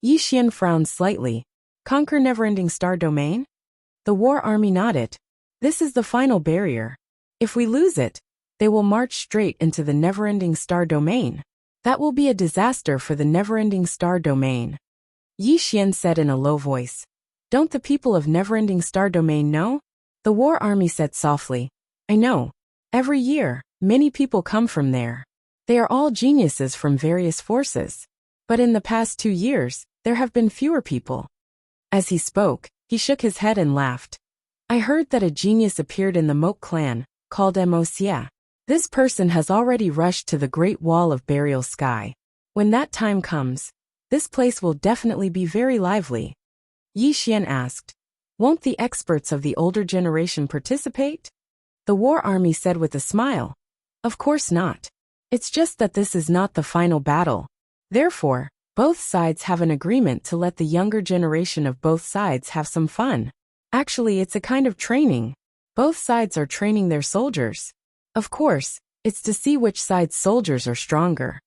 Yi Xian frowned slightly. Conquer Neverending Star Domain? The War Army nodded. This is the final barrier. If we lose it, they will march straight into the Neverending Star Domain. That will be a disaster for the Neverending Star Domain. Yi Xian said in a low voice. Don't the people of Neverending Star Domain know? The War Army said softly. I know. Every year, many people come from there. They are all geniuses from various forces. But in the past 2 years, there have been fewer people. As he spoke, he shook his head and laughed. I heard that a genius appeared in the Moat Clan, called Emosia. This person has already rushed to the Great Wall of Burial Sky. When that time comes, this place will definitely be very lively. Yi Xian asked, Won't the experts of the older generation participate? The War Army said with a smile. Of course not. It's just that this is not the final battle. Therefore, both sides have an agreement to let the younger generation of both sides have some fun. Actually, it's a kind of training. Both sides are training their soldiers. Of course, it's to see which side's soldiers are stronger.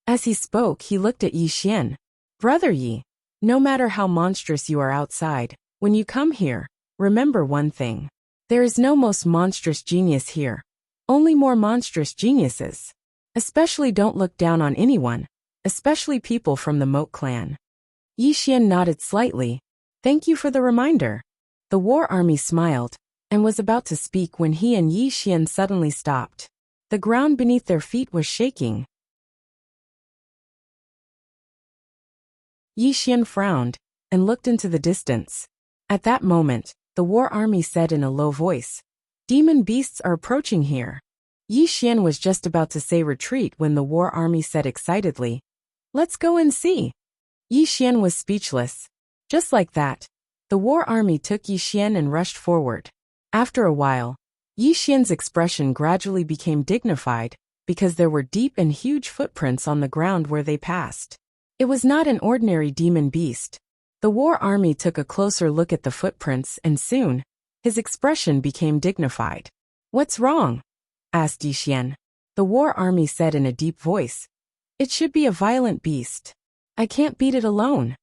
As he spoke, he looked at Yi Xian. Brother Yi, no matter how monstrous you are outside, when you come here, remember one thing. There is no most monstrous genius here. Only more monstrous geniuses. Especially don't look down on anyone, especially people from the Moat Clan. Yi Xian nodded slightly. Thank you for the reminder. The War Army smiled, and was about to speak when he and Yi Xian suddenly stopped. The ground beneath their feet was shaking. Yi Xian frowned, and looked into the distance. At that moment, the War Army said in a low voice, Demon beasts are approaching here. Yi Xian was just about to say retreat when the War Army said excitedly, Let's go and see. Yi Xian was speechless. Just like that, The war army took Yi Xian and rushed forward. After a while, Yi Xian's expression gradually became dignified, because there were deep and huge footprints on the ground where they passed. It was not an ordinary demon beast. The war army took a closer look at the footprints and soon, his expression became dignified. "What's wrong?" asked Yi Xian. The war army said in a deep voice, "It should be a violent beast. I can't beat it alone."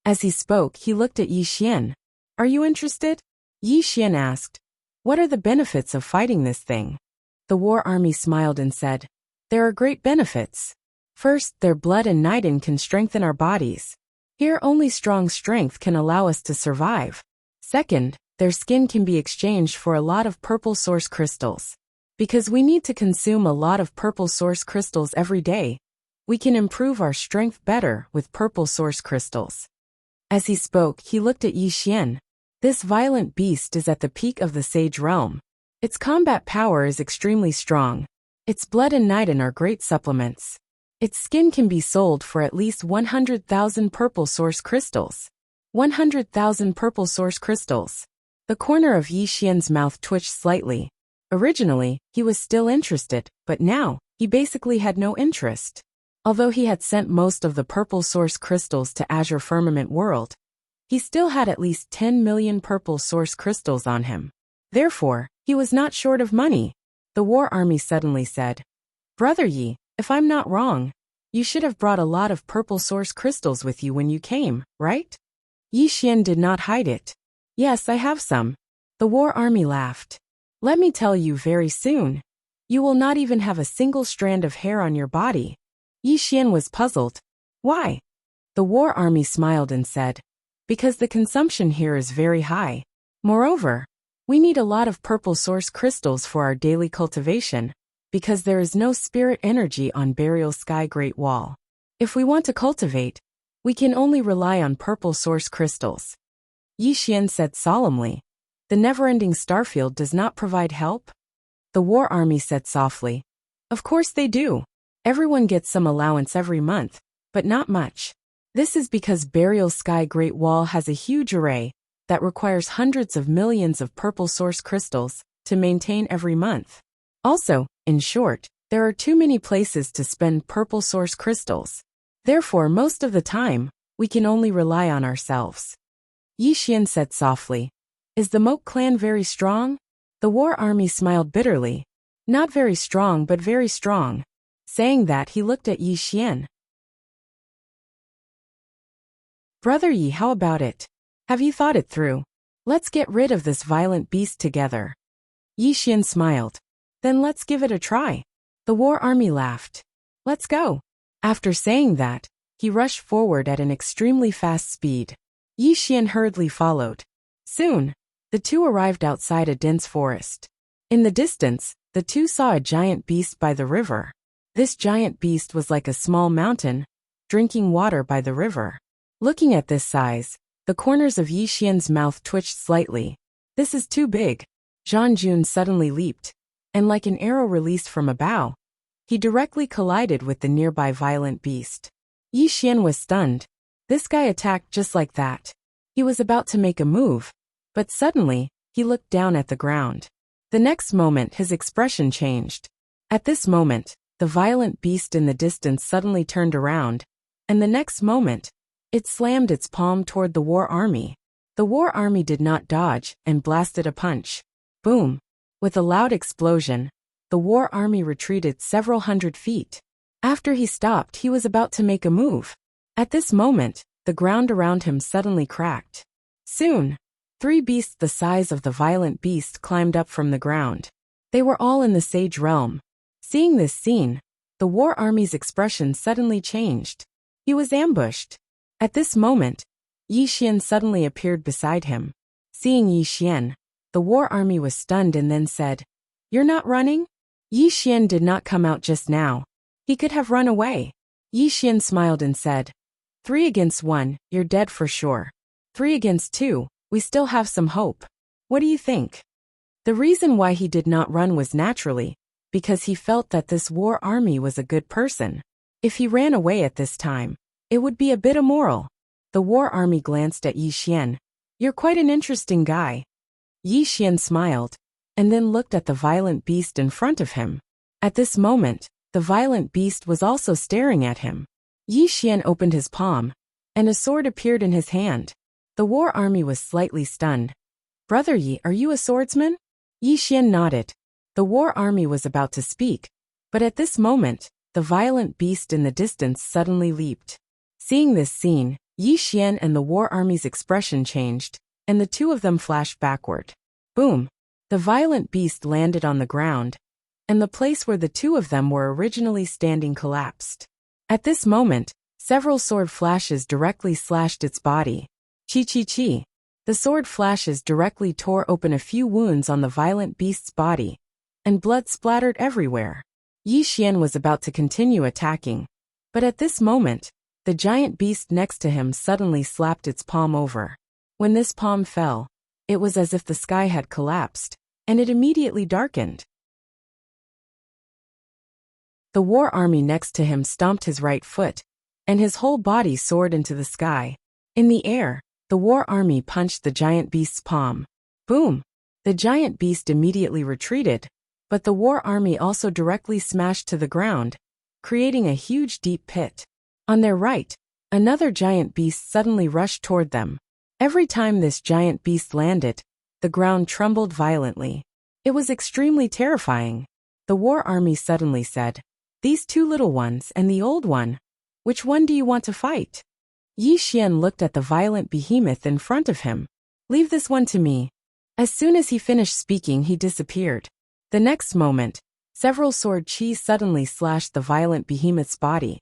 As he spoke, he looked at Yi Xian. "Are you interested?" Yi Xian asked, "What are the benefits of fighting this thing?" The war army smiled and said, "There are great benefits. First, their blood and nitin can strengthen our bodies. Here only strong strength can allow us to survive. Second, their skin can be exchanged for a lot of purple source crystals. Because we need to consume a lot of purple source crystals every day, we can improve our strength better with purple source crystals." As he spoke, he looked at Yi Xian. This violent beast is at the peak of the Sage realm. Its combat power is extremely strong. Its blood and nitin are great supplements. Its skin can be sold for at least 100,000 purple source crystals. 100,000 purple source crystals. The corner of Yi Xian's mouth twitched slightly. Originally, he was still interested, but now, he basically had no interest. Although he had sent most of the purple source crystals to Azure Firmament World, he still had at least 10 million purple source crystals on him. Therefore, he was not short of money. The war army suddenly said, "Brother Yi, if I'm not wrong, you should have brought a lot of purple source crystals with you when you came, right?" Yi Xian did not hide it. "Yes, I have some." The war army laughed. "Let me tell you, very soon, you will not even have a single strand of hair on your body." Yi Xian was puzzled. "Why?" The war army smiled and said, "Because the consumption here is very high. Moreover, we need a lot of purple source crystals for our daily cultivation, because there is no spirit energy on Burial Sky Great Wall. If we want to cultivate, we can only rely on purple source crystals." Yi Xian said solemnly, "The never-ending starfield does not provide help?" The war army said softly, "Of course they do. Everyone gets some allowance every month, but not much. This is because Burial Sky Great Wall has a huge array that requires hundreds of millions of purple source crystals to maintain every month. Also, in short, there are too many places to spend purple source crystals. Therefore, most of the time, we can only rely on ourselves." Yi Xian said softly, "Is the Moke clan very strong?" The war army smiled bitterly. "Not very strong, but very strong." Saying that, he looked at Yi Xian. "Brother Yi, how about it? Have you thought it through? Let's get rid of this violent beast together." Yi Xian smiled. "Then let's give it a try." The war army laughed. "Let's go." After saying that, he rushed forward at an extremely fast speed. Yi Xian hurriedly followed. Soon, the two arrived outside a dense forest. In the distance, the two saw a giant beast by the river. This giant beast was like a small mountain, drinking water by the river. Looking at this size, the corners of Yi Xian's mouth twitched slightly. "This is too big." Zhang Jun suddenly leaped, and like an arrow released from a bow, he directly collided with the nearby violent beast. Yi Xian was stunned. This guy attacked just like that. He was about to make a move, but suddenly, he looked down at the ground. The next moment, his expression changed. At this moment, the violent beast in the distance suddenly turned around, and the next moment, it slammed its palm toward the war army. The war army did not dodge and blasted a punch. Boom! With a loud explosion, the war army retreated several hundred feet. After he stopped, he was about to make a move. At this moment, the ground around him suddenly cracked. Soon, 3 beasts the size of the violent beast climbed up from the ground. They were all in the Sage realm. Seeing this scene, the war army's expression suddenly changed. He was ambushed. At this moment, Yi Xian suddenly appeared beside him. Seeing Yi Xian, the war army was stunned and then said, "You're not running?" Yi Xian did not come out just now. He could have run away. Yi Xian smiled and said, 3 against 1, you're dead for sure. 3 against 2, we still have some hope. What do you think? The reason why he did not run was naturally, because he felt that this war army was a good person. If he ran away at this time, it would be a bit immoral. The war army glanced at Yi Xian. You're quite an interesting guy. Yi Xian smiled, and then looked at the violent beast in front of him. At this moment, the violent beast was also staring at him. Yi Xian opened his palm, and a sword appeared in his hand. The war army was slightly stunned. Brother Yi, are you a swordsman? Yi Xian nodded. The war army was about to speak, but at this moment, the violent beast in the distance suddenly leaped. Seeing this scene, Yi Xian and the war army's expression changed, and the two of them flashed backward. Boom! The violent beast landed on the ground, and the place where the two of them were originally standing collapsed. At this moment, several sword flashes directly slashed its body. Chi chi chi. The sword flashes directly tore open a few wounds on the violent beast's body, and blood splattered everywhere. Yi Xian was about to continue attacking, but at this moment, the giant beast next to him suddenly slapped its palm over. When this palm fell, it was as if the sky had collapsed, and it immediately darkened. The war army next to him stomped his right foot, and his whole body soared into the sky. In the air, the war army punched the giant beast's palm. Boom! The giant beast immediately retreated, but the war army also directly smashed to the ground, creating a huge deep pit. On their right, another giant beast suddenly rushed toward them. Every time this giant beast landed, the ground trembled violently. It was extremely terrifying. The war army suddenly said, "These two little ones and the old one. Which one do you want to fight?" Yi Xian looked at the violent behemoth in front of him. "Leave this one to me." As soon as he finished speaking, he disappeared. The next moment, several sword chi suddenly slashed the violent behemoth's body,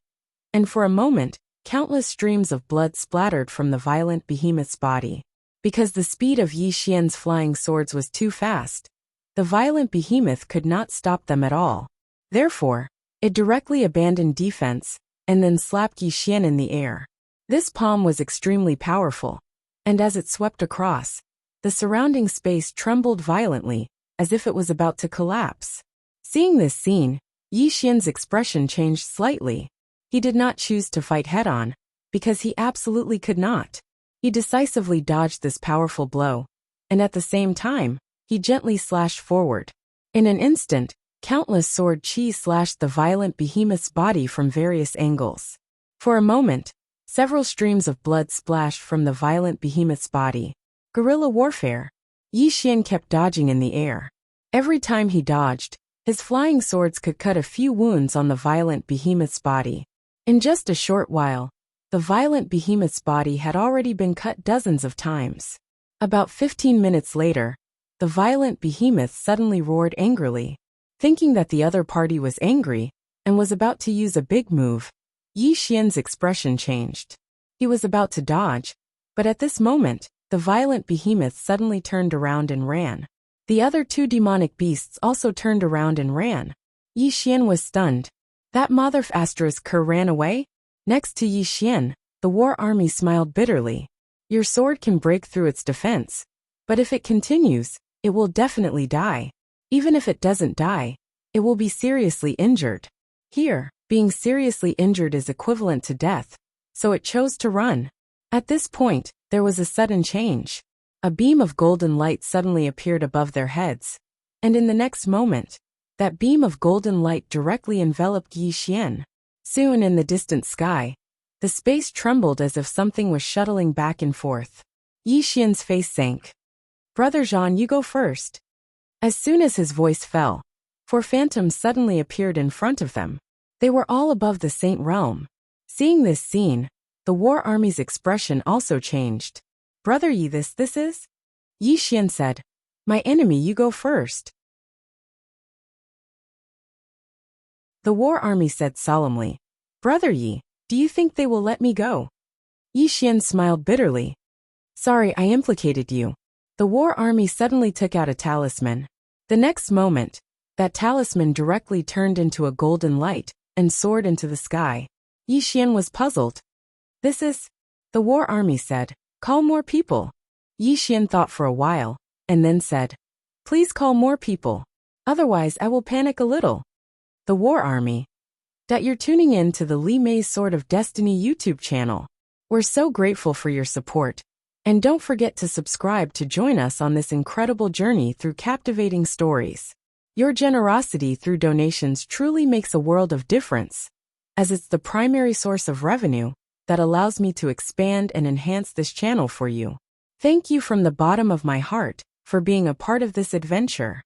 and for a moment, countless streams of blood splattered from the violent behemoth's body. Because the speed of Yi Xian's flying swords was too fast, the violent behemoth could not stop them at all. Therefore, it directly abandoned defense, and then slapped Yi Xian in the air. This palm was extremely powerful, and as it swept across, the surrounding space trembled violently, as if it was about to collapse. Seeing this scene, Yi Xian's expression changed slightly. He did not choose to fight head-on, because he absolutely could not. He decisively dodged this powerful blow, and at the same time, he gently slashed forward. In an instant, countless sword chi slashed the violent behemoth's body from various angles. For a moment, several streams of blood splashed from the violent behemoth's body. Guerrilla warfare. Yi Xian kept dodging in the air. Every time he dodged, his flying swords could cut a few wounds on the violent behemoth's body. In just a short while, the violent behemoth's body had already been cut dozens of times. About 15 minutes later, the violent behemoth suddenly roared angrily. Thinking that the other party was angry and was about to use a big move, Yi Xian's expression changed. He was about to dodge, but at this moment, the violent behemoth suddenly turned around and ran. The other two demonic beasts also turned around and ran. Yi Xian was stunned. That mother ***** ran away? Next to Yi Xian, the war army smiled bitterly. Your sword can break through its defense, but if it continues, it will definitely die. Even if it doesn't die, it will be seriously injured. Here, being seriously injured is equivalent to death, so it chose to run. At this point, there was a sudden change. A beam of golden light suddenly appeared above their heads, and in the next moment, that beam of golden light directly enveloped Yi Xian. Soon in the distant sky, the space trembled as if something was shuttling back and forth. Yi Xian's face sank. Brother Zhan, you go first. As soon as his voice fell, four phantoms suddenly appeared in front of them. They were all above the Saint Realm. Seeing this scene, the war army's expression also changed. Brother Yi, this is? Yi Xian said, My enemy, you go first. The war army said solemnly, Brother Yi, do you think they will let me go? Yi Xian smiled bitterly. Sorry, I implicated you. The war army suddenly took out a talisman. The next moment, that talisman directly turned into a golden light and soared into the sky. Yi Xian was puzzled. This is? The war army said, Call more people. Yi Xian thought for a while, and then said, Please call more people. Otherwise I will panic a little. The war army. That you're tuning in to the Li Mei's Sword of Destiny YouTube channel. We're so grateful for your support, And don't forget to subscribe to join us on this incredible journey through captivating stories. Your generosity through donations truly makes a world of difference, as it's the primary source of revenue that allows me to expand and enhance this channel for you. Thank you from the bottom of my heart for being a part of this adventure.